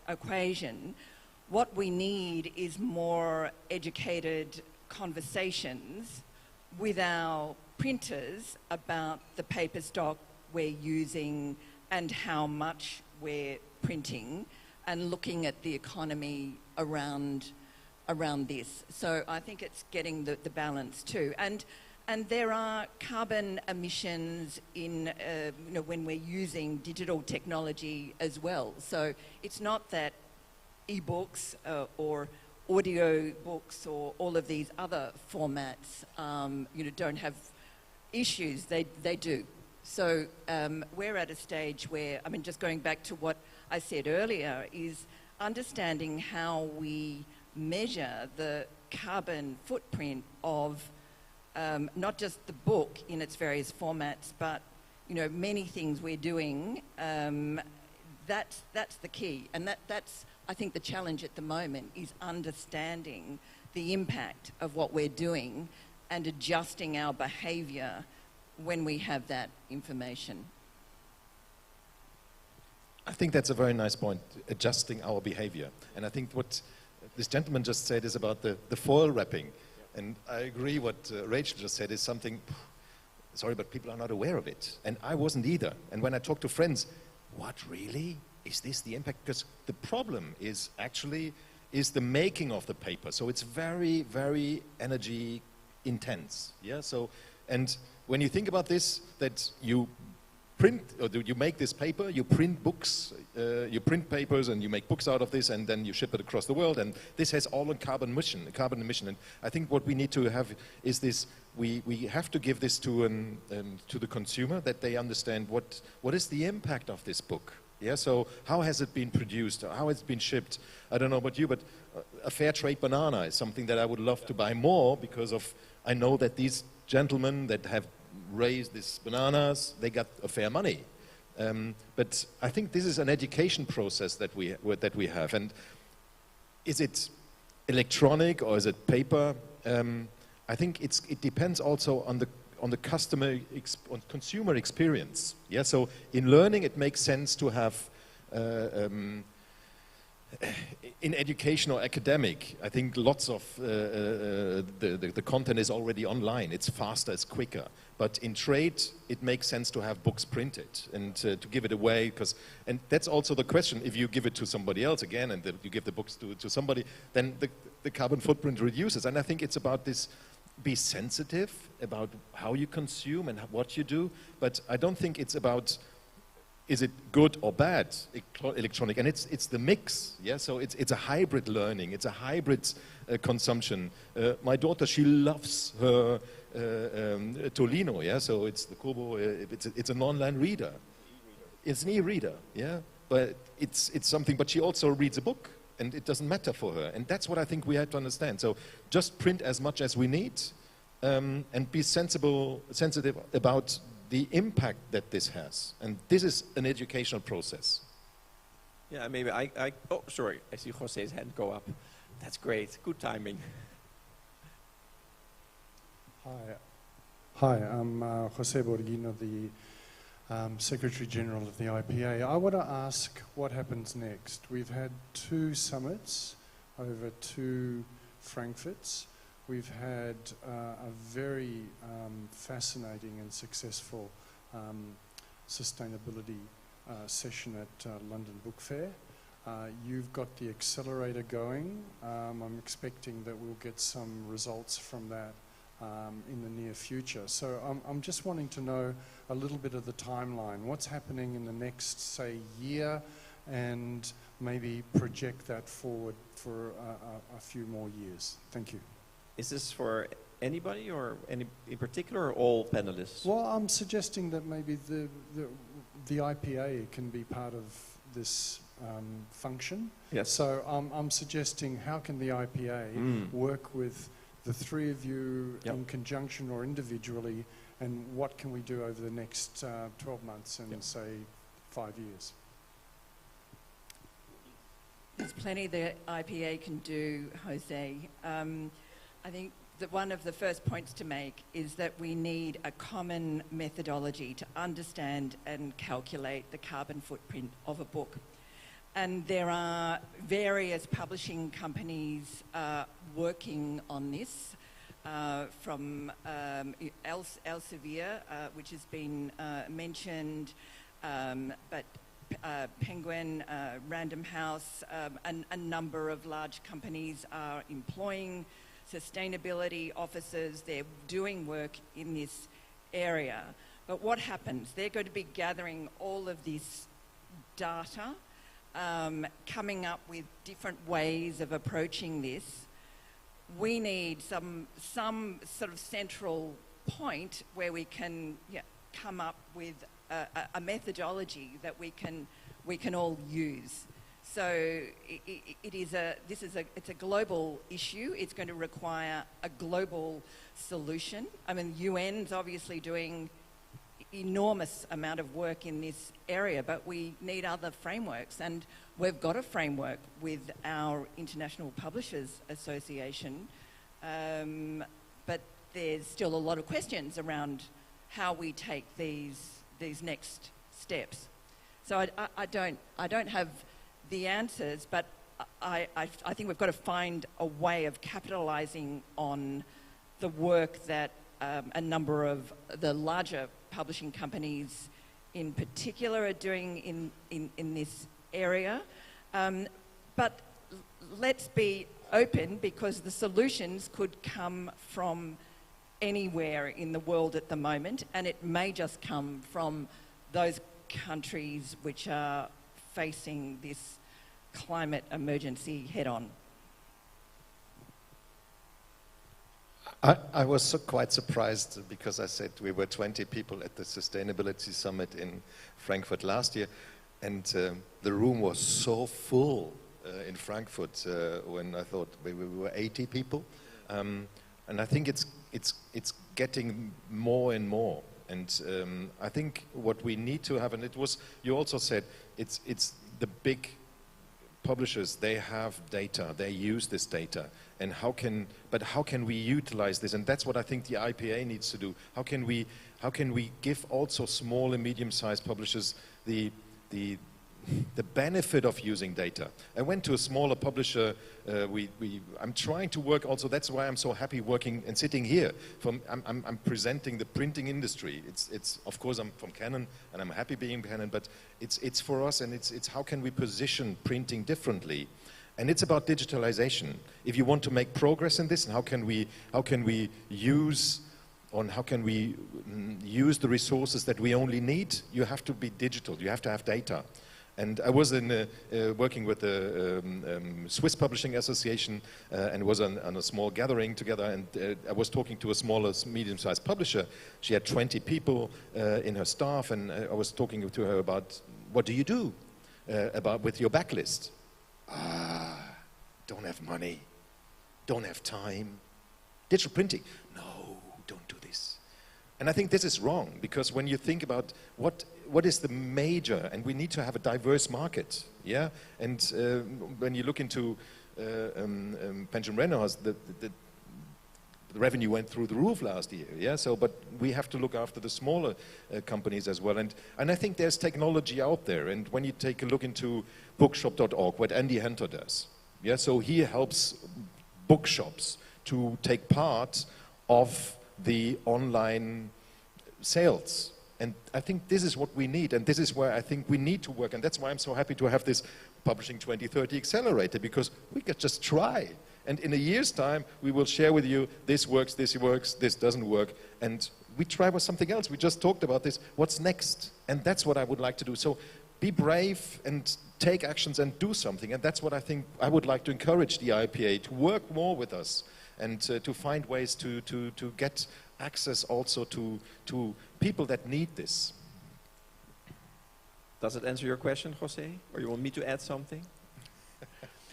equation. What we need is more educated conversations with our printers about the paper stock we're using and how much we're printing and looking at the economy around this. So I think it's getting the balance too. And there are carbon emissions in, when we're using digital technology as well. So it's not that e-books or audio books or all of these other formats, don't have issues. They do. So we're at a stage where, just going back to what I said earlier, is understanding how we measure the carbon footprint of not just the book in its various formats, but many things we're doing. That's the key, and that's I think the challenge at the moment is understanding the impact of what we're doing and adjusting our behaviour when we have that information. I think that's a very nice point, adjusting our behavior. And I think what this gentleman just said is about the foil wrapping. And I agree what Rachel just said is something, sorry, but people are not aware of it. And I wasn't either. And when I talk to friends, what, really? Is this the impact? Because the problem is actually the making of the paper. So it's very, very energy intense. Yeah. So, and when you think about this, that you print, or you make this paper, you print books, you print papers, and you make books out of this, and then you ship it across the world, and this has all a carbon emission. And I think what we need to have is this: we have to give this to the consumer, that they understand what is the impact of this book. Yeah. So how has it been produced? How has it been shipped? I don't know about you, but a fair trade banana is something that I would love to buy more, because I know that these gentlemen that have raised these bananas, they got a fair money. But I think this is an education process that we have. And is it electronic or is it paper? I think it depends also on the consumer experience. Yeah. So in learning, it makes sense to have. In education or academic, I think lots of the content is already online. It's faster, it's quicker. But in trade, it makes sense to have books printed and to give it away. And that's also the question. If you give it to somebody else again, and you give the books to somebody, then the carbon footprint reduces. And I think it's about this: be sensitive about how you consume and what you do. But I don't think it's about, is it good or bad, electronic? And it's the mix, yeah? So it's a hybrid learning, it's a hybrid consumption. My daughter, she loves her Tolino, yeah? So it's the Kobo, it's an online reader. It's an e-reader, yeah? But it's something, but she also reads a book, and it doesn't matter for her. And that's what I think we have to understand. So just print as much as we need, and be sensitive about the impact that this has. And this is an educational process. Yeah, maybe oh, sorry, I see José's hand go up. That's great, good timing. Hi, I'm José Borghino, the Secretary General of the IPA. I want to ask what happens next. We've had 2 summits over 2 Frankfurts. We've had a very fascinating and successful sustainability session at London Book Fair. You've got the accelerator going. I'm expecting that we'll get some results from that in the near future. So I'm just wanting to know a little bit of the timeline. What's happening in the next, say, year, and maybe project that forward for a few more years. Thank you. Is this for anybody, or any in particular, or all panelists? Well, I'm suggesting that maybe the IPA can be part of this function. Yes. So I'm suggesting, how can the IPA work with the 3 of you in conjunction or individually, and what can we do over the next 12 months and say 5 years? There's plenty the IPA can do, Jose. I think that one of the first points to make is that we need a common methodology to understand and calculate the carbon footprint of a book. And there are various publishing companies working on this, from Elsevier, which has been mentioned, but Penguin, Random House, a number of large companies are employing sustainability officers. They're doing work in this area. But what happens? They're going to be gathering all of this data, coming up with different ways of approaching this. We need some sort of central point where we can come up with a methodology that we can all use. So it's a global issue. It's going to require a global solution. I mean, UN's obviously doing enormous amount of work in this area, but we need other frameworks, and we've got a framework with our International Publishers Association, but there's still a lot of questions around how we take these next steps. So I don't have the answers, but I think we've got to find a way of capitalising on the work that a number of the larger publishing companies in particular are doing in this area. But let's be open, because the solutions could come from anywhere in the world at the moment, and it may just come from those countries which are facing this climate emergency head on. I was quite surprised, because I said we were 20 people at the Sustainability Summit in Frankfurt last year, and the room was so full in Frankfurt when I thought we were 80 people. And I think it's getting more and more. And I think what we need to have, and it was, you also said, it's the big publishers, they have data, they use this data, and how can we utilize this? And that's what I think the IPA needs to do. How can we give also small and medium-sized publishers the benefit of using data? I went to a smaller publisher. I'm trying to work also. That's why I'm so happy working and sitting here. I'm presenting the printing industry. It's of course I'm from Canon and I'm happy being Canon, but it's for us, and it's how can we position printing differently? And it's about digitalization. If you want to make progress in this, and how can we use the resources that we only need? You have to be digital. You have to have data. And I was working with the Swiss Publishing Association and was on a small gathering together, and I was talking to a smaller, medium-sized publisher. She had 20 people in her staff, and I was talking to her about, what do you do with your backlist? Don't have money, don't have time. Digital printing, no, don't do this. And I think this is wrong, because when you think about what is the major, and we need to have a diverse market, yeah? And when you look into Pension Renaissance, the revenue went through the roof last year, yeah? So, but we have to look after the smaller companies as well. And I think there's technology out there. And when you take a look into bookshop.org, what Andy Hunter does, yeah? So he helps bookshops to take part of the online sales. And I think this is what we need, and this is where I think we need to work, and that's why I'm so happy to have this Publishing 2030 Accelerator, because we could just try. And in a year's time, we will share with you, this works, this doesn't work, and we try with something else. We just talked about this. What's next? And that's what I would like to do. So be brave and take actions and do something. And that's what I think I would like to encourage the IPA to work more with us, and to find ways to get access also to people that need this. Does it answer your question, Jose? Or you want me to add something?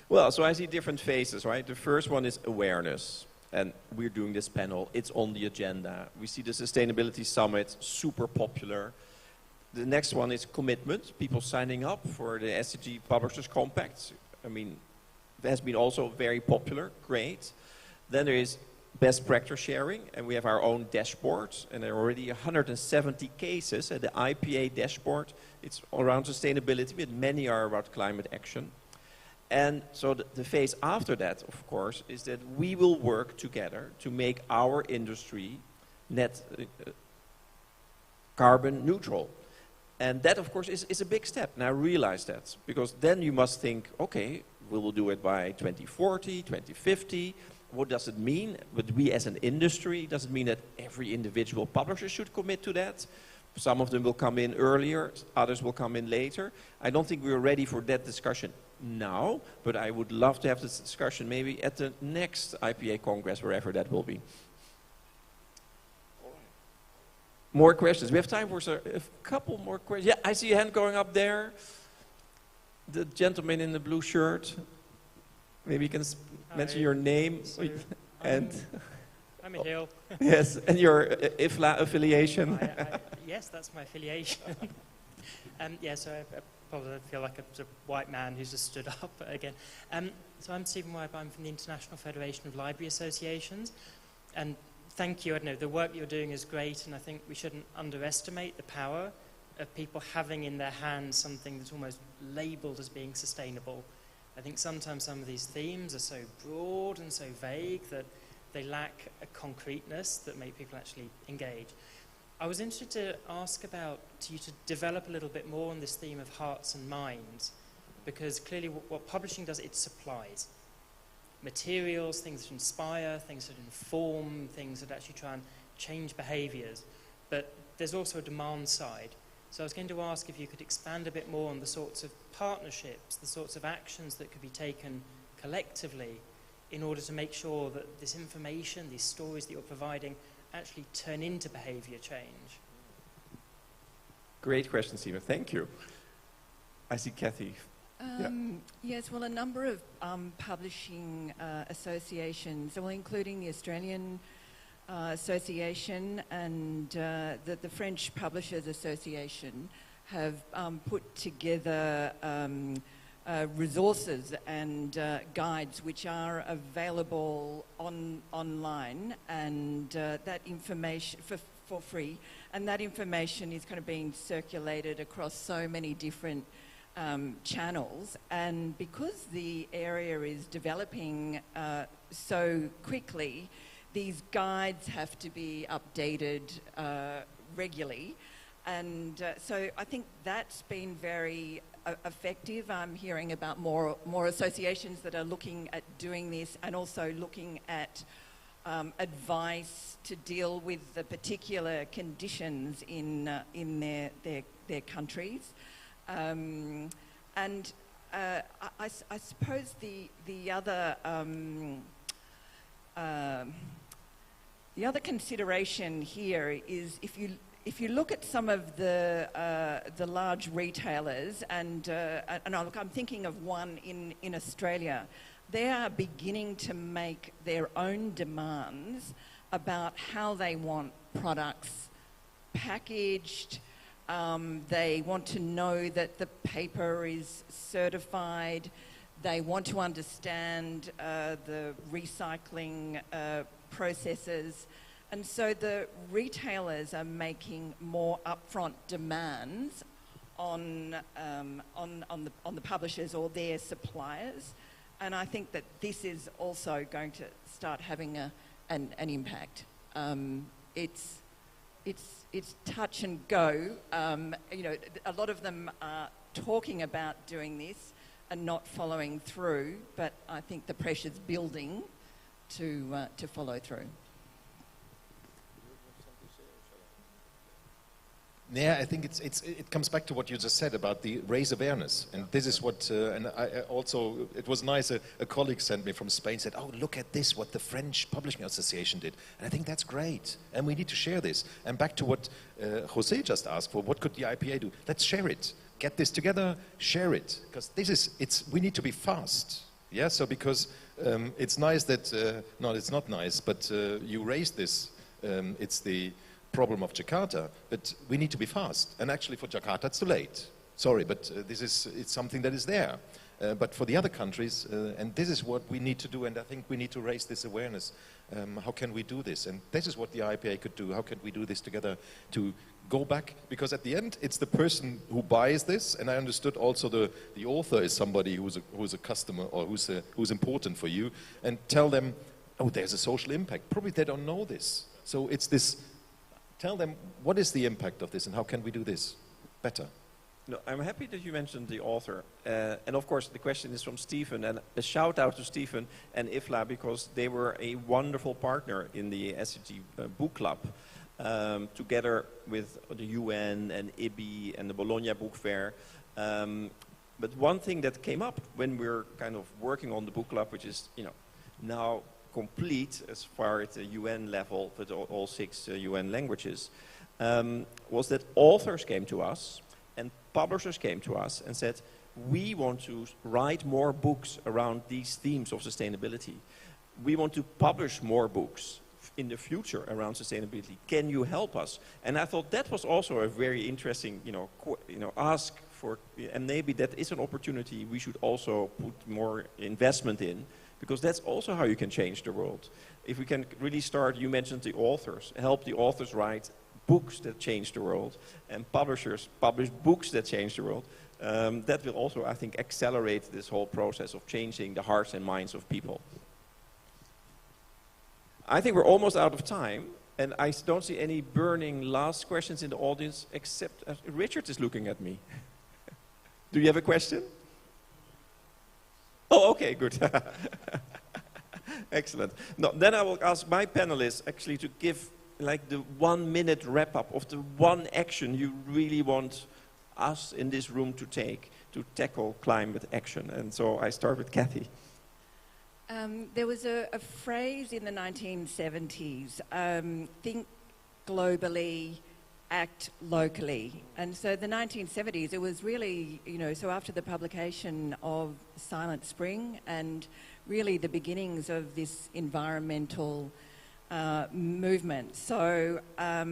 Well, so I see different phases, right? The first one is awareness. And we're doing this panel. It's on the agenda. We see the Sustainability Summit, super popular. The next one is commitment. People signing up for the SDG Publishers Compact. I mean, it has been also very popular. Great. Then there is best practice sharing, and we have our own dashboard, and there are already 170 cases at the IPA dashboard. It's around sustainability, but many are about climate action. And so the phase after that, of course, is that we will work together to make our industry net carbon neutral. And that, of course, is a big step. And I realize that. Because then you must think, okay, we will do it by 2040, 2050. What does it mean? But we as an industry, does it mean that every individual publisher should commit to that? Some of them will come in earlier, others will come in later. I don't think we're ready for that discussion now, but I would love to have this discussion maybe at the next IPA Congress, wherever that will be. More questions? We have time for a couple more questions. Yeah, I see a hand going up there. The gentleman in the blue shirt. Maybe you can mention your name and... I'm Emil. Yes, and your IFLA affiliation. Yes, that's my affiliation. Yeah, so I probably feel like a white man who's just stood up again. So I'm Stephen Webb. I'm from the International Federation of Library Associations. And thank you. I know the work you're doing is great, and I think we shouldn't underestimate the power of people having in their hands something that's almost labeled as being sustainable. I think sometimes some of these themes are so broad and so vague that they lack a concreteness that make people actually engage. I was interested to ask you to develop a little bit more on this theme of hearts and minds, because clearly what publishing does, it supplies materials, things that inspire, things that inform, things that actually try and change behaviors. But there's also a demand side. So I was going to ask if you could expand a bit more on the sorts of partnerships, the sorts of actions that could be taken collectively in order to make sure that this information, these stories that you're providing, actually turn into behavior change. Great question, Stephen. Thank you. I see Kathy. Yes, well, a number of publishing associations, well, including the Australian Association and the French Publishers Association, have put together resources and guides which are available online, and that information for free, and that information is kind of being circulated across so many different channels. And because the area is developing so quickly, these guides have to be updated regularly. And so I think that's been very effective. I'm hearing about more associations that are looking at doing this, and also looking at advice to deal with the particular conditions in their countries. And I suppose the other consideration here is if you look at some of the large retailers, and I'm thinking of one in Australia, they are beginning to make their own demands about how they want products packaged. They want to know that the paper is certified. They want to understand the recycling processes. And so the retailers are making more upfront demands on the publishers or their suppliers. And I think that this is also going to start having an impact. It's touch and go. You know, a lot of them are talking about doing this and not following through, but I think the pressure's building to follow through. Yeah, I think it comes back to what you just said about the raise awareness, and this is what. And I also, it was nice. A colleague sent me from Spain, said, "Oh, look at this! What the French Publishing Association did," and I think that's great, and we need to share this. And back to what Jose just asked for, what could the IPA do? Let's share it. Get this together, share it, because this is. We need to be fast. Yeah. So because it's nice that no, it's not nice, but you raised this. It's the problem of Jakarta, but we need to be fast. And actually for Jakarta it's too late. Sorry, but it's something that is there. But for the other countries, and this is what we need to do, and I think we need to raise this awareness. How can we do this? And this is what the IPA could do. How can we do this together to go back? Because at the end, it's the person who buys this, and I understood also the author is somebody who's a customer or who's important for you, and tell them, oh, there's a social impact. Probably they don't know this. So it's this. Tell them, what is the impact of this and how can we do this? better. No, I'm happy that you mentioned the author. And of course, the question is from Stephen. And a shout out to Stephen and IFLA, because they were a wonderful partner in the SDG Book Club, together with the UN and IBI and the Bologna Book Fair. But one thing that came up when we were kind of working on the book club, which is now complete as far as the UN level with all 6 UN languages, was that authors came to us and publishers came to us and said, we want to write more books around these themes of sustainability. We want to publish more books in the future around sustainability. Can you help us? And I thought that was also a very interesting, ask for, and maybe that is an opportunity we should also put more investment in, because that's also how you can change the world. If we can really start, you mentioned the authors, help the authors write books that change the world, and publishers publish books that change the world, that will also, I think, accelerate this whole process of changing the hearts and minds of people. I think we're almost out of time, and I don't see any burning last questions in the audience, except Richard is looking at me. Do you have a question? Oh, okay, good. Excellent. No, then I will ask my panelists actually to give like the 1-minute wrap-up of the one action you really want us in this room to take to tackle climate action. And so I start with Kathy. There was a phrase in the 1970s, think globally, act locally. And so the 1970s, it was really, so after the publication of Silent Spring and really the beginnings of this environmental movement. So at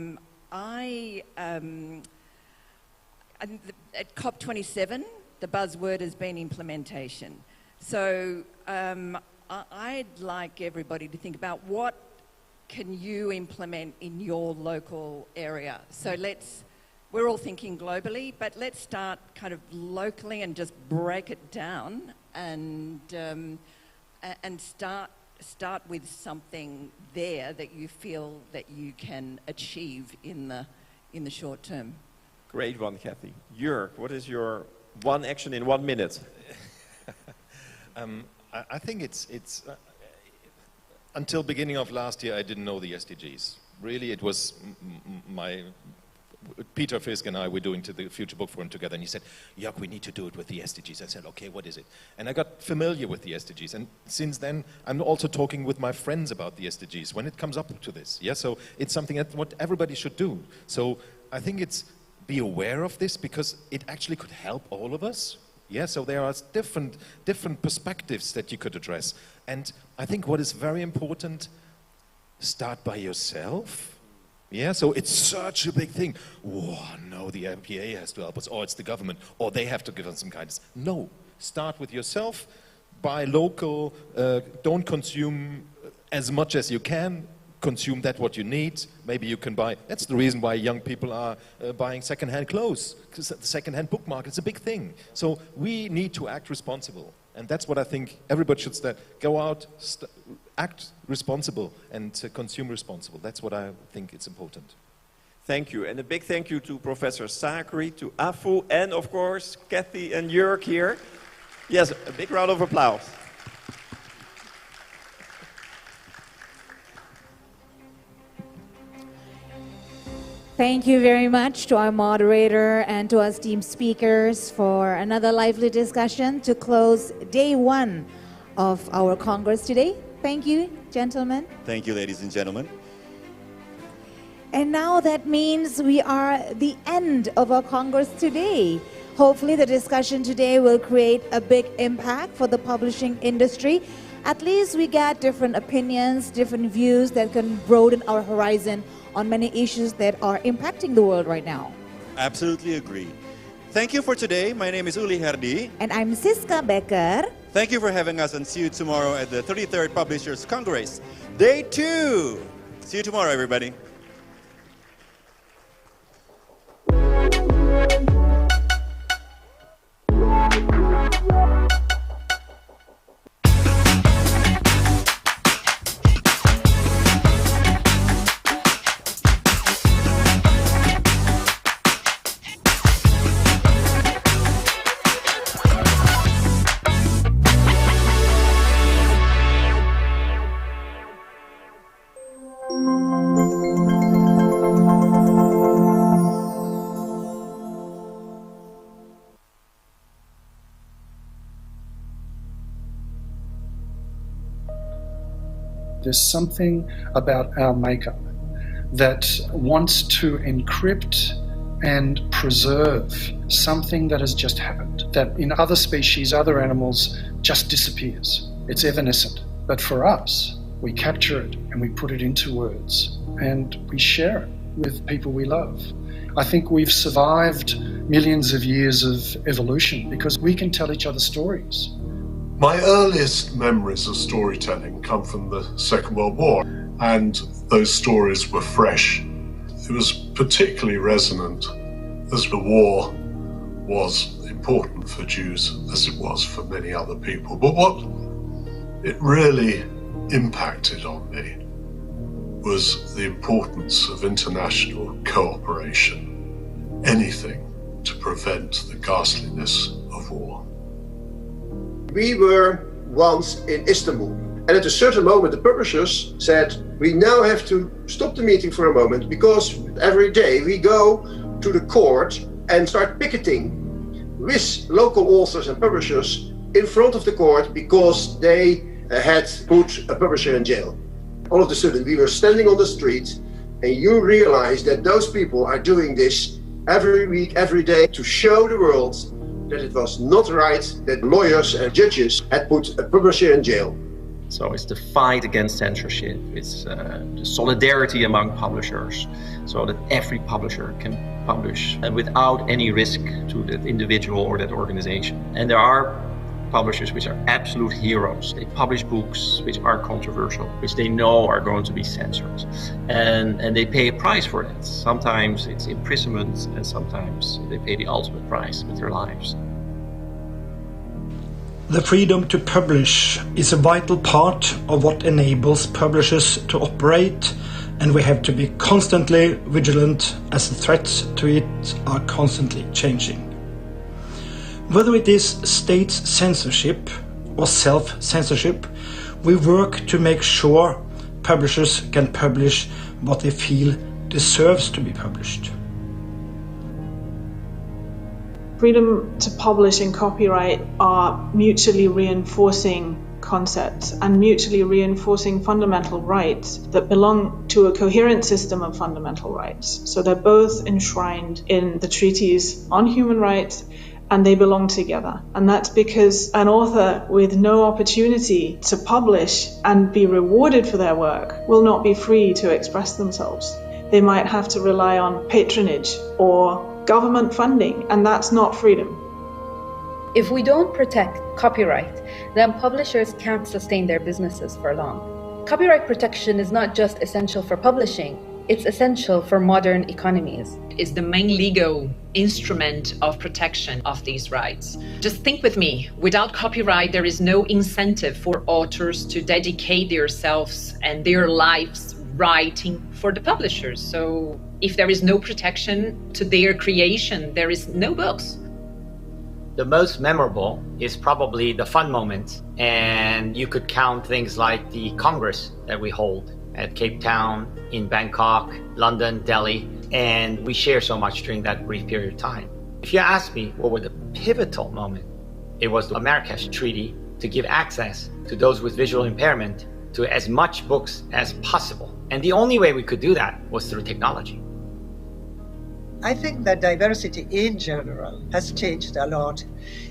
COP27, the buzzword has been implementation. So I'd like everybody to think about what can you implement in your local area. So we're all thinking globally, but let's start kind of locally and just break it down and start with something there that you feel that you can achieve in the short term. Great one, Kathy. Jörg, what is your one action in 1 minute? I think it's until beginning of last year, I didn't know the SDGs. Really, it was Peter Fisk and I were doing to the Future Book Forum together, and he said, Jörg, we need to do it with the SDGs. I said, okay, what is it? And I got familiar with the SDGs, and since then, I'm also talking with my friends about the SDGs when it comes up to this. Yeah, so it's something that what everybody should do. So I think it's be aware of this, because it actually could help all of us. Yeah, so there are different perspectives that you could address. And I think what is very important, start by yourself. Yeah, so it's such a big thing. Whoa, no, the IPA has to help us, or it's the government, or they have to give us some guidance. No, start with yourself, buy local, don't consume as much as you can, consume that what you need. Maybe you can buy, that's the reason why young people are buying second-hand clothes, because the second-hand book market is a big thing. So we need to act responsible. And that's what I think everybody should start. Go out, act responsible, and consume responsible. That's what I think is important. Thank you. And a big thank you to Professor Sakri, to Afu, and of course, Kathy and Jörg here. Yes, a big round of applause. Thank you very much to our moderator and to our esteemed speakers for another lively discussion to close day 1 of our Congress today. Thank you, gentlemen. Thank you, ladies and gentlemen. And now that means we are at the end of our Congress today. Hopefully the discussion today will create a big impact for the publishing industry. At least we get different opinions, different views that can broaden our horizon on many issues that are impacting the world right now. Absolutely agree. Thank you for today. My name is Uli Herdi. And I'm Siska Becker. Thank you for having us, and see you tomorrow at the 33rd Publishers Congress, Day 2. See you tomorrow, everybody. There's something about our makeup that wants to encrypt and preserve something that has just happened, that in other species, other animals, just disappears. It's evanescent. But for us, we capture it and we put it into words and we share it with people we love. I think we've survived millions of years of evolution because we can tell each other stories. My earliest memories of storytelling come from the Second World War, and those stories were fresh. It was particularly resonant as the war was important for Jews as it was for many other people. But what it really impacted on me was the importance of international cooperation, anything to prevent the ghastliness of war. We were once in Istanbul, and at a certain moment the publishers said, we now have to stop the meeting for a moment because every day we go to the court and start picketing with local authors and publishers in front of the court because they had put a publisher in jail. All of a sudden we were standing on the street and you realize that those people are doing this every week, every day to show the world that it was not right that lawyers and judges had put a publisher in jail. So it's the fight against censorship, it's the solidarity among publishers, so that every publisher can publish without any risk to that individual or that organization. And there are publishers which are absolute heroes. They publish books which are controversial, which they know are going to be censored. And they pay a price for that. Sometimes it's imprisonment, and sometimes they pay the ultimate price with their lives. The freedom to publish is a vital part of what enables publishers to operate, and we have to be constantly vigilant as the threats to it are constantly changing. Whether it is state censorship or self-censorship, we work to make sure publishers can publish what they feel deserves to be published. Freedom to publish and copyright are mutually reinforcing concepts and mutually reinforcing fundamental rights that belong to a coherent system of fundamental rights. So they're both enshrined in the treaties on human rights, and they belong together. And that's because an author with no opportunity to publish and be rewarded for their work will not be free to express themselves. They might have to rely on patronage or government funding, and that's not freedom. If we don't protect copyright, then publishers can't sustain their businesses for long. Copyright protection is not just essential for publishing, it's essential for modern economies. It's the main legal instrument of protection of these rights. Just think with me, without copyright, there is no incentive for authors to dedicate themselves and their lives writing for the publishers. So if there is no protection to their creation, there is no books. The most memorable is probably the fun moment, and you could count things like the Congress that we hold at Cape Town, in Bangkok, London, Delhi, and we share so much during that brief period of time. If you ask me what was the pivotal moment, it was the Marrakesh Treaty to give access to those with visual impairment to as much books as possible. And the only way we could do that was through technology. I think that diversity in general has changed a lot.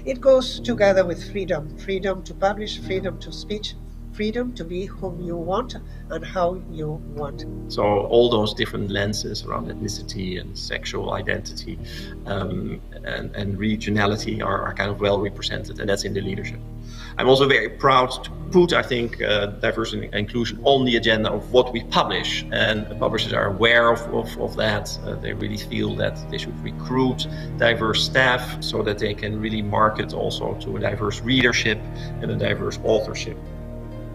It goes together with freedom. Freedom to publish, freedom to speech, freedom to be whom you want and how you want. So all those different lenses around ethnicity and sexual identity and regionality are kind of well represented, and that's in the leadership. I'm also very proud to put, I think, diversity and inclusion on the agenda of what we publish, and the publishers are aware of that. They really feel that they should recruit diverse staff so that they can really market also to a diverse readership and a diverse authorship.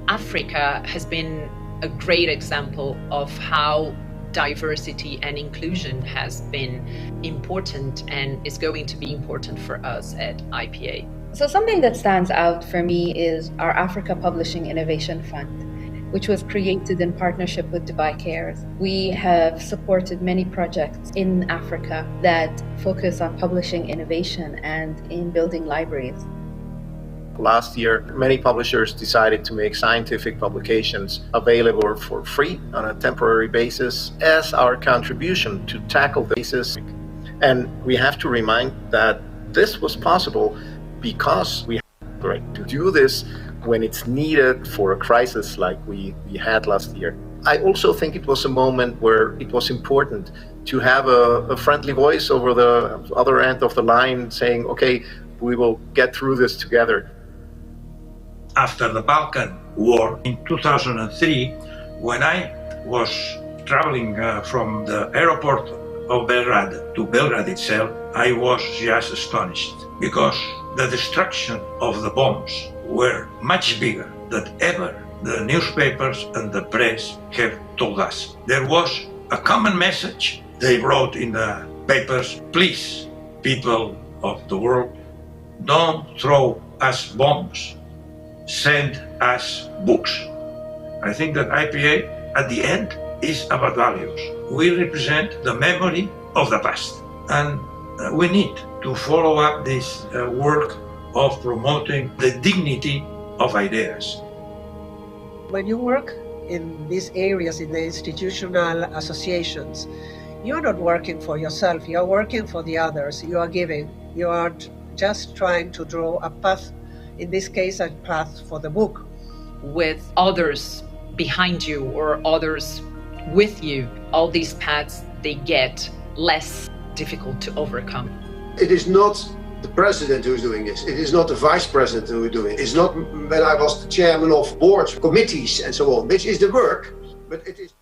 Africa has been a great example of how diversity and inclusion has been important and is going to be important for us at IPA. So something that stands out for me is our Africa Publishing Innovation Fund, which was created in partnership with Dubai Cares. We have supported many projects in Africa that focus on publishing innovation and in building libraries. Last year, many publishers decided to make scientific publications available for free on a temporary basis as our contribution to tackle this. And we have to remind that this was possible because we had to do this when it's needed for a crisis like we had last year. I also think it was a moment where it was important to have a friendly voice over the other end of the line saying, okay, we will get through this together. After the Balkan War in 2003, when I was traveling from the airport of Belgrade to Belgrade itself, I was just astonished because the destruction of the bombs were much bigger than ever the newspapers and the press have told us. There was a common message they wrote in the papers: please, people of the world, don't throw us bombs, send us books. I think that IPA at the end is about values. We represent the memory of the past, and we need to follow up this work of promoting the dignity of ideas. When you work in these areas, in the institutional associations, you're not working for yourself, you're working for the others, you are giving, you are just trying to draw a path, in this case a path for the book. With others behind you or others with you, all these paths, they get less difficult to overcome. It is not the president who's doing this. It is not the vice president who is doing it. It's not when I was the chairman of boards, committees and so on, which is the work, but it is